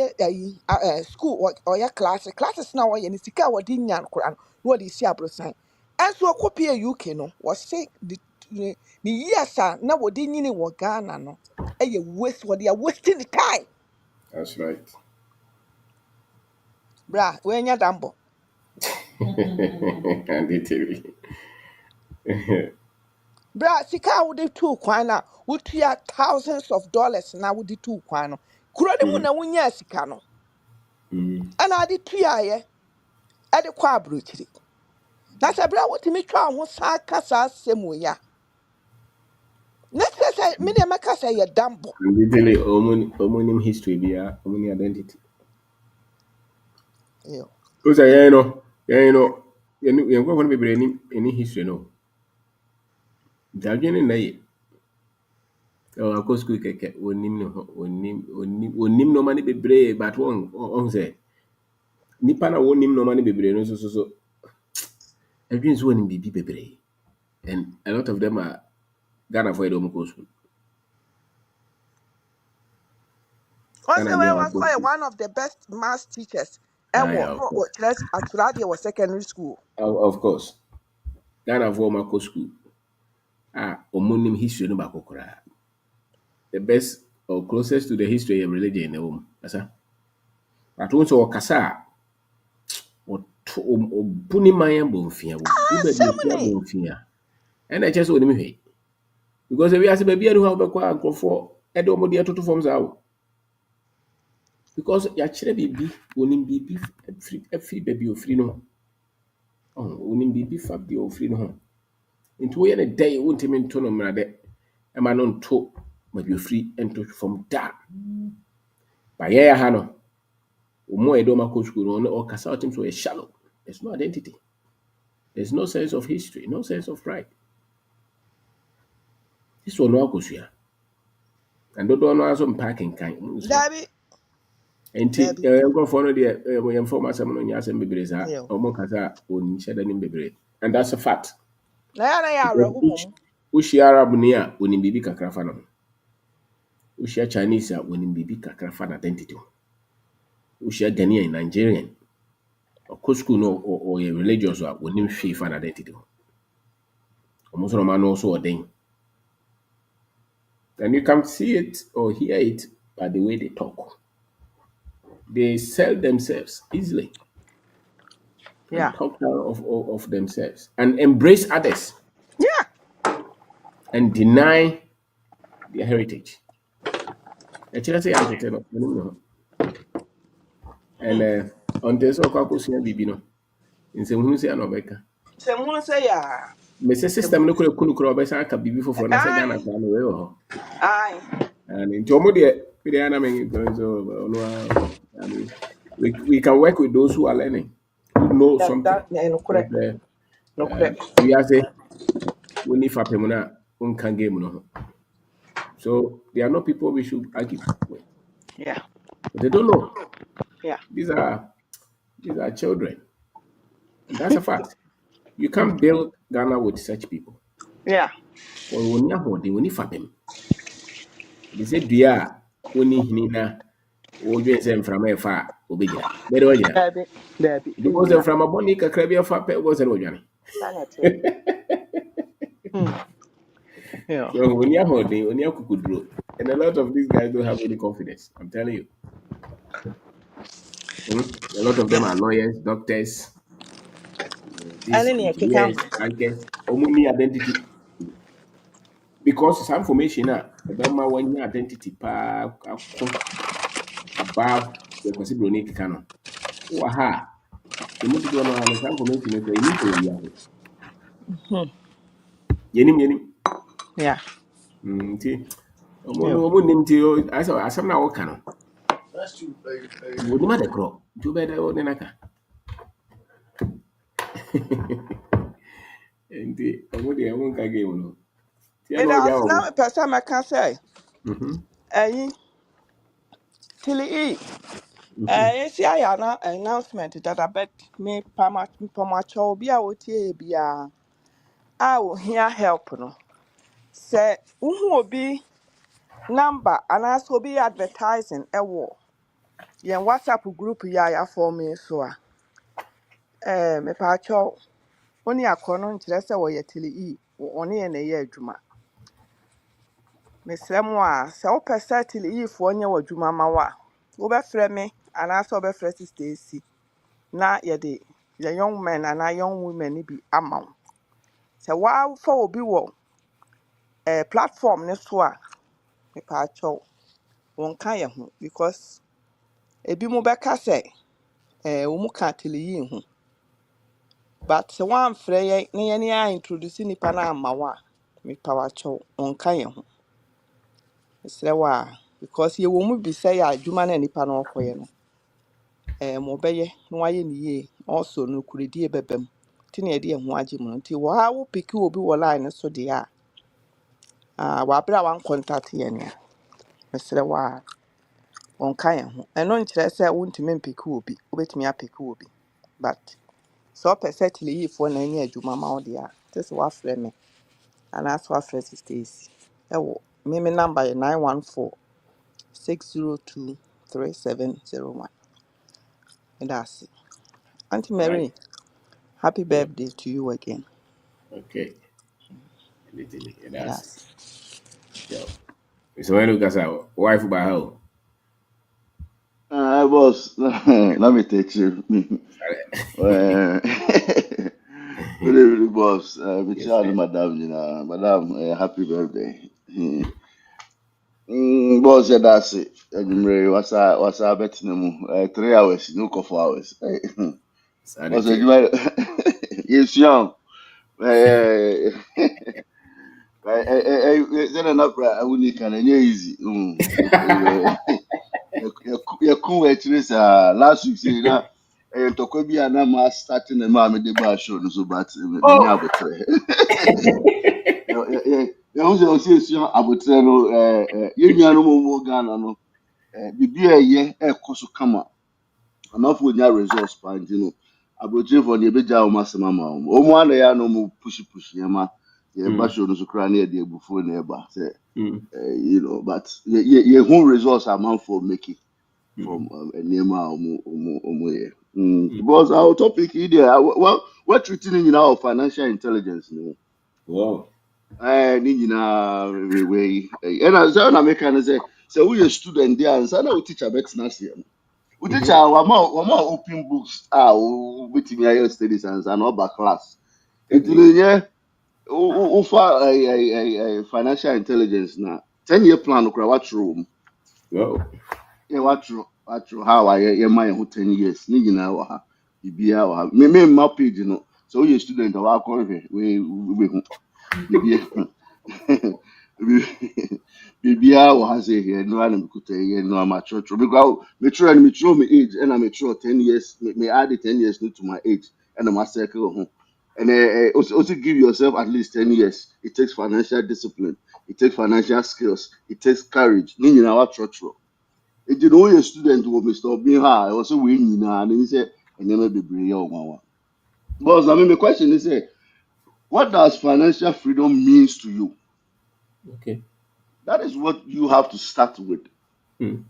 school or your classes now or any sika or dinyan koran no the see abrosan and so copy a UK no was say the years now what didn't you Ghana no waste what they are wasting the time That's right. bra when you're dambo. And it. Bra, sika wode two kwan na wotua thousands of dollars na wode two kwan no. Kuro ne mu Hmm. na wonya sika no. Hmm. Ana ade tuaye, ade kwa abrochiri. Na sɛ bra wotumi twa wo ho saa ka saa asɛm wɔ yi a. Na kyerɛ sɛ me deɛ mɛka sɛ yɛ dambo. And literally, homonym history be a homonym identity. Yo. Because I know, you know, you're going to be any history, no. Dadwene na ye. Akɔ school kɛkɛ onim ne ho onim nɔɔma no bebree but ɔhu sɛ nipa na wonim nɔɔma no bebree no so adwene so wɔnim biribi bebree and a lot of them are Ghanafoɔ yɛ dɛ ɔmo kɔ school. Also, Ghana ni I a was wakɔ like school. one of the best math teachers Yeah, ever. of No, course. kyerɛ atwerɛdeɛ wɔ secondary school. Of course. Ghanafoɔ ɔmo akɔ school a ɔmo nim history no baako koraa. The best or closest to the history yɛ religion na ɛwɔ mu. Kasa. But wɔn sɛ ɔkasa a ɔbu ne man abɔ mfia. Ɔbu baabi mfia Asɛm abɔ mfia. Ɛna ɛkyɛ sɛ ɔnim hwee. Because ewiase baabi a ne hɔ a wobɛkɔ a nkurɔfoɔ ɛde ɔmo deɛ toto fam saa o. Because yɛakyerɛ biribi onim biribi afiri baabi a ofiri no ho. Onim biribi fa deɛ ofiri no ho. Nti woyɛ ne dɛ wontumi nto no mmara dɛ ɛma no nto baabi a ofiri nto fam da. Ba yɛyɛ ha no, ɔmo a yɛde ɔmo akɔ sukuu no ɔkasa a ɔtumi sɛ ɔyɛ shallow. There's no identity. There's no sense of history, no sense of pride. This one no akosua. And dodoɔ no ara nso mpa akenkan. Nsua. Dabi, Nti dabi. nkurɔfoɔ no deɛ yɛmfa ɔmo asɛm no nyɛ asɛm bebree saa. Yo. Ɔmo kasa a ɔnhyɛ da nim bebree. And that's a fact. Na ya na ya Because awerɛhomom. wohyia Arabni a onim biribi kakra fa ne ho. Wohyia Chinese a onim biribi kakra fa n'identity ho. Wohyia Ghanaian, Nigerian. Ɔkɔ school no ɔyɛ religious a onim hwee fa n'identity ho. Ɔmo nso na ɔmo ano nso ɔden. And you can see it or hear it by the way they talk. They sell themselves easily and Yeah. talk down of themselves and embrace others Yeah. and deny their heritage. Ɛkyerɛ sɛ yɛantete no, ɛno ne ho. And ɔnte sɛ ɔkɔ akɔsua biribi no, nsɛmhunu sɛ ana ɔbɛka. Sɛ mu sɛ ya. Mesɛ Sɛ system no kora ku no kora ɔbɛsan aka biribi foforɔ na sɛ Ghana ai, koraa no wei wɔ hɔ. ai. And nti ɔmo deɛ, medeɛ ana menka so ɔno ara, I mean, we can work with those who are learning, who know something. That no Because correct. No correct. wiase woni fapem no a wonka game no ho. So they are not people we should argue with. Yeah. But they don't know. Yeah. These are These are children. And that's a fact. You can't build Ghana with such people. Yeah. Or when you hold when you them. They say dear when you na or you say from a far obedient. Very original. Debbie. Debbie. Because Injina. them from a bonica crabby far pet was a Rojani. Sanity. Hmm. Yeah. So when you're holding, when you're could and a lot of these guys don't have any confidence. I'm telling you. A lot of them are lawyers, doctors, these Ɛne nea ɛkeka engineers, ho. bankers, only identity. Because some information about one year identity above the consider unique canon. Waha, the multi do not understand information is a need for you. Yenim. Yeah. See, Yeah. as I'm now canon. Would not the crop. Do better than I can. And the won't game. See, Meda no, ase na yeah. mepɛ sɛ mɛka sɛ Mm-hmm. ɛyi tili E Mm-hmm. yɛsi ayɛ announcement dada but me mpamakyɛw obi a wotie yɛ biara a ohia help no sɛ wohu obi number anaasɛ obi yɛ advertising ɛwɔ yɛn WhatsApp group yi a yɛafɔm yi so a mepaakyɛw wo ne akɔ no nkyerɛ sɛ wɔyɛ tili E ɔne yɛn na ɛyɛ adwuma. Mesrɛ mo a sɛ wopɛ sɛ tiliyifoɔ nyɛ w'adwuma ma wo a wobɛfrɛ me anaasɛ wobɛfrɛ Sister Esi na yɛde yɛ young men anaa young women no bi ama wo. Sɛ woafa obi wɔ platform ne so a mepaakyɛw wɔnka yɛn ho because ebi mo bɛka sɛ wo mu ka tiliyi ho but sɛ woamfrɛ yɛn na yɛne yɛa introduce nnipa no amma wo a mepaakyɛw wɔnka yɛn ho. Mesrɛ wo a because yɛwɔ mu bi sɛ yɛ adwuma no a nnipa no ɔkɔyɛ no ma ɔbɛyɛ na wayɛ ne yie also no kuredie bɛba mu nti na yɛde yɛn ho agye mu no nti wɔ ha wo piki obi wɔ line no so deɛ a wɔabrɛ a wankɔntate yɛn a mesrɛ wo a wɔnka yɛn ho ɛno nkyerɛ sɛ wontumi mpiki obi wobɛtumi apiki obi but sɛ ɔpɛ sɛ tiliyifoɔ na ɛnyɛ adwuma ma wo deɛ a te sɛ woafrɛ me anaasɛ woafrɛ Sister Esi ɛwɔ me number yɛ 914 602 3701 meda ase. Auntie Right. Mary, happy Yeah. birthday to you again. Okay. Anything. Meda That's ase. sure. So when you guys are wife by how? Boss, let me take you. Good evening, boss. Yes, Richard, sir. madam, madam, happy birthday. Boss, yeah, that's it. What's our bet no 3 hours, no 4 hours. Boss, Sanity. yes, young. Eh, then enough, I wouldn't can easy. Yɛko akyire saa last week sei na ɛyɛ ntɔkwa bi a na ma start na maa mede baa show no so but menya Oh, abotrɛ yɛho sɛ ɔsɛ esua abotrɛ no yɛn nuanom a wɔwɔ Ghana no biribi a ɛyɛ ɛkɔ so kama amanfoɔ nya results paa nti no aborɔkyerefoɔ no yɛbɛgya wɔn asɛm ama wɔn wɔn ana yɛ a na wɔn push nneɛma yɛba mm, show no so koraa na yɛde abufuo na ɛba sɛ mm, but yɛhu results a amanfoɔ make it mm, from nneɛma a ɔmo yɛ. mm. Because our topic yi deɛ we're treating ne nyinaa of financial intelligence no. Wow. Ne nyinaa wei ɛna sɛ ɔna meka no sɛ woyɛ student deɛ ansa na wo teacher bɛtena aseɛ no. Wo teacher Mm-hmm. wama open books a wobɛtumi ayɛ studies ansa na ɔba class. Nti no Okay. nyɛ wofa financial intelligence na 10-year plan no koraa watwerɛ wɔ mu. Wow. Watchro how I yɛma yɛn ho 10 years ne nyinaa wɔ ha biribiara wɔ ha me mma page no sɛ woyɛ student a wakɔhwɛ wobɛhu biribiara biribiara wɔ ha sɛ yɛ no ana mekuta yɛ no ama kyerɛkyerɛ metwerɛ no metwerɛ me age ɛna metwerɛ 10 years me add 10 years no to my age ɛna macircle ho and also give yourself at least 10 years it takes financial discipline it takes financial skills it takes courage ne nyinaa watwerɛtwerɛ nti na woyɛ student wɔ Mr. Obi ha a ɛwɔ sɛ wei nyinaa na sɛ never be brave or one. But I mean, the question is, what does financial freedom means to you? Okay. That is what you have to start with. Mm.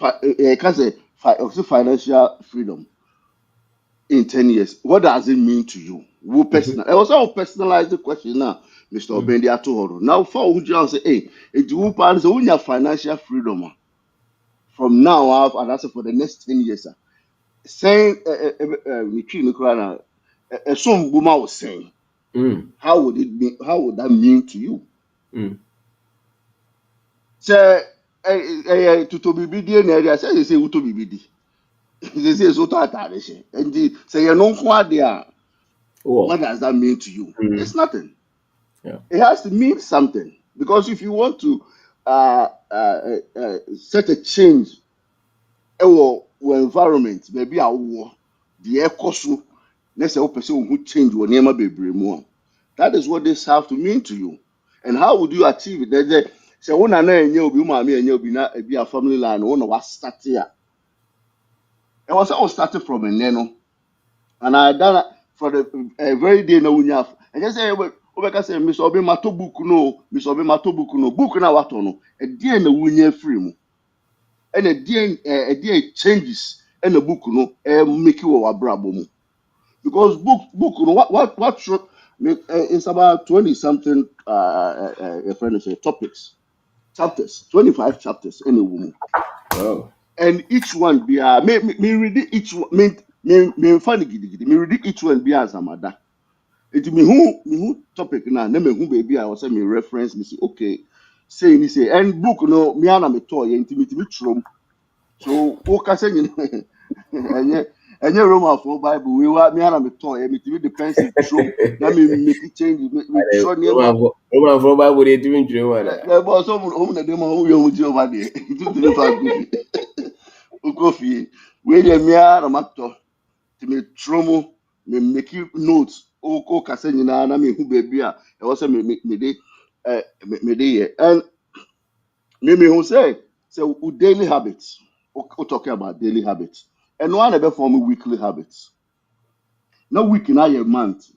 I can say also financial freedom in 10 years. What does it mean to you? Who Mm-hmm. personal? I also personalize the question now, Mr. Mm. Obendi Atohoro. Now, for who you say, hey, if you parents when you have financial freedom from now on, and that's for the next 10 years. Saying, some woman was saying, Mm. how would it be? How would that mean to you? Mm. Say, to be bidi na area. Say, say, to be bidi. They say, so to atare. And say, you know what they are. Oh. What does that mean to you? Mm. It's nothing. Yeah. It has to mean something because if you want to set a change wɔ environment baabi a wowɔ deɛ ɛkɔ so na sɛ wopɛ sɛ wohu change wɔ nneɛma bebree mu a that is what this have to mean to you and how would you achieve it sɛ sɛ wo nana ɛnyɛ obi wo maame ɛnyɛ obi na ebi a family line wo na wastarte a ɛwɔ sɛ wo start from ɛnɛ no and I done for the very day na wonya ɛnyɛ sɛ wobɛka sɛ mesɛ ɔbi matɔ book no mesɛ ɔbi matɔ book no book na watɔ no ɛdeɛ na wonya afiri mu ɛna ɛdeɛ changes ɛna book no make wɔ w'abrabɔ mu because book no what should it's about 20 something a friend say topics chapters 25 chapters ɛna ɛwɔ mu Wow. and each one be me read it each one me funny gidigidi me read it each one be as amada it me who topic na me who baby I was say me reference me say okay say ni say and book no me ana me to ye intimate me trom so woka sɛ nyina ɛnyɛ romafoɔ bible wei wa me ara metɔɔ ɛ metumi de pencil trom na me make change metwerɛ nneɛma Roman for Bible they doing dream one. bɛbɔ sɛ ɔmu na de ma woyɛ ɔmu gye ɔma deɛ tutumi fa nko fie wokɔ fie wei deɛ me ara na matɔ nti metwerɛ mu me make notes woka sɛ nyinaa na mehu baabi a ɛwɔ sɛ mede yɛ mehu sɛ wo daily habits we talking about daily habits and one ever form weekly habits na week na yɛ month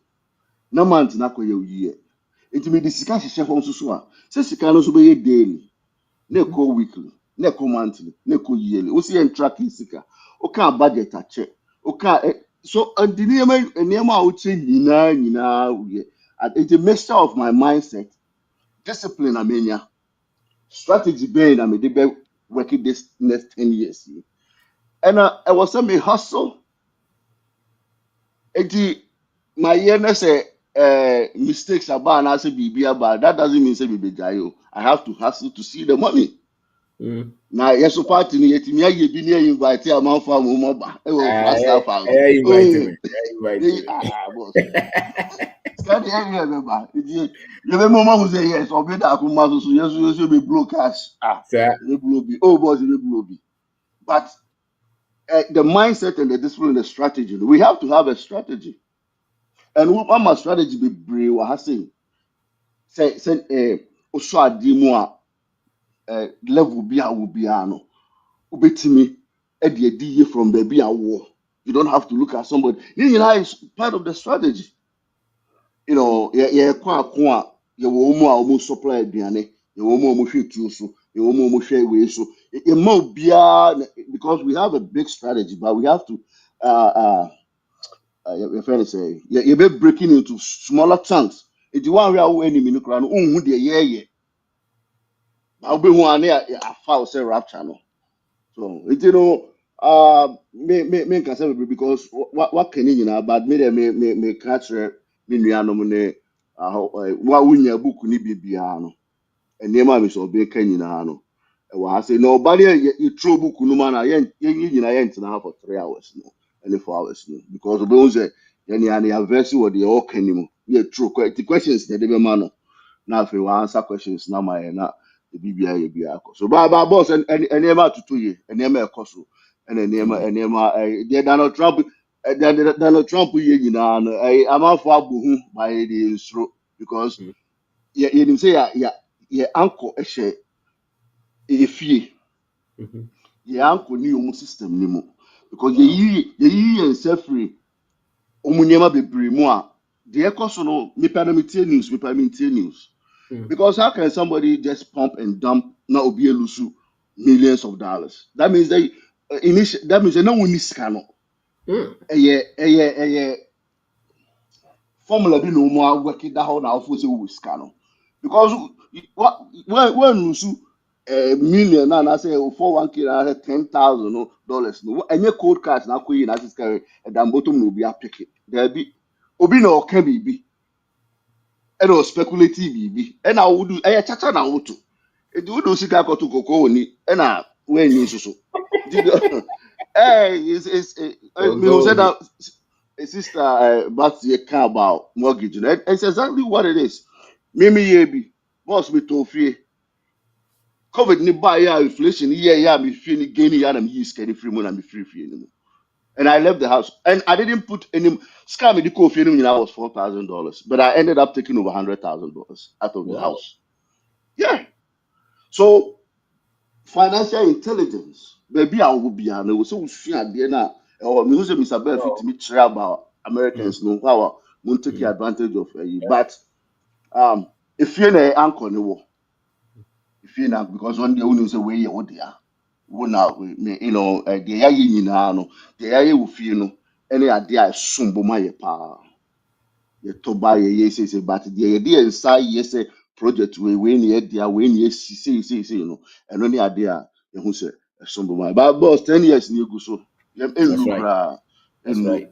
na month na kɔ yɛ year nti me de sika hyehyɛ hɔ nso so a sɛ sika no nso bɛyɛ daily na ɛkɔ weekly na ɛkɔ monthly na ɛkɔ yearly wo si yɛn track sika o ka budget akyɛ o ka so the nneɛma a wokyɛ nyinaa yɛ it's a mixture of my mindset discipline amenya strategy bɛyɛ na me de bɛ working this next 10 years and I was saying me hustle eti my year na say mistakes about and I say bibi about that doesn't mean say bibi jayo I have to hustle to see the money Mm. na yes party ni yetimi aye bi ni invite a man fa mo ba e wo Ah, staff house yeah, invite oh me. Yeah, invite they me. boss study area member you be mo ma who say yes obi da ko ma so yes be blow cash Sir. be blow bi oh boss be blow bi but the mindset and the discipline and the strategy we have to have a strategy. And what my strategy be brave wa ha say oso ade mu a level bi a wo bia no obetimi e de adi ye from baby a wo you don't have to look at somebody you know is part of the strategy you know ye kwa ko a ye wo mu a wo supply aduane ye wo mu a wo hwe tuo so ye wo mu a wo hwe we so ye ma bia because we have a big strategy but we have to uh, uh, your friend say you be breaking into smaller chunks. If you want to have enemy no crown, who the yeah. I'll be one near a foul say rapture no. So it me can say because what can you know but me catch me nuanom ne wa wunya book ni bibia no. Nneɛma a mesɛ ɔbɛka nyinaa no ɛwɔ ha sɛ na ɔba no yɛturo book no ma no a nyinaa yɛntena ha for 3 hours no ɛne 4 hours no because ɔbɛhu sɛ yɛnea ne yɛavɛse wɔ deɛ ɔka ni mu ne yɛturo nti questions na ɛde bɛma no na afei wɔansa questions na ama yɛ na biribiara yɛ biara akɔ so baabɔ sɛ nneɛma atoto yie nneɛma ɛkɔ so ɛna nneɛma deɛ Donald Trump yɛ nyinaa no amanfoɔ abɔ hu ma yɛde nsuro because Mm. yɛnim sɛ yɛ ankɔ hyɛ efie Mhm. yɛ ankɔ ne ɔmo system ne mu because Wow. ye and free omunyema bebree mu a the ɛkɔ no mepa na metie news Mm. because how can somebody just pump and dump na obi elusu millions of dollars? That means that means na woni sika no Mm. ɛyɛ formula bi na ɔmo awɔki da hɔ na afɔ sɛ wo sika no because when lusu million na say 401k na say $10,000 no ɛnyɛ cold cash na akɔ yi na sika ɛdam bottom na obi apeke daabi obi na ɔka biribi ɛna ɔspeculative biribi ɛna wodu ɛyɛ kyakya na woto edi wodu sika akɔto koko wɔ ni ɛna wɔanyi nso so nti me who said Ogo. that a sister but you care about mortgage you know it's exactly what it is mimi yebi boss me to fear covid ni buy ya inflation yeah me fear ni gain ya na me use carry free money me free free anymore and I left the house and I didn't put any scam me the coffee you know was $4,000 but I ended up taking over $100,000 out of the Wow. house yeah so financial intelligence baby I will be and so we see at the end or me who say Mr. Benefit Wow. me try about Mm. Americans know how won't take Mm. advantage of you but if you're an anchor no if you're not because one day when say where you there wo na you know the ya yi nyinaa no the ya wo fie no any ade a sombo ma ye pa yɛtɔ ba yɛyɛ seesei but deɛ yɛde yɛn nsa yɛ sɛ project wei ne yɛde a wei ne yɛsi seesei no ɛno ne ade a yɛho sɛ ɛsom bɔ mu but boss 10 years ne egu so That's ɛnnu right. koraa That's ɛnnu right.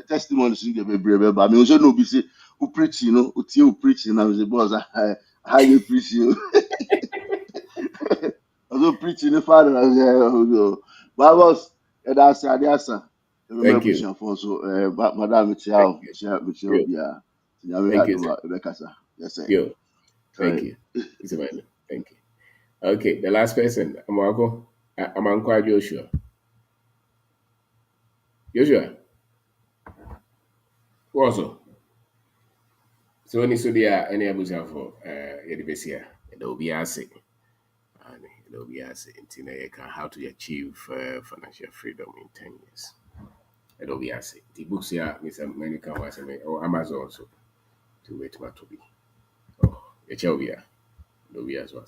testimonies no deɛ bebree bɛba me nso na obi se wo preaching no otie wo preaching na me sɛ boss aha yɛ preaching ɔso preaching ne father na sɛ but boss yɛda ase ade asa ɛbɛma Thank you. abusuafoɔ so madam mekyia Thank wo you. mekyia Good. obiara nyame yɛ Thank you, adom sir. a ɛbɛkasa yɛsɛ Yo. Thank sorry you. It's a man. Thank you. Okay, the last person, Amako. Amanko Joshua. Joshua. Also. So when you saw the any abusa for Edibesia, it will be asking. And it will be asking how to achieve financial freedom in 10 years. It will be asking. The books here, Mr. Menica was or Amazon so to wait what to be. Oh, it shall be. It will be as well.